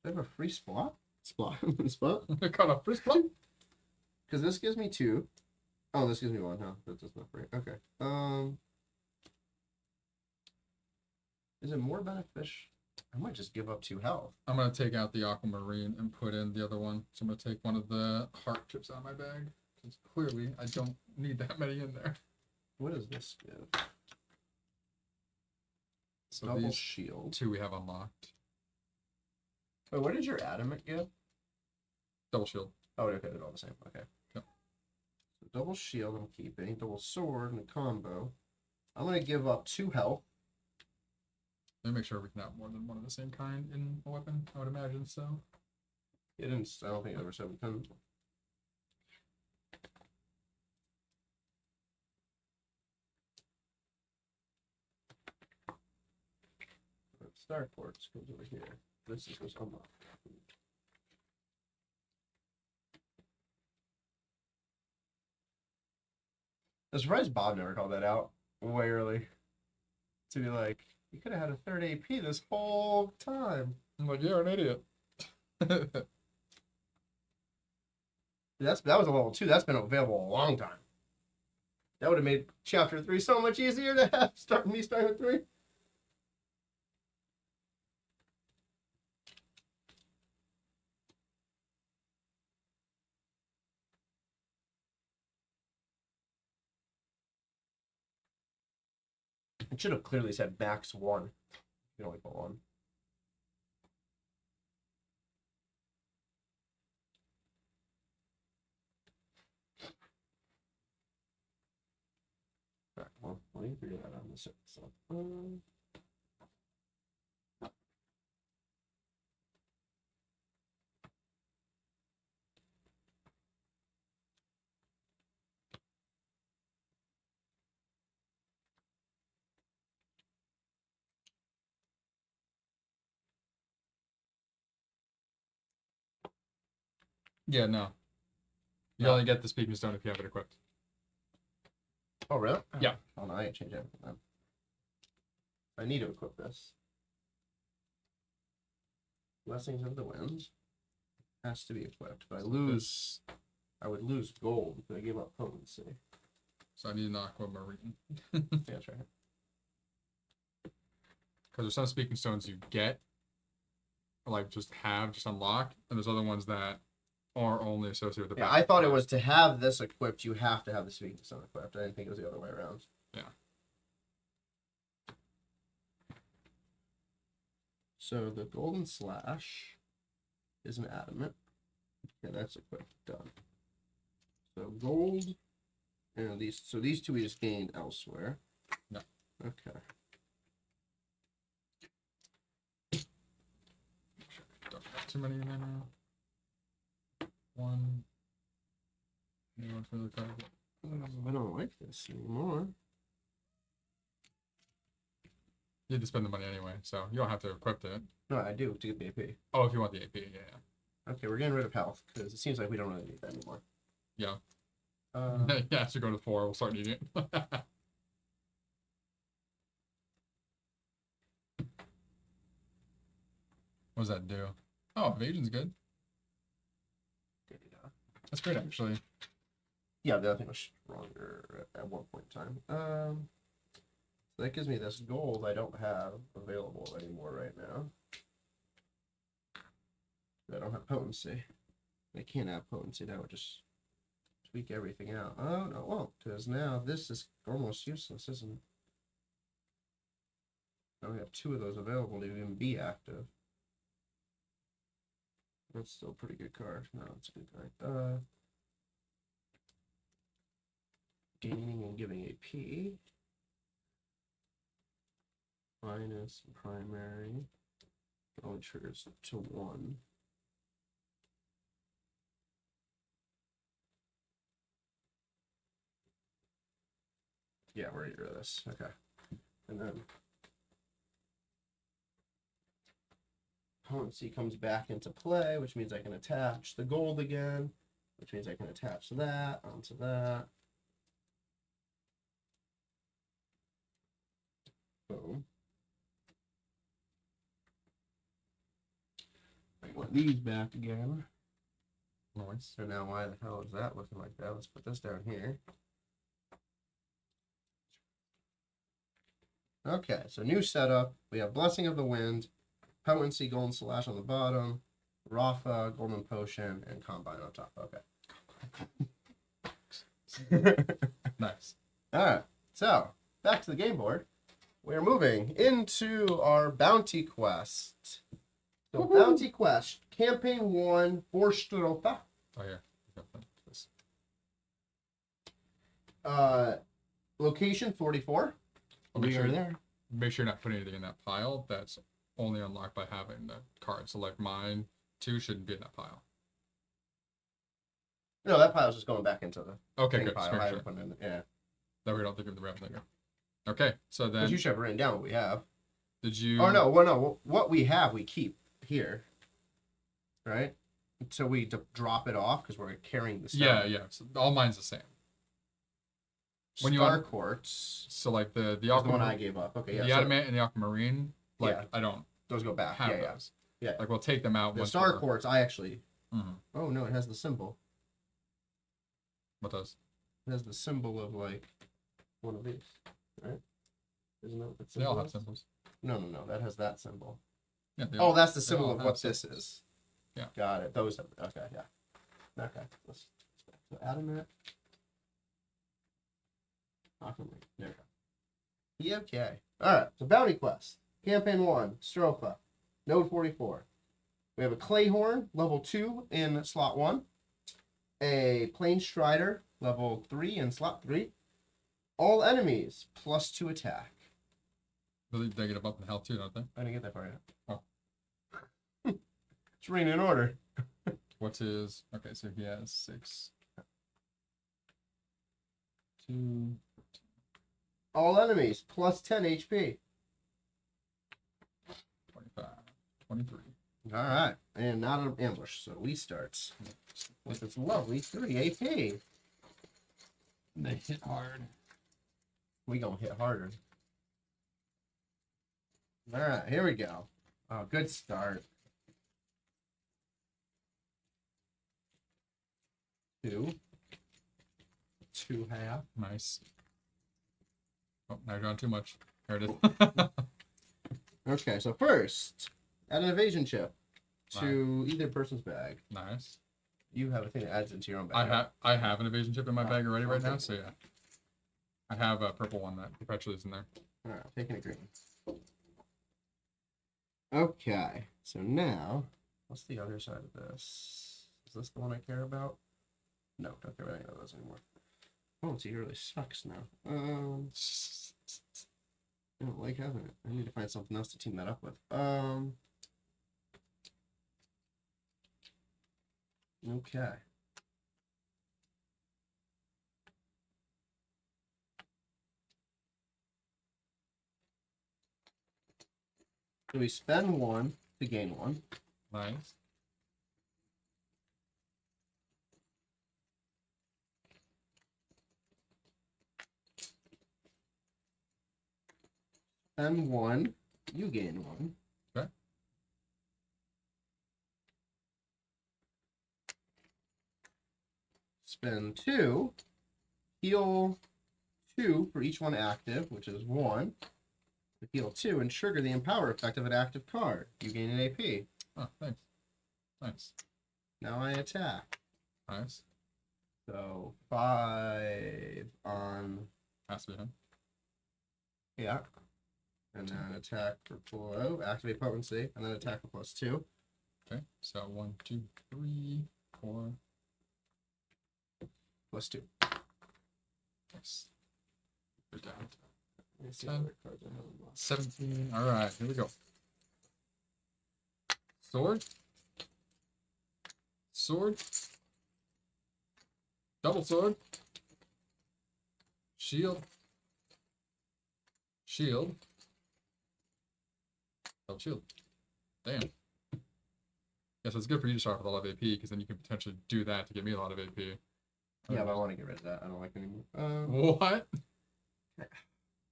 I have a free spot? Spot?
Caught a first play.
Because this gives me 2. Oh, this gives me 1, huh? That's just not free. Okay. Is it more beneficial? I might just give up 2 health.
I'm gonna take out the aquamarine and put in the other one. So I'm gonna take one of the heart chips out of my bag. Because clearly I don't need that many in there.
What does this give?
So
Double
these
shield.
2 we have unlocked.
Wait, what did your adamant give?
Double shield.
Oh, okay, they're all the same. Okay.
Yep.
So double shield I'm keeping. Double sword and a combo. I'm going to give up 2 health.
Let me make sure we can have more than one of the same kind in a weapon. I would imagine so.
It didn't, I don't think it ever said we couldn't. Star quartz goes over here. This is what's unlocked. I'm surprised Bob never called that out way early. To be like, you could have had a 3rd AP this whole time.
I'm like, you're an idiot.
That was a level 2. That's been available a long time. That would have made chapter 3 so much easier to have starting with 3. It should have clearly said max 1. You can only put 1. Okay, well, let me figure that out in a second. So,
Yeah, no. You
No.
only get the speaking stone if you have it equipped.
oh, really?
Yeah.
Oh, no, I ain't changed everything then. I need to equip this. Blessings of the Winds has to be equipped, but I would lose gold if I give up potency.
So I need an aquamarine.
Yeah, that's right.
Because there's some speaking stones you get, like just unlock, and there's other ones that are only associated with the
Yeah,
battle
I thought it
pass.
was to have this equipped, you have to have the speaking stone equipped. I didn't think it was the other way around.
Yeah.
So the golden slash is an adamant. Yeah, that's equipped. Done. So gold, and these. So these two we just gained elsewhere.
No.
Okay.
Don't have too many in there now. One. New one for the card.
I don't like this anymore.
You had to spend the money anyway, so you don't have to equip it.
No, I do to get the AP.
Oh, if you want the AP, yeah.
Okay, we're getting rid of health because it seems like we don't really need that anymore.
Yeah.
Uh,
Yeah, so go to 4, we'll start needing it. What does that do? Oh, evasion's good. That's great, actually.
yeah, the other thing was stronger at one point in time. So that gives me this gold I don't have available anymore right now. I don't have potency. I can't have potency. That would just tweak everything out. Oh, no, it won't, because now this is almost useless, isn't it? I only have 2 of those available to even be active. That's still a pretty good card. No, it's a good card. Gaining and giving AP. Minus primary. Only triggers to 1. Yeah, we're gonna get rid of this. Okay. And then potency comes back into play, which means I can attach the gold again, which means I can attach that onto that. Boom. I want these back again.
Nice.
So now why the hell is that looking like that? Let's put this down here. Okay, so new setup. We have Blessing of the Wind, Potency, Golden Slash on the bottom, Rafa, Golden Potion, and Combine on top. Okay.
Nice.
Alright, so back to the game board. We're moving into our Bounty Quest. So Bounty Quest, Campaign 1, Forstrofa.
Oh, yeah. This.
Location 44.
Well, make
We
sure
are there.
Make sure you're not putting anything in that pile that's only unlocked by having the card. So, like mine, 2 shouldn't be in that pile.
No, that pile's just going back into the
Okay,
thing
good.
pile.
Just
I
make
haven't
sure.
put it in, yeah.
That we don't think of the rep later. Okay, so
But
then
you should have written down what we have.
did you?
Oh no, well no, what we have we keep here, right? Until we drop it off because we're carrying the stuff.
Yeah, yeah. So all mine's the same. When you
Star Quartz,
So like the
is the one I gave up. Okay, yeah.
the
So
adamant and the aquamarine, like
Yeah.
I don't
those go back.
have
Yeah,
those.
yeah.
Like we'll take them out.
The
once
Star
we're-
Quartz, I actually.
Mhm.
Oh no, it has the symbol.
What does?
It has the symbol of like one of these, right? Isn't that what the
They all
symbol
have
is?
symbols.
No. That has that symbol.
Yeah. they
Oh,
all-
that's the
they
symbol
all
of
have
what this
symbols.
is.
Yeah.
Got it. Those. Okay. Yeah. Okay. Let's back to adamant. Aquamarine. There we go. Yeah, okay. All right. So Bounty Quest, Campaign 1, Stropha, Node 44. We have a Clayhorn, level 2 in slot 1. A Plain Strider, level 3 in slot 3. All enemies +2 attack.
They get a bump in health too, don't they?
I didn't get that far yet.
Oh.
It's reading in order.
What's his? Okay, so he has 6. 2.
All enemies +10 HP.
25. 23.
All right, and not an ambush, so Lee starts with its lovely 3 AP.
They hit hard.
We gonna hit harder. All right, here we go. Oh, good start. 2. 2.5.
Nice. Oh, now you're drawing too much. There it is.
Okay, so first, add an evasion chip to either person's bag.
Nice.
You have a thing that adds into your own bag.
I have an evasion chip in my bag already right now, so yeah. I have a purple one that perpetually is in there.
All right, taking a green. Okay, so now, what's the other side of this? Is this the one I care about? No, don't care about any of those anymore. Oh, see, it really sucks now. I don't like having it. I need to find something else to team that up with. Okay. So we spend 1 to gain 1.
Nice.
Spend 1, you gain 1.
Okay.
Spend 2, heal 2 for each one active, which is 1. Heal 2 and trigger the empower effect of an active card. You gain an AP.
Oh, thanks. Nice.
Now I attack.
Nice.
So 5 on,
Has to be him.
yeah. And then attack for activate potency, and then attack for +2.
Okay, so 1, 2, 3, 4.
+2.
Nice. Good down.
Let me see
10.
what other cards I have in my-
17. All right, here we go. Sword. Sword. Double sword. Shield. Shield. Double shield. Damn. Yes, it's good for you to start with a lot of AP, because then you can potentially do that to get me a lot of AP.
Yeah, but I want to get rid of that. I don't like it anymore.
What?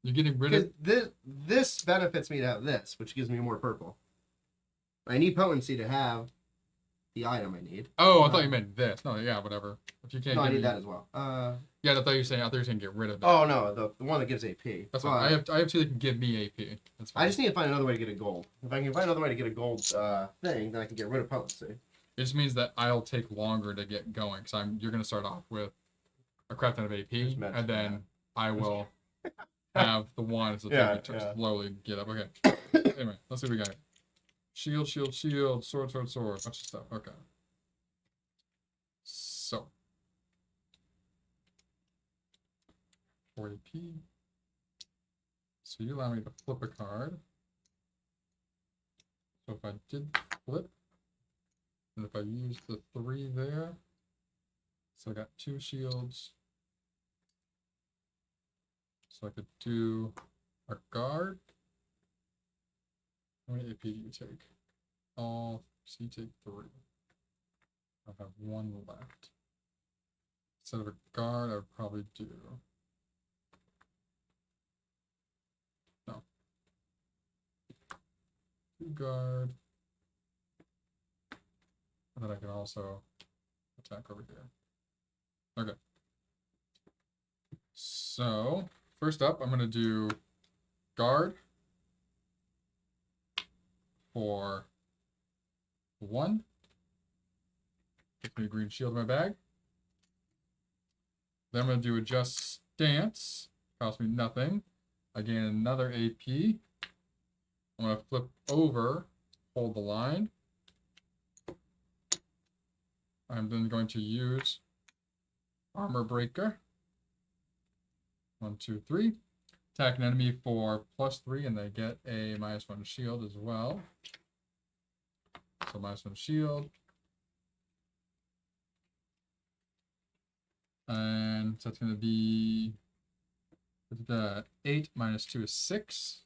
You're getting rid of...
Because this benefits me to have this, which gives me more purple. I need potency to have the item I need.
Oh, I thought you meant this. No, yeah, whatever. If you can't
No, I
give
need
me...
that as well.
Yeah, I thought you were saying get rid of it.
Oh no, the one that gives AP.
That's
But
fine. I have two that can give me AP. That's fine.
I just need to find another way to get a gold. If I can find another way to get a gold thing, then I can get rid of potency.
It just means that I'll take longer to get going, because you're gonna start off with a crap ton of AP,
There's medicine,
and then
yeah.
I will have the ones that
Yeah,
take me to
yeah.
slowly get up. Okay. Anyway, let's see what we got. Shield, shield, shield, sword, sword, sword. Bunch of stuff. Okay. So 4 AP. So you allow me to flip a card. So if I did flip, and if I use the 3 there, so I got 2 shields. So I could do a guard. How many AP do you take? All, so you take 3. I have 1 left. Instead of a guard, I would probably do... No. 2 guard. And then I can also attack over here. Okay. So, first up, I'm going to do guard for 1. Get me a green shield in my bag. Then I'm going to do adjust stance. Cost me nothing. I gain another AP. I'm going to flip over, hold the line. I'm then going to use Armor Breaker. 1, 2, 3. Attack an enemy for +3, and they get a -1 shield as well. So -1 shield. And so that's going to be 8 minus 2 is 6.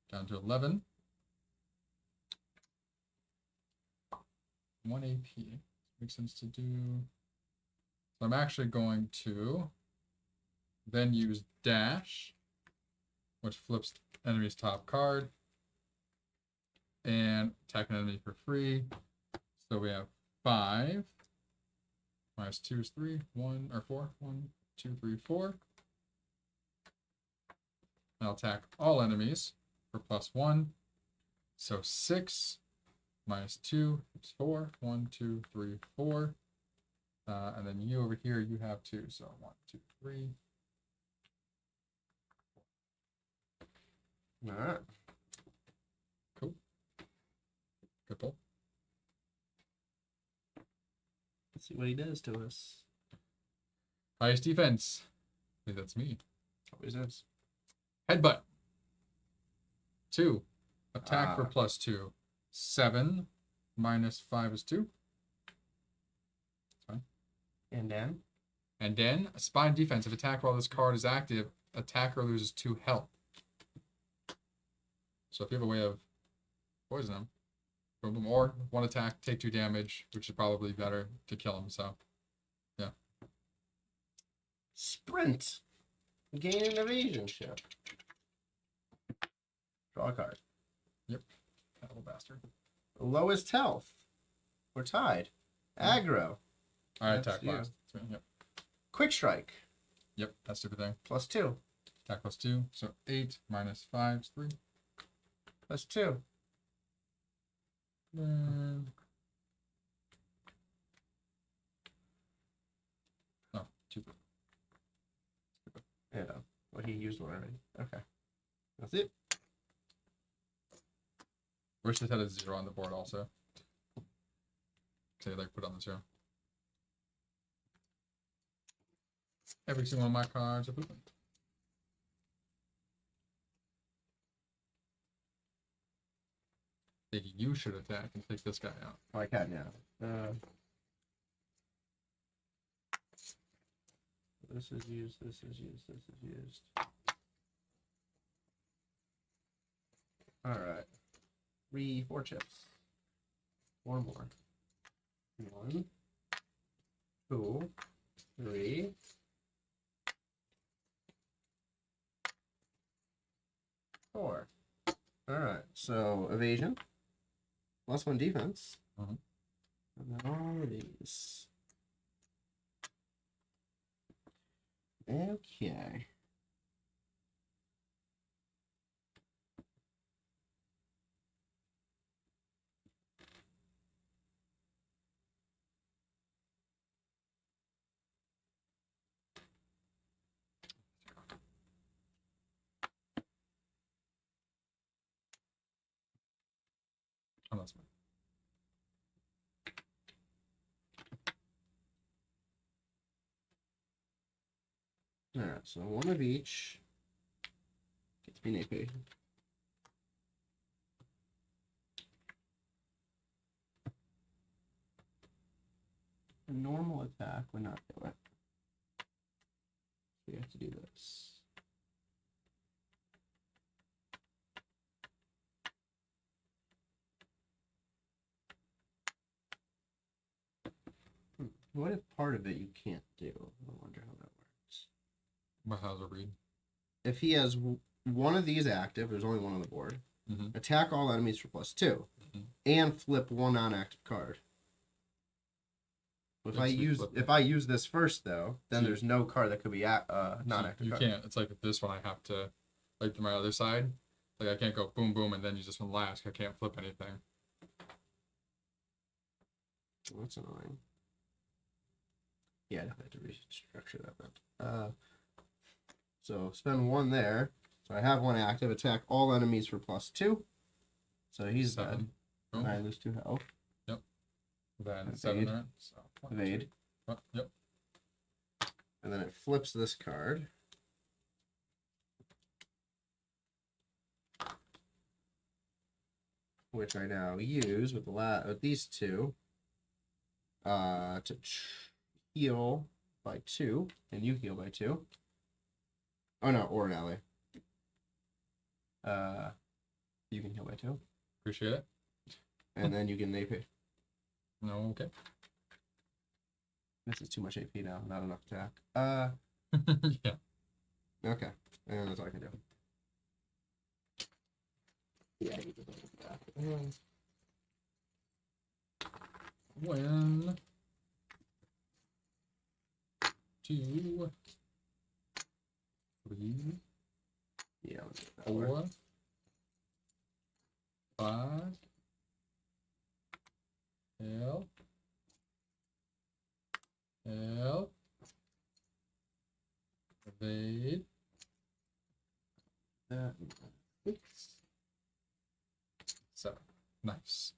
Down to 11. 1 AP. Makes sense to do. So I'm actually going to then use dash, which flips enemy's top card, and attack an enemy for free. So we have 5 minus 2 is 3, 1 or 4. 1, 2, 3, 4. And I'll attack all enemies for +1. So 6 minus 2 is 4. 1, 2, 3, 4. And then you over here, you have 2. So 1, 2, 3.
All right.
Cool. Good pull.
Let's see what he does to us.
Highest defense. I think that's me.
Always is.
Headbutt. 2. Attack for +2. 7 minus 5 is 2. Fine.
And then?
And then, spine defense. If attack while this card is active, attacker loses 2 health. So if you have a way of poison him, boom, boom, or 1 attack, take 2 damage, which is probably better to kill him. So, yeah.
Sprint. Gain an evasion check. Draw a card.
Yep. That little bastard.
Lowest health. We're tied. Aggro.
I
That's
attack
you.
last. Yep.
Quick strike.
Yep, that stupid thing.
+2.
Attack +2. So 8 minus 5 is 3.
+2.
No, 2.
Yeah. Well, he used one already. Okay. That's it.
Wish this had a 0 on the board also. Say like put on the 0. Every single one of my cards are pooping. Thinking you should attack and take this guy out.
Oh, I can now. This is used. This is used. This is used. All right. 4 chips. 4 more. 1, 2, 3. 4. All right. So evasion. +1 defense.
Mhm.
And then all of these. Okay.
Oh, that's fine.
All right. So 1 of each. Gets me an AP. A normal attack would not do it. So you have to do this. What if part of it you can't do? I wonder how that works.
What how's it read?
If he has one of these active, there's only one on the board.
Mhm.
Attack all enemies for +2, and flip 1 non-active card. If
Yeah,
I
so you
use
flip
if
it.
I use this first though, then
So you-
there's no card that could be non-active.
You
card.
can't. It's like with this one, I have to, like my other side, like I can't go boom boom and then use this one last. I can't flip anything.
That's annoying. Yeah, I have to restructure that then. So spend 1 there. So I have 1 active. Attack all enemies for +2. So he's dead.
7. Boom.
I lose 2 health.
Then
Evade.
7 there. So 1, 2,
Evade.
yep.
And then it flips this card. Which I now use with with these two to heal by 2, and you heal by 2. Oh no, or an ally. You can heal by 2.
Appreciate it.
And then you can AP.
No, okay.
This is too much AP now, not enough attack.
Yeah.
Okay. And that's all I can do. Yeah, I need to double attack.
One, 2, 3,
Yeah, let's get that one.
4, 5. Help. Help. Evade.
That.
6. 7. Nice.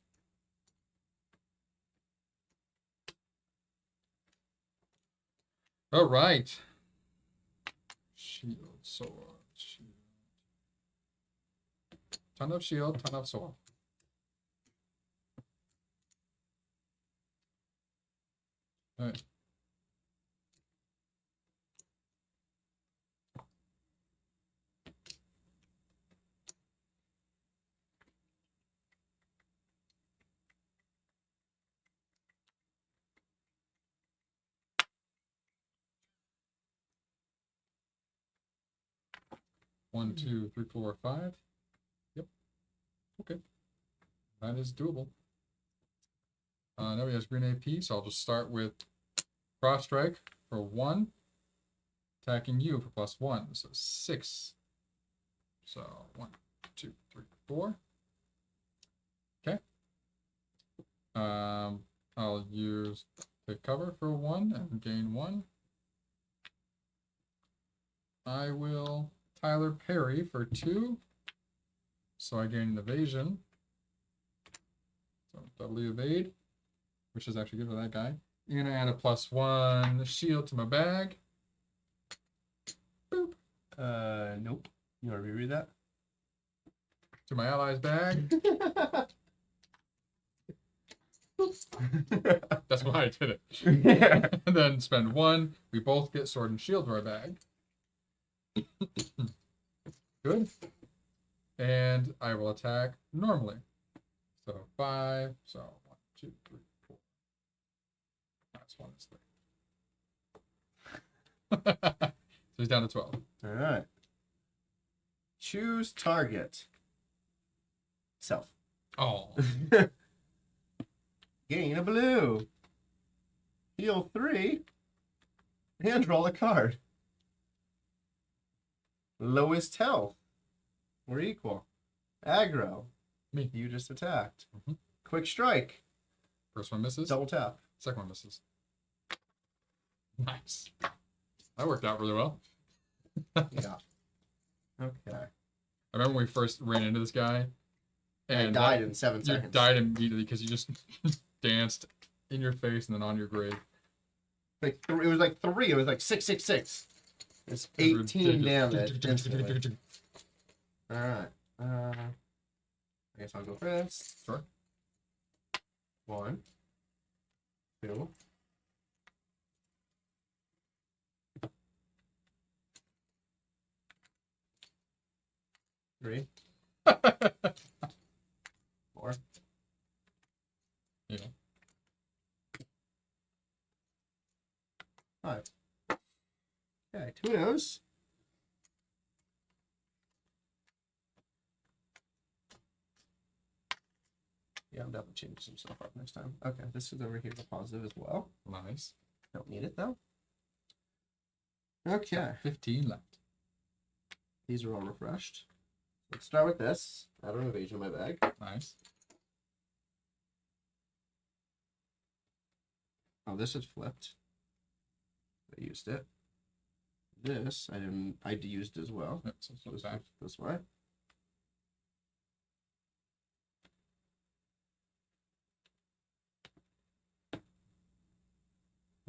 All right. Shield, sword, shield. Ton of shield, ton of sword. All right. One, 2, 3, 4, 5. Yep. Okay. That is doable. Now he has green AP, so I'll just start with cross strike for 1. Attacking you for +1. So 6. So 1, 2, 3, 4. Okay. I'll use take cover for 1 and gain 1. I will Tyler parry for 2. So I gain an evasion. So doubly evade, which is actually good for that guy. And I add a +1 shield to my bag. Boop.
Nope. You want to reread that?
To my ally's bag. That's why I did it.
Yeah.
And then spend 1. We both get sword and shield to our bag. Good. And I will attack normally. So 5. So 1, 2, 3, 4. That's 1 is 3. So he's down to 12.
All right. Choose target. Self.
Oh.
Gain a blue. Heal 3. And roll a card. Lowest health. We're equal. Aggro.
Me.
You just attacked.
Mhm.
Quick strike.
First one misses.
Double tap.
Second one misses. Nice. That worked out really well.
Yeah. Okay.
I remember when we first ran into this guy.
And died in 7
You
seconds.
died immediately because you just danced in your face and then on your grave.
Like it was like 3. It was like 666. It's 18 damage instantly. All right. I guess I'll go first.
Sure.
1, 2. 3. 4.
Yeah.
5. Okay, 2 of those. Yeah, I'm definitely changing some stuff up next time. Okay, this is over here for positive as well.
Nice.
Don't need it though. Okay,
15 left.
these are all refreshed. Let's start with this. Add an evasion in my bag.
Nice.
Oh, this is flipped. I used it. This I didn't. I used as well.
Yep, so
This
back.
this way.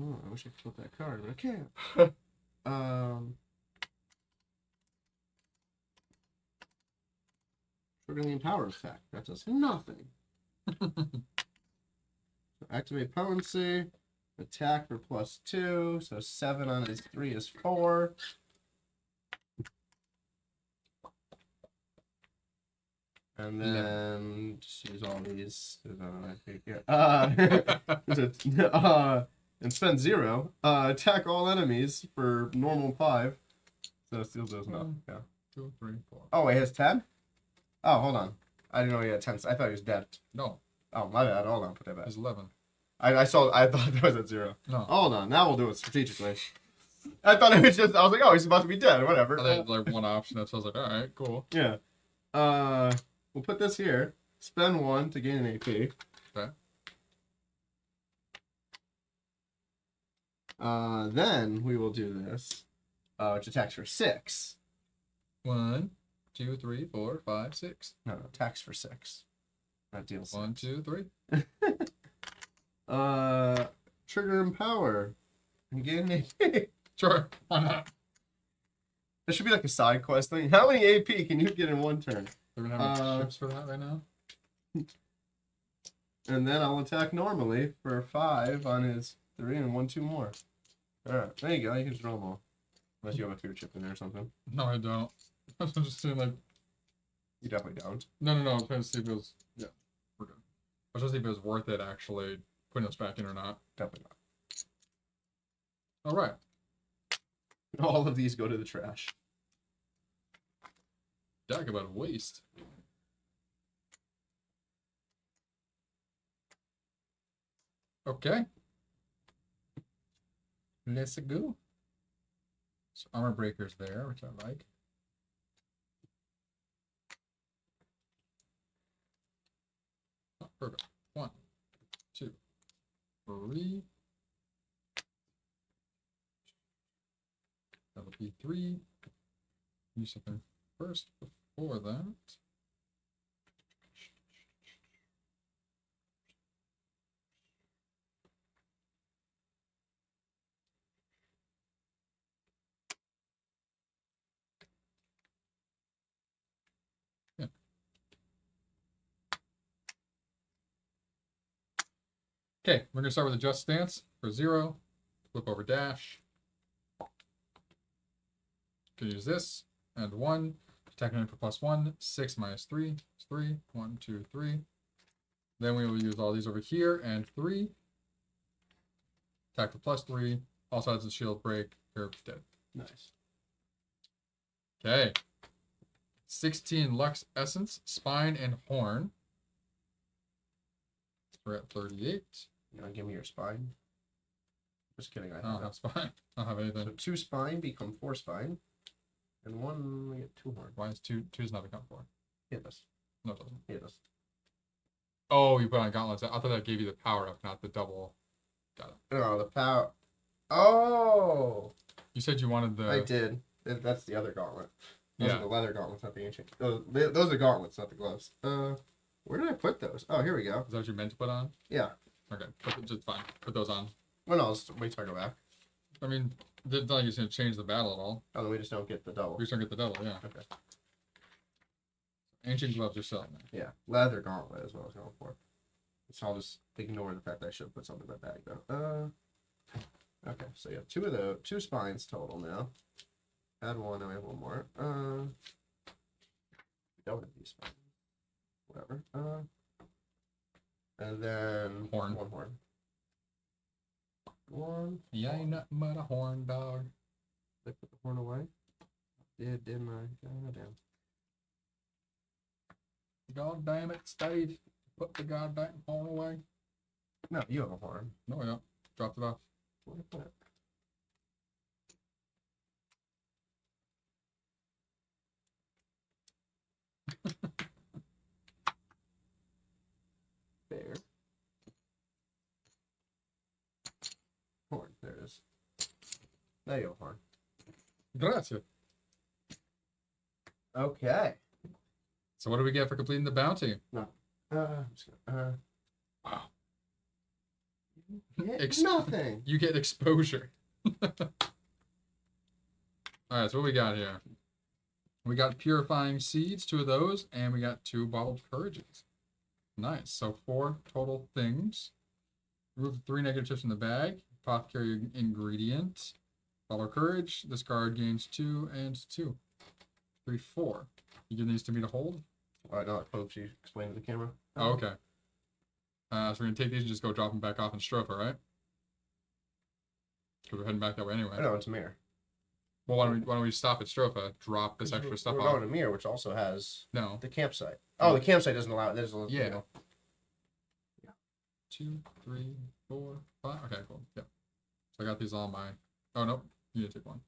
Oh, I wish I could flip that card, but I can't. Triggering power effect. That does nothing. Activate potency. Attack for +2. So 7 on his 3 is 4. And then just use all these. And spend 0. Attack all enemies for normal 5. So it still does nothing. Yeah.
2, 3, 4.
Oh, wait, he has 10? Oh, hold on. I didn't know he had 10. I thought he was dead.
No,
Oh, my bad. Hold on. Put that back.
it's 11.
I thought that was at 0.
No.
Hold on. Now we'll do it strategically. I thought it was just. I was like, oh, he's about to be dead. Whatever.
I had like one option, so I was like, all right, cool.
Yeah. We'll put this here. Spend 1 to gain an AP.
Okay.
Then we will do this, which attacks for 6.
1, 2, 3, 4, 5, 6.
No, attacks for 6. That deals.
1, 2, 3.
Trigger and power. And gain an AP.
Sure, why not?
That should be like a side quest thing. How many AP can you get in 1 turn?
They're gonna have any ships for that right now.
And then I'll attack normally for 5 on his 3 and 1, 2 more. Alright, there you go. You can just draw them all. Unless you have a fear chip in there or something.
No, I don't. I'm just saying, like,
You definitely don't.
no. I'm trying to see if it was. Yeah, we're good. I was trying to see if it was worth it actually putting us back in or not.
Definitely
All right.
not. All of these go to the trash.
Talk about waste. Okay. Let's go. So armor breakers there, which I like. Oh, perfect. 1, 2, 3. That'll be 3. Use something first before that. Yeah. Okay, we're gonna start with a just stance for 0. Flip over dash. Can use this and 1. Attacking it for +1. 6 minus 3 is 3. 1, 2, 3. Then we will use all these over here and 3. Attack for +3. Also has a shield break. Herb's dead.
Nice.
Okay. 16 Lux Essence, Spine, and Horn. We're at 38.
You want to give me your spine? Just kidding. I
I don't have spine. I don't have anything.
So 2 spine become 4 spine. And 1, we get 2 horn.
Why is 2's not become 4?
Yeah, it does.
No, it doesn't.
Yeah, it does.
Oh, you put on gauntlets. I thought that gave you the power up, not the double. Got it.
No, the power. Oh!
You said you wanted the.
I did. That's the other gauntlet. Those
Yeah.
are the leather gauntlets, not the ancient. Those are gauntlets, not the gloves. Where did I put those? Oh, here we go.
Is that what you meant to put on?
Yeah.
Okay, just fine. Put those on.
Well, no, let's wait till I go back.
I mean, it's not like it's going to change the battle at all.
Oh, then we just don't get the double.
We just don't get the double, yeah.
Okay.
Ancient gloves are selling there.
Yeah, leather gauntlet is what I was going for. So I'll just ignore the fact that I should put something in my bag, though. Okay, so you have 2 of those, 2 spines total now. Add 1, now we have 1 more. We don't have these spines. Whatever. And then
Horn.
1 horn. 1.
Yeah, ain't nothing but a horn dog.
Did I put the horn away? Didn't I? God damn.
God damn it, Steve. Put the goddamn horn away.
No, you have a horn.
No, I don't. Dropped it off.
Where did I put it? There. Horn, there it is. There you go, horn.
Grazie.
Okay.
So what do we get for completing the bounty?
I'm just gonna,
Wow.
yeah, nothing.
You get exposure. All right, so what we got here? We got purifying seeds, 2 of those, and we got 2 bottled courages. Nice. So 4 total things. Remove 3 negative chips in the bag. Apothecary ingredient. Bottle of courage. This card gains 2 and 2. 3, 4. You give these to me to hold?
All right, now that Pope, you explain to the camera.
Oh, okay. So we're gonna take these and just go drop them back off in Stropha, right? Because we're heading back that way anyway.
I know it's a mirror.
Well, why don't we stop at Stropha, drop this extra stuff
We're
off?
going to mirror, which also has
No.
the campsite. Oh, the campsite doesn't allow it. There's a
Yeah. 2, 3, 4, 5. Okay, cool. Yep. So I got these all my. Oh nope, you need to take one.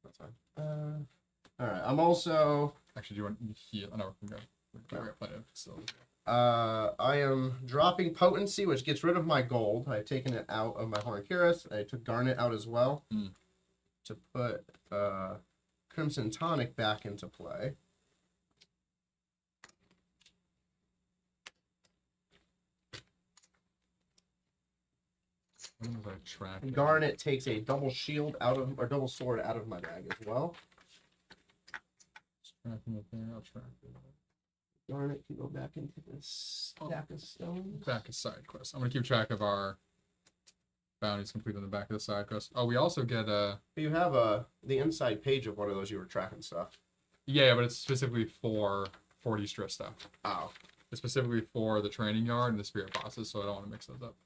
That's fine. All right. I'm also.
Actually, do you want heal? Oh, no, we got plenty of still.
I am dropping potency, which gets rid of my gold. I've taken it out of my Horncuris. I took Garnet out as well to put Crimson Tonic back into play.
When was I tracking?
Garnet takes a double shield out of, or double sword out of my bag as well.
Tracking it there. I'll track it.
Garnet can go back into this stack of stones.
Back of side quest. I'm gonna keep track of our bounties complete on the back of the side quest. Oh, we also get
You have the inside page of one of those you were tracking stuff.
yeah, but it's specifically for 40 stress stuff.
Oh.
It's specifically for the training yard and the spirit bosses, so I don't want to mix those up.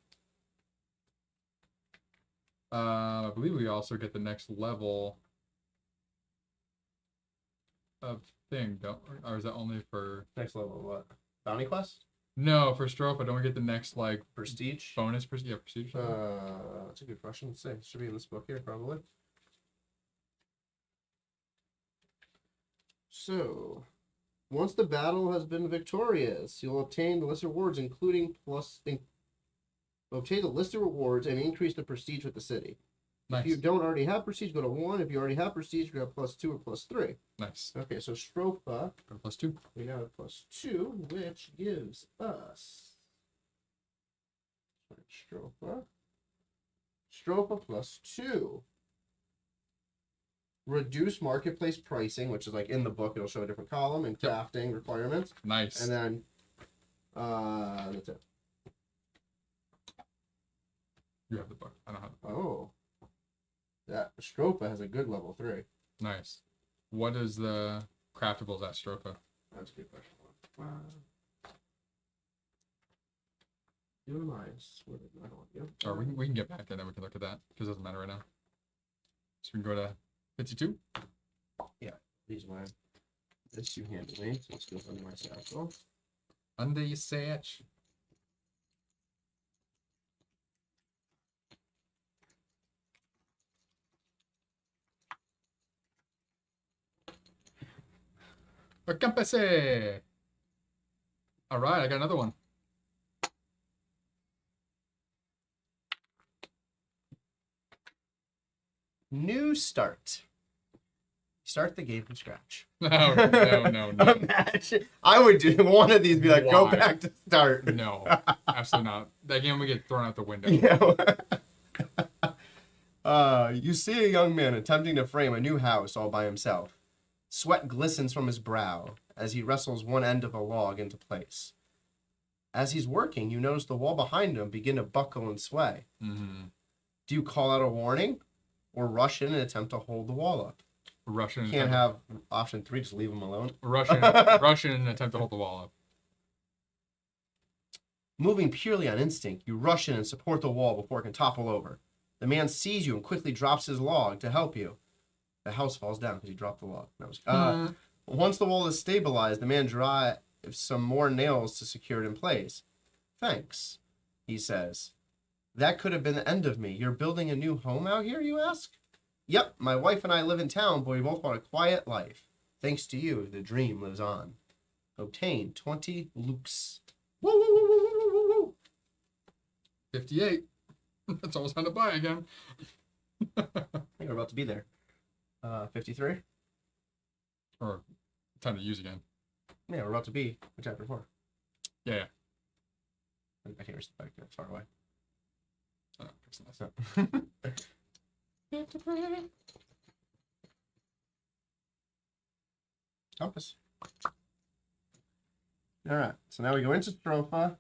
I believe we also get the next level of thing, don't we? Or is that only for
Next level of what? Bounty quest?
no, for Stropha, don't we get the next like
Prestige?
bonus prestige? Yeah, prestige.
That's a good question. Let's see. It should be in this book here, probably. So, once the battle has been victorious, you'll obtain the list of rewards, including obtain the list of rewards and increase the prestige with the city.
Nice.
If you don't already have prestige, go to 1. If you already have prestige, you have +2 or +3.
Nice.
Okay, so Stropa,
+2.
we have +2, which gives us Stropa +2. Reduce marketplace pricing, which is like in the book, it'll show a different column, and crafting requirements.
Nice.
And then that's it.
You have the book. I don't have the book.
Oh. That Stropa has a good level 3.
Nice. What is the craftables at Stropha?
That's a good question. Your eyes. Where did I want you?
Or we can get back and then we can look at that because it doesn't matter right now. So we can go to 52.
These are this you handle me. So let's go under my satchel.
Under your satch. Campese. All right, I got another one.
New start. Start the game from scratch.
No.
Imagine. I would do one of these. Be like, go
Why?
back to start.
No, absolutely not. That game we get thrown out the window.
You see a young man attempting to frame a new house all by himself. Sweat glistens from his brow as he wrestles one end of a log into place. As he's working, you notice the wall behind him begin to buckle and sway.
Mm-hmm.
Do you call out a warning or rush in and attempt to hold the wall up?
Russian.
Can't have option 3, just leave him alone.
Russian attempt to hold the wall up.
Moving purely on instinct, you rush in and support the wall before it can topple over. The man sees you and quickly drops his log to help you. The house falls down because you dropped the log. Once the wall is stabilized, the man drives some more nails to secure it in place. Thanks, he says. That could have been the end of me. You're building a new home out here, you ask? Yep, my wife and I live in town, but we both want a quiet life. Thanks to you, the dream lives on. Obtain 20 looks. Woo, woo, woo, woo, woo, woo, woo.
58. That's almost time to buy again.
I think we're about to be there. 53?
Or time to use again.
Yeah, we're about to be in chapter 4.
Yeah.
I can't reach the back. It's far away.
Oh, fixing this up.
compass. All right. So now we go into Stropha.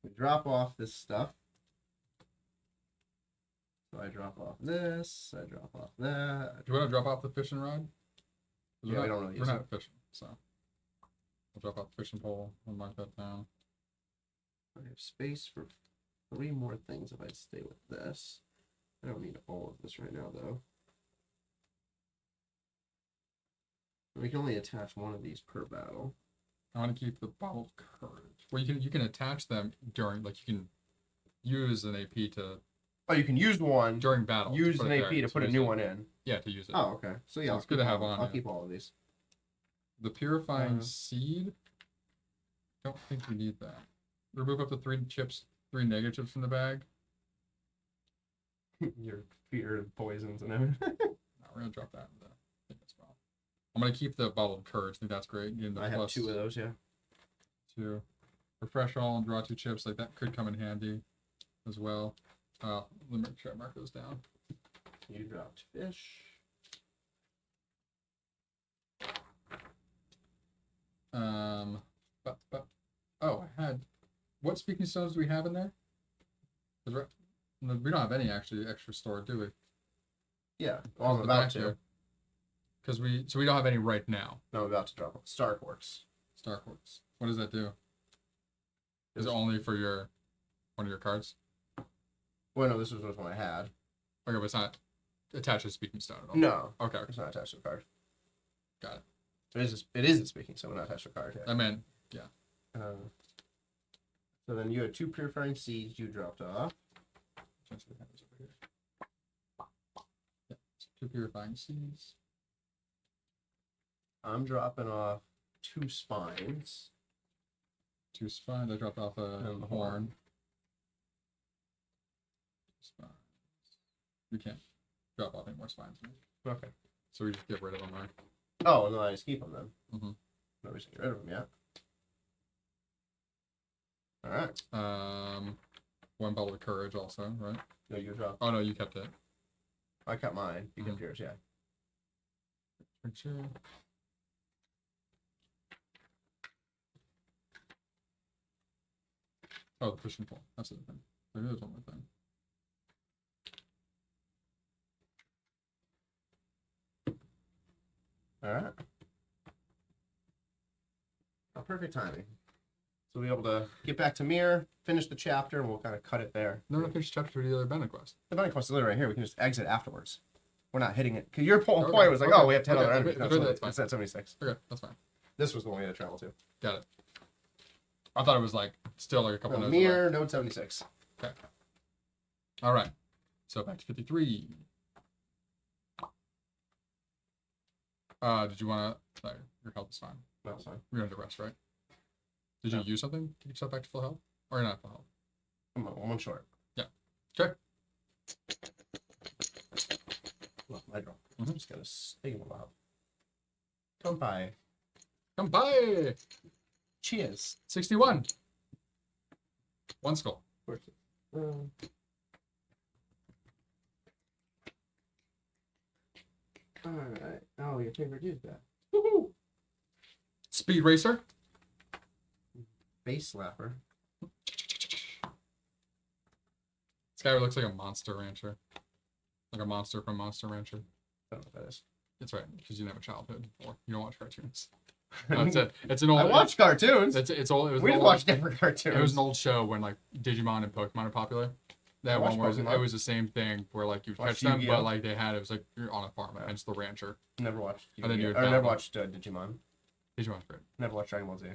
We drop off this stuff. So I drop off this. I drop off that.
Do you want to drop off the fishing rod? 'Cause
Yeah, we don't really
We're
use
not
it.
fishing, so we'll drop off the fishing pole. We'll mark that down.
I have space for 3 more things if I stay with this. I don't need all of this right now, though. We can only attach one of these per battle.
I want to keep the bottle of courage. Well, you can attach them during, like, you can use an AP to
Oh, you can use one.
during battle.
Use
put
an
it
AP
there,
to put a
use
new
it.
one in.
Yeah, to use it.
Oh, okay. So yeah,
So
I'll
it's good
keep
to have
all-
on,
I'll
yeah.
keep all of these.
The purifying seed. Don't think we need that. Remove up to 3 chips, 3 negatives from the bag.
Your fear of poisons and everything.
No, we're gonna drop that in the thing as well. I'm gonna keep the bottle of courage. I think that's great. Getting the
I have
plus
2 of those, yeah.
2. Refresh all and draw 2 chips. Like that could come in handy as well. Let me make sure I mark those down.
You dropped fish.
Oh, I had. What speaking stones do we have in there? 'Cause we don't have any actually extra stored, do we?
Yeah. Well, I'm
The
about
back
to.
here. Because we don't have any right now.
No, I'm about to drop Star Quartz.
Star quartz. What does that do? Is it only for one of your cards?
Well, no, this was which one I had.
Okay, but it's not attached to speaking stone at all.
No,
Okay,
it's not attached to a card.
got it.
It isn't speaking, so we're not attached to a card.
I meant,
So then you had 2 purifying seeds you dropped off.
transfer the hands over here. Yeah, so 2 purifying seeds.
I'm dropping off 2 spines.
2 spines. I dropped off a
And the
horn. 2 spines. We can't drop off any more spines, right?
Okay.
So we just get rid of them, right?
Oh, and then I just keep them then.
Mhm.
No reason to get rid of them yet. All right.
1 bottle of courage also, right?
No, you dropped.
Oh no, you kept it.
I kept mine. You kept
Mhm.
yours, yeah.
Picture. Oh, the fishing pole. That's the thing. Maybe there's one more thing.
All right. Oh, perfect timing. So we'll be able to get back to Mir, finish the chapter, and we'll kind of cut it there.
No, finish chapter 2 of the other Bennett quest.
The Bunny Quest is literally right here. We can just exit afterwards. We're not hitting it. Because your whole
Okay,
point was like,
okay,
oh, we have to hit
okay,
other enemies.
okay,
No,
okay,
it's
that's fine.
it's at 76.
Okay, that's fine.
This was the one we had to travel to.
Got it. I thought it was like still like a couple
No,
notes away.
Mir, node 76.
Okay. All right. So back to 53. Did you want to? Sorry, your health is fine.
No, it's fine.
You're under rest, right? Did you
No.
use something to get yourself back to full health, or you're not full health?
I'm one short.
Okay.
Well, my draw.
Mhm.
I'm just going to stay a while. Come by.
Come by.
Cheers.
61. 1 skull.
Alright. Oh, your favorite dude's back.
Woohoo! Speed racer.
Base slapper.
This guy looks like a monster rancher, like a monster from Monster Rancher.
I don't know what that is.
It's right because you didn't have a childhood or you don't watch cartoons. No, it's an old.
I watch cartoons.
It's old. It was
We
an
just
old,
watch different cartoons.
It was an old show when like Digimon and Pokemon are popular. That
I
one
watched
was
Pokemon.
it was the same thing where like you
Watch
catch them,
Yu-Gi-Oh.
but like they had it was like you're on a farm,
Yeah.
hence the rancher.
Never watched.
And then you
Yu-Gi-Oh.
would
Or never
battle.
watched Digimon.
Digimon's great.
Never watched Dragon Ball Z.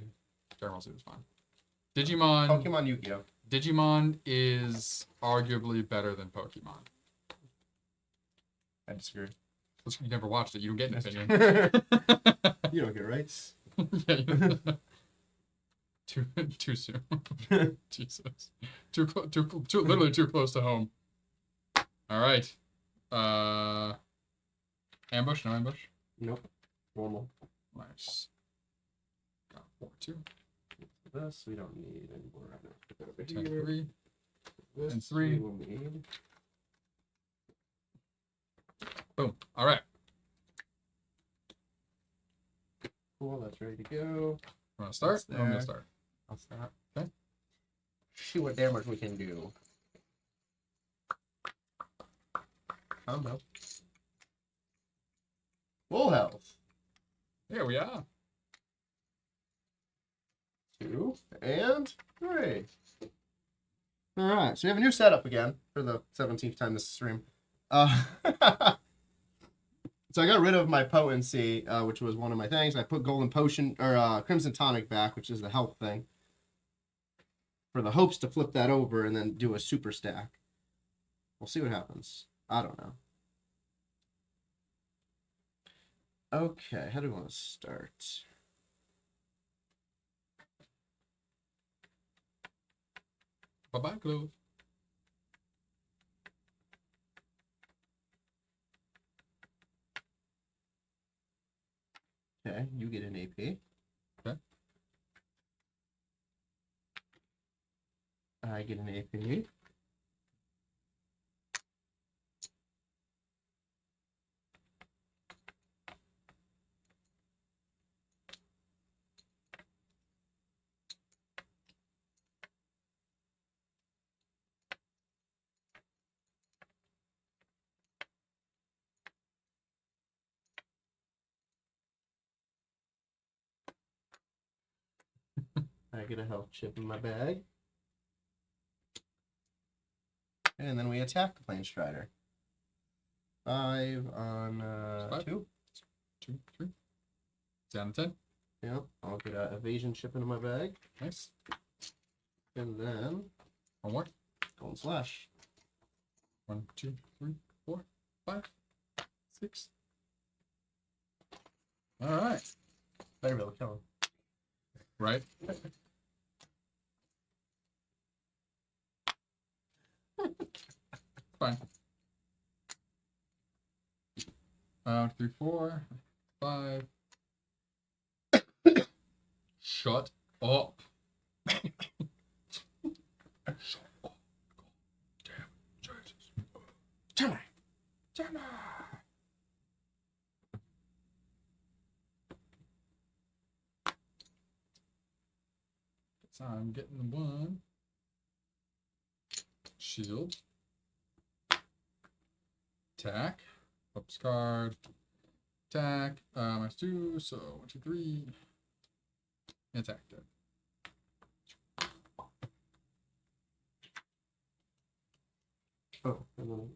Dragon Ball Z was fun. Digimon.
Pokemon Yu-Gi-Oh.
Digimon is arguably better than Pokemon.
I disagree.
You never watched it. You don't get an
That's
opinion.
You don't get rights.
Yeah, too soon. Jesus, literally too close to home. All right. Ambush? No ambush.
Nope. Normal.
Nice. Got 4-2.
This we don't need anymore right now. Put that over
10,
here.
3.
This
and 3.
we will need.
Boom. All right.
Cool, that's ready to go.
Want to start?
That's
I'm going
there.
to start.
I'll stop.
Okay.
See what damage we can do. Combo. Full health.
Here we are.
2 and 3. All right, so we have a new setup again for the 17th time this stream. So I got rid of my potency, which was one of my things. I put golden potion or crimson tonic back, which is the health thing, for the hopes to flip that over and then do a super stack. We'll see what happens. I don't know. Okay, how do we want to start?
Bye-bye, Clove.
Okay, you get an AP.
Okay.
I get an AP. I get a health chip in my bag. And then we attack the Plane Strider. 5 on
5.
2.
2, 3. Down to 10.
Yep, I'll get an evasion chip into my bag.
Nice.
And then
One more.
Golden Slash.
1, 2, 3, 4, 5, 6. All right.
Better be able to kill him.
Right. Fine. 3, 4, 5. Shut up. Shut up. Damn, Jesus.
Timmy!
Timmy. So I'm getting the 1. Shield. Attack. Ups card. Attack. Minus 2. So 1, 2, 3. Attack. Dead.
Oh, and then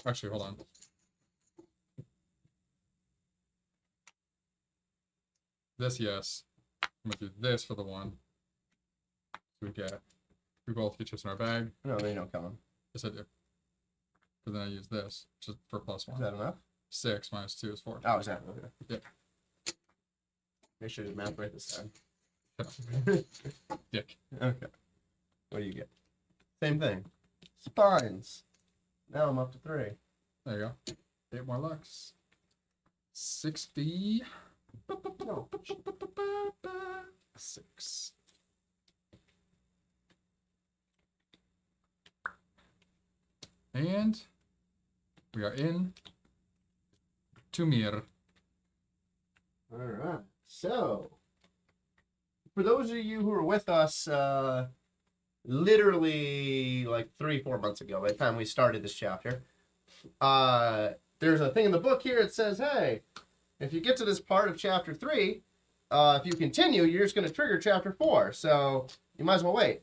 Actually, hold on. This, yes. I'm gonna do this for the 1. So we both get chips in our bag.
no, they don't kill him.
Yes, I do. But then I use this just for plus 1.
Is that enough?
6 minus 2 is 4.
Oh, exactly. Okay.
Yep.
Make sure you math right this time.
Dick.
Okay. What do you get? Same thing. Spines. Now I'm up to 3.
There you go. 8 more lux. 60.
No.
6. And we are in Tumir.
All right. So, for those of you who were with us, literally like 3-4 months ago, by the time we started this chapter, there's a thing in the book here. It says, "Hey, if you get to this part of chapter 3, if you continue, you're just going to trigger chapter 4. So you might as well wait."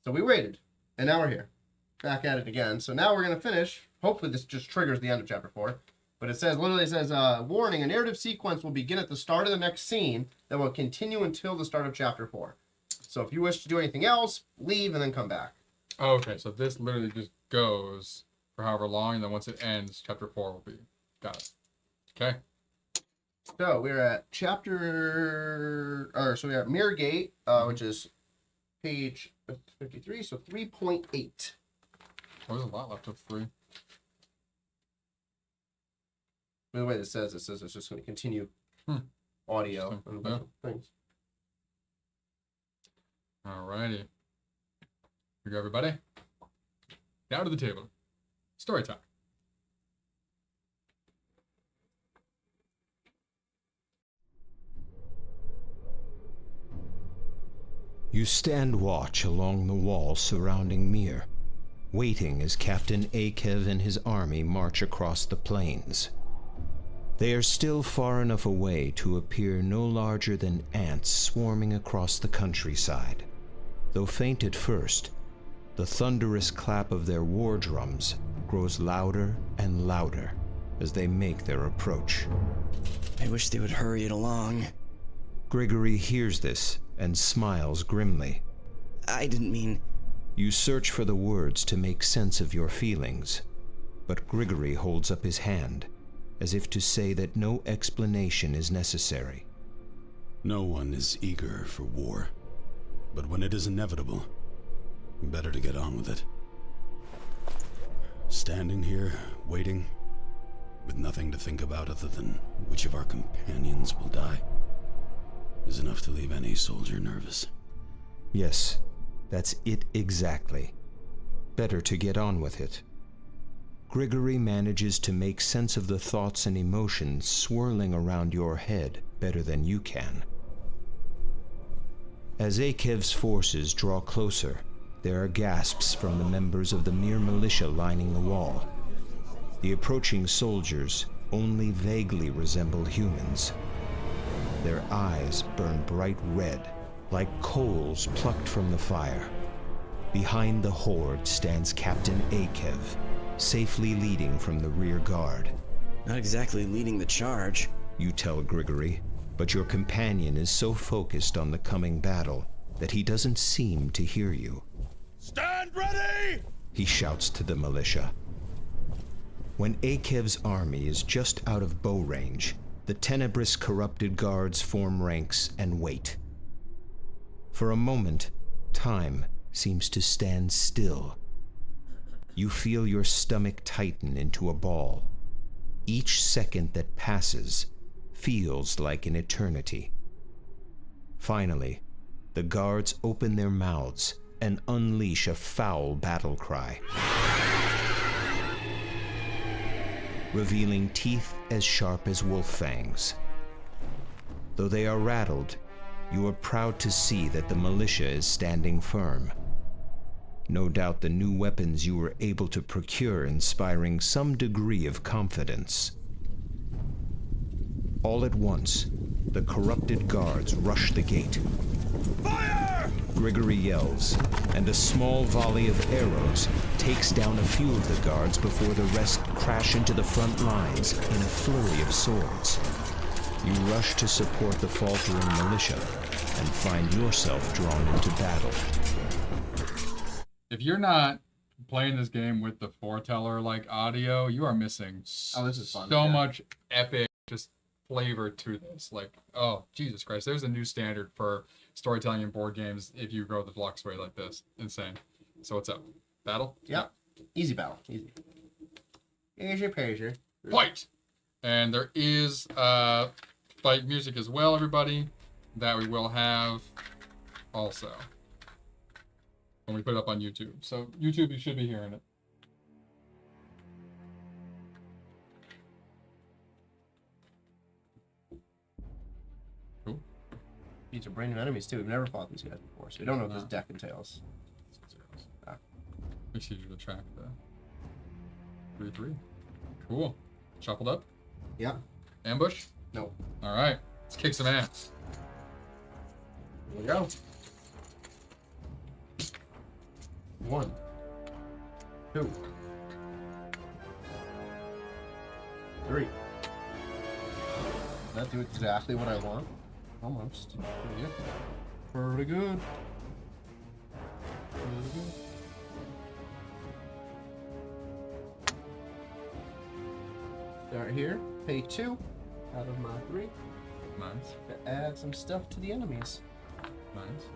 So we waited, and now we're here, back at it again. So now we're going to finish. Hopefully, this just triggers the end of chapter 4. But it says, literally says, warning, a narrative sequence will begin at the start of the next scene that will continue until the start of chapter 4. So if you wish to do anything else, leave and then come back.
Oh, okay, so this literally just goes for however long, and then once it ends, chapter 4 will be. Got it. Okay.
So we're at so we're at Mirror Gate, which is page 53, so 3.8.
Oh, there's a lot left of 3.
The way it says it's just going to continue audio and a bunch of things.
Alrighty. Here we go, everybody. Down to the table. Story time.
You stand watch along the wall surrounding Mir, waiting as Captain Akev and his army march across the plains. They are still far enough away to appear no larger than ants swarming across the countryside. Though faint at first, the thunderous clap of their war drums grows louder and louder as they make their approach.
I wish they would hurry it along.
Grigory hears this and smiles grimly.
I didn't mean...
You search for the words to make sense of your feelings, but Grigory holds up his hand, as if to say that no explanation is necessary.
No one is eager for war, but when it is inevitable, better to get on with it. Standing here, waiting, with nothing to think about other than which of our companions will die, is enough to leave any soldier nervous.
Yes, that's it exactly. Better to get on with it. Grigory manages to make sense of the thoughts and emotions swirling around your head better than you can. As Akev's forces draw closer, there are gasps from the members of the Mir militia lining the wall. The approaching soldiers only vaguely resemble humans. Their eyes burn bright red, like coals plucked from the fire. Behind the horde stands Captain Akev, safely leading from the rear guard.
Not exactly leading the charge.
You tell Grigory, but your companion is so focused on the coming battle that he doesn't seem to hear you.
Stand ready!
He shouts to the militia. When Akev's army is just out of bow range, the tenebrous corrupted guards form ranks and wait. For a moment, time seems to stand still. You feel your stomach tighten into a ball. Each second that passes feels like an eternity. Finally, the guards open their mouths and unleash a foul battle cry, revealing teeth as sharp as wolf fangs. Though they are rattled, you are proud to see that the militia is standing firm. No doubt the new weapons you were able to procure inspiring some degree of confidence. All at once, the corrupted guards rush the gate.
Fire!
Grigory yells, and a small volley of arrows takes down a few of the guards before the rest crash into the front lines in a flurry of swords. You rush to support the faltering militia and find yourself drawn into battle.
If you're not playing this game with the foreteller like audio, you are missing
Oh, this is fun.
so
Yeah.
much epic just flavor to this. Like, oh, Jesus Christ, there's a new standard for storytelling in board games if you grow the blocks way like this. Insane. So what's up? Battle?
Yep. Easy battle. Easy. Easy peasy.
Fight! And there is fight music as well, everybody, that we will have also when we put it up on YouTube. So YouTube, you should be hearing it. Cool.
These are brand new enemies too. We've never fought these guys before, so we don't know what this deck entails.
Make sure you do the track the 3-3. Cool. Shuffled up.
Yeah.
Ambush.
No.
All right. Let's kick some ass.
Here we go. 1, 2, 3. Does that do exactly what I want? Almost. Pretty good. Pretty good. Pretty good. Start here. Pay 2 out of my 3
Nice.
to add some stuff to the enemies.
Nice.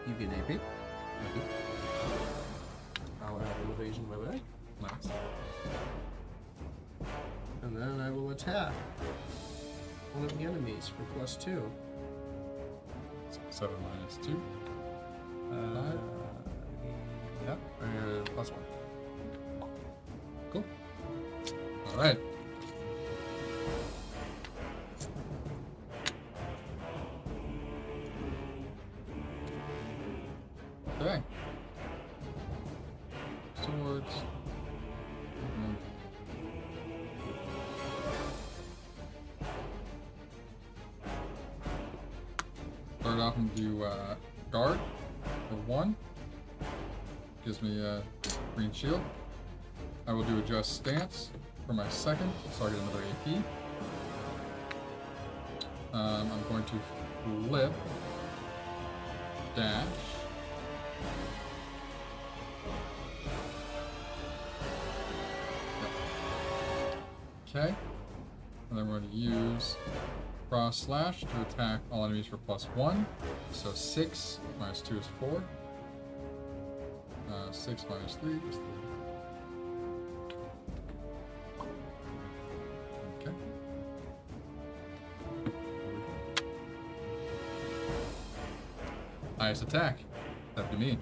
You get AP. I'll add an evasion my way.
Nice.
And then I will attack one of the enemies for +2.
7 minus 2.
Yep. And +1.
All right. Okay. Swords. Mhm. Start off and do guard for 1. Gives me a green shield. I will do adjust stance for my second, so I get another AP. I'm going to flip, dash. Okay, and then we're going to use cross slash to attack all enemies for +1. So 6 minus 2 is 4. 6 minus 3 is 3. Okay. Highest attack. That'd be me.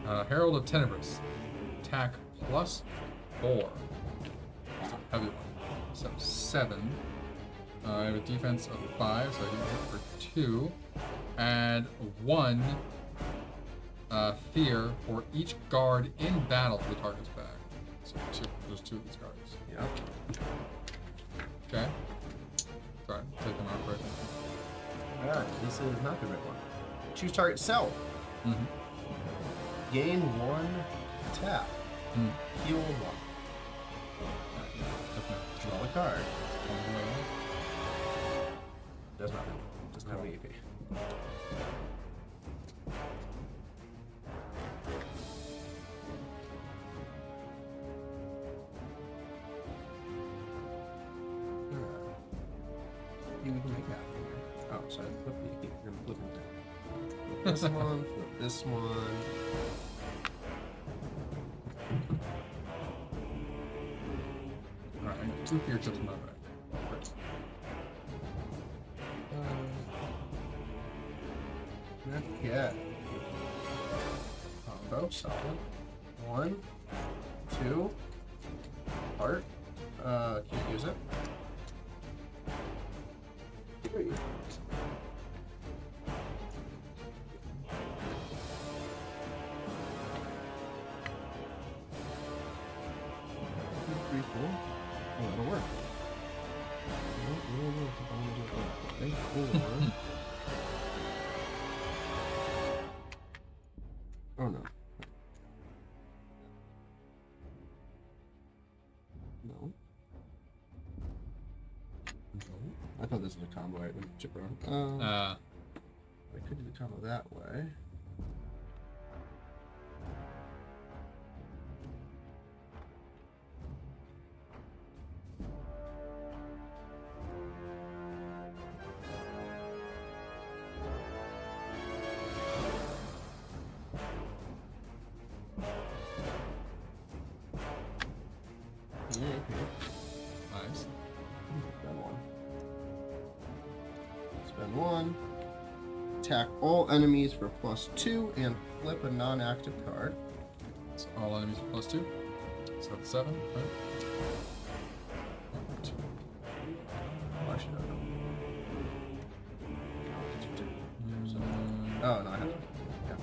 Herald of Tenebris. Attack +4. It's a heavy one. So 7. I have a defense of 5, so I can hit for 2. Add 1 fear for each guard in battle to the target's back. So 2. There's 2 of these guards.
Yep.
Okay. Sorry, take them out right now.
Alright, this is not the right one. Choose target self.
Mm-hmm.
Gain 1 attack. Heal 1. Draw a card. Does nothing. Doesn't have any AP. You can make that. Oh, sorry. Flip the AP. You're flipping it. This one. Flip this one.
Alright, I got 2 fear chips in my bag. Great.
Yeah. Combo, solid. 1, 2. Heart. Can't use it. 3. 3, 4. Oh, that'll work. That'll work if I want to do it. Okay, 4. Oh no. No. I thought this was a combo item. Chip around. I could do the combo that way. Yeah, okay.
Nice.
Spend 1. Spend 1. Attack all enemies for +2 and flip a non-active card.
So all enemies are +2. So that's 7, right? 1, 2.
Oh, I should have known. Oh, no, I have to. Yeah.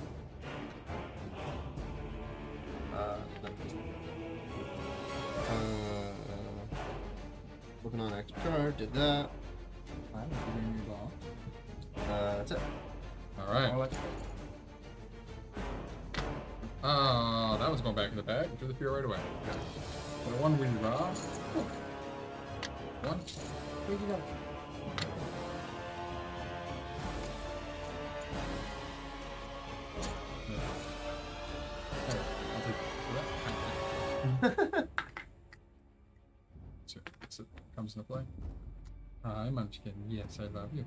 Looking on active card, did that. That's it.
Alright.
All extra.
That was going back in the bag. Do the fear right away. So 1 we draw. 1.
Where'd you go?
So it comes into play. Hi, Munchkin. Yes, I love you.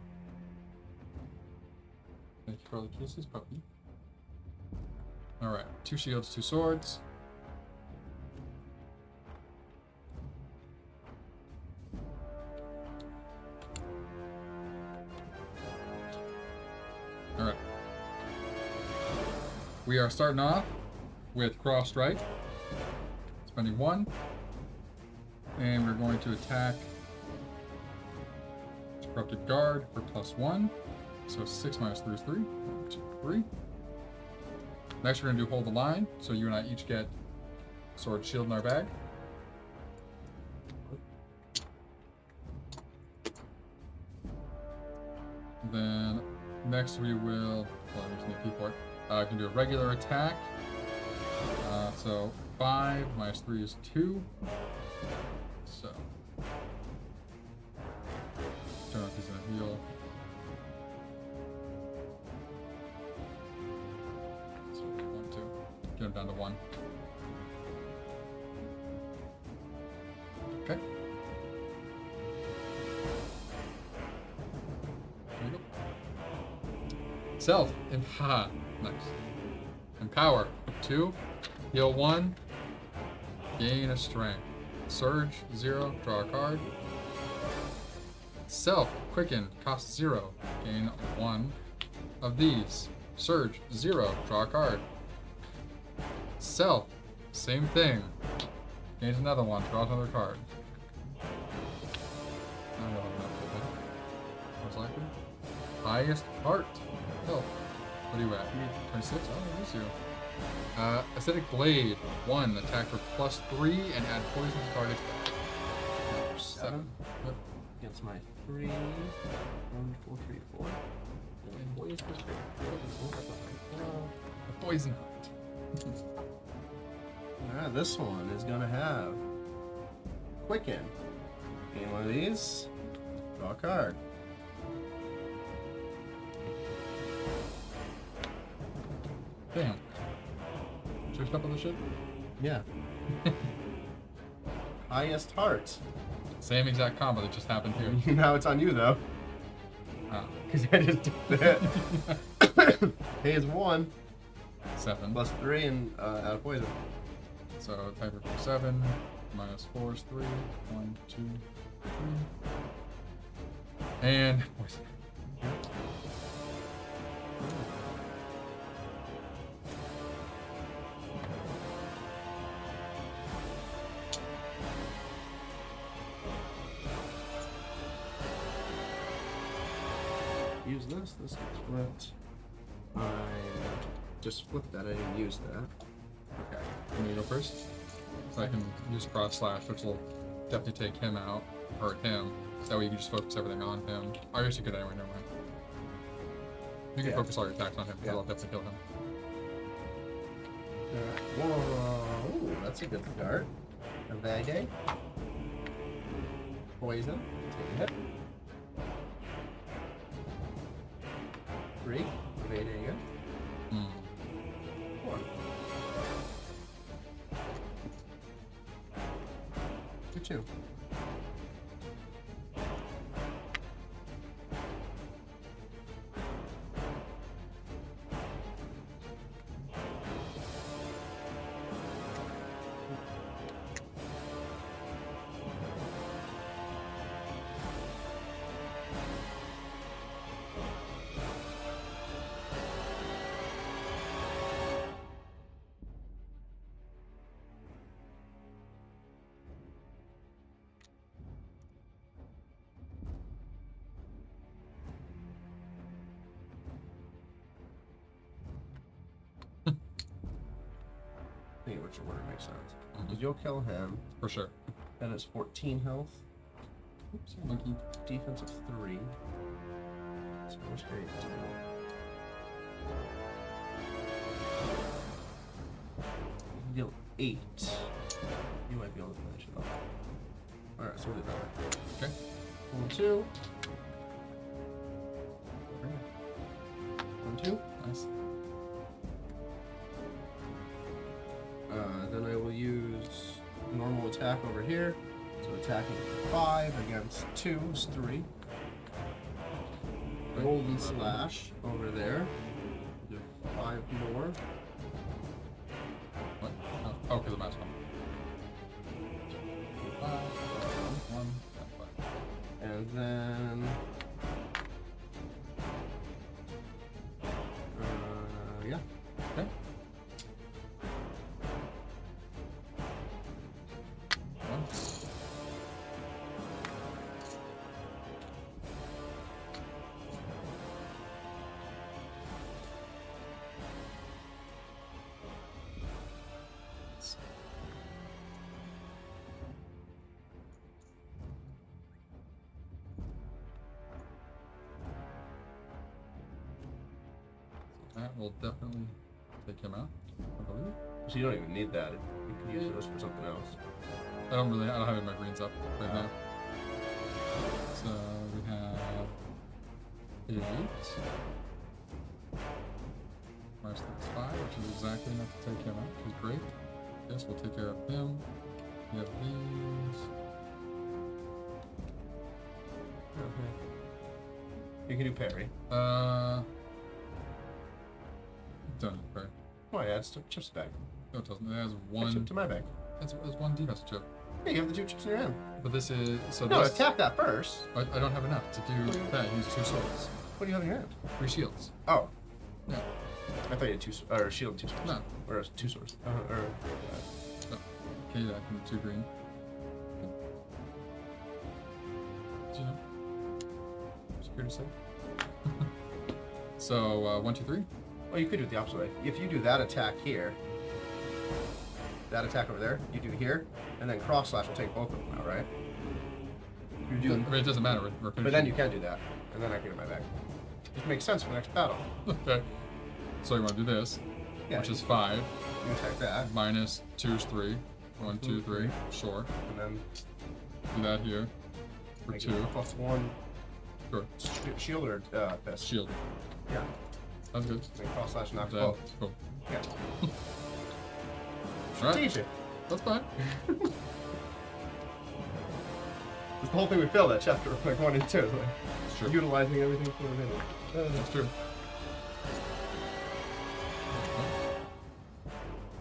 Thank you for all the kisses, puppy. Alright, 2 shields, 2 swords. Alright. We are starting off with cross strike. Spending 1. And we're going to attack Corrupted Guard for +1. So 6 minus 3 is 3. 1, 2, 3. Next, we're going to do Hold the Line. So you and I each get Sword Shield in our bag. Then next we will. Well, I just need a key for it. I can do a regular attack. So 5 minus 3 is 2. So. Don't know if he's gonna heal. So 1, 2. Get him down to 1. Okay. There you go. Self. Nice. Empower. 2. Heal 1. Gain a strength. Surge 0. Draw a card. Self. Quicken. Cost 0. Gain 1 of these. Surge 0. Draw a card. Self. Same thing. Gains another one. Draws another card. I don't have enough for that. Most likely. Highest heart. Oh. What are you at? 26? Oh, it is you. Acidic Blade. 1. Attack for +3 and add poison to target's back. 7. Yep.
Against my 3. 1, 4, 3, 4. And poison is great.
A poison heart.
Alright, this one is gonna have Quicken. Gain one of these. Draw a card.
Damn. Switched up on the shit?
Yeah. Highest heart.
Same exact combo that just happened here.
Now it's on you though.
Ah.
Because I just did that. Hey, it's 1
7.
plus 3 and out of poison.
So Tiger for 7. Minus 4 is 3. 1, 2, 3. And poison.
Use this. This gets flipped. I just flipped that. I didn't use that.
Okay. Can you go first? So I can use cross slash, which will definitely take him out, hurt him. That way you can just focus everything on him. I guess you could anyway, never mind. You can focus all your attacks on him, because I'll definitely kill him.
Whoa, ooh, that's a good start. A Vagay. Poison. Take a hit. 3. Evading again. 4. 2, 2. I think which order makes sense. Because you'll kill him.
For sure.
Then it's 14 health.
Oops, monkey.
Defense of 3. So which way to go? Deal 8. You might be able to finish it off. Alright, so we'll do that.
Okay.
1, 2. 1, 2.
Nice.
Then I will use normal attack over here. So attacking 5 against 2 is 3. Golden slash over there. Do 5 more.
What? Oh, because of the mask one. 5, 1, 5.
And then yeah.
Okay. 1. that will definitely take him out, I believe.
So you don't even need that. You can use those for something else.
I don't have my greens up right now. So we have 8. Minus 5, which is exactly enough to take him out, which is great. Yes, we'll take care of him. We have these.
Okay. You can do parry.
Don't need parry.
Oh yeah, it's chips bag.
No, it doesn't. It has
Chip
one.
to my bag.
That's one defensive chip.
Yeah, you have the 2 chips in your hand.
But this is so.
No,
this,
attack that first.
I don't have enough to do that. Use 2 swords,
What do you have in your hand?
3 shields.
Oh,
Yeah.
I thought you had 2 or a shield and 2 swords.
No.
Or 2 swords.
Okay, that can be 2 green. Do you know? Security safe. So 1, 2, 3.
Well, you could do it the opposite way. If you do that attack here, that attack over there, you do here, and then cross slash will take both of them out, right? You're
I
doing,
mean, it doesn't matter. We're
but then you can do that, and then I can get my back. Just makes sense for the next battle.
Okay. So you want to do this,
Yeah.
which is 5.
You attack that,
Minus 2 is 3. 1, 2, 3. Sure.
and then
Do that here for
make
2.
it +1
Sure.
shield or fist.
Shield.
Yeah.
That's good.
Then cross slash knock
Then,
both.
cool.
Yeah.
Alright.
Strategic.
That's fine.
That's the whole thing we failed at chapter like 1 and 2. Like,
That's true.
utilizing everything for the minute.
That's true.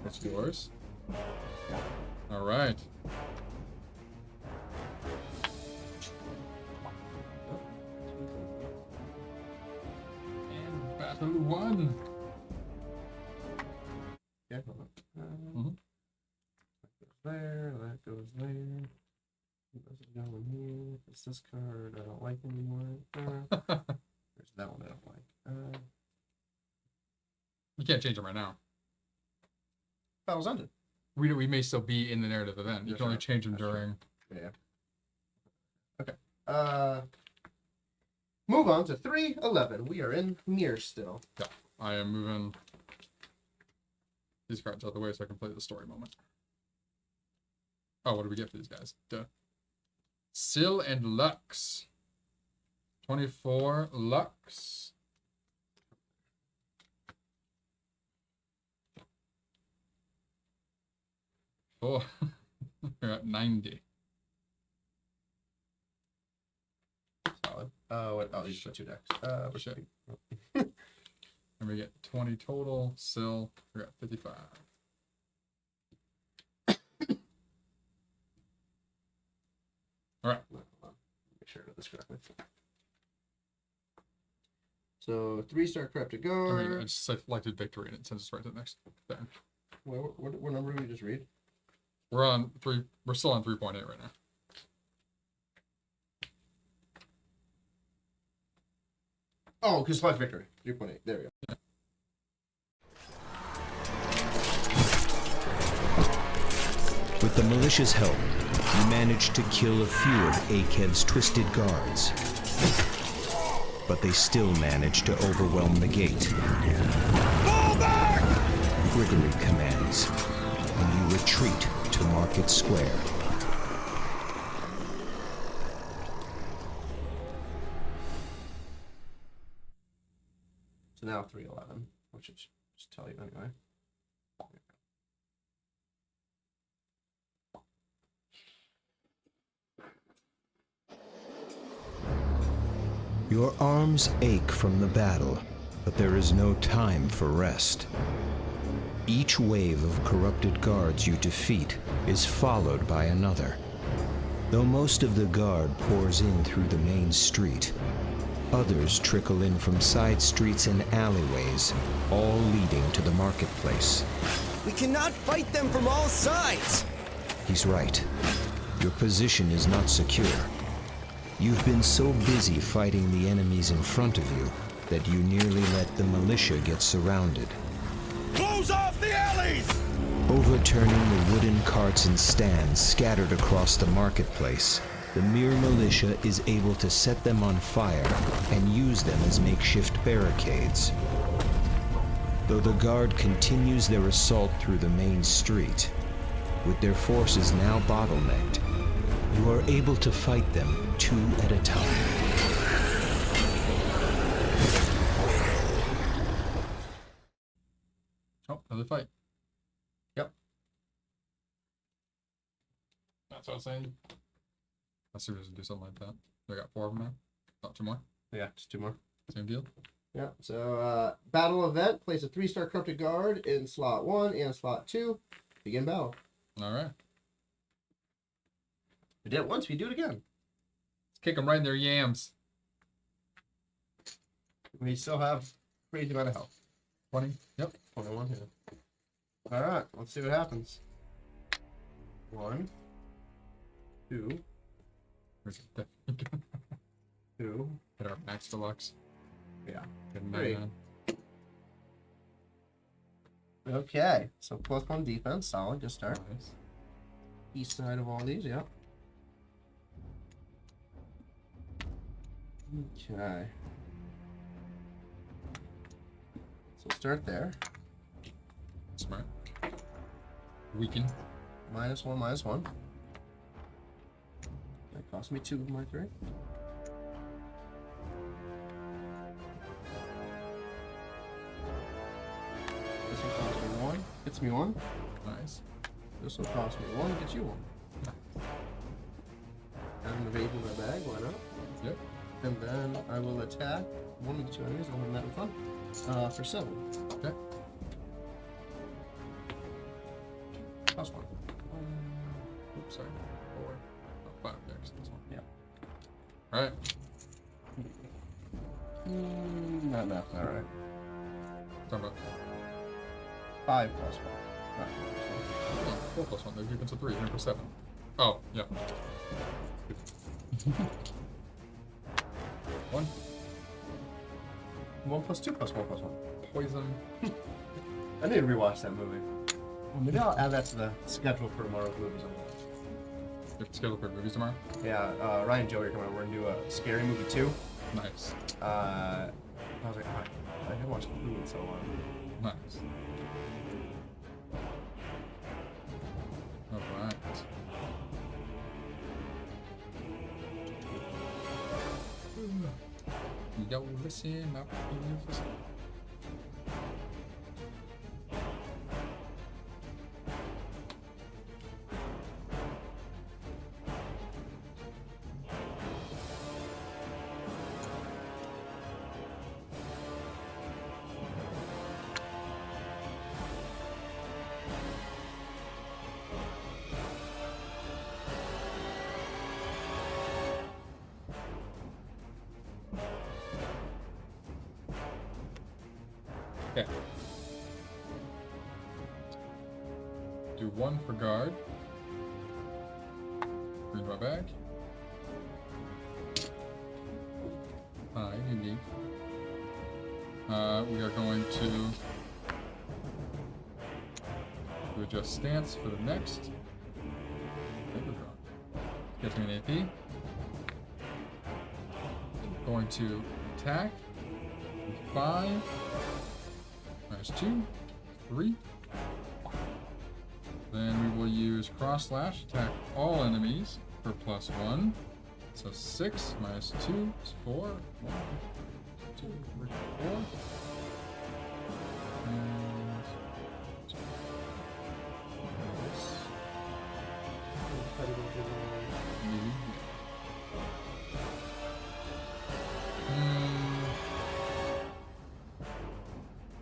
That's yours. Alright. And battle 1.
Yeah. Hold on.
Mhm.
That goes there. That goes going here. It's this card I don't like anymore. There's that one I don't like.
You can't change them right now.
Battle's ended.
We may still be in the narrative event. You
That's
can only
right.
change them
That's true.
during.
Yeah. Okay. Move on to 3:11. We are in Mir still.
Yeah, I am moving these cards out of the way so I can play the story moment. Oh, what do we get for these guys? Duh. Syl and Lux. 24 Lux. Oh, we're at 90.
Solid. What? Oh, these are 2 decks.
Oh, shit. And we get 20 total. Syl, we're at 55. All right.
Hold on. Make sure I got this correctly. So 3-star Corrupted
I mean, I
Guard.
just selected victory and it sends us right to the next thing.
What number did we just read?
We're on 3. We're still on 3.8 right now.
Oh, because select victory. 3.8. There we go.
With the militia's help, you manage to kill a few of Akev's twisted guards. But they still manage to overwhelm the gate. Fall back! Grigory commands, and you retreat to Market Square.
So now 3:11, which should just tell you anyway.
Your arms ache from the battle, but there is no time for rest. Each wave of corrupted guards you defeat is followed by another. Though most of the guard pours in through the main street, others trickle in from side streets and alleyways, all leading to the marketplace.
We cannot fight them from all sides!
He's right. Your position is not secure. You've been so busy fighting the enemies in front of you that you nearly let the militia get surrounded.
Close off the alleys!
Overturning the wooden carts and stands scattered across the marketplace, the Mir militia is able to set them on fire and use them as makeshift barricades.
Though the guard continues their assault through the main street, with their forces now bottlenecked, you are able to fight them 2 at a time.
Oh, another fight.
Yep.
That's what I was saying. Let's see if we can do something like that. We got 4 of them now. Oh, 2 more.
Yeah, just 2 more.
Same deal.
Yeah, so battle event, place a 3-star corrupted guard in slot 1 and slot 2. Begin battle.
All right.
We did it once, we do it again.
Let's kick them right in their yams.
We still have crazy amount of health.
20. Yep.
21 here. Alright, let's see what happens. 1, 2,
Where's it?
2.
Hit our max deluxe.
Yeah.
Good
3.
man.
Okay, so +1 defense, solid, good start.
Nice.
East side of all these, yep. Okay. So start there.
Smart. Weaken.
-1. That cost me 2 of my 3. This one cost me 1. Gets me 1.
Nice.
This one cost me 1. Gets you 1. And the evade in my bag, why not?
Yep.
And then I will attack one of the 2 enemies. I'll have that in front. For 7.
Okay.
+1.
Oops, sorry. 4. Oh, 5 next. This one.
Yeah.
All right.
Not enough. All right.
Talking about
5 +1. Not 4
4 plus 1. Their defense of 3. You're in for 7. Oh, yeah. 1.
1 + 2 + 1 + 1.
Poison.
I need to rewatch that movie. Well, maybe I'll add that to the schedule for tomorrow's movies.
You have to schedule for movies tomorrow?
Yeah, Ryan and Joey are coming over. We're gonna do a Scary Movie 2.
Nice.
I was like, oh, I haven't watched the movie in so long.
Nice. Alright. Yo, listen up. Listen. Okay. Do 1 for guard. Bring my bag. Unique. We are going to do adjust stance for the next. Gets me an AP. Going to attack. 5. -2, 3. Then we will use cross slash, attack all enemies for +1. So 6 -2 is 4. 1, 2, 3, 4. And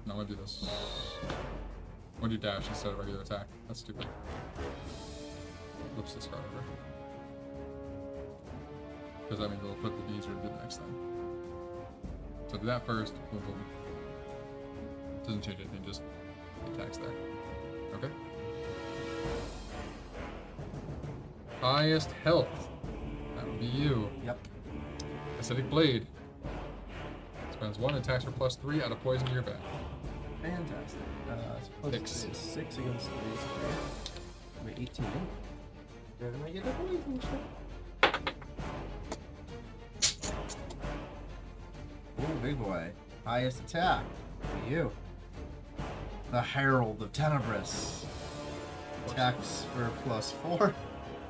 no, I'm gonna do this. I'm gonna do dash instead of regular attack. That's stupid. Flips this card over. Because that means it'll flip it easier to do the next time. So do that first. Boom, boom. Doesn't change anything, just attacks there. Okay. Highest health. That would be you.
Yep.
Acidic Blade. Spends 1, attacks for +3, out of poison to your back.
Fantastic. It's 6 against 3 is 3. I'm at 18. And I get a poison shot. Oh, big boy. Highest attack. For you. The Herald of Tenebris. Attacks for +4.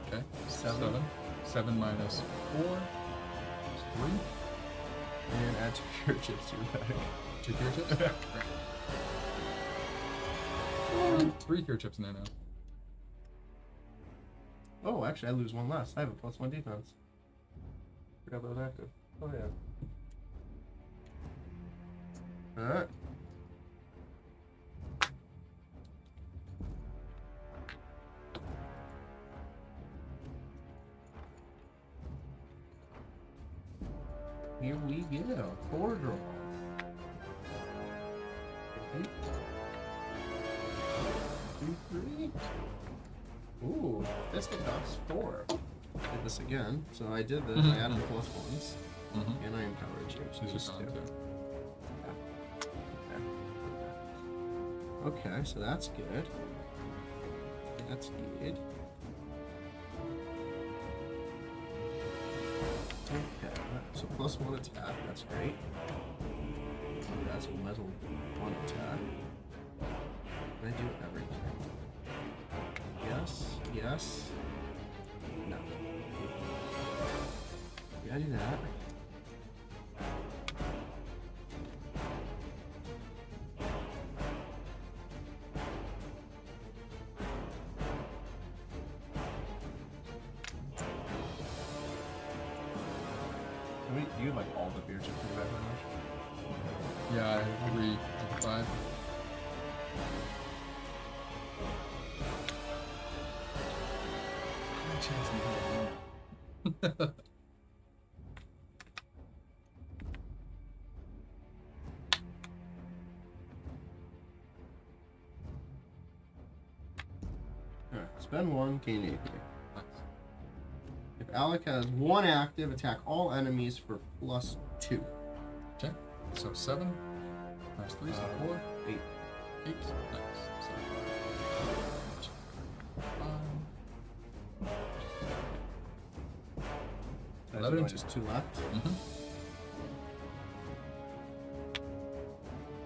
Okay.
7.
7 minus 4 is 3.
And add 2 cure chips to your bag.
2 cure chips? Great. 3 cure chips in there now.
Oh, actually, I lose 1 less. I have a +1 defense. Forgot that was active. Oh, yeah. Alright. Here we go. 4 draws. Okay. 2, 3. Ooh, this one costs 4. Did this again. So I did this. I added +1s. And I empowered you. So just 2. Okay, so that's good. That's good. Okay, so +1 attack, that's great. That's a level 1 attack. Can I do everything? Yes, yes. No. Yeah, I do that. You have like all the beer chips in your bag right now?
Yeah, I have 3 of 5. My chance to get
Alright, spend 1, gain 8.
Nice.
If Alec has 1 active, attack all enemies for +2.
Okay, so 7 minus 3, so 4.
8.
8. Nice. So 5. 11.
Just 2 left.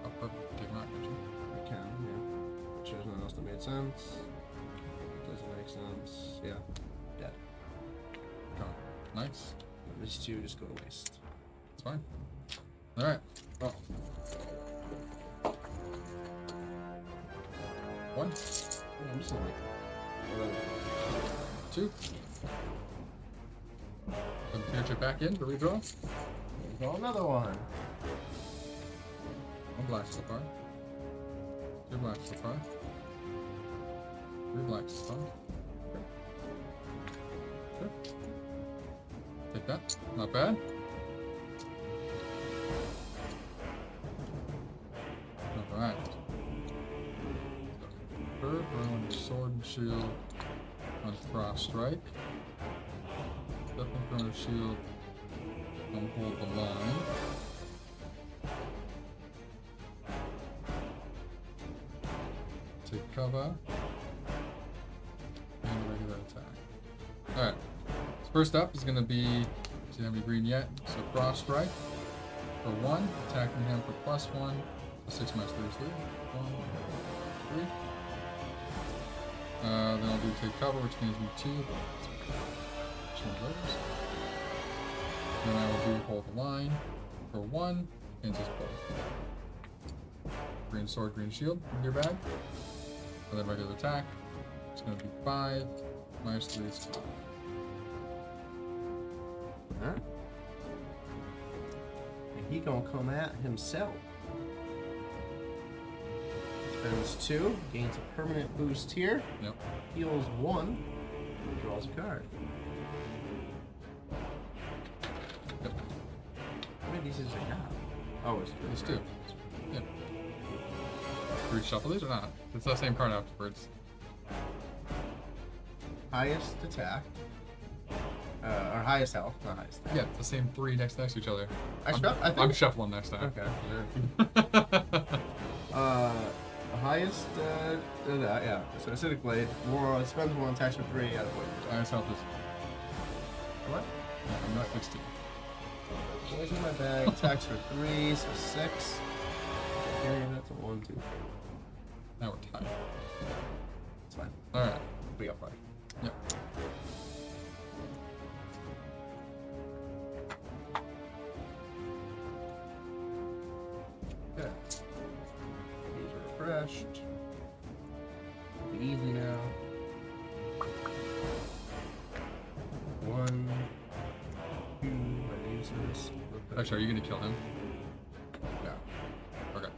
Oh, perfect. Take my action.
I can, yeah. Which there's nothing else that made sense. Doesn't make sense. Yeah. Dead.
Gone. Nice.
These 2 just go to waste.
It's fine. Alright. Well. 1.
Yeah, I'm just like
2. Put the future back in to redraw.
Draw another one.
1 black so far. 2 black so far. 3 black so far. Sure. Take that. Not bad. Alright. Bird, ruin, sword and shield on Frost Strike. Definitely throwing a shield and hold the line. Take cover. And a regular attack. Alright. So first up is going to be, doesn't have any green yet, so Frost Strike for 1, attacking him for +1. 6 minus 3 is 3. 1, 3. Then I'll do take cover, which gives me 2. Change those. Then I will do hold the line for 1 and just both. Green sword, green shield in your bag. And then regular attack. It's going to be 5 minus 3 is 5.
Huh? And he gonna come at himself. Spends 2, gains a permanent boost here.
Yep.
Heals 1, draws a card.
Yep.
How many of these does he have? Oh, it's 2.
Let's do. Yep. Do we shuffle these or not? It's the same card afterwards.
Highest attack. Or highest health, not highest attack.
Yeah, it's the same 3 next to each other.
I think.
I'm shuffling next time.
Okay. Highest, yeah. So acidic blade. More spends 1, attacks for 3 out of what?
Highest health is.
What?
Yeah, I'm not 16.
Poison in my bag. Attacks for 3, so 6. Okay, that's a 1, 2.
now we're tied.
It's fine.
All right.
We got 5.
Yep.
Okay. These are refreshed. It'll be easy now. 1, 2. I use this.
Actually, are you gonna kill him?
No.
Okay.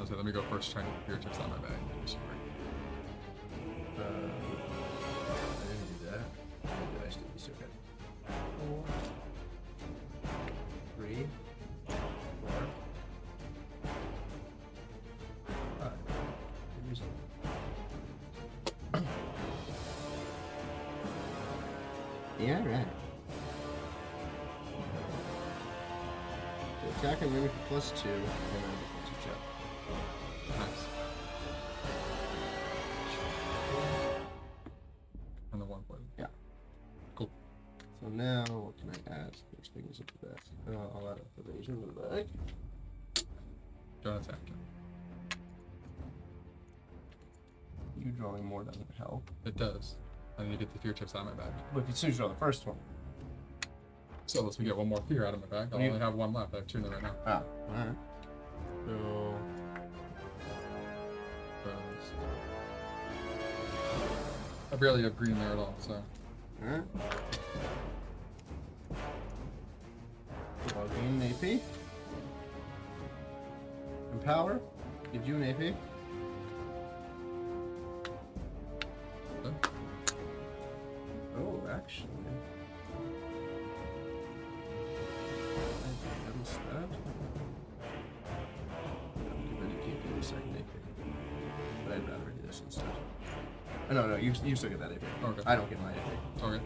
So let me go first. Trying to get your tips on my bag.
I didn't do that. Maybe I still be so good. 4, 3, 4, 5. Yeah, right. So attack and mimic for +2, and then defensive check.
Nice. And the 1 point.
Yeah.
Cool.
So now, what can I add? Which thing is into that? I'll add a evasion to the bag.
Don't attack.
You drawing more doesn't help.
It does. I need to get the fear tips out of my bag.
But as soon as you draw the first one.
So let's get one more fear out of my bag. I
You-
only have 1 left. I have 2 in there right now.
Ah, alright. So,
Because I barely have green there at all, so.
alright. I'll gain an AP. Empower. Gives you an AP.
Okay.
Oh, actually. I think that was that. Then you can't get a second AP. But I'd rather do this instead. Oh, no, you still get that AP.
Okay.
I don't get my AP.
Okay.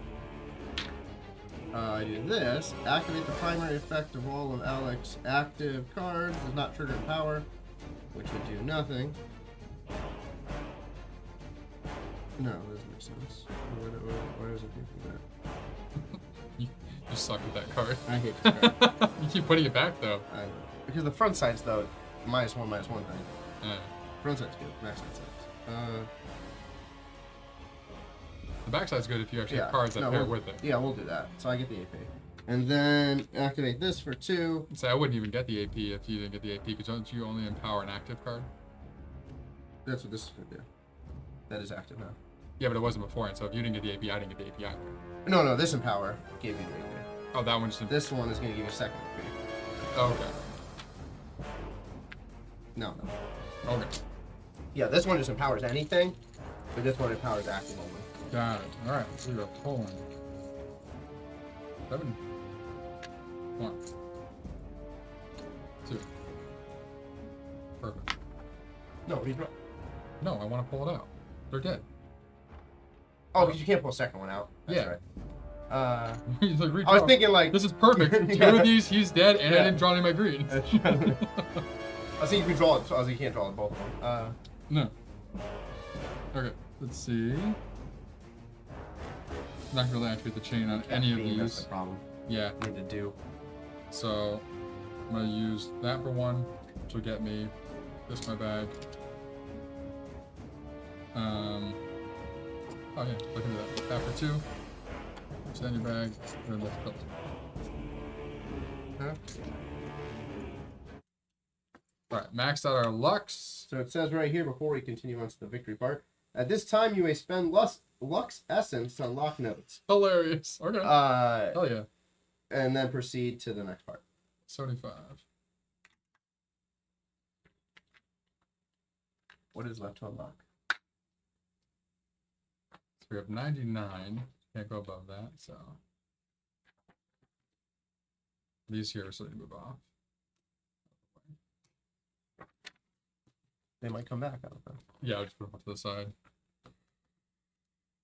I do this. Activate the primary effect of all of Alex's active cards. Does not trigger power, which would do nothing. No, that doesn't make sense. Why does it do that?
You suck with that card.
I hate this card.
You keep putting it back though.
I know. Because the front side's though -1/-1 thing.
Yeah.
Front side's good. Back side's sucks.
The backside's good if you actually have cards that pair
we'll-
with it.
Yeah, we'll do that. So I get the AP. And then activate this for 2.
Say I wouldn't even get the AP if you didn't get the AP, because don't you only empower an active card?
That's what this is going to do. That is active now.
Yeah, but it wasn't before, and so if you didn't get the AP, I didn't get the AP either.
No, this empower gave you the AP.
Oh, that one just.
This one is going to give you second AP.
Oh, okay.
No.
Okay.
Yeah, this one just empowers anything, but this one empowers active only.
Got it. All right. So we are pulling 7, 1, 2. Perfect.
No, redraw.
No, I want to pull it out. They're dead.
Oh, because you can't pull a second one out. That's
Yeah.
right.
He's like,
I was
redraw.
thinking like.
This is perfect. 2
Yeah.
of these, he's dead, and I
Yeah.
didn't draw any of my greens.
I think you can draw it. I was like, you can't draw it both of them.
No. Okay, let's see. Not gonna really activate the chain on any of
That's
these.
the problem.
Yeah,
I need to do.
so I'm gonna use that for 1, which will get me this my bag. Oh yeah, look at that. That for 2. Send your bag. Then let's build.
Huh?
Alright, maxed out our Lux.
So it says right here before we continue on to the victory part. At this time, you may spend Lux Essence to unlock notes.
Hilarious. Okay. Hell yeah.
And then proceed to the next part.
75.
What is left to unlock?
So we have 99. Can't go above that, so. These here are starting to move off.
They might come back. I don't know.
Yeah, I'll just put them off to the side.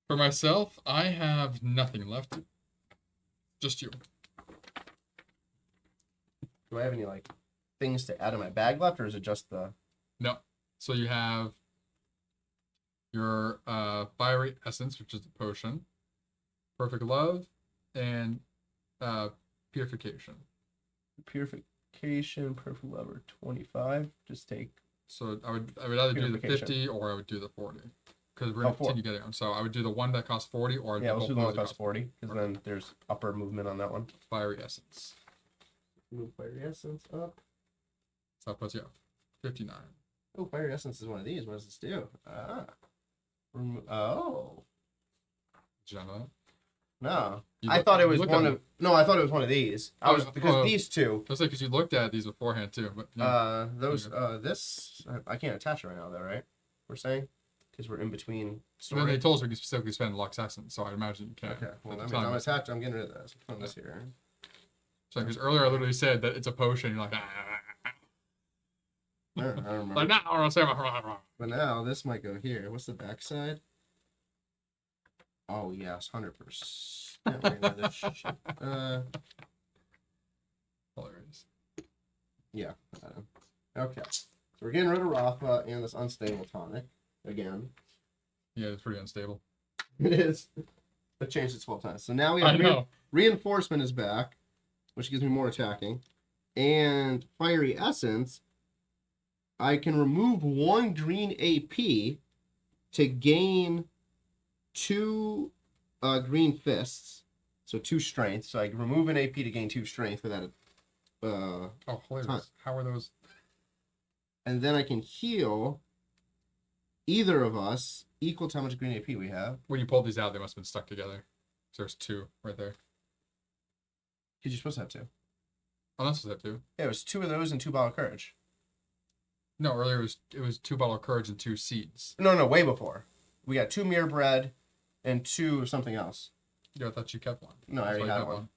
For myself, I have nothing left. Just you.
Do I have any like things to add in my bag left, or is it just the?
No. So you have your Fiery Essence, which is the potion, Perfect Love, and Purification.
Purification, perfect lover, 25. Just take
So I would either do the
Purification.
50 or I would do the 40. Because we're
Oh,
going to continue getting them. So I would do the one that costs 40 or I'd
Yeah,
do
let's
both
do the one
those
that costs 40, because
Okay.
then there's upper movement on that one.
Fiery Essence.
Move Fiery Essence up.
So that puts you up 59.
Oh, Fiery Essence is one of these. What does this do? Oh.
Did you know that?
No.
You
I
look-
thought it
you
was
look
one
at
of... No, I thought it was one of these. Because these two...
That's like because you looked at these beforehand too. But yeah.
This... I can't attach it right now, though, right? We're saying? Because we're in between
So then they
story.
told us we could specifically spend Lux Essence, so I imagine you can.
Okay, well,
at
that
the
means
time.
I'm attached. I'm getting rid of this. Put this here.
So because earlier I literally said that it's a potion. You're like,
I don't remember.
like now I'll say,
But now this might go here. What's the backside? Oh yes, 100%.
Hilarious.
Yeah. Okay. So we're getting rid of Rafa and this unstable tonic again.
Yeah, it's pretty unstable.
It is. I changed it 12 times. So now we
I
have
know.
reinforcement is back, which gives me more attacking, and fiery essence. I can remove 1 green AP to gain 2 green fists, so 2 strength. So I can remove an AP to gain 2 strength for that.
Oh, hilarious.
Ton.
How are those?
And then I can heal either of us equal to how much green AP we have.
When you pulled these out, they must have been stuck together. So there's 2 right there.
Because you're supposed to have 2.
Oh, that's what I have 2.
Yeah, it was 2 of those and 2 bottle of courage.
No, earlier it was 2 bottle of courage and 2 seeds.
No, way before. We got 2 mirror bread and 2 of something else.
Yeah, I thought you kept one.
No, I
That's
already
why you
had
kept
one.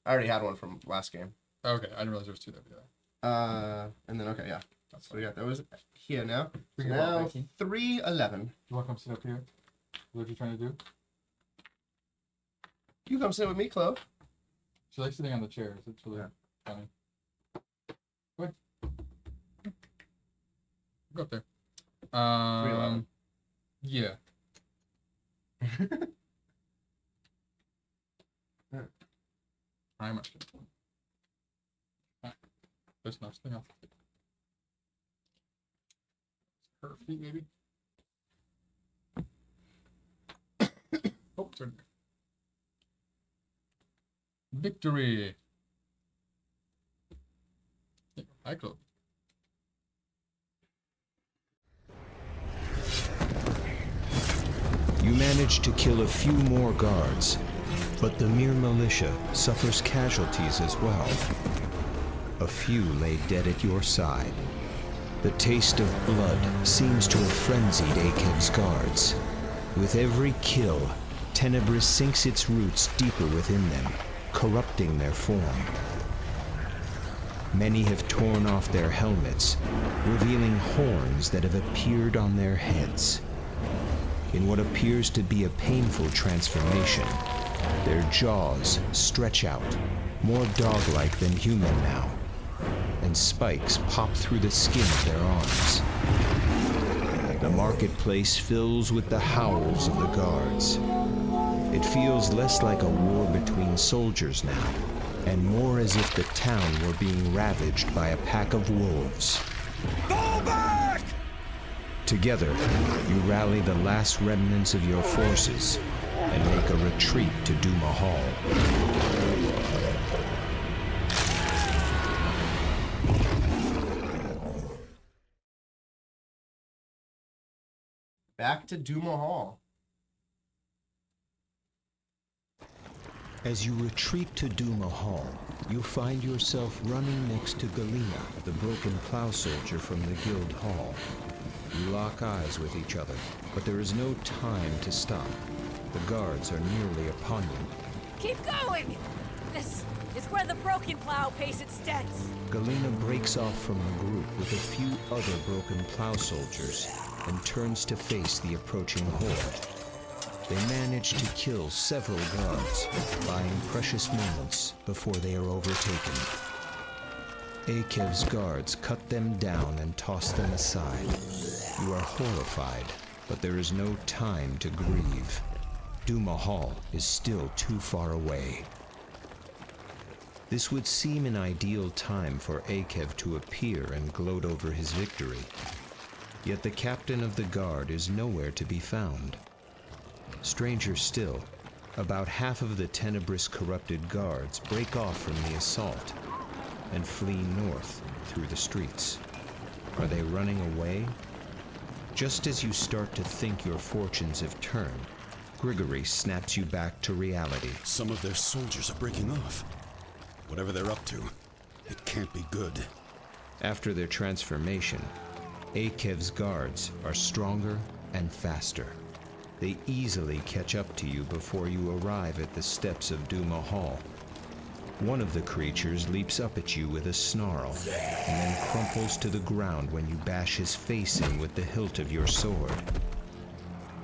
I already had one from last game.
Okay, I didn't realize there was 2 there. Yeah.
And then okay, yeah.
That's
So we got those here now.
We
So
can go out
now
baking.
311.
You want to come sit up here? What are you trying to do?
You come sit with me, Clove.
She likes sitting on the chairs. It's really funny. Go ahead. Go up there.
311.
Yeah. How much? There's nothing else. Her feet, maybe. Oh, it's right there. Victory. Yeah, I could.
You manage to kill a few more guards, but the mere militia suffers casualties as well. A few lay dead at your side. The taste of blood seems to have frenzied Akev's guards. With every kill, Tenebris sinks its roots deeper within them, corrupting their form. Many have torn off their helmets, revealing horns that have appeared on their heads. In what appears to be a painful transformation, their jaws stretch out, more dog-like than human now, and spikes pop through the skin of their arms. The marketplace fills with the howls of the guards. It feels less like a war between soldiers now, and more as if the town were being ravaged by a pack of wolves.
Fall back!
Together, you rally the last remnants of your forces and make a retreat to Duma Hall.
Back to Duma Hall.
As you retreat to Duma Hall, you find yourself running next to Galena, the broken plow soldier from the Guild Hall. You lock eyes with each other, but there is no time to stop. The guards are nearly upon you.
Keep going! This is where the broken plow pays its debts.
Galena breaks off from the group with a few other broken plow soldiers and turns to face the approaching horde. They manage to kill several guards, buying precious moments before they are overtaken. Akev's guards cut them down and toss them aside. You are horrified, but there is no time to grieve. Duma Hall is still too far away. This would seem an ideal time for Akev to appear and gloat over his victory. Yet the captain of the guard is nowhere to be found. Stranger still, about half of the tenebrous corrupted guards break off from the assault and flee north through the streets. Are they running away? Just as you start to think your fortunes have turned, Grigory snaps you back to reality.
Some of their soldiers are breaking off. Whatever they're up to, it can't be good.
After their transformation, Akev's guards are stronger and faster. They easily catch up to you before you arrive at the steps of Duma Hall. One of the creatures leaps up at you with a snarl, and then crumples to the ground when you bash his face in with the hilt of your sword.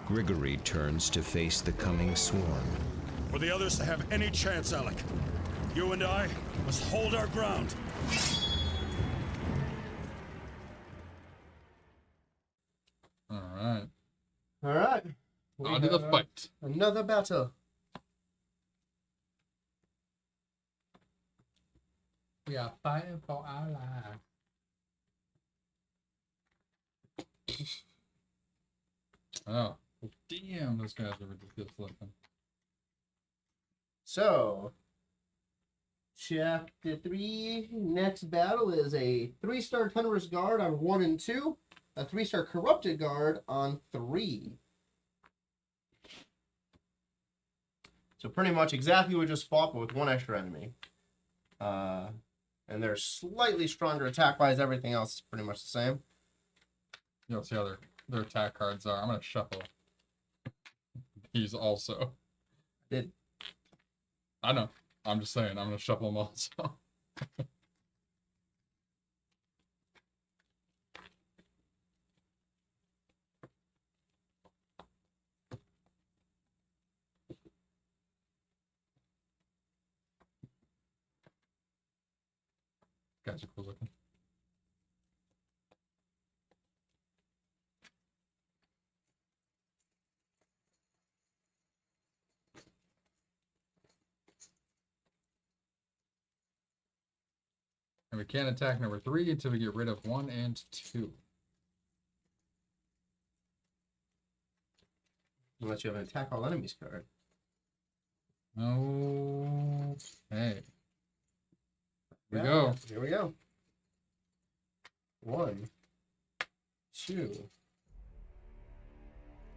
Grigory turns to face the coming swarm.
For the others to have any chance, Alec, you and I must hold our ground.
Alright.
Alright.
On to the fight.
Another battle.
We are fighting for our lives. Oh, damn, those guys are ridiculous looking.
So, Chapter 3, next battle is a 3-star Tenebrous Guard on 1 and 2, a 3-star Corrupted Guard on 3. So pretty much exactly what we just fought, but with one extra enemy. And they're slightly stronger attack-wise. Everything else is pretty much the same.
You'll see how their attack cards are. I'm going to shuffle these also. I know. I'm just saying. I'm going to shuffle them also. Guys are cool looking. And we can't attack number 3 until we get rid of 1 and 2.
Unless you have an attack all enemies card.
Okay. Here we
Yeah,
go.
Here we go. 1, 2.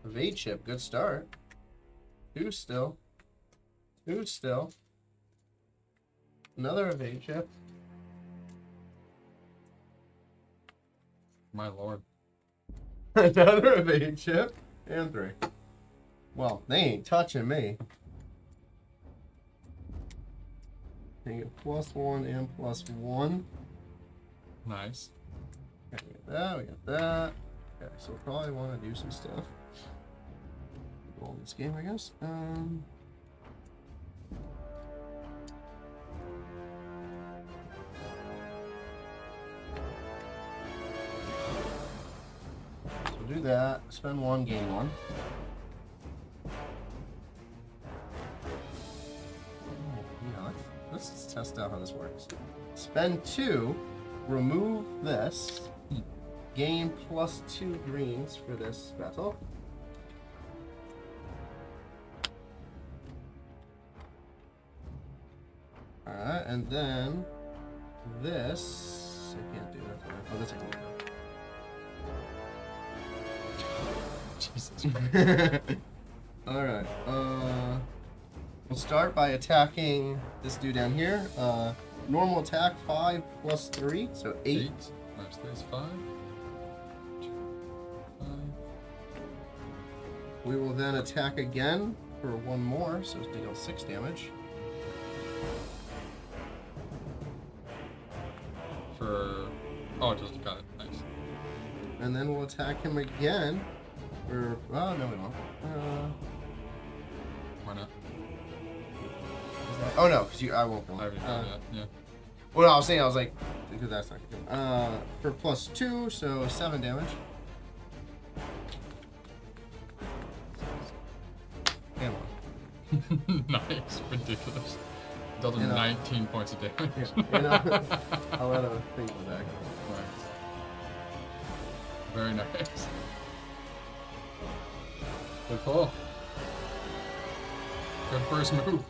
Evade chip, good start. 2 still. 2 still. Another evade chip.
My lord.
Another evade chip. And 3. Well, they ain't touching me. They get +1 and +1.
Nice.
Okay, we got that, we got that. Okay, so we'll probably want to do some stuff. Roll this game, I guess. So we'll do that. Spend 1, gain 1. Yeah, let's test out how this works. Spend 2, remove this, gain +2 greens for this battle. Alright, and then this. I can't do that. Oh, this I can do.
Jesus.
Alright, we'll start by attacking this dude down here. Normal attack 5 + 3, so 8.
Nice, 3 is 5. 5.
We will then attack again for 1 more, so deal 6 damage.
Oh, it just got it. Nice.
And then we'll attack him again for. Oh, no, we won't.
Why not?
Oh, no, because I won't go.
I already done that, yeah.
Well, no, I was saying, I was like, because that's not good. For +2, so 7 damage. And 1.
Nice. Ridiculous. Dealt him 19 points of damage.
Yeah, I'll let a thing go back.
Very nice. Good pull. Good first move.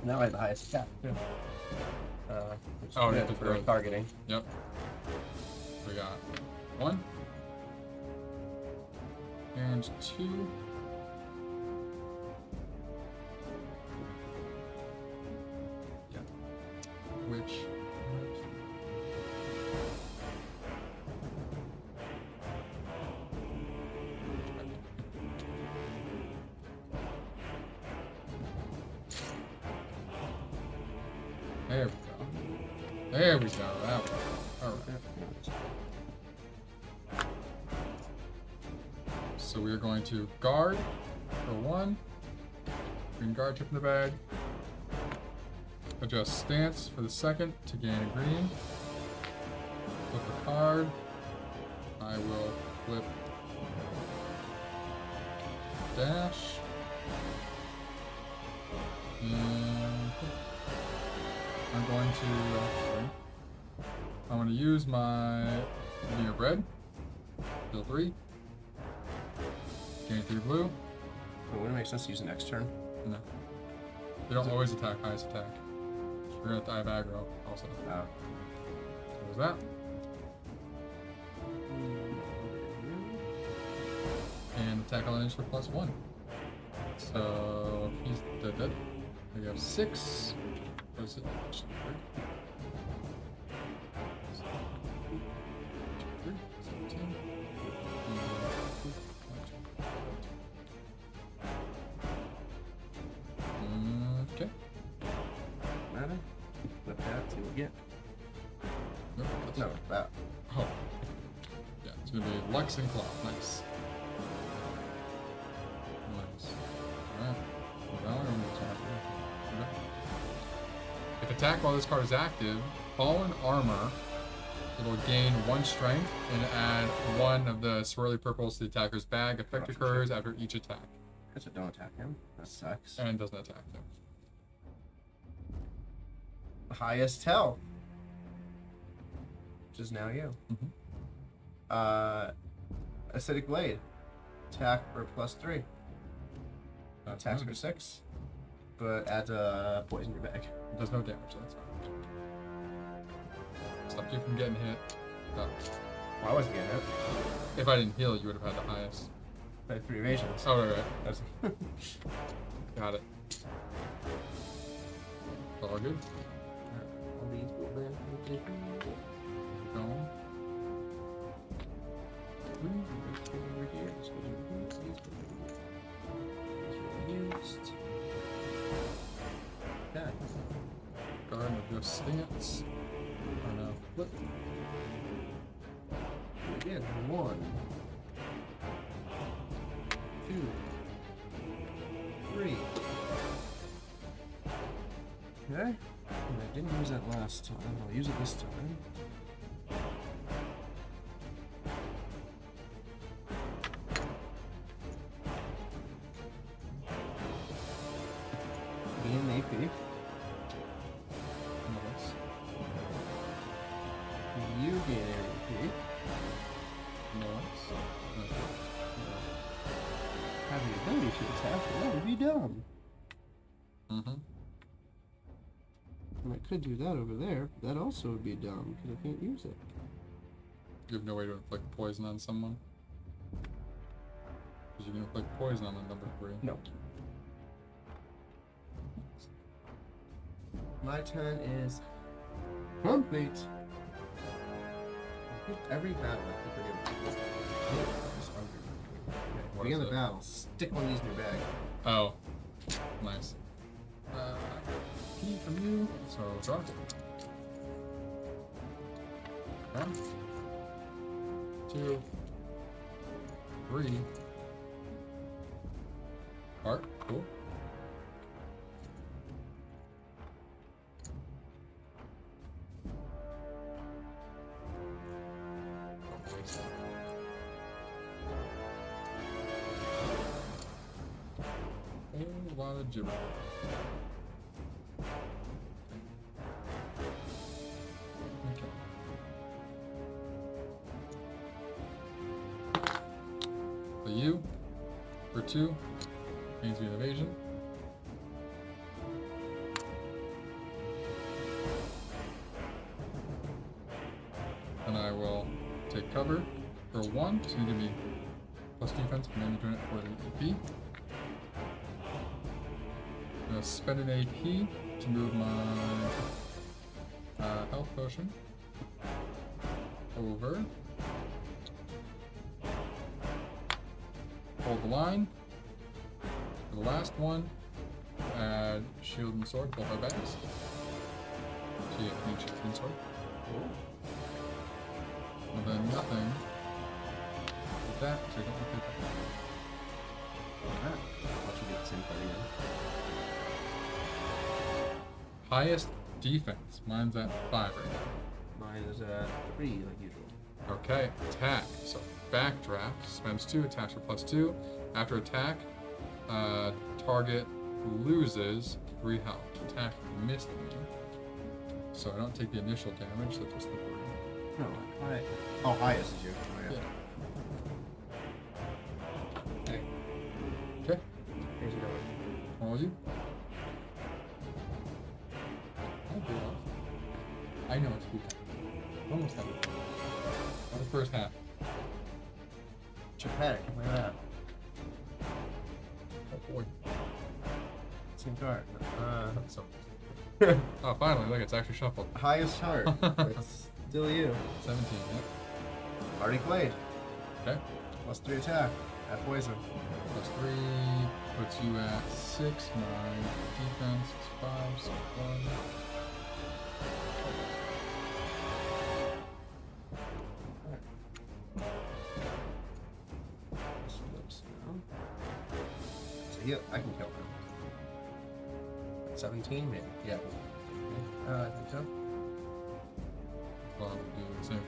Now I have the highest attack too. Which is
Oh,
good
yeah,
for targeting.
Yep. We got 1. And 2. Yeah. Which. There we go. There we go. That one. Alright. So we are going to guard for 1. Green guard chip in the bag. Adjust stance for the second to gain a green. Flip a card. I will flip dash. And I'm going to use my near bread. Deal 3. Gain 3 blue.
But wouldn't it make sense to use the next turn?
No. You don't always attack highest attack. You're gonna die of aggro also.
Oh.
There's that. And attack on range for +1. So he's dead. We have 6. What is it? 17. Okay.
Matter? Flip that to get.
Nope, that's
No, that.
Oh. Yeah, it's gonna be Lux and Claw. Nice. Nice. Alright. If attack while this card is active, fallen armor, it'll gain 1 strength and add 1 of the swirly purples to the attacker's bag. Effect occurs after each attack.
Guess I don't attack him. That sucks.
And doesn't attack them.
Highest hell. Which is now you. Acidic Blade. Attack for +3. Attacks for 6. But adds a poison in your bag.
It does no damage, so that's fine. Stop you from getting hit. Oh.
Well, I wasn't getting it.
If I didn't heal, you would have had the highest.
I had 3 evasions.
Oh, right.
That's
Got it. All good.
all these will then take
Going.
over here. This goes over here. These go over here. These are used. Okay.
Guard with your stance. Oh no. Flip.
Again, 1, 2, 3. Okay. And I didn't use that last time. I'll use it this time. Gain AP.
Nice.
You gain AP.
Nice.
Have the ability to attack, but that would be dumb.
Mm-hmm.
And I could do that over there, but that also would be dumb, because I can't use it.
You have no way to inflict poison on someone? Because you can inflict poison on the number 3.
No. My turn is complete. Every battle I keep forgetting.
What
Begin
is
the
it?
battle. Stick one of these in your bag.
Oh. Nice. Key from you. So draw. 1, 2, 3. Art. Cool. A lot of gibberish. Okay. for 2. Means an evasion. And I will take cover for 1. So you give me plus defense from any unit for the AP. I'm going to spend an AP to move my health potion over. Hold the line. For the last one, add shield and sword, both our bags. So yeah, I need shield and sword. And then nothing with that, so I don't want to pick
Alright. Watch you get the same card again.
highest defense. Mine's at 5 right now.
Mine is at 3, like usual.
Okay, attack. So backdraft, spends 2, attacks for plus 2. After attack, target loses 3 health. Attack missed me. So I don't take the initial damage, so just the burn.
No, high. Oh, highest is yours. Oh, yeah. Okay.
Okay,
Here's the door.
all of you. I'll do it. I know it's good. Almost done. On the first half.
Japan, look at that.
Oh boy.
Same card.
So. Oh, finally, look, it's actually shuffled.
Highest card. It's still you.
17, yep.
Already played.
Okay.
Plus 3 attack. At poison.
Plus 3 puts you at 6. My defense is 5, so 1.
So yeah, I can kill him. 17, maybe. Yeah. I think so.
Well, I would do the same.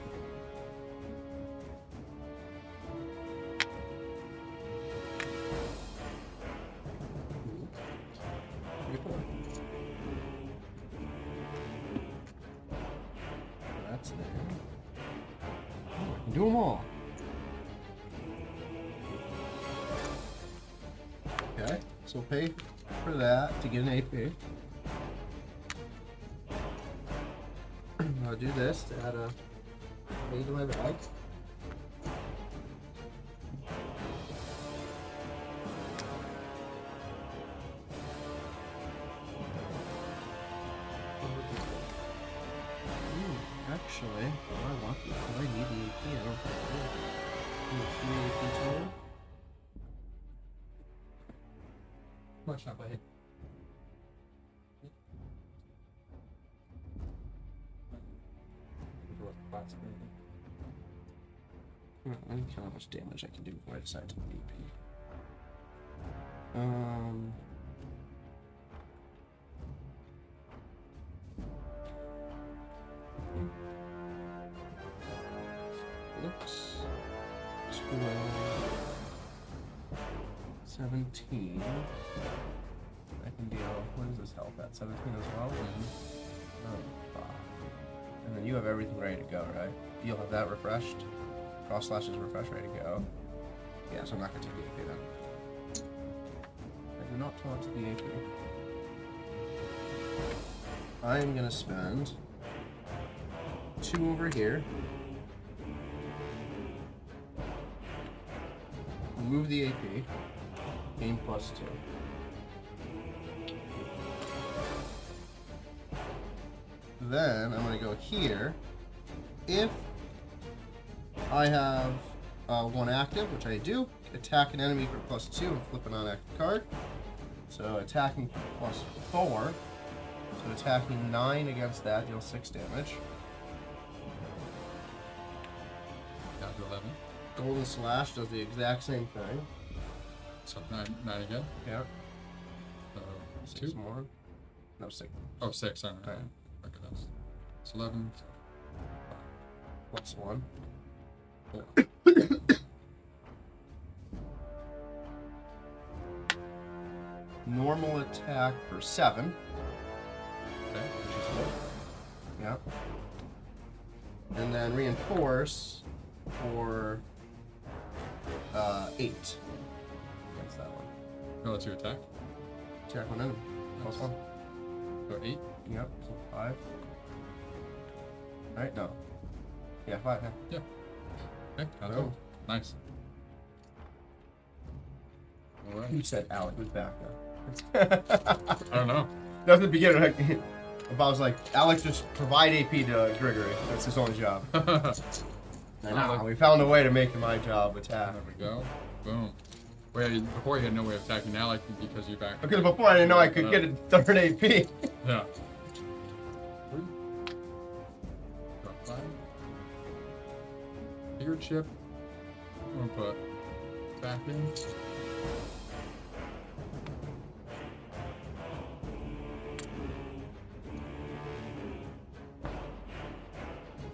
That's there. Oh, I can do them all. Okay, so pay for that to get an AP. I'll do this to add a pay to my bag. Actually, am I lucky? Do I need the AP? I don't think I do. Need 3 AP total?
Much not play.
I don't know how much damage I can do before I decide to do AP. Looks 12, 17. I can deal. What is this health at? 17 as well? Oh, 5. And then you have everything ready to go, right? You'll have that refreshed. Cross slash is refreshed, ready to go. Yeah, so I'm not going to take the AP then. I do not talk to the AP. I'm going to spend 2 over here. Remove the AP. Gain plus 2. Then I'm going to go here. If I have 1 active, which I do, attack an enemy for plus 2 and flip an unactive card. So attacking for plus 4. So attacking 9 against that deals 6 damage.
Down to 11.
Golden Slash does the exact same thing.
So 9 again.
Yeah.
So
6
2
more. No, 6.
Oh, 6. Sorry.
Right.
Okay, that's it's 11.
Plus 1.
4.
Normal attack for 7.
Okay, which is 4.
Yeah. And then reinforce for 8. Against
I'll let you attack.
Attack one enemy. Plus one.
So 8.
Yep. So 5. Right? No. Yeah, 5. Yeah.
Okay, that's
Oh.
all. Nice. Alright.
Who said Alec was back now?
I don't know.
That was the beginning. If I was like, Alex, just provide AP to Grigory. That's his only job. Nah, we found a way to make my job attack.
There we go. Boom. Wait, before you had no way of attacking now, like because you're back.
Because before I didn't know I could get a third AP.
Yeah. 3. Drop 5. Bigger chip. I'm gonna put back in.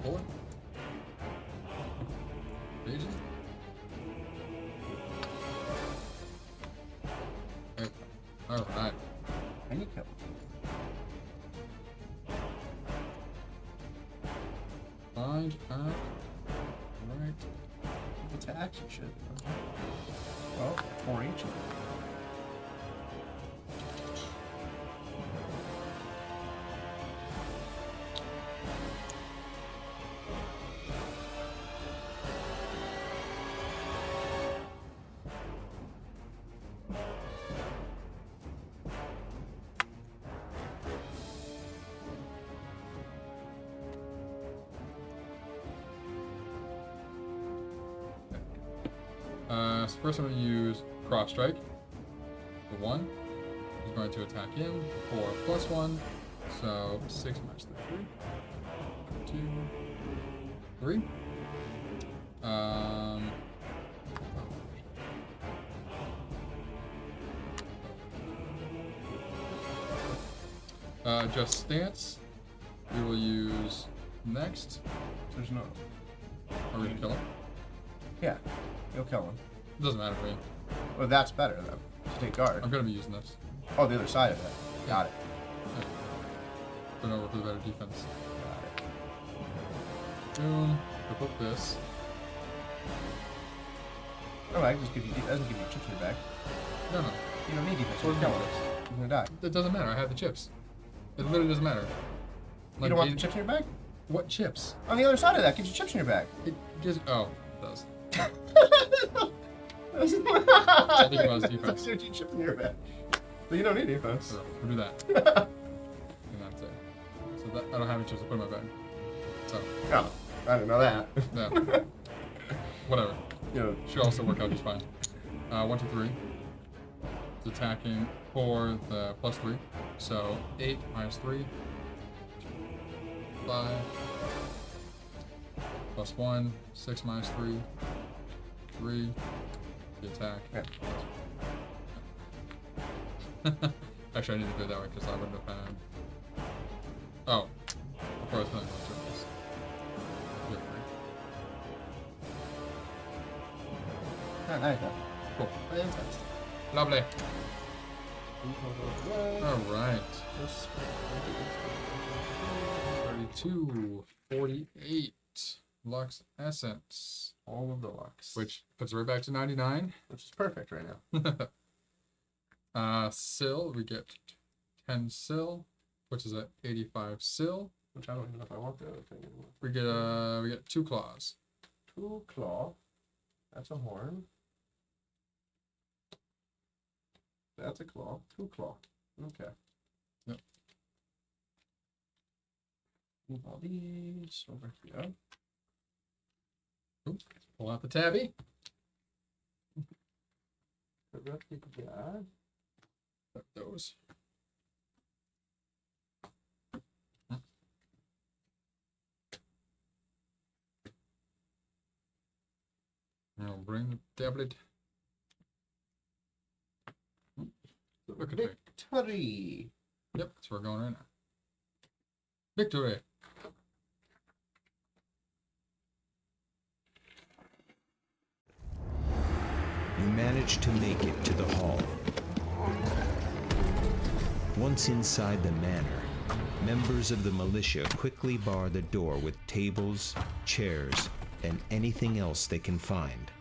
4. Agent. Okay. Alright.
And you kill.
Find out. Right.
Attack, you should. Well, 4 each.
So first I'm going to use Cross Strike for 1. He's going to attack him for +1. So 6 minus 3. 2, 3. Just stance. We will use next.
There's no.
Are we gonna kill him?
Yeah, you'll kill him.
It doesn't matter to me.
Well, that's better though. Just take guard.
I'm gonna be using this.
Oh, the other side of it. Got it.
Turn over for the better defense.
Got it.
Boom. We'll put this.
Oh, I can just give you. Doesn't give you chips in your bag.
No, no.
You don't need defense.
What
You're
do you
killing
want?
us. You're gonna die.
It doesn't matter. I have the chips. It literally doesn't matter.
You don't want the chips in your bag?
What chips?
On the other side of that, gives you chips in your bag.
It just. Oh, it does.
I
think it was defense.
Gives you chips in your bag. But you don't need defense.
So we'll do that. And that's it. So that, I don't have any chips to put in my bag. So.
No, I didn't know that.
No. Whatever.
You know,
Should also work out just fine. 1, 2, 3. It's attacking for the +3. So 8 minus 3. 5. +1. 6 minus 3. 3. The attack.
Yeah.
Actually, I need to do it that way because I wouldn't have had. Oh. Of course, I was doing this. You're free.
nice.
Cool.
Fantastic.
Lovely. Alright. 32. 48. Lux Essence.
All of the Lux.
Which puts it right back to 99.
Which is perfect right
now. Sil, we get 10 Sil, which is at 85 Sil.
Which I don't even know if I want the other thing anymore.
We get 2 claws.
2 claw. That's a horn. That's a claw. 2 claw. Okay.
Yep.
Move all these over here.
Oops. Pull out the tabby.
Put
those. Now bring the tablet. Look at it.
Victory.
Yep, that's where we're going right now. Victory.
You manage to make it to the hall. Once inside the manor, members of the militia quickly bar the door with tables, chairs, and anything else they can find.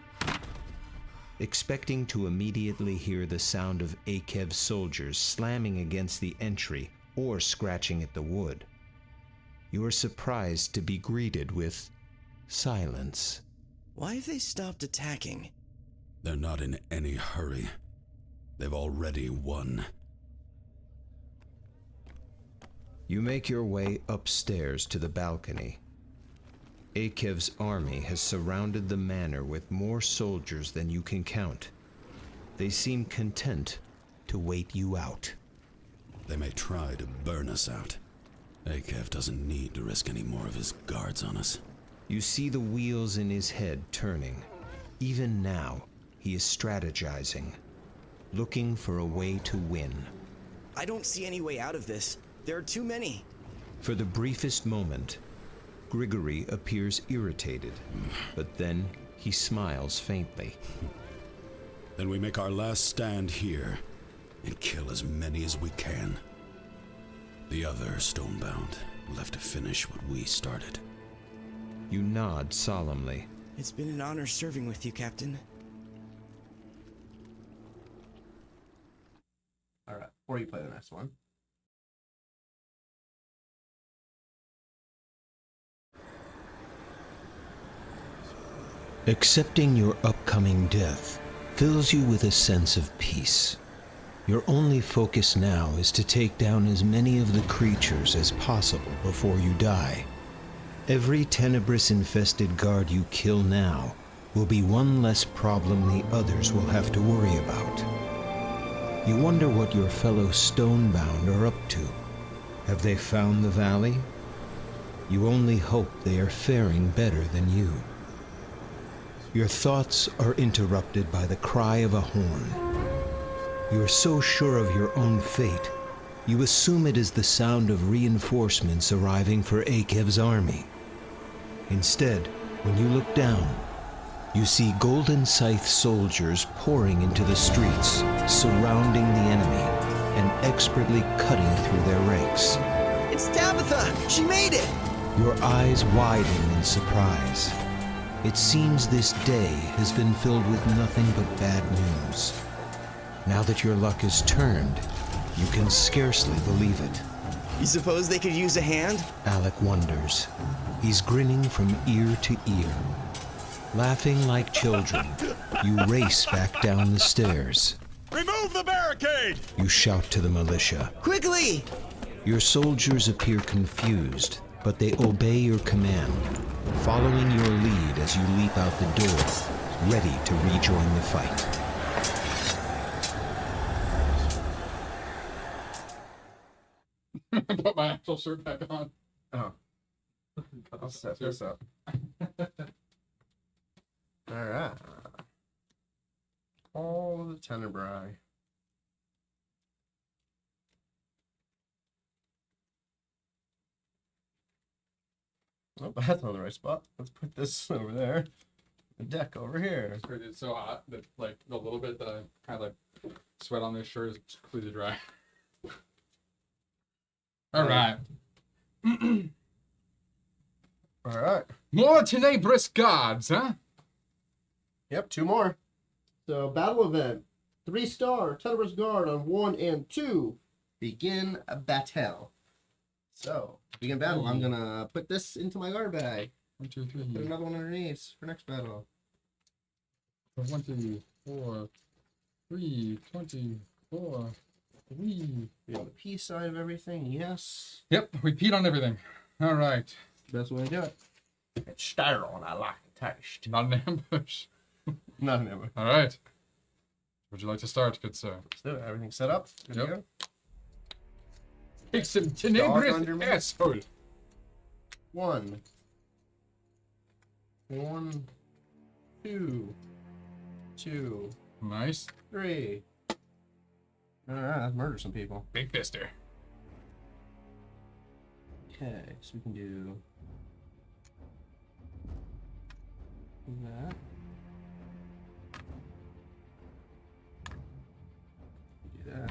expecting to immediately hear the sound of Akev's soldiers slamming against the entry or scratching at the wood. You are surprised to be greeted with silence.
Why have they stopped attacking?
They're not in any hurry. They've already won.
You make your way upstairs to the balcony. Akev's army has surrounded the manor with more soldiers than you can count. They seem content to wait you out.
They may try to burn us out. Akev doesn't need to risk any more of his guards on us.
You see the wheels in his head turning. Even now, he is strategizing, looking for a way to win.
I don't see any way out of this. There are too many.
For the briefest moment, Grigory appears irritated, but then he smiles faintly.
Then we make our last stand here and kill as many as we can. The other Stonebound will have to finish what we started.
You nod solemnly.
It's been an honor serving with you, Captain.
Alright, before you play the next one.
Accepting your upcoming death fills you with a sense of peace. Your only focus now is to take down as many of the creatures as possible before you die. Every Tenebris-infested guard you kill now will be one less problem the others will have to worry about. You wonder what your fellow Stonebound are up to. Have they found the valley? You only hope they are faring better than you. Your thoughts are interrupted by the cry of a horn. You are so sure of your own fate, you assume it is the sound of reinforcements arriving for Akev's army. Instead, when you look down, you see Golden Scythe soldiers pouring into the streets, surrounding the enemy, and expertly cutting through their ranks.
It's Tabitha! She made it!
Your eyes widen in surprise. It seems this day has been filled with nothing but bad news. Now that your luck is turned, you can scarcely believe it.
You suppose they could use a hand?
Alec wonders. He's grinning from ear to ear. Laughing like children, you race back down the stairs.
Remove the barricade!
You shout to the militia.
Quickly!
Your soldiers appear confused, but they obey your command, following your lead as you leap out the door, ready to rejoin the fight.
Put my actual shirt back on.
Oh. I'll set this up. Alright. All of the Tenebrae. Oh, that's not the right spot. Let's put this over there. The deck over here.
It's so hot that like the little bit that I kind of like sweat on this shirt is completely dry. All right.
All right.
More Tenebris guards, huh?
Yep, 2 more. So, battle event. 3-star Tenebris Guard on 1 and 2. Begin a battle. So, begin battle. I'm gonna put this into my guard bag.
1, 2, 3.
Put another one underneath for next battle.
1, 2, 4, 3, 24, 3.
Be on the P side of everything, yes.
Yep, we peed on everything. All right.
Best way to do it. It's sterile and I like the taste.
Not an ambush.
Not an ambush.
All right. Would you like to start, good sir?
Let's do it. Everything's set up. Good to go.
Take some
Dog under
Tenebris
me.
asshole.
1, 2, 2,
Nice.
3. Alright, let's murder some people.
Big fister.
Okay, so we can do that. Do that.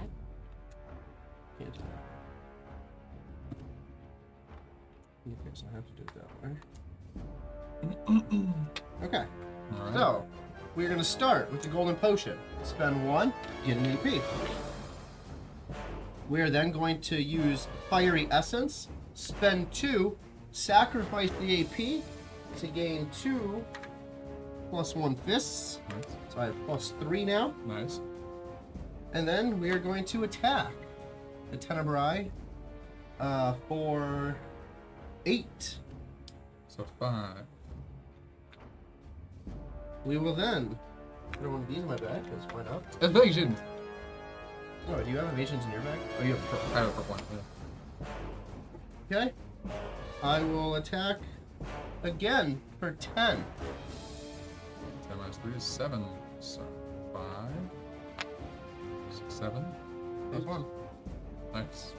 Can't do that. Okay, so I have to do it that way. Okay,
All right.
so we're going to start with the golden potion. Spend 1, get an AP. We're then going to use fiery essence. Spend 2, sacrifice the AP to gain 2 +1 fists.
Nice.
So I have +3 now.
Nice.
And then we are going to attack the Tenebrae for 8.
So 5.
We will then throw one of these in my bag, because why not?
Evasion!
Oh, do you have evasions in your bag? Oh, you have a purple.
I have a purple one, yeah.
Okay. I will attack again for 10.
10 minus 3 is 7. So 5, 6, 7.
+1.
Nice.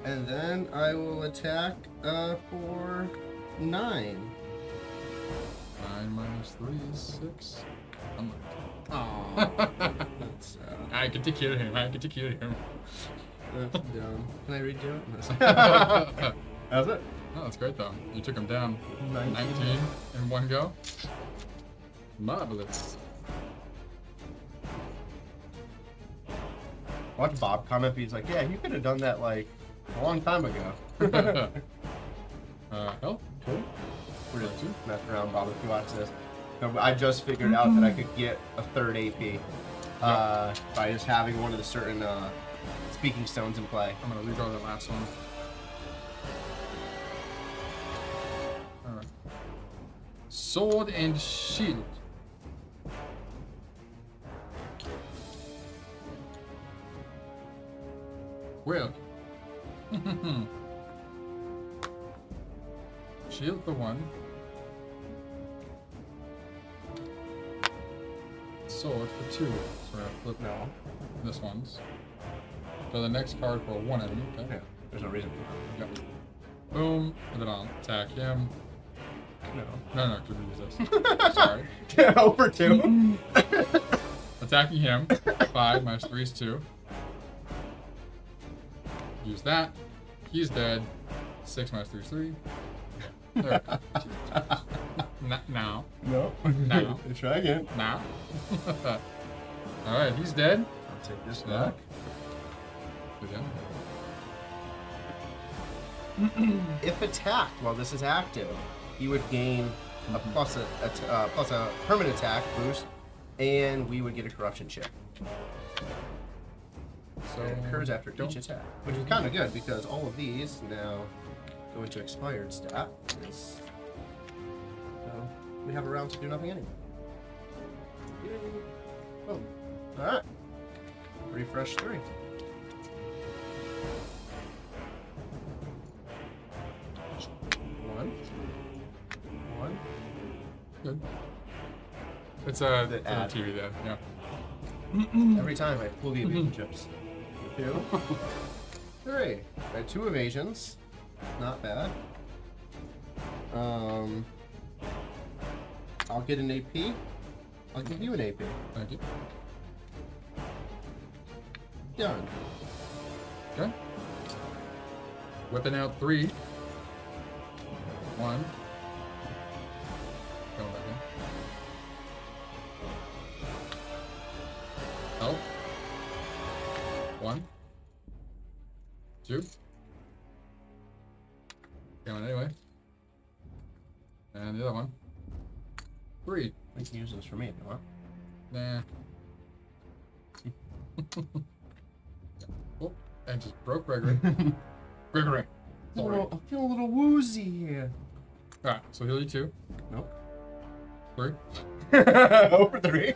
And then I will attack for 9.
9 minus 3 is 6.
Aww. That's,
I get to kill him. I get to kill him.
that's dumb. Can I redo it?
No,
How's it?
that's great though. You took him down
19.
19 in one go. Marvelous.
Watch Bob comment. He's like, yeah, you could have done that like a long time ago.
Health? Cool.
We're just messing around, Bob, if you watch this. No, I just figured out that I could get a 3rd AP by just having one of the certain speaking stones in play.
I'm gonna redraw the last one. Alright. Sword and shield. Well. Shield for 1. Sword for 2. So we're gonna flip
No.
this one's. So the next card for 1 enemy. Okay.
Yeah, there's no reason.
Yep. Boom. And then I'll attack him.
No.
No, could we use this? Sorry.
Over 2.
Attacking him. 5 minus 3 is 2. Use that. He's dead. 6 minus 3 is 3. There. Now.
No.
No.
Try again.
Now. Alright, he's dead.
I'll take this
Yeah.
back.
Again.
If attacked while this is active, you would gain a plus a permanent attack boost, and we would get a corruption check.
So
It occurs after
don't-
each attack, which is kind of good because all of these now go into expired stat. So we have a round to do nothing anyway. Oh, all right. Refresh 3. One.
Good. It's a
The ad.
TV then, yeah.
Every time I pull the evasion chips. 2. 3. I had 2 evasions. Not bad. I'll get an AP. I'll give you an AP.
Thank you.
Done.
Okay. Whipping out 3. 1. Going back in. Help. 1. 2. Going anyway. And the other one. 3.
We can use this for me if you want.
Nah. Oh, and just broke Gregory. Gregory. Sorry.
I feel a little woozy here.
Alright, so heal you 2.
Nope.
3.
Over 3.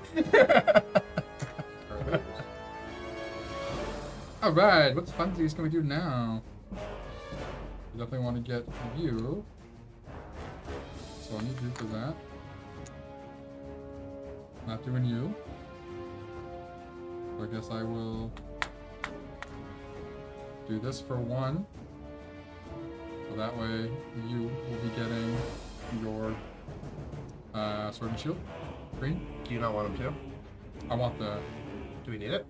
Alright, what funsies can we do now? We definitely want to get you. So I need you for that. Not doing you. So I guess I will do this for 1. So that way you will be getting your sword and shield. Green.
Do you not want him to?
I want the.
Do we need it?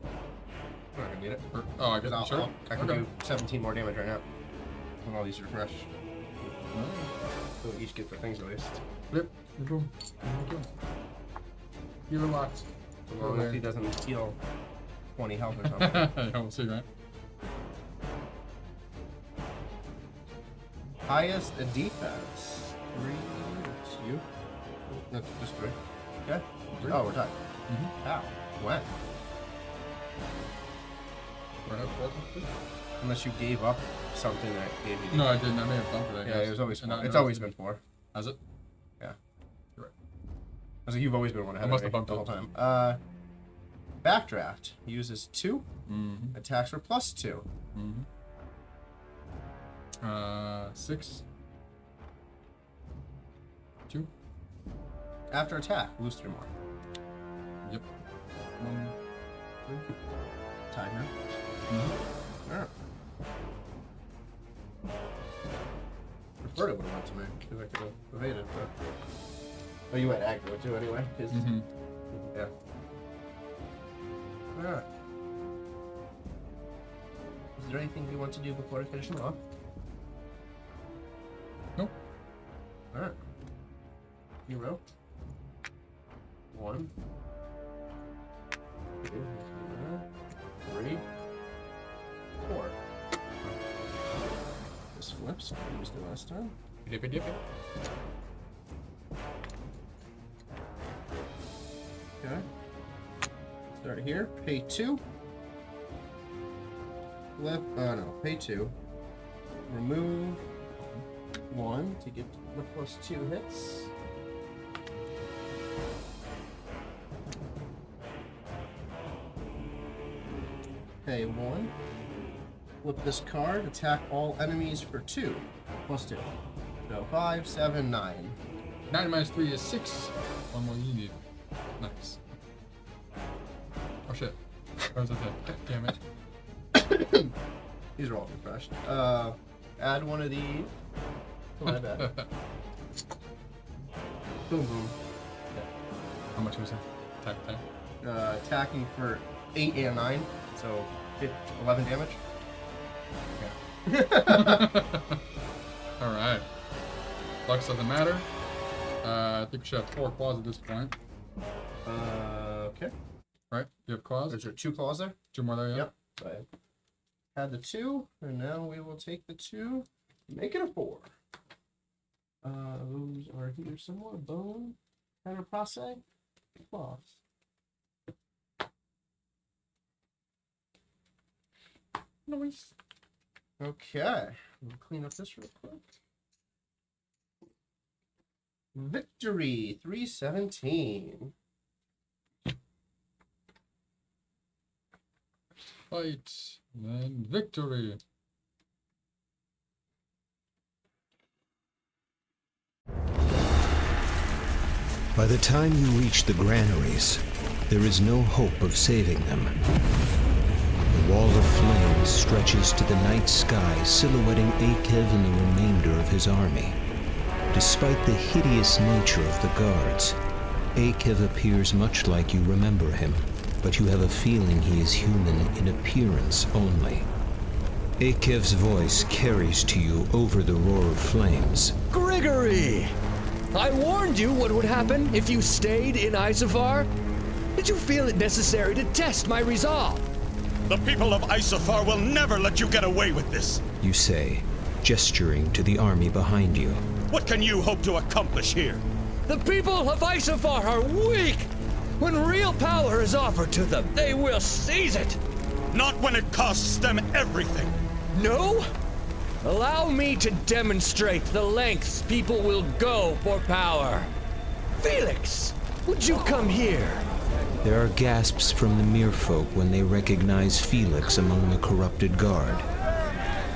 We're not gonna need it.
Oh, I guess sure.
I can
Okay.
do 17 more damage right now. When all these refresh.
Alright.
So we each get the things at least.
Yep. Boom. Boom. You're locked.
As long as he doesn't heal 20 health or something.
Yeah, we'll see, right?
Highest defense. 3. It's you. No, just 3. Okay. Oh, we're tied. How? When?
We're not present, please?
Unless you gave up something that gave you.
No, I didn't. I may have bumped it.
Yeah, it was always 4. It's always been 4.
Has it?
Yeah.
You're right.
I was like, you've always been one ahead
I must
of
have
me
bumped
the
it.
whole time. Backdraft uses 2. Attacks for +2.
6. 2.
After attack, lose 3 more.
Yep. 1, 2.
Tied now. Alright. Preferred it would have went to me because I could have evaded, but. Oh, you went aggro too anyway. Yeah. Alright. Is there anything you want to do before I finish them off?
Nope.
Alright. 0. 1. 2. 3. 4. This flips. I used it last time.
Dip it.
Okay. Start here. Pay 2. Flip. No. Pay 2. Remove 1 to get the +2 hits. Pay 1. Flip this card. Attack all enemies for 2. +2. So 5, 7, 9.
9 minus 3 is 6. 1 more you need. Nice. Oh shit. Where's the thing? Damn it.
These are all refreshed. Add one of these to my bed. Boom, boom.
How much was it? Attack 10?
Attacking for 8 and 9, so 11 damage.
Alright. Lux doesn't matter. I think we should have 4 claws at this point.
Okay.
Right? You have claws?
There's 2 claws there?
2 more there, yeah?
Yep. Right. Add the 2, and now we will take the 2, make it a 4. Those are here somewhere. Bone, Counterpasse, claws.
Nice.
Okay. We'll clean up this real quick. Victory 317.
Fight. And victory.
By the time you reach the granaries, there is no hope of saving them. The wall of flames stretches to the night sky, silhouetting Akev and the remainder of his army. Despite the hideous nature of the guards, Akev appears much like you remember him, but you have a feeling he is human in appearance only. Akev's voice carries to you over the roar of flames.
Grigory! I warned you what would happen if you stayed in Isofar. Did you feel it necessary to test my resolve?
The people of Isofar will never let you get away with this,
You say, gesturing to the army behind you.
What can you hope to accomplish here?
The people of Isofar are weak! When real power is offered to them, they will seize it!
Not when it costs them everything!
No? Allow me to demonstrate the lengths people will go for power. Felix, would you come here?
There are gasps from the merfolk when they recognize Felix among the corrupted guard.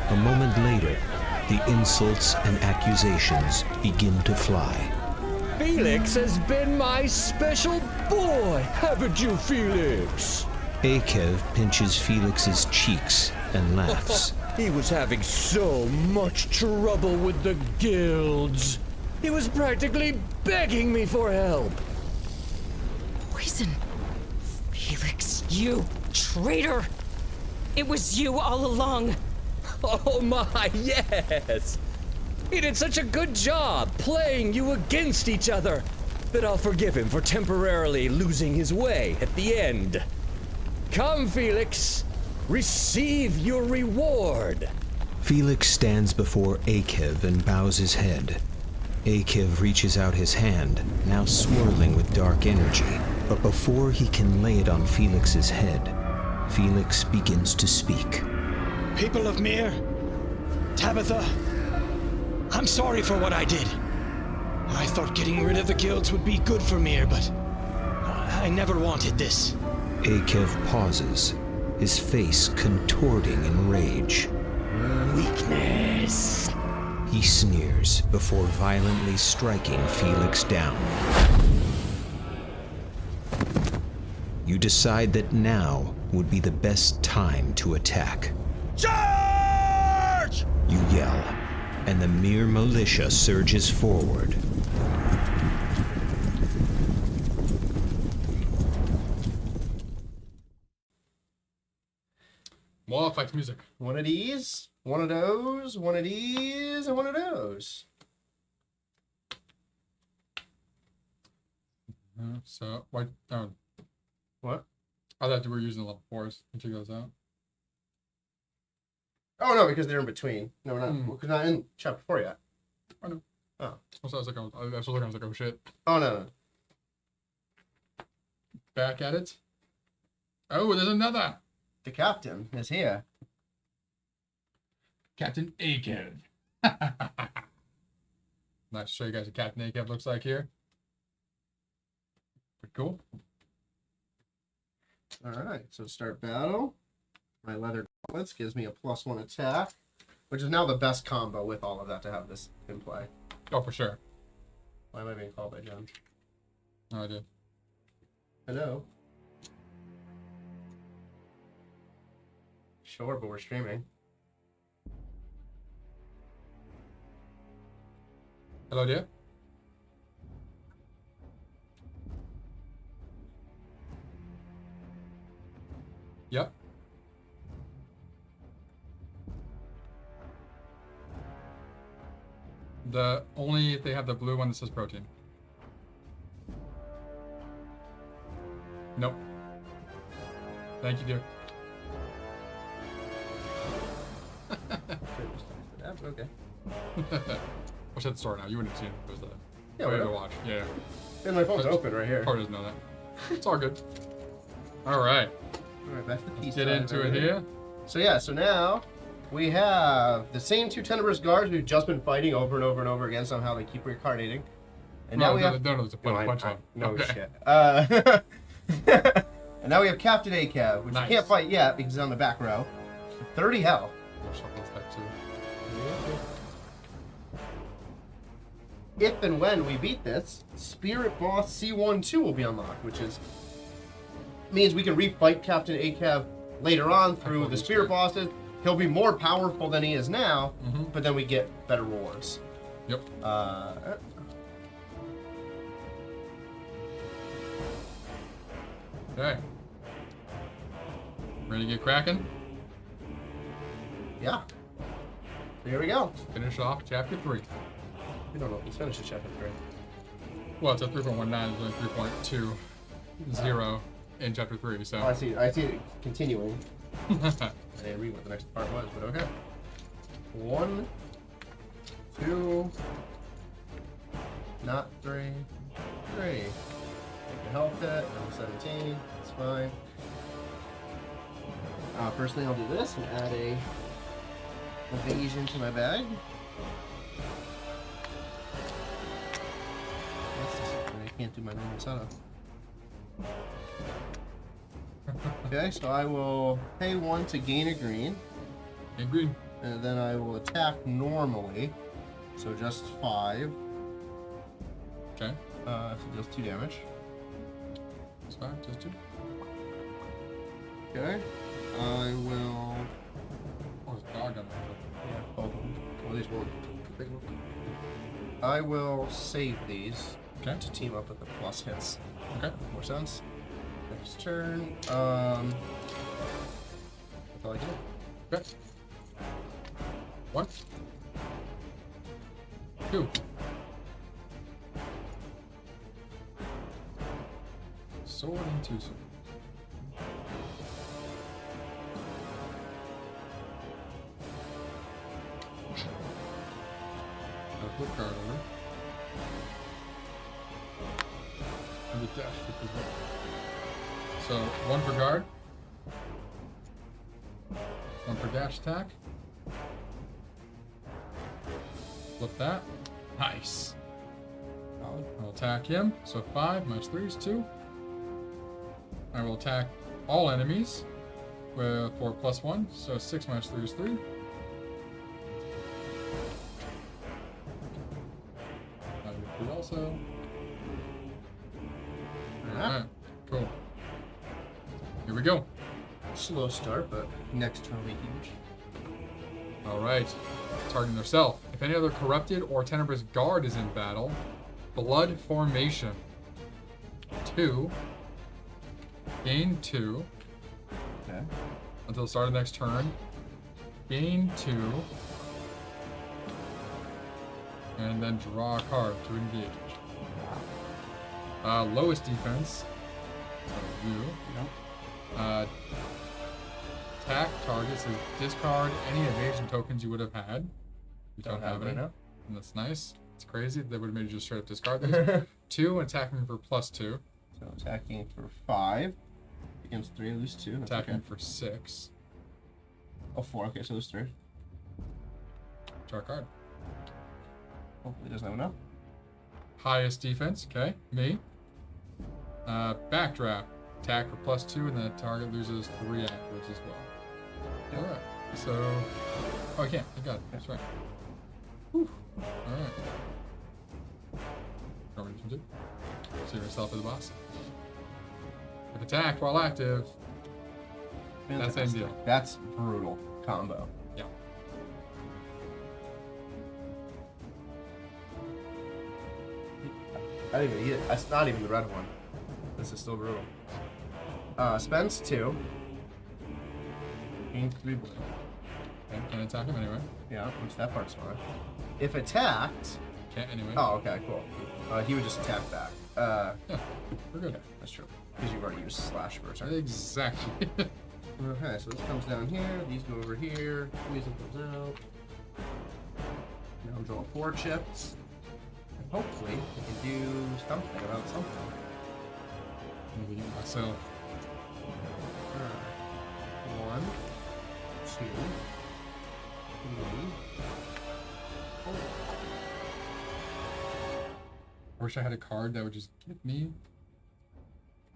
A moment later, the insults and accusations begin to fly.
Felix has been my special boy, haven't you, Felix?
Akev pinches Felix's cheeks and laughs.
He was having so much trouble with the guilds. He was practically begging me for help.
Poison. Felix, you traitor! It was you all along.
Oh my, yes! He did such a good job playing you against each other. that I'll forgive him for temporarily losing his way at the end. Come, Felix. Receive your reward.
Felix stands before Akev and bows his head. Akev reaches out his hand, now swirling with dark energy. But before he can lay it on Felix's head, Felix begins to speak.
People of Mir, Tabitha, I'm sorry for what I did. I thought getting rid of the guilds would be good for Mir, but I never wanted this.
Akev pauses, his face contorting in rage.
Weakness.
He sneers before violently striking Felix down. You decide that now would be the best time to attack.
Charge!
You yell, and the Mir militia surges forward.
More fight music.
One of these, one of those, one of these, and one of those.
So, what? Oh.
What?
I thought we were using the level 4s. Can you check those out?
Oh, no, because they're in between. No, we're not. We're not in chapter 4 yet.
I know.
Oh.
I was like, oh shit.
Oh, no.
Back at it. Oh, there's another.
The captain is here.
Captain Akev. Nice to show you guys what Captain Akev looks like here. Pretty cool.
Alright, so start battle. My leather gauntlets gives me a +1 attack, which is now the best combo with all of that to have this in play.
Oh, for sure.
Why am I being called by John?
No idea.
Hello? Sure, but we're streaming.
Hello, dear. Yep. The only if they have the blue one that says protein. Nope. Thank you, dear.
Okay.
Wish I had the store now. You wouldn't have seen it. It was the
Yeah,
way to
whatever.
watch. Yeah.
And my phone's open right here.
Part doesn't know that. It's all good. All right.
Alright, back to the piece.
Get into it here.
So yeah, so now we have the same two Tenebrous guards we've just been fighting over and over and over again. Somehow they keep reincarnating. And now we have
it's a punch on.
no
Okay.
shit. And now we have Captain Akev, which
Nice.
you can't fight yet because he's on the back row. 30 health. If and when we beat this, Spirit Boss C1-2 will be unlocked, which means we can refight Captain Akev later on through the Spirit Bosses. He'll be more powerful than he is now, but then we get better rewards.
Yep. Okay. Ready to get cracking?
Yeah. So here we go.
Finish off chapter 3.
We don't know if he's finished chapter 3.
Well, it's a 3.19, it's only 3.20 in chapter 3, so.
Oh, I see it continuing. I didn't read what the next part was, but okay. 1, 2, not 3, 3. Make your health hit, level 17, it's fine. First thing I'll do this and add a evasion to my bag. I can't do my normal setup. Okay, so I will pay 1 to gain a green.
Gain green.
And then I will attack normally. So just 5.
Okay.
So just 2 damage.
It's fine, just 2.
Okay. I will.
Oh, there's a dog on there.
Yeah, both of them. Well, at least one. Big one. I will save these to team up with the plus hits.
Okay.
More sense. Next turn. That's all I do.
Okay. 1, 2. too soon. I'll flip card over. And the dash flip as well. So 1 for guard. 1 for dash attack. Flip that. Nice. I'll attack him. So 5 minus 3 is 2. I will attack all enemies for +1. So 6 minus 3 is 3. I get 3 also. Alright, cool. Here we go.
Slow start, but next turn will be huge.
Alright. Targeting herself. If any other corrupted or tenebrous guard is in battle, blood formation. 2. Gain 2.
Okay.
Until the start of the next turn. Gain 2. And then draw a card to engage. Lowest defense. So you. Attack targets is discard any evasion tokens you would have had. You don't have any.
now.
And that's nice. It's crazy. They would have made you just straight up discard those. 2, attacking for +2.
So attacking for 5. Against 3, lose 2. That's
Attacking
okay.
for 6.
Oh, 4. Okay, so lose 3.
Draw a card.
Hopefully it doesn't have enough.
Highest defense. Okay, me. Backdraft. Attack for +2, and the target loses 3 afterwards as well. Alright, so... Oh, I can't. I got it. That's right. Whew. Alright. What you can do? See yourself as the boss. If attacked while active, that same deal.
That's brutal combo.
Yeah.
I didn't even eat it. That's not even the red one. This is still brutal. Spends 2. Gain 3 blue.
Okay, can't attack him anyway.
Yeah, which that part's fine. If attacked...
Can't anyway.
Oh, okay, cool. He would just attack back.
Yeah, we're good.
Okay, that's true. Because you've already used slash for a turn.
Exactly.
Okay, so this comes down here. These go over here. Weasel goes out. Now draw 4 chips. And hopefully, we can do something about something.
Maybe myself.
1, 2, 3, 4.
I wish I had a card that would just give me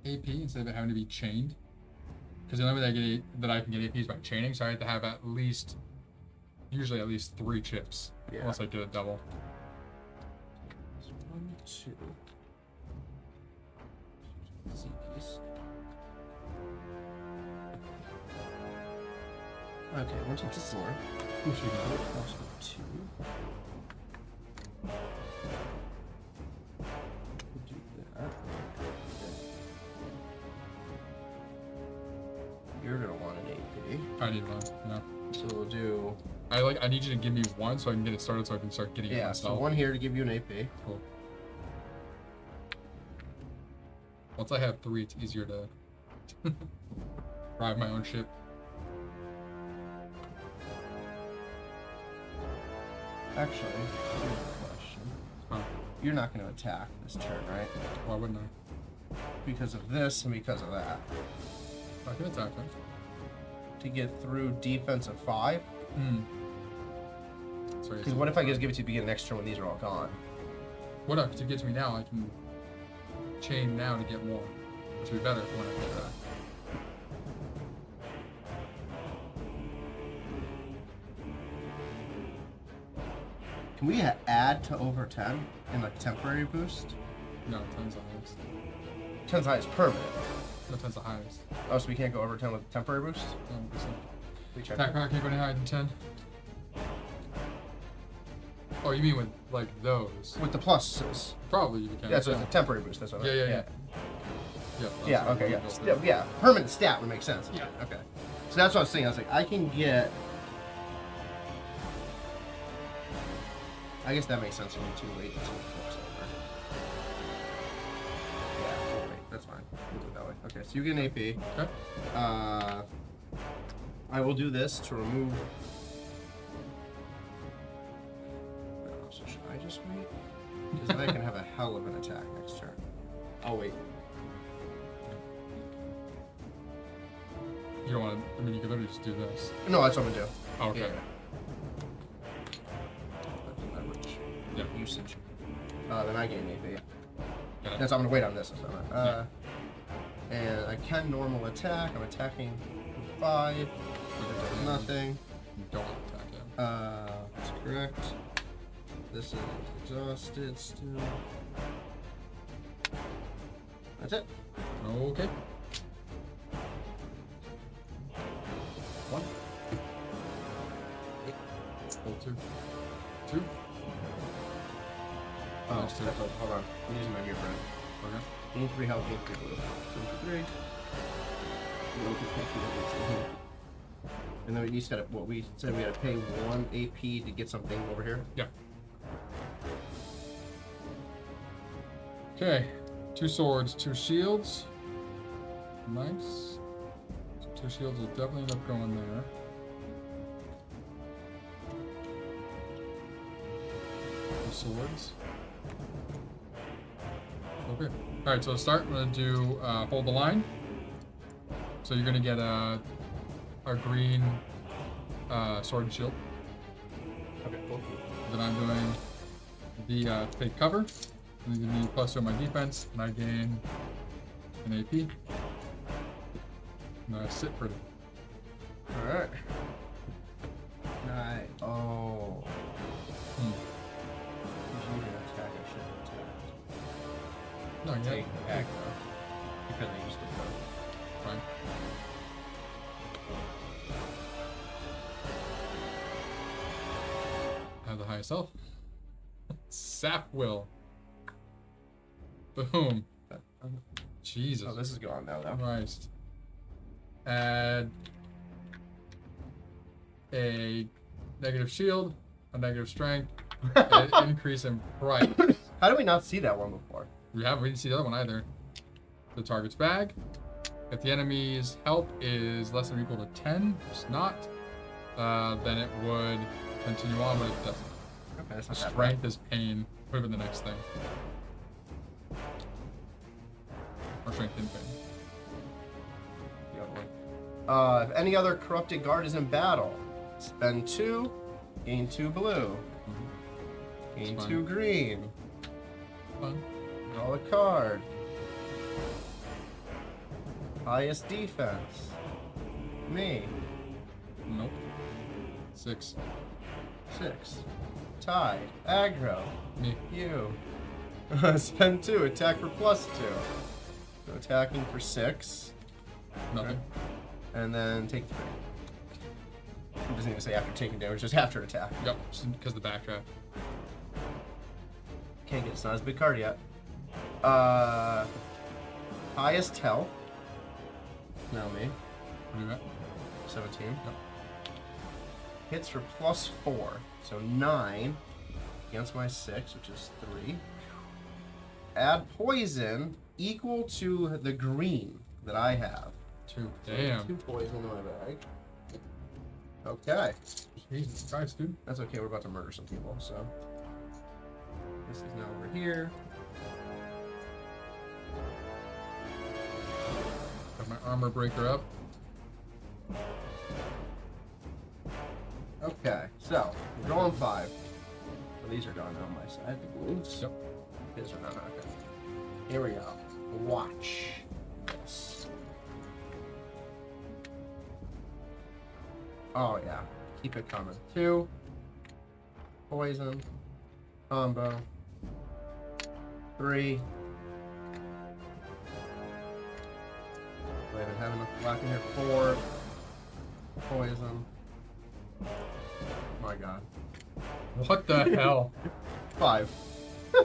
AP instead of it having to be chained. Because the only way that I can get AP is by chaining, so I have to have usually at least 3 chips.
Yeah.
Unless I get a double.
1, 2. Z piece. Okay, 1, 2, 4.
Who should go?
Also 2. We'll do that. You're gonna want an AP.
I need one. Yeah.
So we'll do.
I need you to give me 1 so I can get it started, so I can start getting it
Yeah.
myself.
So 1 here to give you an AP.
Cool. Once I have 3, it's easier to drive my own ship.
Actually, here's a question.
Huh.
You're not going to attack this turn, right?
Why wouldn't I?
Because of this and because of that.
I can attack him.
To get through defense of 5. Because what if I just give it to you at the beginning of next turn when these are all gone?
What if to get to me now, I can chain now to get more, which would be better when I get that.
Can we add to over 10 in like temporary boost?
No, 10's the highest.
10's the highest permanent.
No, 10's the highest.
Oh, so we can't go over 10 with temporary boost? We check.
Attack power can't go any higher than 10. Oh, you mean with like those?
With the pluses.
Probably you can.
Yeah, so it's a temporary boost. That's what I meant.
Yeah.
Yeah, okay, yeah. Yeah, permanent stat would make sense.
Yeah.
Okay. So that's what I was saying. I was like, I can get. I guess that makes sense for me too late until it flips over. Yeah, we'll wait. that's fine. We'll do it that way. Okay, so you get an AP.
Okay.
I will do this to remove. So should I just wait? Because then I can have a hell of an attack next turn. I'll wait.
You don't want to. I mean, you could literally just do this.
No, that's what I'm gonna do.
Oh, okay.
Yeah. Leverage.
Yeah.
Usage. Then I gain AP.
Got it.
That's I'm gonna wait on this. And I can normal attack. I'm attacking 5. It does nothing.
You don't want to attack him.
That's correct. This is exhausted still. That's it.
Okay. 1. Hold 2. 2.
Oh,
Nice, too.
that's all. Hold on. I'm using my gear friend.
Okay.
Need 3 health, need 3 blue. 2 for 3. And then we each got what we said we had to pay 1 AP to get something over here.
Yeah. Okay. 2 swords, 2 shields. Nice. So 2 shields will definitely end up going there. Swords. Okay. Alright, so to start, I'm going to do hold the line. So you're going to get a green sword and shield.
Okay, cool.
Then I'm doing the take cover. And then give me +2 on my defense, and I gain an AP. And I sit pretty.
Alright. Nice. Oh. You can attack, I shouldn't attack.
No, you
Take
have
aggro. Because I used to go.
fine. Have the highest health. Sap will. Boom. Jesus
Oh, this is gone now, though.
Christ. Add a negative shield, a negative strength, and an increase in price.
How did we not see that one before?
We didn't see the other one either. The target's bag. If the enemy's health is less than or equal to 10, it's not, then it would continue on, but it doesn't.
Okay, that's not that bad.
Strength is pain. Put it in the next thing. Or strength in pain.
The other one. If any other corrupted guard is in battle, spend 2, gain 2 blue, gain
It's
2
fine.
green,
Fun.
draw a card. Highest defense. Me.
Nope. 6.
6. Tie. Aggro.
Me.
You. Spend 2. Attack for +2. So attacking for 6.
Nothing.
And then take 3. It doesn't even say after taking damage, just after attack.
Yep, because the backdraft.
Can't get, it's not as big card yet. Highest health. Now me.
Do that.
17.
Yep.
Hits for +4. So 9 against my 6, which is 3. Add poison equal to the green that I have.
2. Damn.
2 poison in my bag. Okay.
Jesus Christ, dude.
That's okay, we're about to murder some people, so. This is now over here.
Got my armor breaker up.
Okay, so we're going 5. So these are gone on my side. The blues.
Yep.
These are not okay. Here we go. Watch this. Oh yeah, keep it coming. 2. Poison. Combo. 3. Wait, I have enough black in here. 4. Poison. My god.
What the hell?
5.
You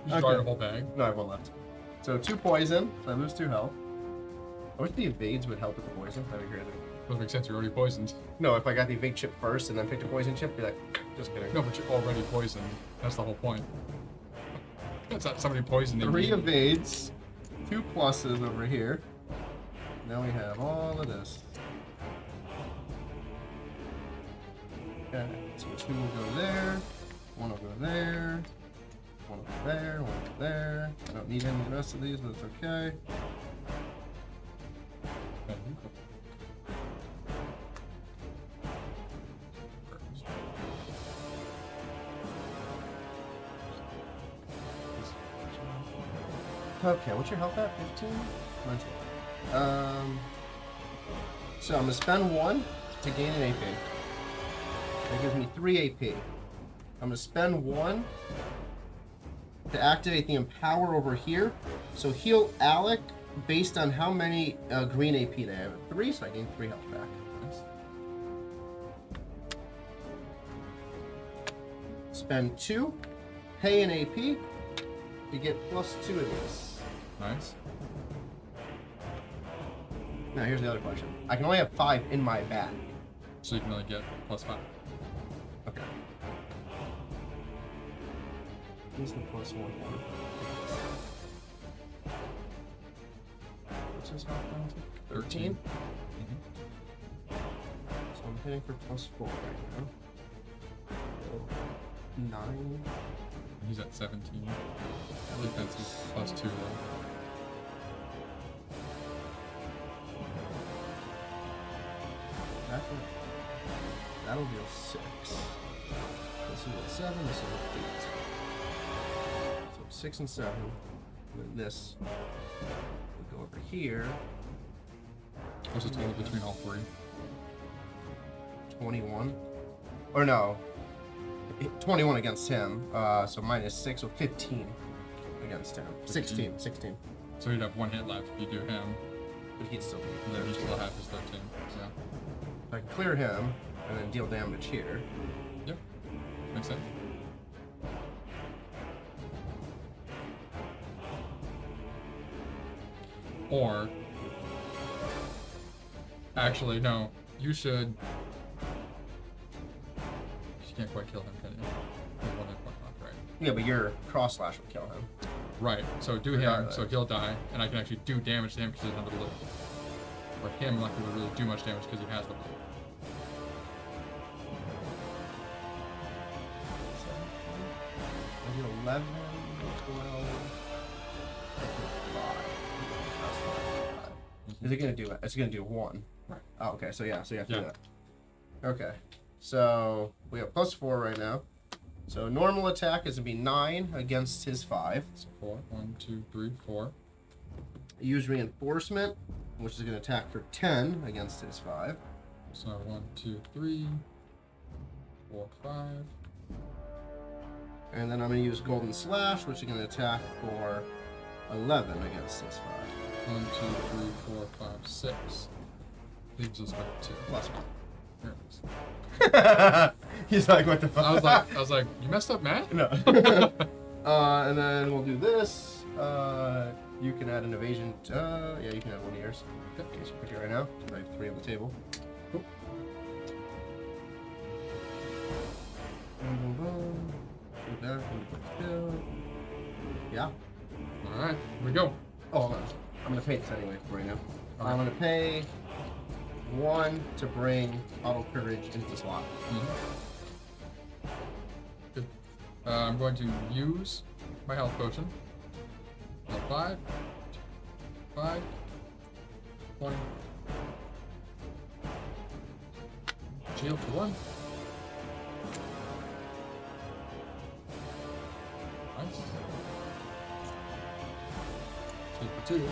Okay.
draw your whole bag.
No, I have 1 left. So 2 poison, so I lose 2 health. I wish the evades would help with the poison. That'd be crazy.
Doesn't make sense, you're already poisoned.
No, if I got the evade chip first and then picked a poison chip, be like, just kidding.
No, but you're already poisoned. That's the whole point. That's not somebody poisoned.
3 evades, 2 pluses over here. Now we have all of this. Okay, so 2 will go there, 1 will go there, 1 will go there, 1 will go there. I don't need any of the rest of these, but it's okay. Okay, what's your health at? 15? Mine's so I'm gonna spend 1 to gain an AP. That gives me 3 AP. I'm gonna spend 1 to activate the Empower over here. So heal Alec based on how many green AP they have. 3, so I gain 3 health back. Nice. Spend 2, pay an AP, you get +2 of these.
Nice.
Now here's the other question. I can only have 5 in my bag.
So you can only get +5.
Okay. Where's the +1 one? What's his health down to? 13? So I'm hitting for +4 right now. 9.
He's at 17. Defense is +2 though.
That'll deal 6. This will deal 7, this will deal 8. So 6 and 7. And then this will go over here.
What's the total between all 3?
21. Or no. 21 against him. So minus 6, so 15 against him. 16.
So he'd have 1 hit left if you do him.
But he'd still be.
And then he still have his 13. Yeah.
I can clear him and then deal damage here.
Yep. Makes sense. Or actually no, you should. You can't quite kill him, can you? He's 1 hit point left, right?
Yeah, but your cross slash will kill him.
Right. So do him, so he'll die, and I can actually do damage to him because he doesn't have the blue. For him, I'm not going to really do much damage because he has the blue.
I do 11, 12, 5. Is it gonna do it? It's gonna do 1.
Right.
Oh, okay. So yeah. So you have to do that. Okay. So we have +4 right now. So normal attack is gonna be 9 against his 5.
So 4. 1, 2, 3, 4.
Use reinforcement, which is gonna attack for 10 against his 5.
So 1, 2, 3, 4, 5.
And then I'm gonna use golden slash, which is gonna attack for 11 against his 5.
1, 2, 3, 4, 5, 6. Leaves us with 2.
+1.
There it is.
He's like, what the fuck?
I was like, you messed up, Matt?
No. And then we'll do this. You can add an evasion. Yeah, you can add 1 of yours. Okay, so pick it right now. I have 3 on the table. Cool. Boom, boom, boom. Do that. Yeah.
All right, here we go.
Oh, hold on. I'm gonna pay this anyway right now. I'm gonna pay 1 to bring auto courage into the slot.
Good. I'm going to use my health potion. 5, 5, 20. Shield for 1. Nice. Shield for 2.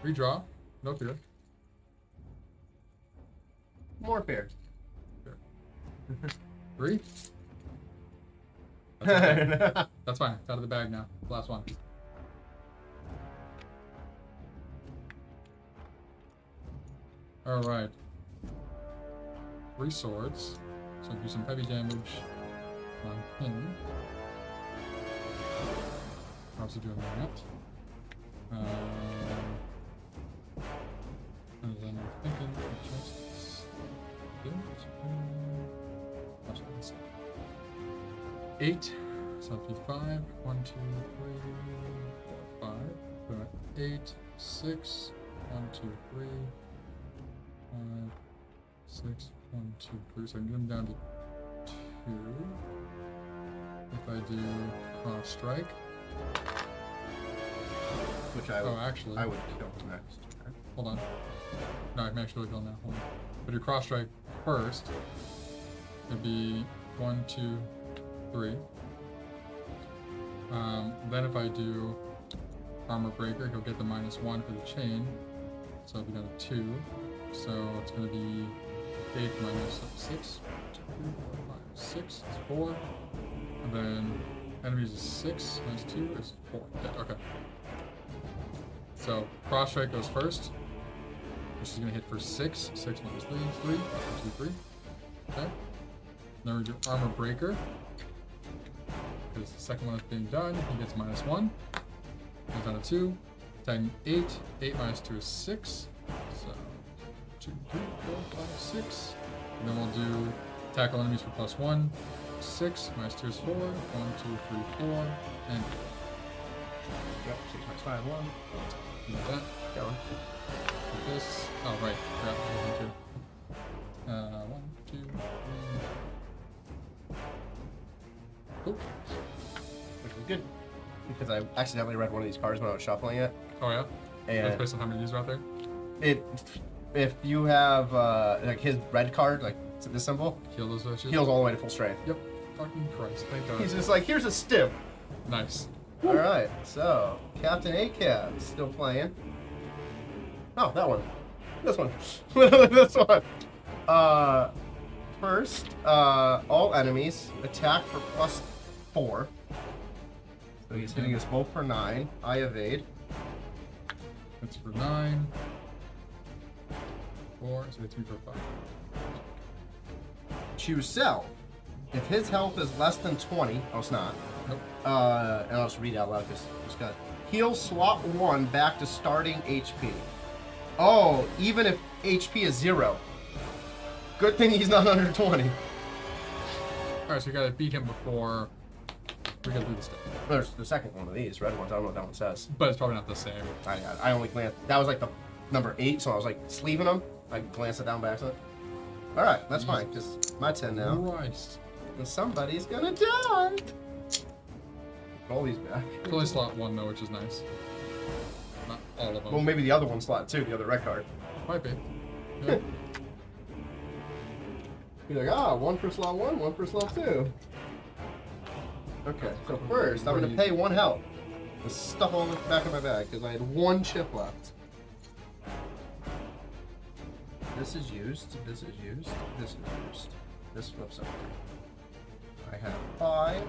Redraw. No fear.
More fair.
3. That's, okay. That's fine. It's out of the bag now. Last one. Alright. 3 swords. So do some heavy damage on him. Obviously doing that. And then I'm thinking just 8. So that'd be 5. 1, 2, 3, 4, 5. Put it at 8, 6. 1, 2, 3. 5, 6. 1, 2, 3. So I can get them down to 2. If I do cross strike.
Which I would kill next.
Hold on. No, I can actually kill now. Hold on. If I do cross strike first, it'd be 1, 2, 3. Then if I do armor breaker, he'll get the -1 for the chain. So if we got a 2, so it's going to be 8 minus 6. 2, 3, 4, 5, 6 is 4. And then enemies is 6 minus 2 is 4. Yeah, okay. So cross strike goes first, which is going to hit for 6. 6 minus 3 is 3. 1, 2, 3. Okay. Then we do armor breaker. Because the second one is being done, he gets -1. Goes down to 2. Attacking 8. 8 minus 2 is 6. So 2, 3, 4, 5, 6. And then we'll do tackle enemies for +1. 6 minus 2 is 4. 1, 2, 3, 4. And
yep, 6 minus 5, 1.
do that.
Go on.
With this. Oh, right. Forgot one, 2. 1, 2, 3. Cool.
Which was good. Because I accidentally read one of these cards when I was shuffling it.
Oh, yeah?
And
that's based on how many of these are out there?
If you have like his red card, like this symbol,
Heal those bitches?
heals all the way to full strength.
Yep. Fucking Christ. Thank God.
He's just like, here's a stim.
Nice.
Alright, so Captain Akev still playing. Oh, that one. This one. This one. First, all enemies attack for +4. So he's hitting us both for 9. I evade.
That's for 9. 4, so it's me for 5.
Choose sell. If his health is less than 20, oh, it's not.
Nope.
And I'll just read out loud because it's got heal slot 1 back to starting HP. Oh, even if HP is 0. Good thing he's not under 20.
Alright, so we gotta beat him before we gotta do this stuff.
There's the second one of these red ones. I don't know what that one says.
But it's probably not the same.
I only glanced. That was like the number 8, so I was like sleeving them. I glanced it down by accident. All right, that's fine. Because my 10 now.
Christ.
And somebody's gonna die. Roll these back.
It's only slot 1 though, which is nice. Not all of them.
Well, maybe the other one slot too. The other red card.
Might be. Yeah.
You're like, 1 for slot 1, 1 for slot 2. Okay, so first I'm gonna pay 1 health. The stuff all in the back of my bag because I had 1 chip left. This is used. This is used. This is used. This flips over. I have 5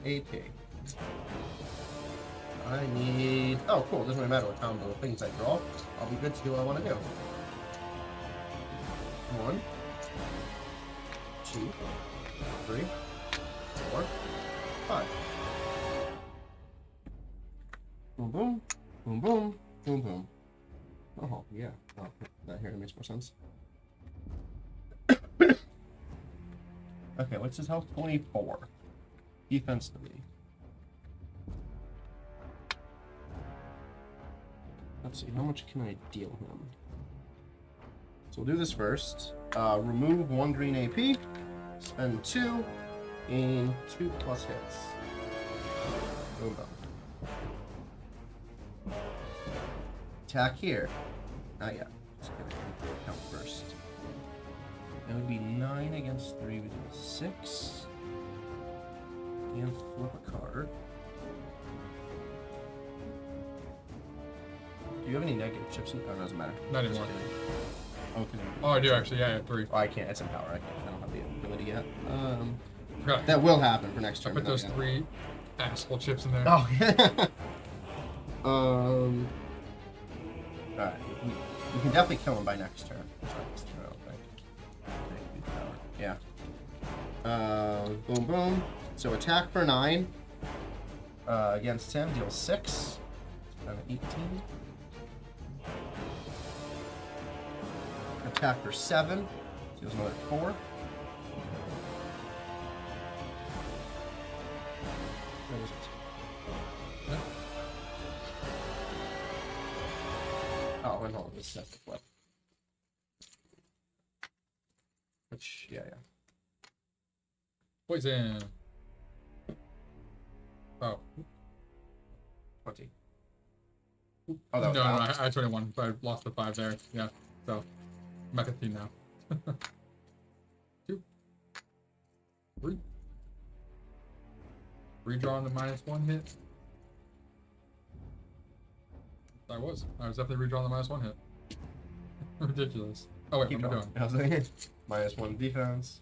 AP. I need. Oh, cool. Doesn't really matter what combo of things I draw. I'll be good to do what I want to do. 1, 2, 3, 4, 5. Boom, boom, boom, boom, boom, boom. Oh, yeah. Oh, that here makes more sense. Okay, what's his health? 24. Defense 3. Let's see, how much can I deal him? So we'll do this first. Remove 1 green AP. Spend 2. Gain 2 plus hits. Boom, boom. Attack here. Not yet. Let's get it count first. That would be 9 against 3 would be 6. And flip a card. Do you have any negative chips? Oh, it doesn't matter.
Not anymore.
Okay.
Oh, I do actually. Yeah, I have 3.
Oh, I can't. It's in power. I don't have the ability yet.
Forgot.
That will happen for next turn.
I put those 3 asshole chips in there.
Oh, yeah. Alright. We can definitely kill him by next turn. Next turn, I think. Yeah. Boom, boom. So attack for 9. Against him, deal 6. And 18. Attack for 7. Deals another 4. That is it.
Yeah.
Oh, and hold on, this has to flip. Which, yeah.
Poison. Oh.
20. Oh, that was
No,
out.
I 21, but I lost the 5 there. Yeah, so I'm at 15 now. 2, 3. Redrawing the -1 hit. I was definitely redrawing the -1 hit. Ridiculous. Oh wait,
Keep
what am I
going.
doing?
I was like, -1 defense.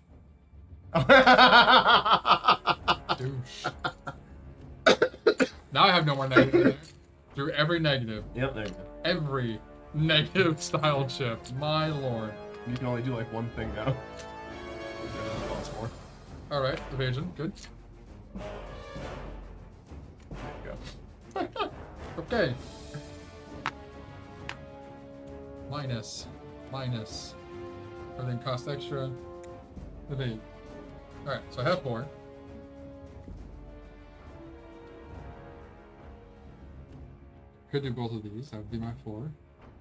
Douche. Now I have no more negative. Through every negative.
Yep, there you go.
Every negative style chip. My lord.
You can only do like one thing now.
Alright, evasion. Good.
There you go.
Okay. Minus. Everything costs extra. Evade. Alright, so I have 4. Could do both of these. That would be my 4.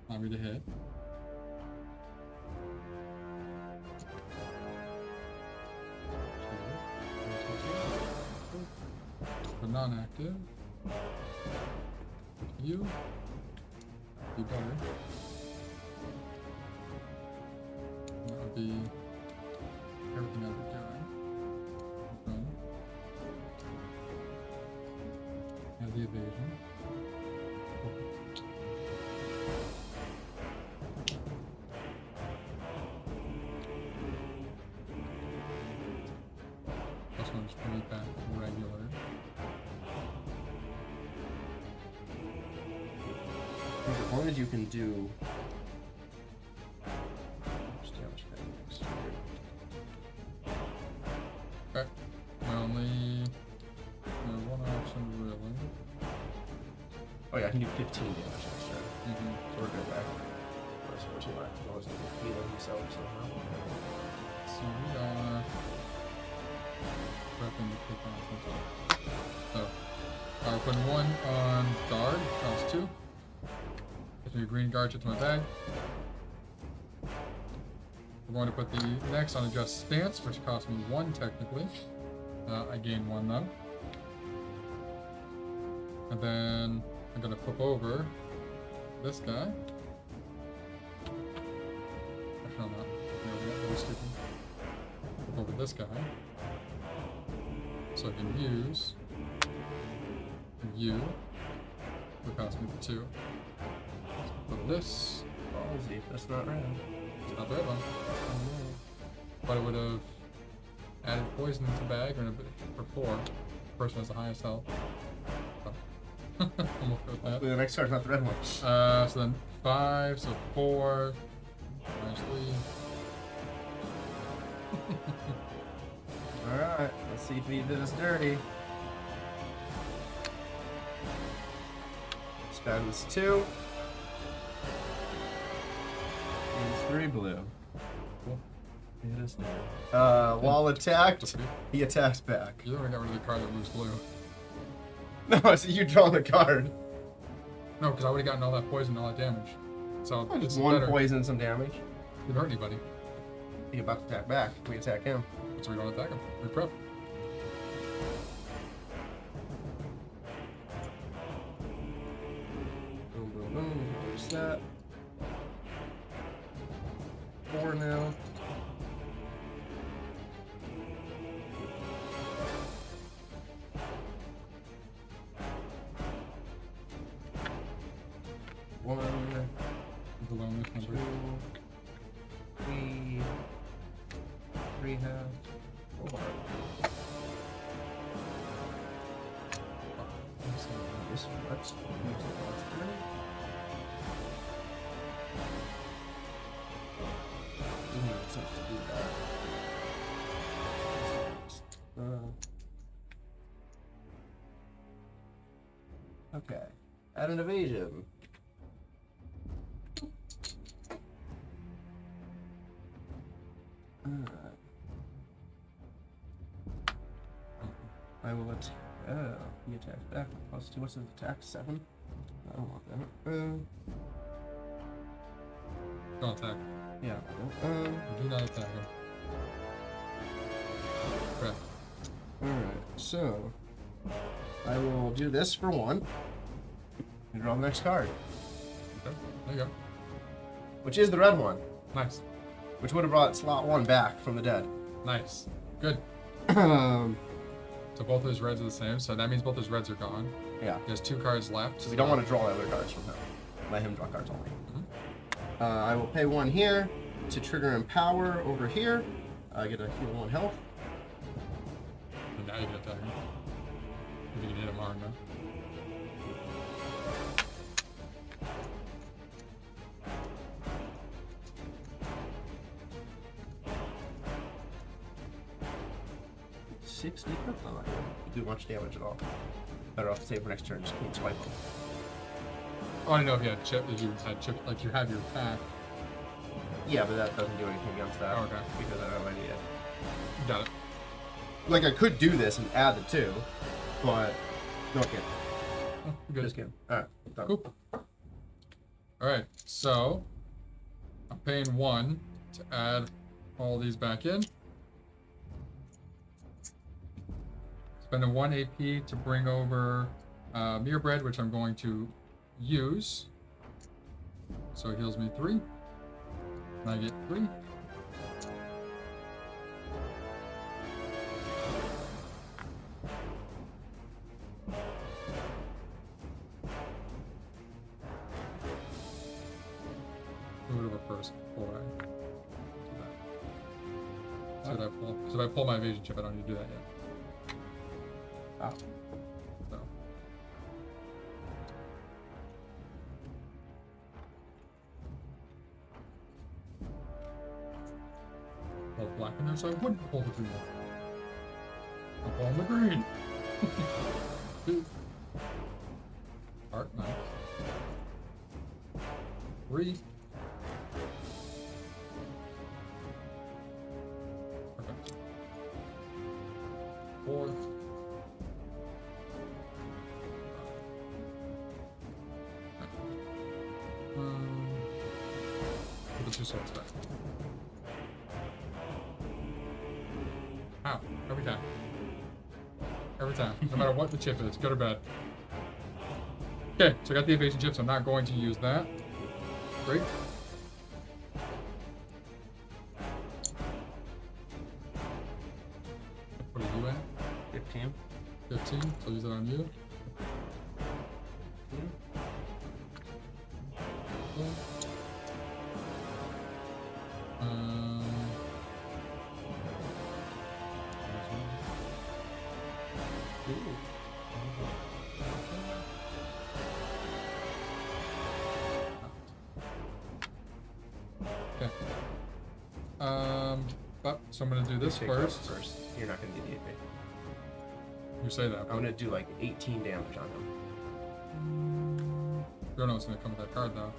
Allow me to hit. For non-active. You. Be better. That would be everything I would do. Okay. Have the evasion. This one's pretty back to regular.
As long as you can do.
Okay. My only one option really.
Oh yeah, I can do 15 damage next turn.
Mm-hmm.
So we're good there. That's what you like. As long as you can heal himself somehow.
So we are prepping to kick off. So I'll put 1 on guard, costs 2. Gives me a green guard chip to my bag. We're going to put the next on adjust stance, which costs me 1 technically. I gain 1 though. And then I'm gonna flip over this guy. Actually, I'm not. No, we got really stupid. Flip over this guy. So I can use you. It cost me 2. Put this.
Ballsy, that's not red.
It's not red one. But it would have added poison into the bag or for 4. The person has the highest health. So. I'm okay with that.
The next card's not the red one.
So then 5, so 4. Minus 3.
Alright, let's see if he did us dirty. Spends 2. He's 3 blue.
Cool.
It is dirty. While attacked, he attacks back.
You already got rid of the card that moves blue.
No, so you draw the card.
No, because I would have gotten all that poison and all that damage. So
Oh,
it's
just 1
better.
poison, some damage.
Didn't hurt anybody.
He about to attack back. We attack him.
So we don't attack him. We prep.
Boom, boom, boom. There's that. 4 now. One,
The lonely number.
2, 3, 3 half, 4. This much. To do that. Okay. Add an evasion. I will attack. Oh, He attacks back. +2. What's his attack? 7. I don't want that.
Don't attack.
Yeah.
Do not attack him. Okay.
Alright, so I will do this for 1. And draw the next card.
Okay. There you go.
Which is the red one.
Nice.
Which would have brought slot 1 back from the dead.
Nice. Good.
So
So both his reds are the same, so that means both his reds are gone.
yeah.
He has 2 cards left.
So we don't want to draw other cards from him. Let him draw cards only.
Mm-hmm.
I will pay 1 here to trigger Empower over here. I get a heal 1 health.
And now you can attack him. If you can hit him hard enough.
Six deeper? Oh, I don't do much damage at all. Better off to save for next turn. Just clean swipe him.
Oh, I didn't know if you had chip. If you had chip, like you have your attack.
Yeah, but that doesn't do anything against that.
Oh, okay.
Because I don't have any idea.
Got it.
Like I could do this and add the 2, but no, I can't.
Oh, good.
Just kidding. All right, done.
Cool. All right, so I'm paying 1 to add all these back in. Spending 1 AP to bring over Mere Bread, which I'm going to use. So it heals me 3. And I get 3. Move it over first before I do that. So, so if I pull my evasion chip, I don't need to do that yet.
Ah.
So. Pull black in there, so I wouldn't pull the green. I'm pulling the green. Art, nice. 3. Perfect. 4. Put the 2 swords back. Ow. Every time. Every time. No matter what the chip is, good or bad. Okay, so I got the evasion chip, so I'm not going to use that. Great. What are you at?
15.
15, so I'll use it on you. Okay. So I'm gonna do this first.
You're not gonna get the AP.
You say that.
I'm gonna do like 18 damage on him.
You don't know what's gonna come with that card though.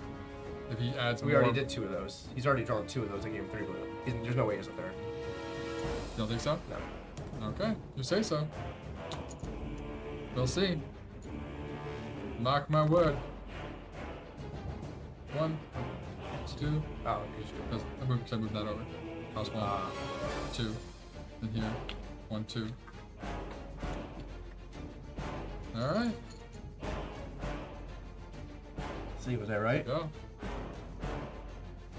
If he adds
We
more...
already did 2 of those. He's already drawn 2 of those. I gave him 3 blue. There's no way he's a third.
You don't think so?
No.
Okay, you say so. We'll see. Mark my word. 1, 2.
Oh,
because I moved that over. House 1, 2, and here, 1, 2. All right.
See, was that right?
Go.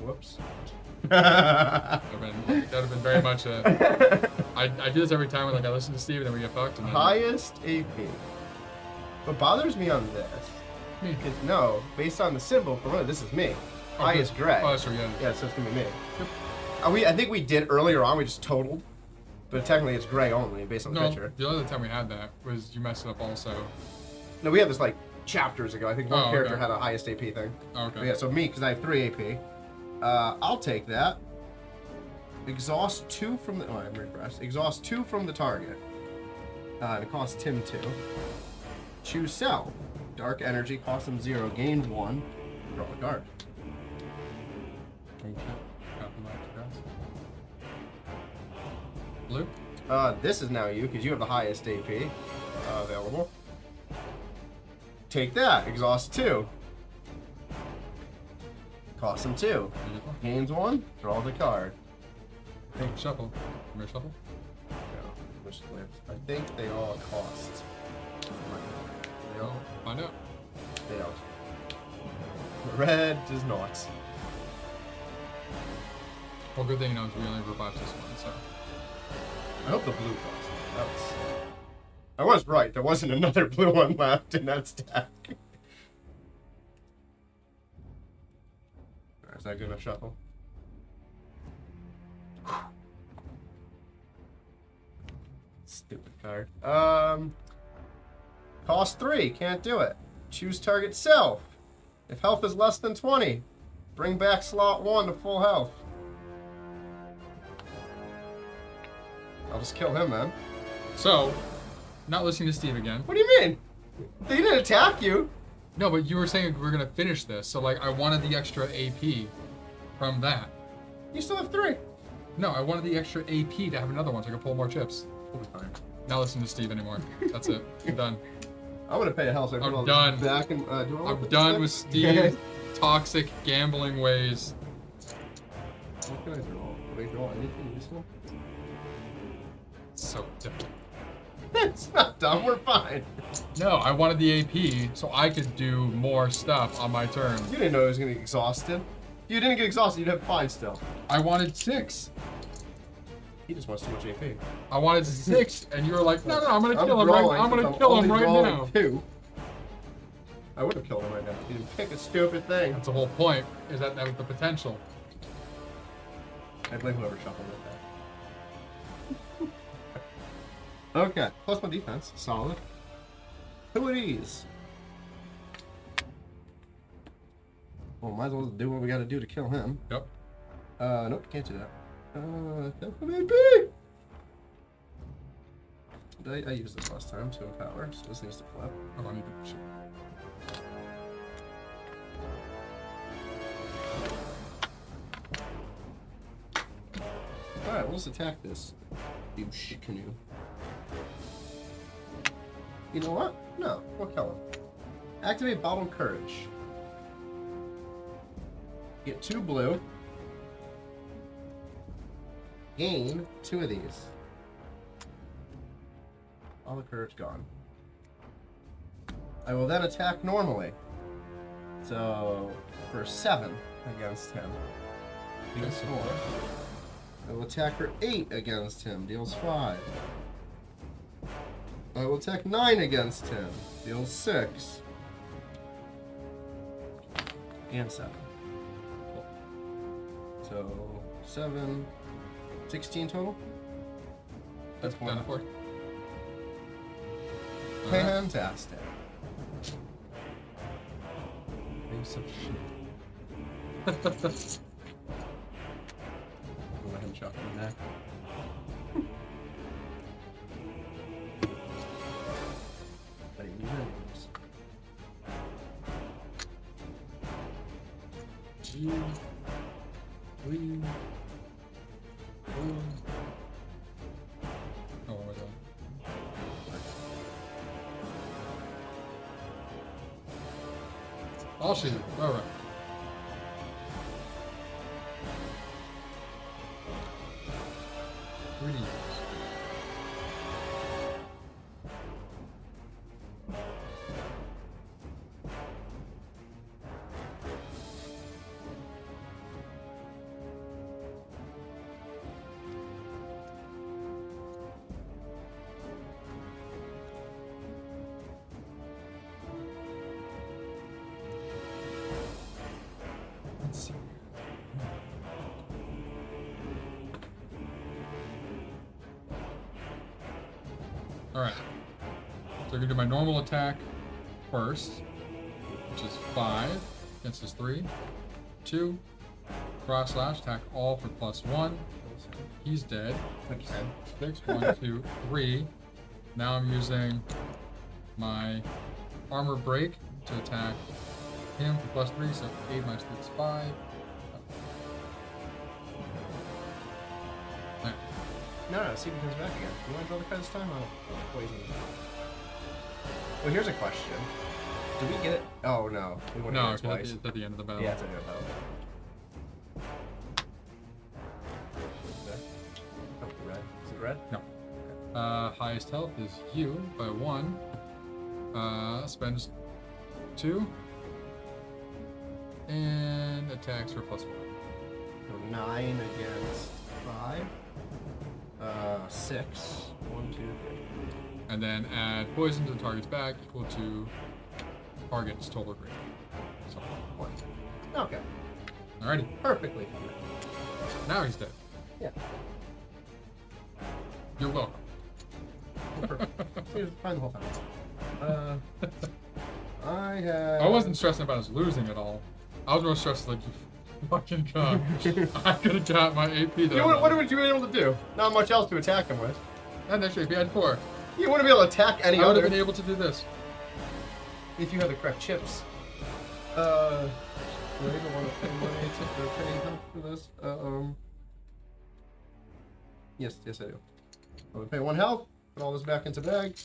Whoops.
That would have been very much a... I do this every time when like I listen to Steve and then we get fucked. And then...
Highest AP. What bothers me on this is no, based on the symbol for one, this is me.
Oh,
highest gray.
Oh, that's true, yeah.
Yeah, so it's gonna be me. Yep. I think we did earlier on. We just totaled, but technically it's gray only based on the picture.
The other time we had that was you messed it up also.
No, we had this like chapters ago. I think one character
okay.
had a highest AP thing.
Oh, okay.
But yeah, so me because I have 3 AP. I'll take that. Exhaust 2 from the. Oh, I regressed. Exhaust 2 from the target. It costs Tim 2. Choose sell. Dark energy costs him 0. Gain 1. Draw a card.
Blue?
This is now you because you have the highest AP available. take that. Exhaust 2. Cost him 2. Gains 1. Draw the card.
Hey, shuffle. Come here, shuffle.
I think they all cost. They all
find out.
They don't. The red does not.
Well, good thing we only revived this one, so.
I hope the blue cost. I was right. There wasn't another blue one left in that stack. Is that good a shuffle? Stupid card. Cost 3. Can't do it. Choose target self. If health is less than 20, bring back slot 1 to full health. I'll just kill him then.
So, not listening to Steve again.
What do you mean? They didn't attack you.
No, but you were saying we were gonna finish this, so like I wanted the extra AP from that.
You still have 3.
No, I wanted the extra AP to have another one so I could pull more chips.
We'll be fine.
Not listen to Steve anymore. That's it. I'm done.
I'm gonna pay a hell. So
I'm done.
Back and,
I'm done with Steve's toxic gambling ways.
What can I draw? Can I draw anything useful?
So different.
It's not dumb. We're fine.
No, I wanted the AP so I could do more stuff on my turn.
You didn't know he was gonna get exhausted. If you didn't get exhausted, you'd have 5 still.
I wanted 6.
He just wants too much AP.
I wanted 6, and you were like, no, I'm gonna kill him right. I'm gonna kill him right now.
2. I would have killed him right now. He didn't pick a stupid thing.
That's the whole point. Is that was the potential.
I blame whoever shuffled it. Okay, plus 1 defense, solid. Abilities. Well, might as well do what we gotta do to kill him.
Yep.
Nope, can't do that. AP! I used this last time, 2 in power, so this needs to flip.
Oh, I need to shoot.
Alright, we'll just attack this. You shit canoe. You know what? No, we'll kill him. Activate Bottled Courage. Get 2 blue. Gain 2 of these. All the courage gone. I will then attack normally. So, for 7 against him. Deals 4. I will attack for 8 against him. Deals 5. I will attack 9 against him. Deals 6. And 7. So, 7... 16 total?
That's one.
Fantastic.
Piece of shit.
I'll let him chop him back.
Oh, what was that? I'll shoot. All right. Really? Let's see. Alright. So I'm gonna do my normal attack first, which is 5 against his 3. 2. Cross slash, attack all for +1. He's dead.
Okay.
6, 1, 2, 3. Now I'm using my armor break to attack him for +3, so 8 minus 3 is 5.
No, see if he comes back again. You want to draw the card this time? Oh, poison. Well, here's a question. Do we get it? Oh no, we wouldn't
No,
get it
it's
twice.
at the end of the battle.
Yeah, it's a new battle. Oh, red. Is it red?
No. Highest health is you by 1. Spends 2. And attacks for +1.
So 9 against 5. 6. 1, 2, 3.
And then add poison to the target's back equal to target's total grade. So 1.
Okay.
Alrighty.
Perfectly.
Now he's dead.
Yeah.
You're welcome.
He was fine the whole time. I have.
I wasn't stressing about us losing at all. I was more stressed like you fucking cunt. I could have got my AP.
You know, what would you be able to do? Not much else to attack him with.
Not extra AP. I had 4.
You wouldn't be able to attack any
I would
other.
have been able to do this.
If you had the correct chips. Do I even want to pay money to pay them for this? Yes, I do. I'm gonna pay 1 health. Put all this back into bag.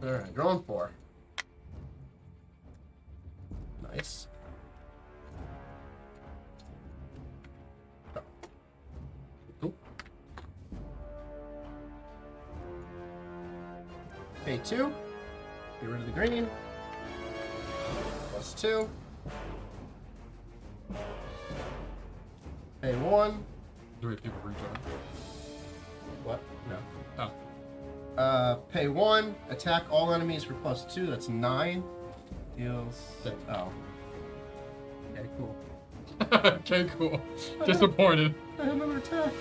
All right, drawing 4. Nice.
Cool.
Pay 2. Get rid of the green. +2. Pay 1.
Do we have people rejoin?
What? No.
Oh.
Pay 1. Attack all enemies for +2. That's 9. Deals.
Okay.
Oh. Okay, cool.
Okay, cool. Disappointed.
I have another attack.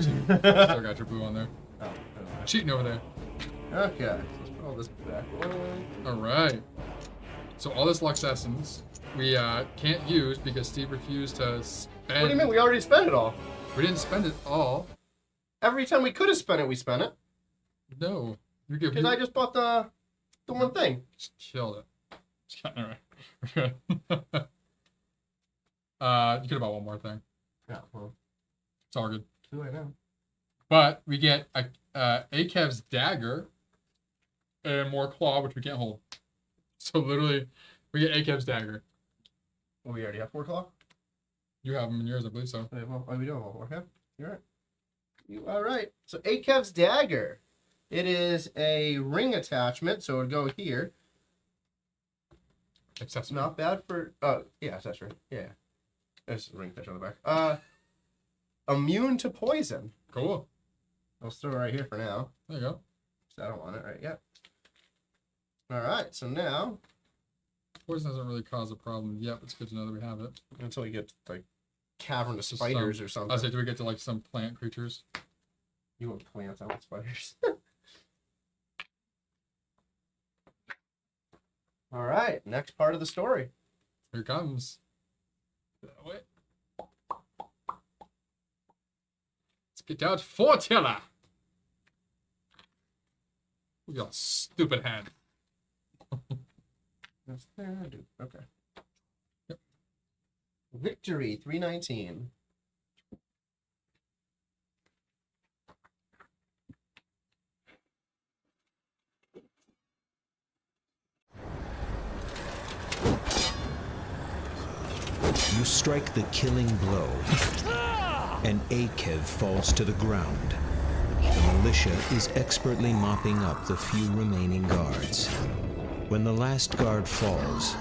Still got your blue on there.
Oh.
Cheating over there.
Okay. Let's put all this back.
Alright. So all this Lux Essence we can't use because Steve refused to spend.
What do you mean? We already spent it all.
We didn't spend it all.
Every time we could have spent it, we spent it.
No. You give
Because I just bought the one thing.
Just killed it. Alright. You could have bought one more thing.
Yeah, well.
It's all good.
Too late now.
But we get Akev's dagger and more claw, which we can't hold. So literally, we get Akev's dagger.
Well, we already have 4 claw.
You have them in yours, I believe so.
Okay, well, we do have all 4. Okay, you're right. You are right. So Akev's dagger. It is a ring attachment, so it would go here.
Accessory.
Not bad for. Yeah, accessory. Yeah. There's a ring picture on the back. Immune to poison.
Cool.
I'll store it right here for now.
There you go.
So I don't want it right yet. All right, so now.
Poison doesn't really cause a problem yet, but it's good to know that we have it.
Until you get like cavernous spiders or something.
I was like, do we get to like some plant creatures?
You want plants, I want spiders. All right, next part of the story.
Here comes. Wait. Let's get out Fortilla. We got a stupid hand.
That's there, dude. Okay.
Yep.
Victory 319.
You strike the killing blow, and Akev falls to the ground. The militia is expertly mopping up the few remaining guards. When the last guard falls,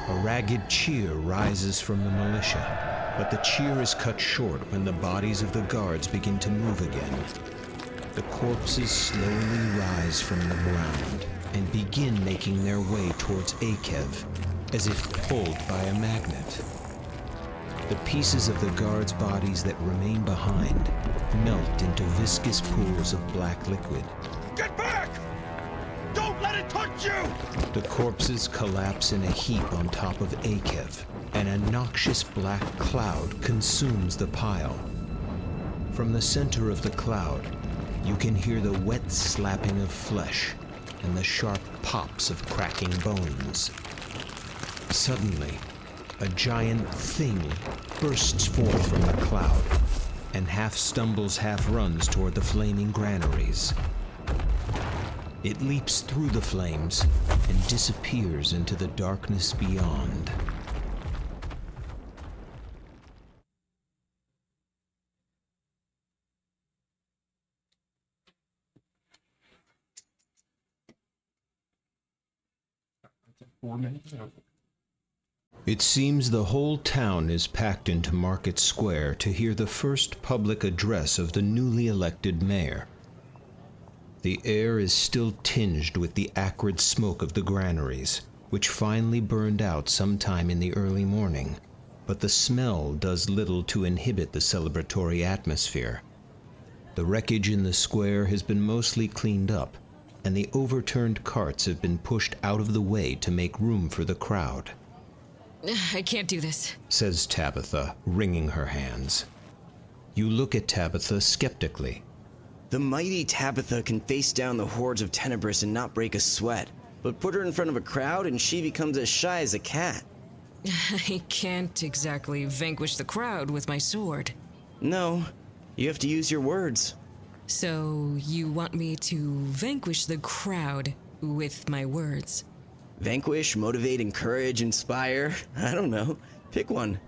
a ragged cheer rises from the militia, but the cheer is cut short when the bodies of the guards begin to move again. The corpses slowly rise from the ground and begin making their way towards Akev, as if pulled by a magnet. The pieces of the guards' bodies that remain behind melt into viscous pools of black liquid.
Get back! Don't let it touch you!
The corpses collapse in a heap on top of Akev, and a noxious black cloud consumes the pile. From the center of the cloud, you can hear the wet slapping of flesh and the sharp pops of cracking bones. Suddenly, a giant thing bursts forth from the cloud and half stumbles, half runs toward the flaming granaries. It leaps through the flames and disappears into the darkness beyond. It seems the whole town is packed into Market Square to hear the first public address of the newly elected mayor. The air is still tinged with the acrid smoke of the granaries, which finally burned out sometime in the early morning, but the smell does little to inhibit the celebratory atmosphere. The wreckage in the square has been mostly cleaned up, and the overturned carts have been pushed out of the way to make room for the crowd.
I can't do this,
says Tabitha, wringing her hands. You look at Tabitha skeptically.
The mighty Tabitha can face down the hordes of Tenebris and not break a sweat, but put her in front of a crowd and she becomes as shy as a cat.
I can't exactly vanquish the crowd with my sword.
No, you have to use your words.
So you want me to vanquish the crowd with my words?
Vanquish, motivate, encourage, inspire. I don't know. Pick one.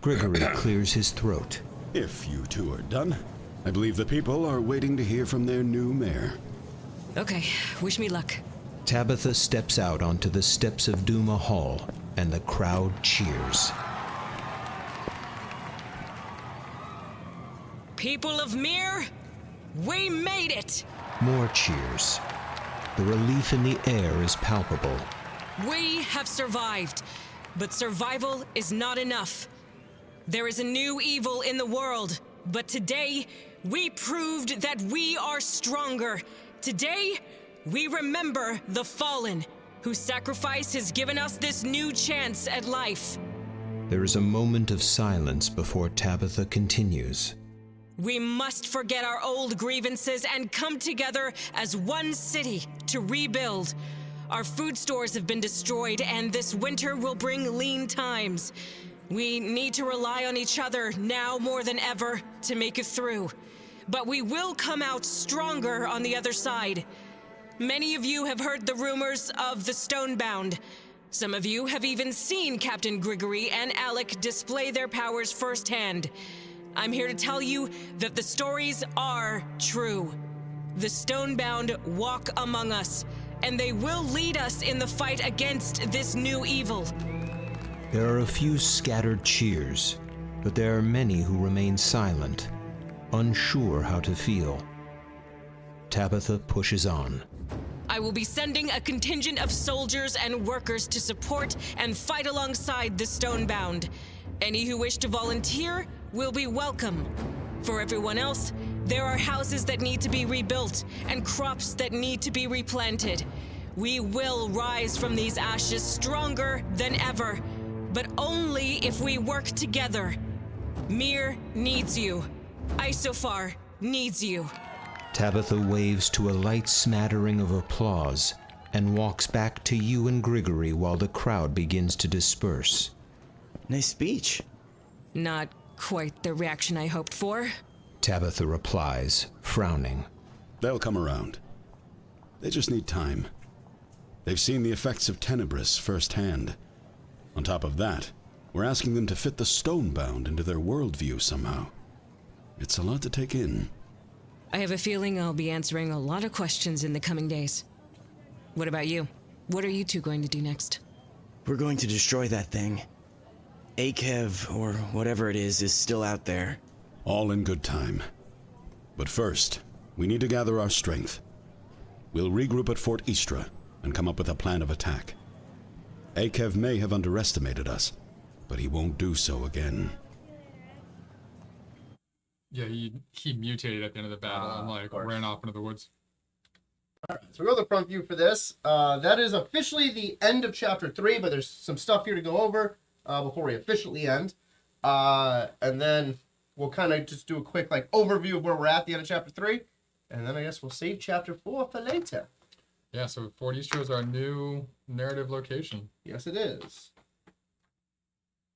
Gregory clears his throat.
If you two are done, I believe the people are waiting to hear from their new mayor.
Okay, wish me luck.
Tabitha steps out onto the steps of Duma Hall, and the crowd cheers.
People of Mir, we made it!
More cheers. The relief in the air is palpable.
We have survived, but survival is not enough. There is a new evil in the world, but today, we proved that we are stronger. Today, we remember the fallen, whose sacrifice has given us this new chance at life.
There is a moment of silence before Tabitha continues.
We must forget our old grievances and come together as one city to rebuild. Our food stores have been destroyed, and this winter will bring lean times. We need to rely on each other now more than ever to make it through. But we will come out stronger on the other side. Many of you have heard the rumors of the Stonebound. Some of you have even seen Captain Grigory and Alec display their powers firsthand. I'm here to tell you that the stories are true. The Stonebound walk among us, and they will lead us in the fight against this new evil.
There are a few scattered cheers, but there are many who remain silent, unsure how to feel. Tabitha pushes on.
I will be sending a contingent of soldiers and workers to support and fight alongside the Stonebound. Any who wish to volunteer will be welcome. For everyone else, there are houses that need to be rebuilt and crops that need to be replanted. We will rise from these ashes stronger than ever, but only if we work together. Mir needs you. Isofar needs you.
Tabitha waves to a light smattering of applause and walks back to you and Grigory while the crowd begins to disperse.
Nice speech.
Not quite the reaction I hoped for.
Tabitha replies, frowning.
They'll come around. They just need time. They've seen the effects of Tenebris firsthand. On top of that, we're asking them to fit the Stonebound into their worldview somehow. It's a lot to take in.
I have a feeling I'll be answering a lot of questions in the coming days. What about you? What are you two going to do next?
We're going to destroy that thing. Akev, or whatever it is still out there.
All in good time. But first, we need to gather our strength. We'll regroup at Fort Istra and come up with a plan of attack. Akev may have underestimated us, but he won't do so again.
Yeah, he mutated at the end of the battle and ran off into the woods.
Alright, so we go to the front view for this. That is officially the end of chapter 3, but there's some stuff here to go over before we officially end. And then we'll kind of just do a quick overview of where we're at the end of chapter 3. And then I guess we'll save chapter 4 for later.
Yeah, so Fort Istra is our new narrative location.
Yes, it is.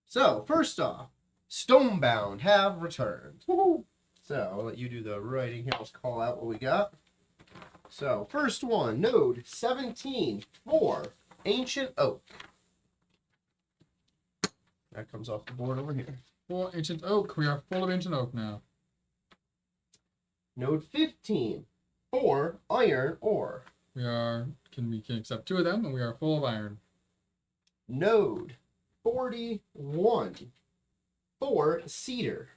So, first off, Stonebound have returned. Woohoo! So, I'll let you do the writing here. Let's call out what we got. So, first one, node 17 for Ancient Oak. That comes off the board over here.
Full Ancient Oak. We are full of Ancient Oak now.
Node 15 for Iron Ore.
We can accept 2 of them, and we are full of iron.
Node 41 for Cedar.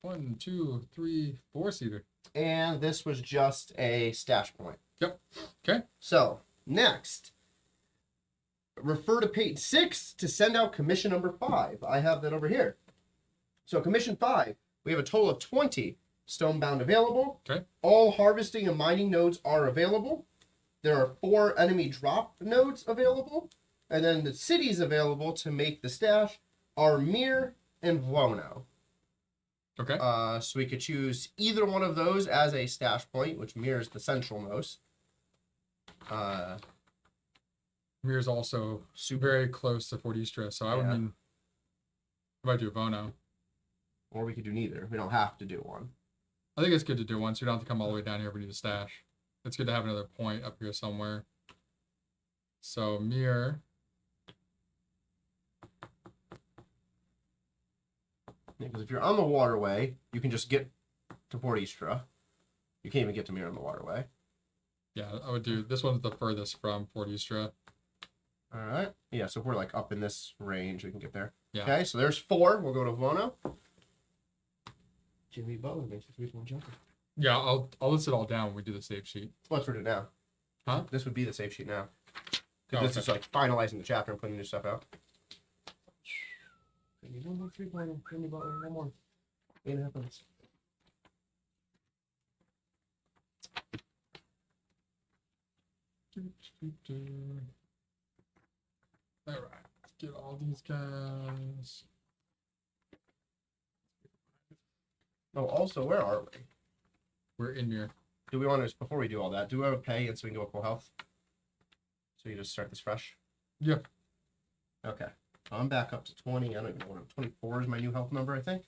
1, 2, 3, 4 cedar.
And this was just a stash point.
Yep. Okay.
So, next, refer to page 6 to send out commission number 5. I have that over here. So, commission 5, we have a total of 20 stonebound available.
Okay.
All harvesting and mining nodes are available. There are 4 enemy drop nodes available. And then the cities available to make the stash are Mir and Vlono.
Okay.
So we could choose either one of those as a stash point, which Mir is the centralmost.
Mir is also very close to Fort Istra, so I would mean, if I do Vono.
Or we could do neither. We don't have to do one.
I think it's good to do one, so you don't have to come all the way down here if we need a stash. It's good to have another point up here somewhere. So, Mir.
Because if you're on the waterway, you can just get to Fort Istra. You can't even get to Mir on the waterway.
Yeah, I would do, this one's the furthest from Fort Istra.
Alright. Yeah, so if we're like up in this range, we can get there.
Yeah.
Okay, so there's 4. We'll go to Vono. Jimmy Butler makes a 3-1 jumper.
Yeah, I'll list it all down when we do the save sheet.
What's for it now?
Huh?
This would be the save sheet now. Because this is like finalizing the chapter and putting new stuff out. One more 3-pointer. Jimmy Butler, one more. 8.5 minutes.
Alright, let's get all these guys.
Oh, also, where are we?
We're in Mir.
Do we want to, before we do all that, do we have a pay and so we can go up full health? So you just start this fresh?
Yeah.
Okay. I'm back up to 20. I don't even know what 24 is my new health number, I think.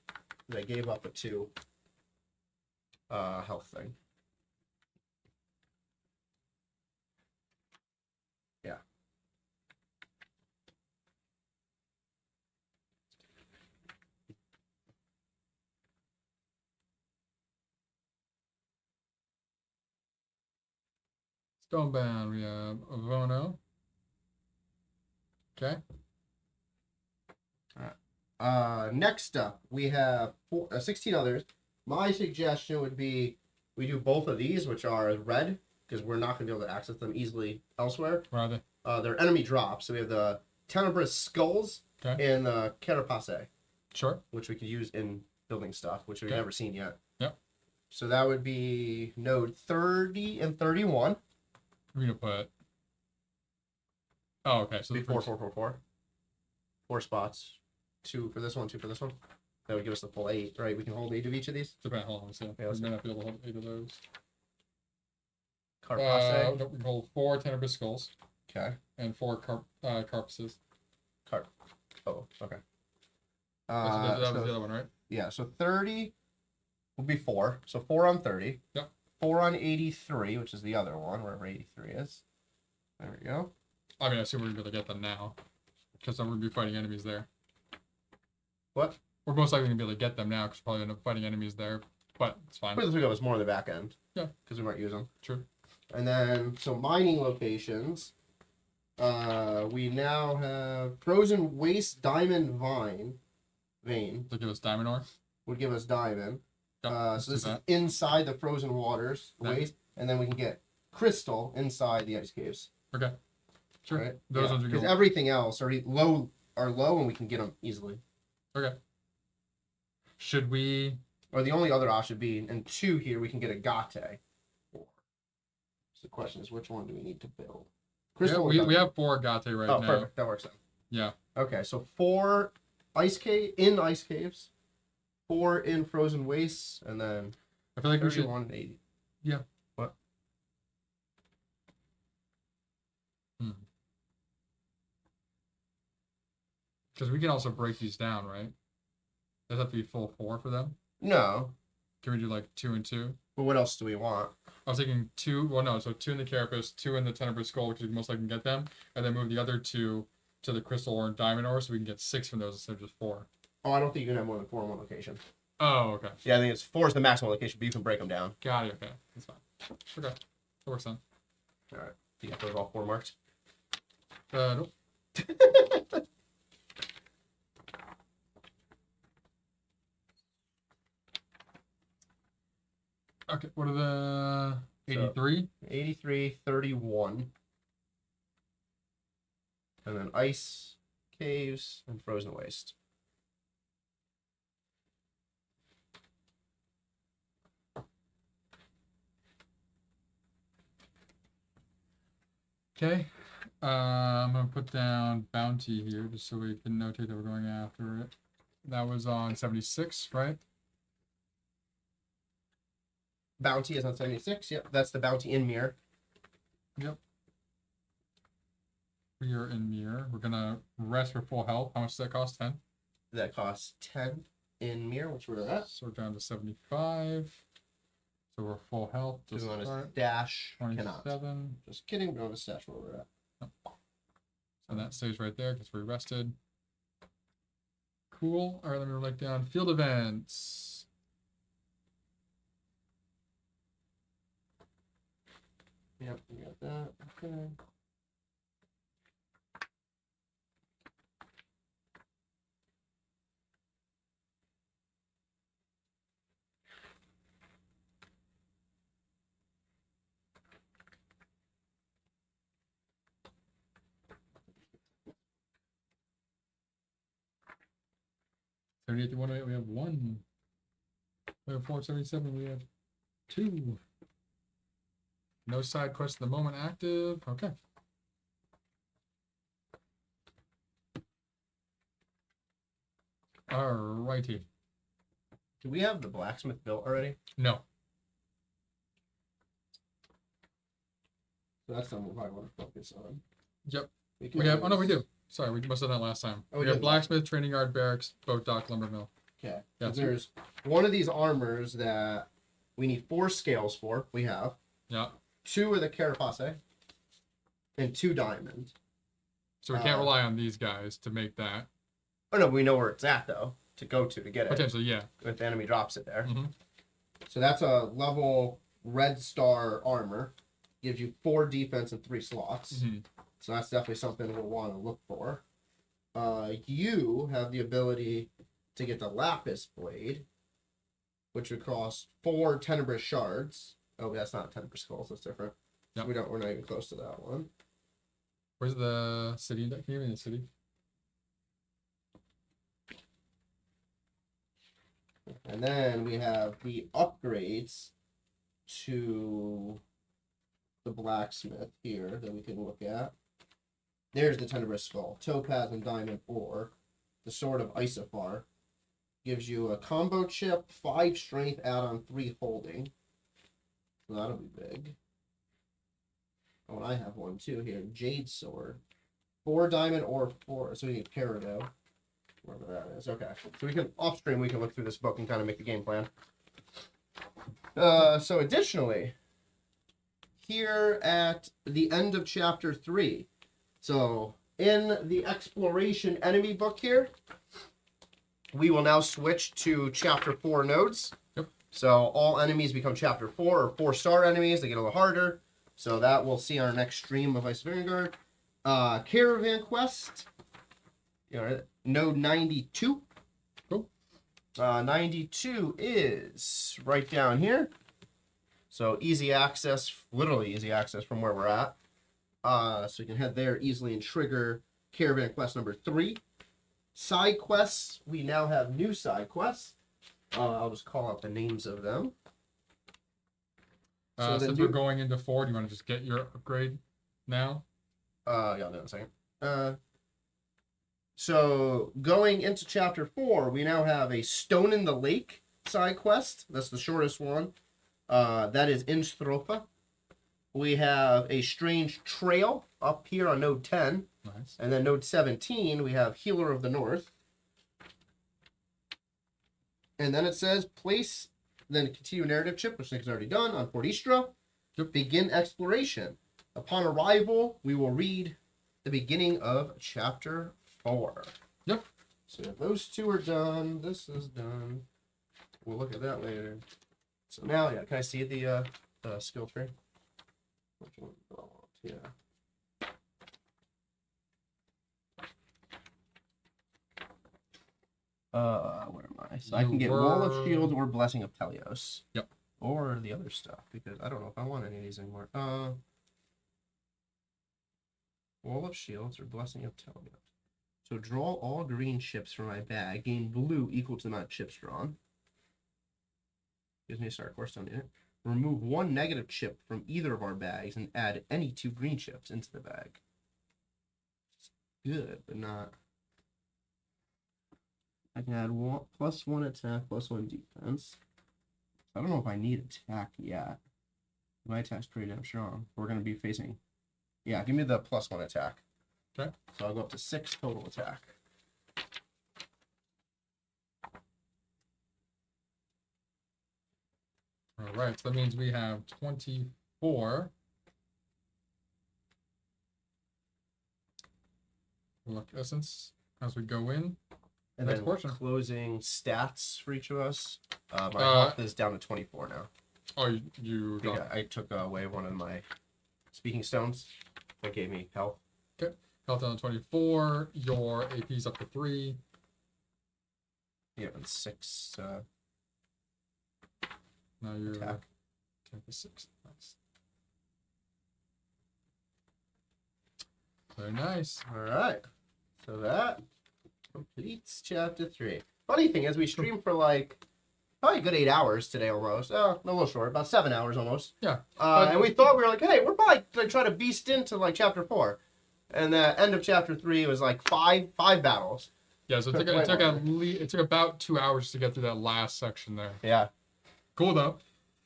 I gave up a 2 health thing. Yeah.
Stonebound, we have Vono. Okay.
Next up, we have 16 others. My suggestion would be we do both of these, which are red, because we're not going to be able to access them easily elsewhere.
Where are they?
They're enemy drops. So we have the Tenebris Skulls and the Carapace.
Sure.
Which we could use in building stuff, which we've never seen yet.
Yep.
So that would be node 30 and 31.
We're going to put... Oh, okay. So
be 4, 4, 4, 4. 4 spots. 2 for this one, 2 for this one. That would give us the full 8, right? We can hold 8 of each of these.
Depending on how long, so
Yeah,
we may not be able to hold 8 of those.
Carapace.
No, we can hold 4 Tenebris Skulls.
Okay.
And 4 Carpuses.
Oh, okay.
That was the other one, right?
Yeah, so 30 will be 4. So 4 on 30.
Yep.
4 on 83, which is the other one, wherever 83 is. There we go.
I mean, I assume we're going to get them now. Because then we're going to be fighting enemies there.
What?
We're most likely going to be able to get them now because we're probably end up fighting enemies there. But it's fine.
But this will more on the back end.
Yeah.
Because we might use them.
True.
And then, so mining locations. We now have Frozen Waste Diamond Vein.
To give us diamond ore?
Would give us diamond.
Yep,
so this is inside the frozen waters waste. And then we can get crystal inside the ice caves.
Okay. Sure.
Right?
Those ones are
because
good.
everything else are low and we can get them easily.
Okay. Should we...
Or the only other option would be, in 2 here, we can get a Gate. So the question is, which one do we need to build?
Crystal we have 4 Gate right now.
Oh, perfect. That works out.
Yeah.
Okay, so 4 ice caves, 4 in frozen wastes, and then
I feel like we should...
180.
Yeah.
What?
Because we can also break these down, right? Does that have to be full 4 for them?
No.
Can we do like 2 and 2?
But what else do we want?
I was thinking 2. Well, no, so 2 in the Carapace, 2 in the Tenebrous Skull, which is most likely can get them, and then move the other 2 to the Crystal Ore and Diamond Ore, so we can get 6 from those instead of just 4.
Oh, I don't think you can have more than 4 in one location.
Oh, okay.
Yeah, I think it's 4 is the maximum location, but you can break them down.
Got it. Okay, that's fine. Okay, that works then.
All right. You got those all 4 marked.
Nope. Okay, what are the 83?
83, 31. And then ice, caves, and frozen waste.
Okay. I'm gonna put down bounty here just so we can notate that we're going after it. That was on 76, right?
Bounty is on 76. Yep, that's the bounty in mirror.
Yep. We are in mirror. We're gonna rest for full health. How much does that cost? 10?
That costs 10 in mirror, which we're at.
So we're down to 75. So we're full health.
Do
To
we want to
start.
stash? Cannot.
27.
Just kidding. We don't have a stash where we're at.
So that stays right there because we rested. Cool. All right, let me write down field events.
Yep, we got that. Okay.
We have 1. We have 477. We have 2. No side quests at the moment active. Okay. Alrighty.
Do we have the blacksmith built already?
No.
So that's something we probably want to focus on.
Yep.
We
have. Oh no, we do. Sorry, we must have done that last time.
Oh,
we
we
have
did.
blacksmith, training yard, barracks, boat dock, lumber mill.
Okay.
Yeah,
So there's one of these armors that we need 4 scales for. We have.
Yeah.
2 of the carapace. And 2 diamonds.
So we can't rely on these guys to make that.
Oh no, we know where it's at though. To go to get it.
Potentially, yeah.
If the enemy drops it there.
Mm-hmm.
So that's a level red star armor. Gives you 4 defense and 3 slots.
Mm-hmm.
So that's definitely something we'll want to look for. You have the ability to get the lapis blade, which would cost 4 tenebrous shards. Oh, that's not tenebrous skulls. That's different.
Yep.
We're not even close to that one.
Where's the city? Can you give me the city?
And then we have the upgrades to the blacksmith here that we can look at. There's the tenebrous skull, topaz and diamond ore. The sword of Isofar gives you a combo chip, 5 strength, add-on 3 holding. So that'll be big. Oh, and I have one too here. Jade sword, 4 diamond ore, 4. So we need peridot. Wherever that is. Okay. So we can off stream. We can look through this book and kind of make a game plan. So additionally, here at the end of chapter 3. So in the exploration enemy book here, we will now switch to chapter 4 nodes.
Yep.
So all enemies become chapter 4 or 4-star enemies. They get a little harder. So that we'll see on our next stream of Isofarian. Caravan quest. You know, node 92.
Cool.
92 is right down here. So easy access, literally easy access from where we're at. So you can head there easily and trigger caravan quest number 3. Side quests, we now have new side quests. I'll just call out the names of them.
Since we're going into 4, do you want to just get your upgrade now?
Yeah, I'll do it in a second. So going into chapter 4, we now have a Stone in the Lake side quest. That's the shortest one. That is in Stropha. We have a Strange Trail up here on node 10.
Nice.
And then node 17, we have Healer of the North. And then it says place, then continue narrative chip, which I think is already done, on Fort Istra.
Yep.
Begin exploration. Upon arrival, we will read the beginning of chapter 4.
Yep.
So those two are done. This is done. We'll look at that later. So now, yeah, can I see the skill tree? Which one do I want? Yeah. Where am I? So I can get Wall of Shields or Blessing of Telios.
Yep.
Or the other stuff, because I don't know if I want any of these anymore. Wall of Shields or Blessing of Telios. So draw all green chips from my bag. Gain blue equal to the amount of chips drawn. Gives me a start course, don't need it. Remove one negative chip from either of our bags and add any 2 green chips into the bag. It's good, but not... I can add +1 attack, +1 defense. I don't know if I need attack yet. My attack's pretty damn strong. We're going to be facing... Yeah, give me the +1 attack.
Okay.
So I'll go up to 6 total attack.
All right, so that means we have 24. Luck essence as we go in.
And
next
then
portion.
Closing stats for each of us. My health is down to 24 now.
Oh, you got...
Yeah, I took away one of my speaking stones. That gave me health.
Okay. Health down to 24. Your AP's up to 3.
Yeah, and 6.
Now you're
attack.
10 to 6. Nice. Very nice.
All right. So that completes chapter 3. Funny thing is, we streamed for like probably a good 8 hours today almost. A little short, about 7 hours almost.
Yeah.
And we thought we were like, hey, we're probably like trying to beast into like chapter 4. And the end of chapter 3 was like five battles.
Yeah, so it took about 2 hours to get through that last section there.
Yeah.
Cool though.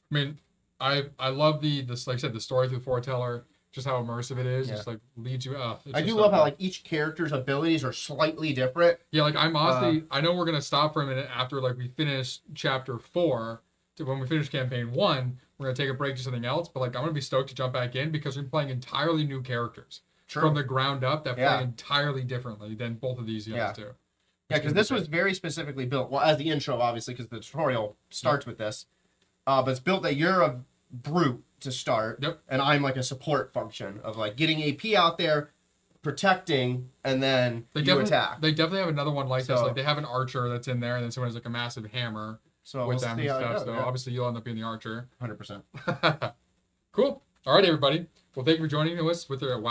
I mean, I love this, like I said, the story through foreteller, just how immersive it is.
Yeah.
Just like leads you up.
I do love how like each character's abilities are slightly different.
Yeah, like I'm honestly, I know we're gonna stop for a minute after like we finish chapter 4. To when we finish campaign 1, we're gonna take a break to something else. But like I'm gonna be stoked to jump back in because we're playing entirely new characters from the ground up that play entirely differently than both of these guys do.
Yeah, because this was very specifically built. Well, as the intro, obviously, because the tutorial starts with this. But it's built that you're a brute to start, and I'm like a support function of like getting AP out there, protecting, and then you attack.
They definitely have another one like this. Like they have an archer that's in there, and then someone has like a massive hammer with them and stuff. So obviously you'll end up being the archer.
100%.
Cool. All right, everybody. Well, thank you for joining us with your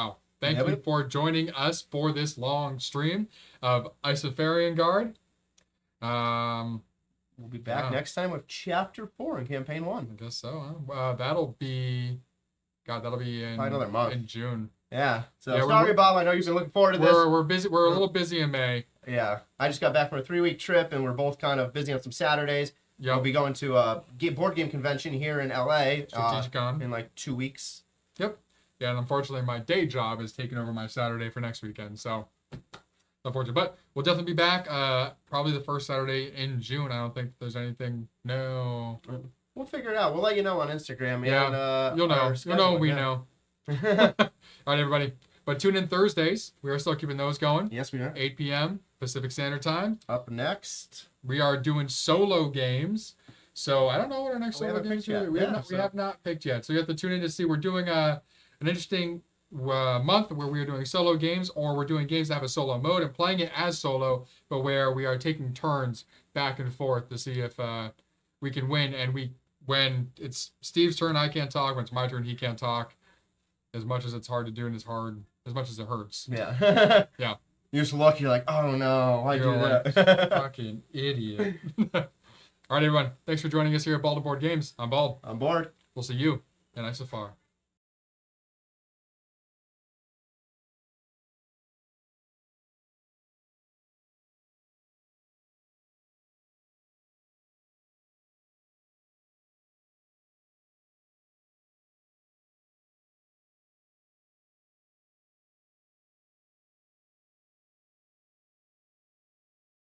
Thank you for joining us for this long stream of Isofarian Guard.
We'll be back next time with chapter 4 in campaign 1.
I guess so. Huh? That'll be in
another month
in June.
Yeah. So sorry, Bob. I know you've been looking forward to this.
We're busy. We're a little busy in May.
Yeah. I just got back from a 3-week trip, and we're both kind of busy on some Saturdays.
Yeah.
We'll be going to a board game convention here in LA in like 2 weeks.
Yep. Yeah, and unfortunately, my day job is taking over my Saturday for next weekend. So. Unfortunate, but we'll definitely be back. Probably the first Saturday in June. I don't think there's anything. No,
we'll figure it out. We'll let you know on Instagram.
Yeah,
and,
you'll know. You'll know. We know. All right, everybody. But tune in Thursdays. We are still keeping those going.
Yes, we are.
8 p.m. Pacific Standard Time.
Up next,
we are doing solo games. So I don't know what our next solo games are. We have not picked yet. So you have to tune in to see. We're doing an interesting month where we are doing solo games, or we're doing games that have a solo mode and playing it as solo, but where we are taking turns back and forth to see if we can win. And when it's Steve's turn, I can't talk. When it's my turn, he can't talk. As much as it's hard to do and as much as it hurts.
Yeah.
Yeah.
You just look, you're like, oh no, I do
like,
that.
Fucking idiot. All right, everyone. Thanks for joining us here at Bald Board Games. I'm Bald.
I'm Board.
We'll see you in Isofar.